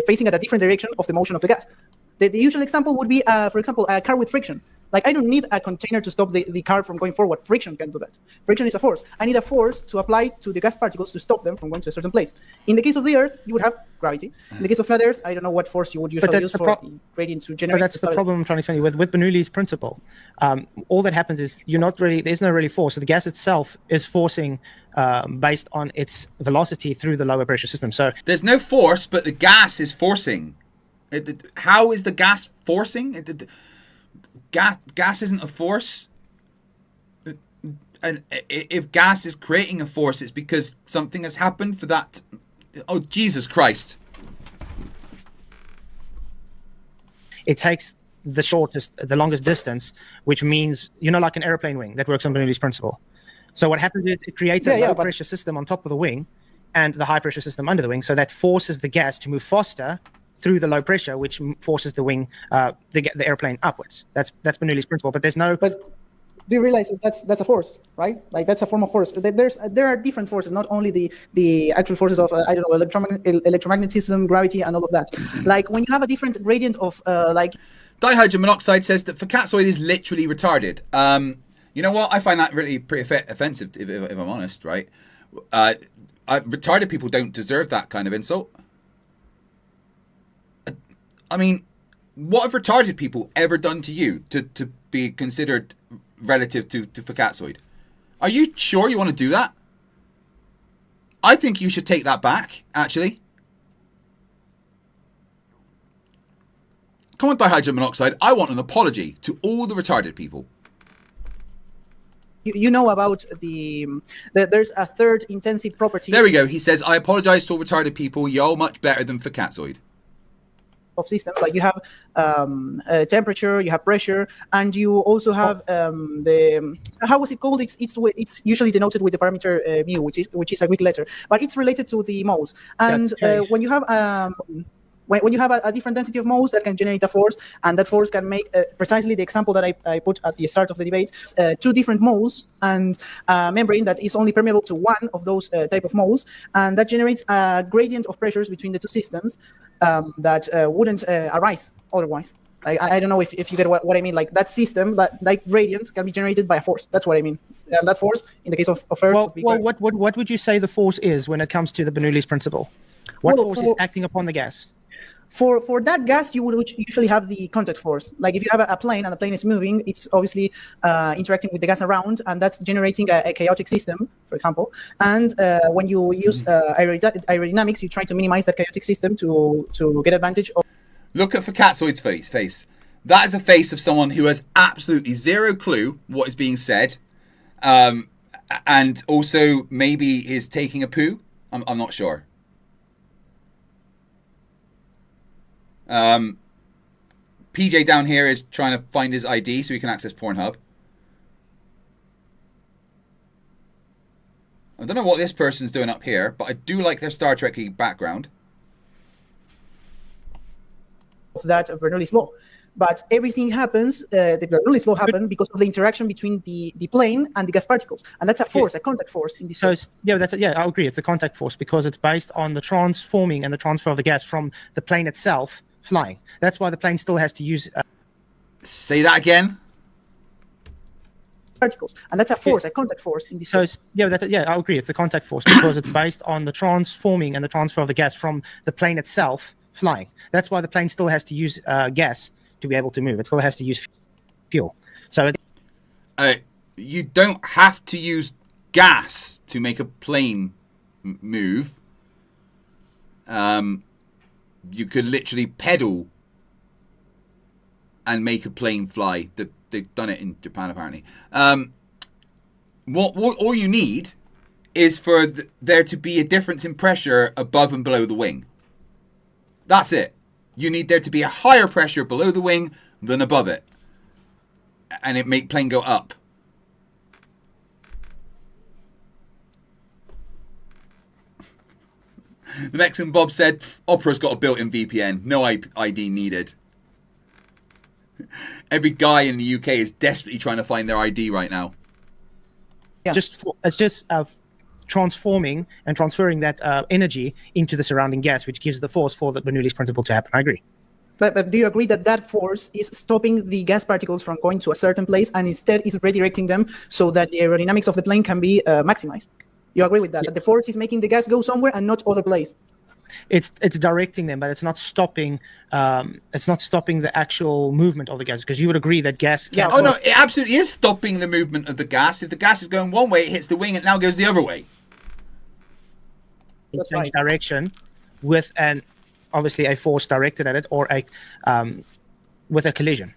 facing at a different direction of the motion of the gas. The usual example would be, for example, a car with friction. Like, I don't need a container to stop the car from going forward. Friction can do that. Friction is a force. I need a force to apply to the gas particles to stop them from going to a certain place. In the case of the Earth, you would have gravity. In the case of flat Earth, I don't know what force you would usually use for the gradient to generate. But that's the problem I'm trying to explain with Bernoulli's principle. All that happens is there's no really force. So the gas itself is forcing based on its velocity through the lower pressure system. So there's no force, but the gas is forcing. How is the gas forcing? Gas isn't a force. And if gas is creating a force, it's because something has happened for that. Oh, Jesus Christ. It takes the longest distance, which means, like an airplane wing that works on Bernoulli's principle. So what happens is it creates a low pressure system on top of the wing and the high pressure system under the wing. So that forces the gas to move faster through the low pressure, which forces the wing, the airplane upwards. That's Bernoulli's principle. But there's no. But do you realize that that's a force, right? Like, that's a form of force. There are different forces, not only the actual forces of electromagnetism, gravity, and all of that. Like, when you have a different gradient of dihydrogen monoxide says that Facatzoid is literally retarded. You know what? I find that really pretty offensive, if I'm honest, right? Retarded people don't deserve that kind of insult. I mean, what have retarded people ever done to you to be considered relative to Facatzoid? Are you sure you want to do that? I think you should take that back, actually. Come on, dihydrogen monoxide. I want an apology to all the retarded people. You know about there's a third intensive property. There we go. He says, I apologize to all retarded people. You're much better than Facatzoid. Of systems, like you have temperature, you have pressure, and you also have how was it called? It's usually denoted with the parameter mu, which is a Greek letter, but it's related to the moles. And when you have when you have a different density of moles, that can generate a force, and that force can make precisely the example that I put at the start of the debate, 2 different moles and a membrane that is only permeable to one of those type of moles, and that generates a gradient of pressures between the 2 systems that wouldn't arise otherwise. I don't know if you get what I mean. Like, that system, that gradient can be generated by a force. That's what I mean. and that force, in the case of Earth, Well, would be what would you say the force is when it comes to the Bernoulli's principle? What Well, force is acting upon the gas? For that gas, you would usually have the contact force. Like if you have a plane and the plane is moving, it's obviously interacting with the gas around, and that's generating a chaotic system, for example. And when you use aerodynamics, you try to minimize that chaotic system to get advantage of. Look at Fakatsoid's face. That is a face of someone who has absolutely zero clue what is being said, and also maybe is taking a poo. I'm not sure. PJ down here is trying to find his ID so he can access Pornhub. I don't know what this person's doing up here, but I do like their Star Trek background. Of that Bernoulli's law. But everything happens, the Bernoulli's law happened because of the interaction between the plane and the gas particles. And that's a force, a contact force in this case. Yeah, I agree. It's a contact force because it's based on the transforming and the transfer of the gas from the plane itself flying. That's why the plane still has to use... Say that again? Particles. And that's a force, a contact force in this case. Yeah, I agree. It's a contact force because it's based on the transforming and the transfer of the gas from the plane itself flying. That's why the plane still has to use gas to be able to move. It still has to use fuel. So you don't have to use gas to make a plane move. You could literally pedal and make a plane fly. They've done it in Japan apparently. What all you need is for there to be a difference in pressure above and below the wing. That's it. You need there to be a higher pressure below the wing than above it, and it make plane go up. The Mexican Bob said, Opera's got a built-in VPN. No ID needed. Every guy in the UK is desperately trying to find their ID right now. it's just transforming and transferring that energy into the surrounding gas, which gives the force for the Bernoulli's principle to happen. I agree. But do you agree that that force is stopping the gas particles from going to a certain place and instead is redirecting them so that the aerodynamics of the plane can be maximized? You agree with that? Yeah. That the force is making the gas go somewhere and not other place? It's directing them, but it's not stopping. It's not stopping the actual movement of the gas, because you would agree that gas. Yeah. Oh no, it absolutely is stopping the movement of the gas. If the gas is going one way, it hits the wing, it now goes the other way. Change direction with obviously a force directed at it, or with a collision.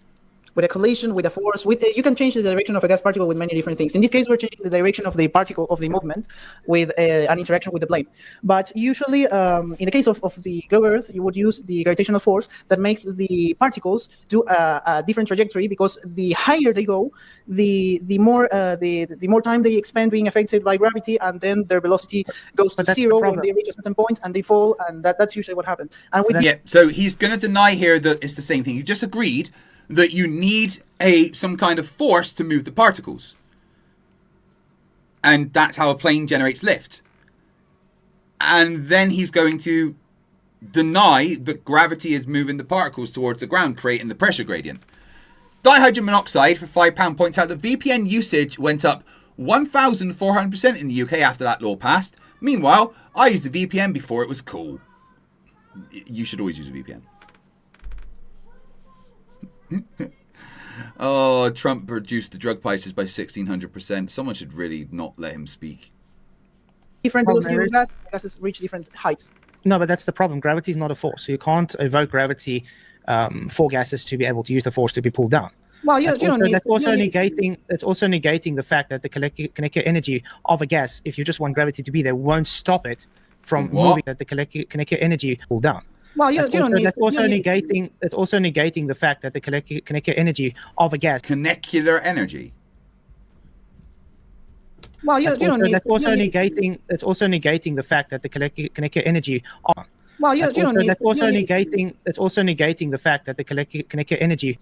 With a collision, with a force, you can change the direction of a gas particle with many different things. In this case, we're changing the direction of the particle of the movement with an interaction with the plane. But usually, in the case of the globe Earth, you would use the gravitational force that makes the particles do a different trajectory, because the higher they go, the more time they expend being affected by gravity, and then their velocity goes to zero when they reach a certain point, and they fall, and that's usually what happens. And so he's going to deny here that it's the same thing. You just agreed that you need some kind of force to move the particles. And that's how a plane generates lift. And then he's going to deny that gravity is moving the particles towards the ground, creating the pressure gradient. Dihydrogen monoxide for £5 points out that VPN usage went up 1,400% in the UK after that law passed. Meanwhile, I used a VPN before it was cool. You should always use a VPN. Oh, Trump reduced the drug prices by 1,600%. Someone should really not let him speak. Different velocity of gases reach different heights. No, but that's the problem. Gravity is not a force. So you can't evoke gravity for gases to be able to use the force to be pulled down. Well, that's also negating the fact that the kinetic energy of a gas, if you just want gravity to be there, won't stop it from moving. That the kinetic energy pulled down. Well, that's also negating the fact that the kinetic energy of a gas. Kinetic energy. Well, that's also negating the fact that the kinetic energy. That's also negating the fact that the kinetic energy.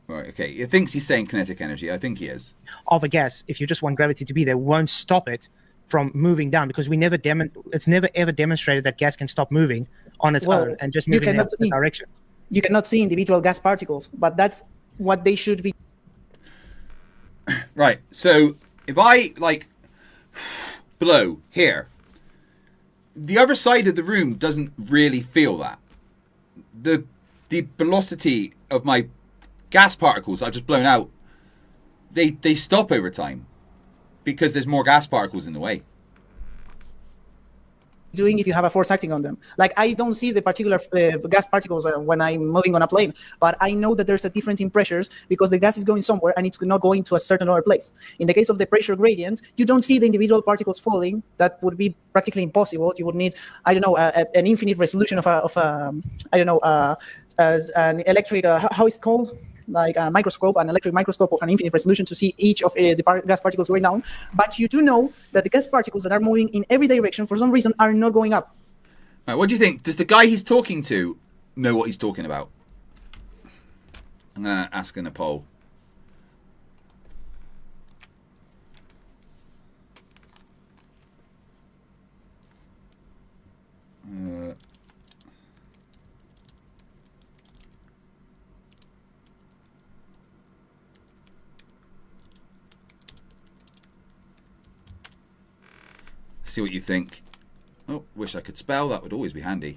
Right. Okay. He thinks he's saying kinetic energy. I think he is. Of a gas, if you just want gravity to be there, won't stop it from moving down, because it's never ever demonstrated that gas can stop moving on its own and just moving in the opposite direction. You cannot see individual gas particles, but that's what they should be. Right. So if I like blow here, the other side of the room doesn't really feel that. The velocity of my gas particles I've just blown out, they stop over time because there's more gas particles in the way. Doing if you have a force acting on them. Like, I don't see the particular gas particles when I'm moving on a plane, but I know that there's a difference in pressures because the gas is going somewhere and it's not going to a certain other place. In the case of the pressure gradient, you don't see the individual particles falling. That would be practically impossible. You would need, I don't know, an infinite resolution of an electric, how it's called? Like a microscope, an electric microscope of an infinite resolution to see each of the gas particles going down. But you do know that the gas particles that are moving in every direction for some reason are not going up. Right, what do you think? Does the guy he's talking to know what he's talking about? I'm going to ask in a poll. See what you think. Oh, wish I could spell. That would always be handy.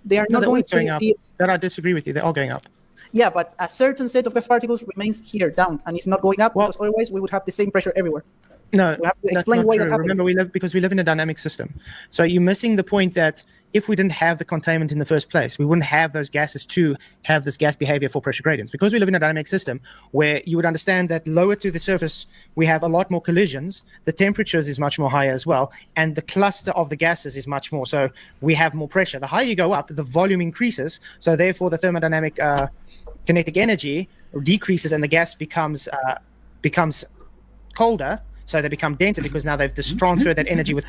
They are not going to up. That I disagree with you. They're all going up. Yeah, but a certain set of gas particles remains here down, and it's not going up because otherwise we would have the same pressure everywhere. No, we have to explain why that happens. Remember, we live in a dynamic system. So you're missing the point that if we didn't have the containment in the first place, we wouldn't have those gases to have this gas behavior for pressure gradients. Because we live in a dynamic system where you would understand that lower to the surface, we have a lot more collisions, the temperatures is much more higher as well, and the cluster of the gases is much more. So we have more pressure. The higher you go up, the volume increases. So therefore, the thermodynamic kinetic energy decreases and the gas becomes colder. So they become denser because now they've just transferred that energy with.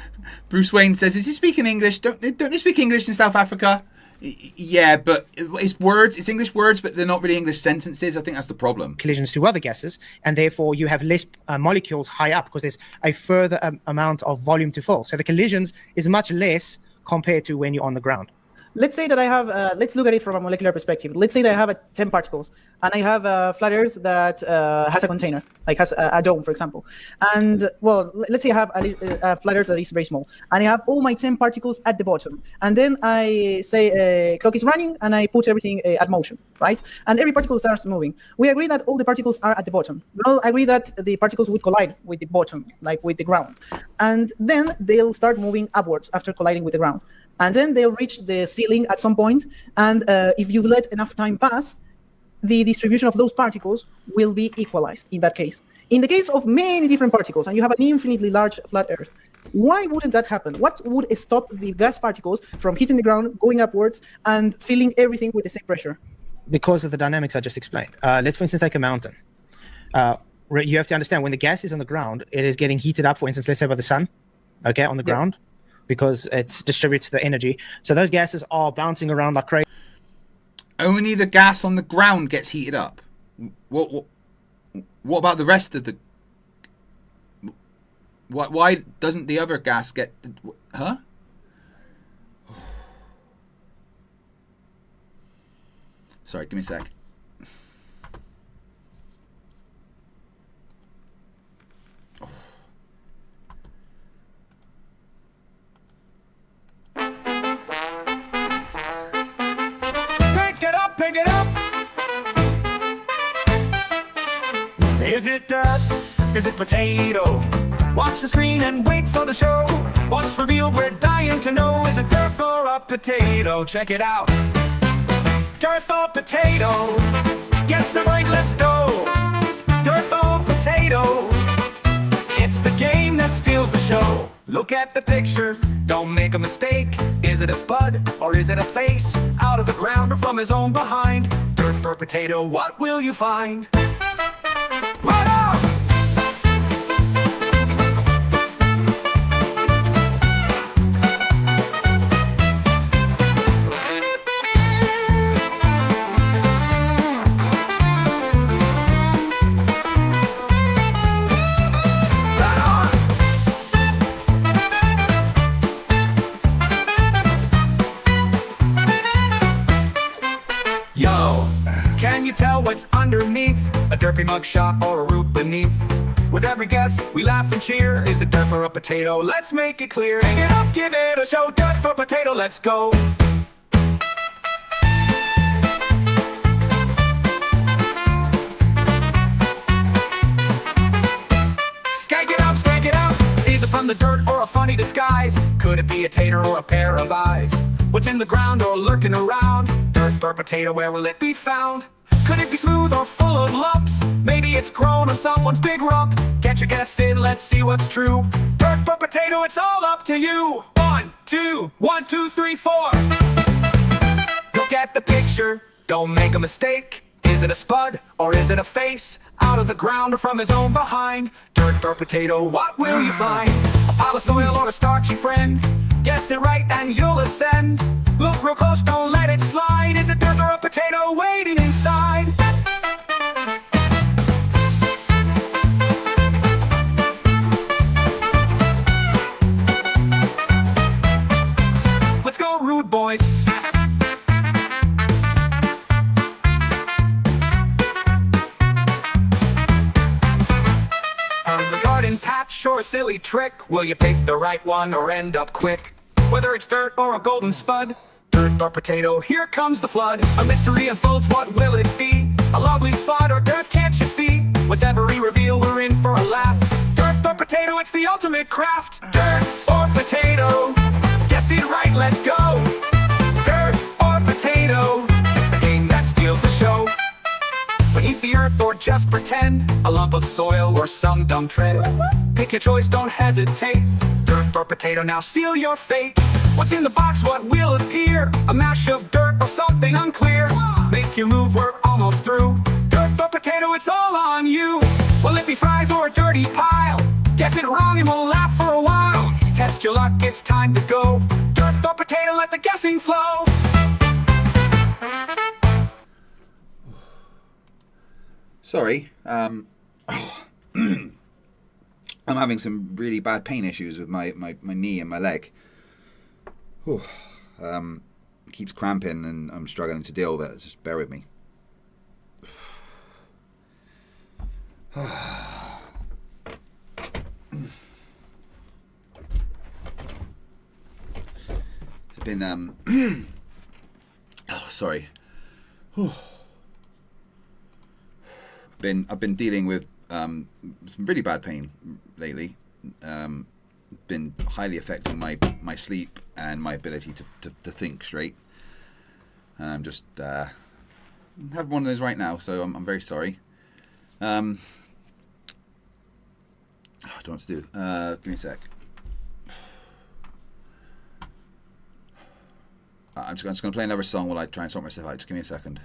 Bruce Wayne says, "Is he speaking English? Don't they speak English in South Africa?" Yeah, but it's words. It's English words, but they're not really English sentences. I think that's the problem. Collisions to other gases, and therefore you have less molecules high up because there's a further amount of volume to fill. So the collisions is much less compared to when you're on the ground. Let's say that I have, let's look at it from a molecular perspective. Let's say that I have 10 particles, and I have a flat Earth that has a container, like has a dome, for example. And, well, let's say I have a flat Earth that is very small, and I have all my 10 particles at the bottom. And then I say clock is running, and I put everything at motion, right? And every particle starts moving. We agree that all the particles are at the bottom. We all agree that the particles would collide with the bottom, like with the ground. And then they'll start moving upwards after colliding with the ground. And then they'll reach the ceiling at some point, and if you let enough time pass, the distribution of those particles will be equalized in that case. In the case of many different particles, and you have an infinitely large flat Earth, why wouldn't that happen? What would stop the gas particles from hitting the ground, going upwards, and filling everything with the same pressure? Because of the dynamics I just explained. Let's, for instance, take a mountain. You have to understand, when the gas is on the ground, it is getting heated up, for instance, let's say by the sun, okay, on the ground. Because it distributes the energy. So those gases are bouncing around like crazy. Only the gas on the ground gets heated up. What about the rest of the... Why doesn't the other gas get... Huh? Sorry, give me a sec. Pick it up. Is it dirt? Is it potato? Watch the screen and wait for the show. What's revealed, we're dying to know. Is it dirt or a potato? Check it out. Dirt or potato? Yes, I'm right, let's go. Dirt or potato? It's the game that steals the show. Look at the picture, don't make a mistake. Is it a spud or is it a face? Out of the ground or from his own behind? Dirt or potato, what will you find? Right on! Yo, can you tell what's underneath a derpy mugshot or a root beneath? With every guess, we laugh and cheer. Is it dirt for a potato? Let's make it clear. Hang it up, give it a show. Dirt for potato, let's go. Skank it up. Is it from the dirt or a funny disguise? Could it be a tater or a pair of eyes? What's in the ground or lurking around? Dirt or potato, where will it be found? Could it be smooth or full of lumps? Maybe it's grown on someone's big rump. Get your guess in, let's see what's true. Dirt or potato, it's all up to you. 1, 2, 1, 2, 3, 4. Look at the picture, don't make a mistake. Is it a spud or is it a face? Out of the ground or from his own behind? Dirt or potato, what will you find? A pile of soil or a starchy friend? Guess it right and you'll ascend. Look real close, don't let it slide. Is it dirt or a potato waiting inside? Let's go, rude boys. Patch or a silly trick, will you pick the right one or end up quick? Whether it's dirt or a golden spud, dirt or potato, here comes the flood. A mystery unfolds, what will it be? A lovely spot or dirt, can't you see? With every reveal, we're in for a laugh. Dirt or potato, it's the ultimate craft. Dirt or potato, guess it right, let's go. Dirt or potato, it's the game that steals the show. Beneath the earth or just pretend, a lump of soil or some dumb tread. Pick your choice, don't hesitate. Dirt or potato, now seal your fate. What's in the box, what will appear? A mash of dirt or something unclear. Make your move, we're almost through. Dirt or potato, it's all on you. Will it be fries or a dirty pile? Guess it wrong and we'll laugh for a while. Test your luck, it's time to go. Dirt or potato, let the guessing flow. Sorry, I'm having some really bad pain issues with my knee and my leg. Whew. It keeps cramping and I'm struggling to deal with it. Just bear with me. It's been oh, sorry. Whew. I've been dealing with some really bad pain lately. Been highly affecting my sleep and my ability to think straight. And I'm just have one of those right now, so I'm very sorry. I don't know what to do. Give me a sec. I'm just going to play another song while I try and sort myself out. Just give me a second.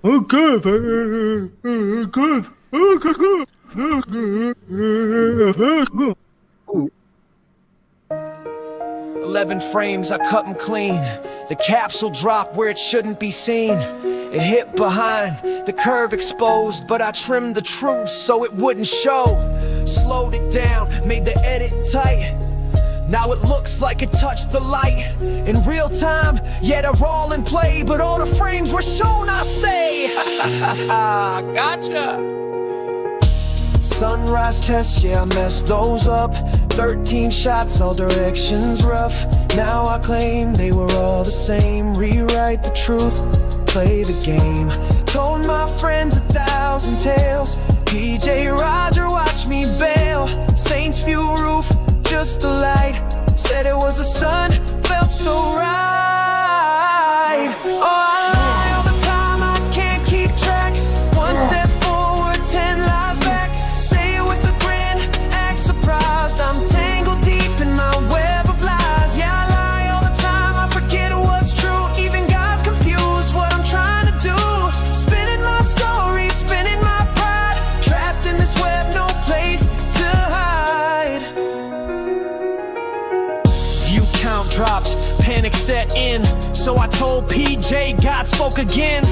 Oh, good. Good. 11 frames, I cut them clean. The capsule dropped where it shouldn't be seen. It hit behind, the curve exposed, but I trimmed the truth so it wouldn't show. Slowed it down, made the edit tight. Now it looks like it touched the light in real time. Yeah, they're all in play, but all the frames were shown, I say. Gotcha. Sunrise tests, yeah, I messed those up. 13 shots, all directions rough. Now I claim they were all the same. Rewrite the truth, play the game. Told my friends 1,000 tales. PJ Roger, watch me bail. Saints view roof, just a light. Said it was the sun, felt so right. Oh, I lie all the time, I can't keep track. One step forward, 10 lies back. Say it with a grin, act surprised. I'm tangled deep in my web of lies. Yeah, I lie all the time, I forget what's true. Even God's confused what I'm trying to do. Spinning my story, spinning my pride. Trapped in this web, no place panic set in. So I told PJ, God spoke again.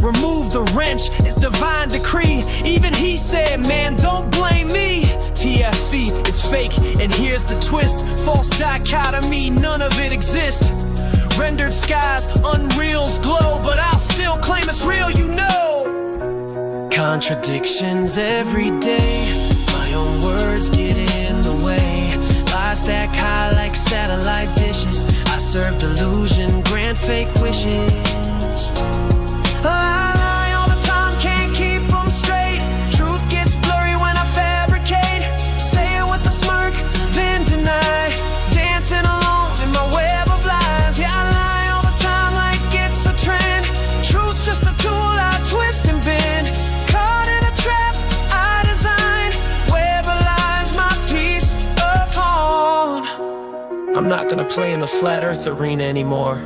Remove the wrench, it's divine decree. Even he said, man, don't blame me. FTFE, it's fake, and here's the twist. False dichotomy, none of it exists. Rendered skies, unreal's glow, but I'll still claim it's real, you know. Contradictions every day, my own words get in the way. Lies stack high like satellite dishes. I serve delusion, grant fake wishes. I lie all the time, can't keep them straight. Truth gets blurry when I fabricate. Say it with a smirk, then deny. Dancing alone in my web of lies. Yeah, I lie all the time like it's a trend. Truth's just a tool I twist and bend. Caught in a trap I design. Web of lies, my piece of pawn. I'm not gonna play in the flat earth arena anymore.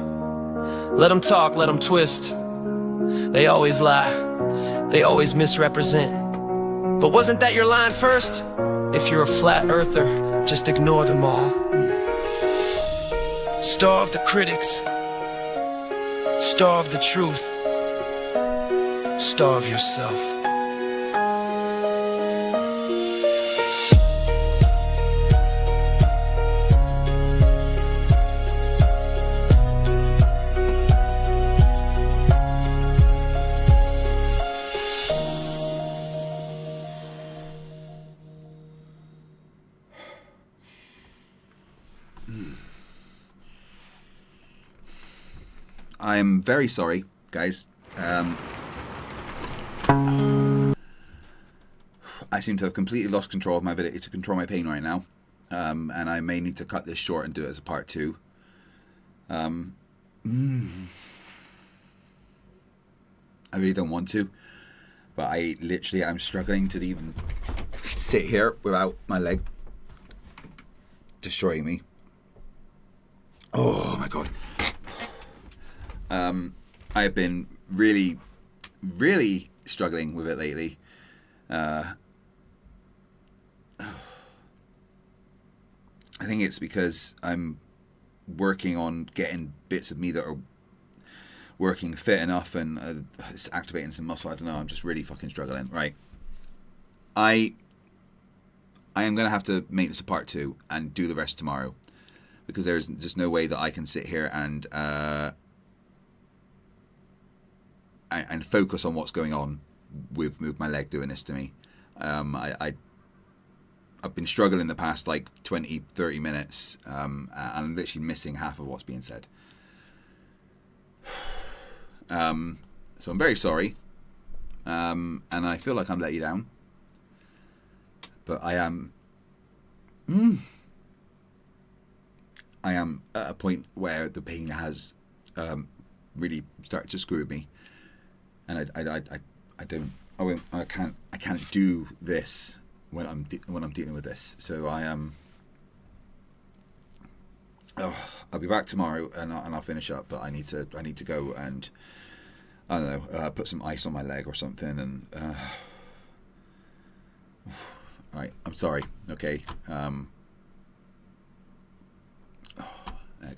Let them talk, let them twist. They always lie, they always misrepresent. But wasn't that your line first? If you're a flat earther, just ignore them all. Starve the critics, starve the truth, starve yourself. I'm very sorry, guys. I seem to have completely lost control of my ability to control my pain right now. And I may need to cut this short and do it as a part 2. I really don't want to. But I literally am struggling to even sit here without my leg destroying me. Oh my god. I have been really, really struggling with it lately. I think it's because I'm working on getting bits of me that are working fit enough and it's activating some muscle. I don't know. I'm just really fucking struggling. Right. I am going to have to make this a part 2 and do the rest tomorrow because there's just no way that I can sit here and focus on what's going on with my leg doing this to me. I've been struggling the past like 20-30 minutes and I'm literally missing half of what's being said. So I'm very sorry and I feel like I'm let you down, but I am at a point where the pain has really started to screw with me. And I can't do this when I'm dealing with this. So I am. I'll be back tomorrow and I'll finish up. But I need to go and I don't know, put some ice on my leg or something. And all right, I'm sorry. Okay.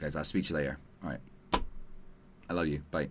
Guys, I'll speak to you later. All right. I love you. Bye.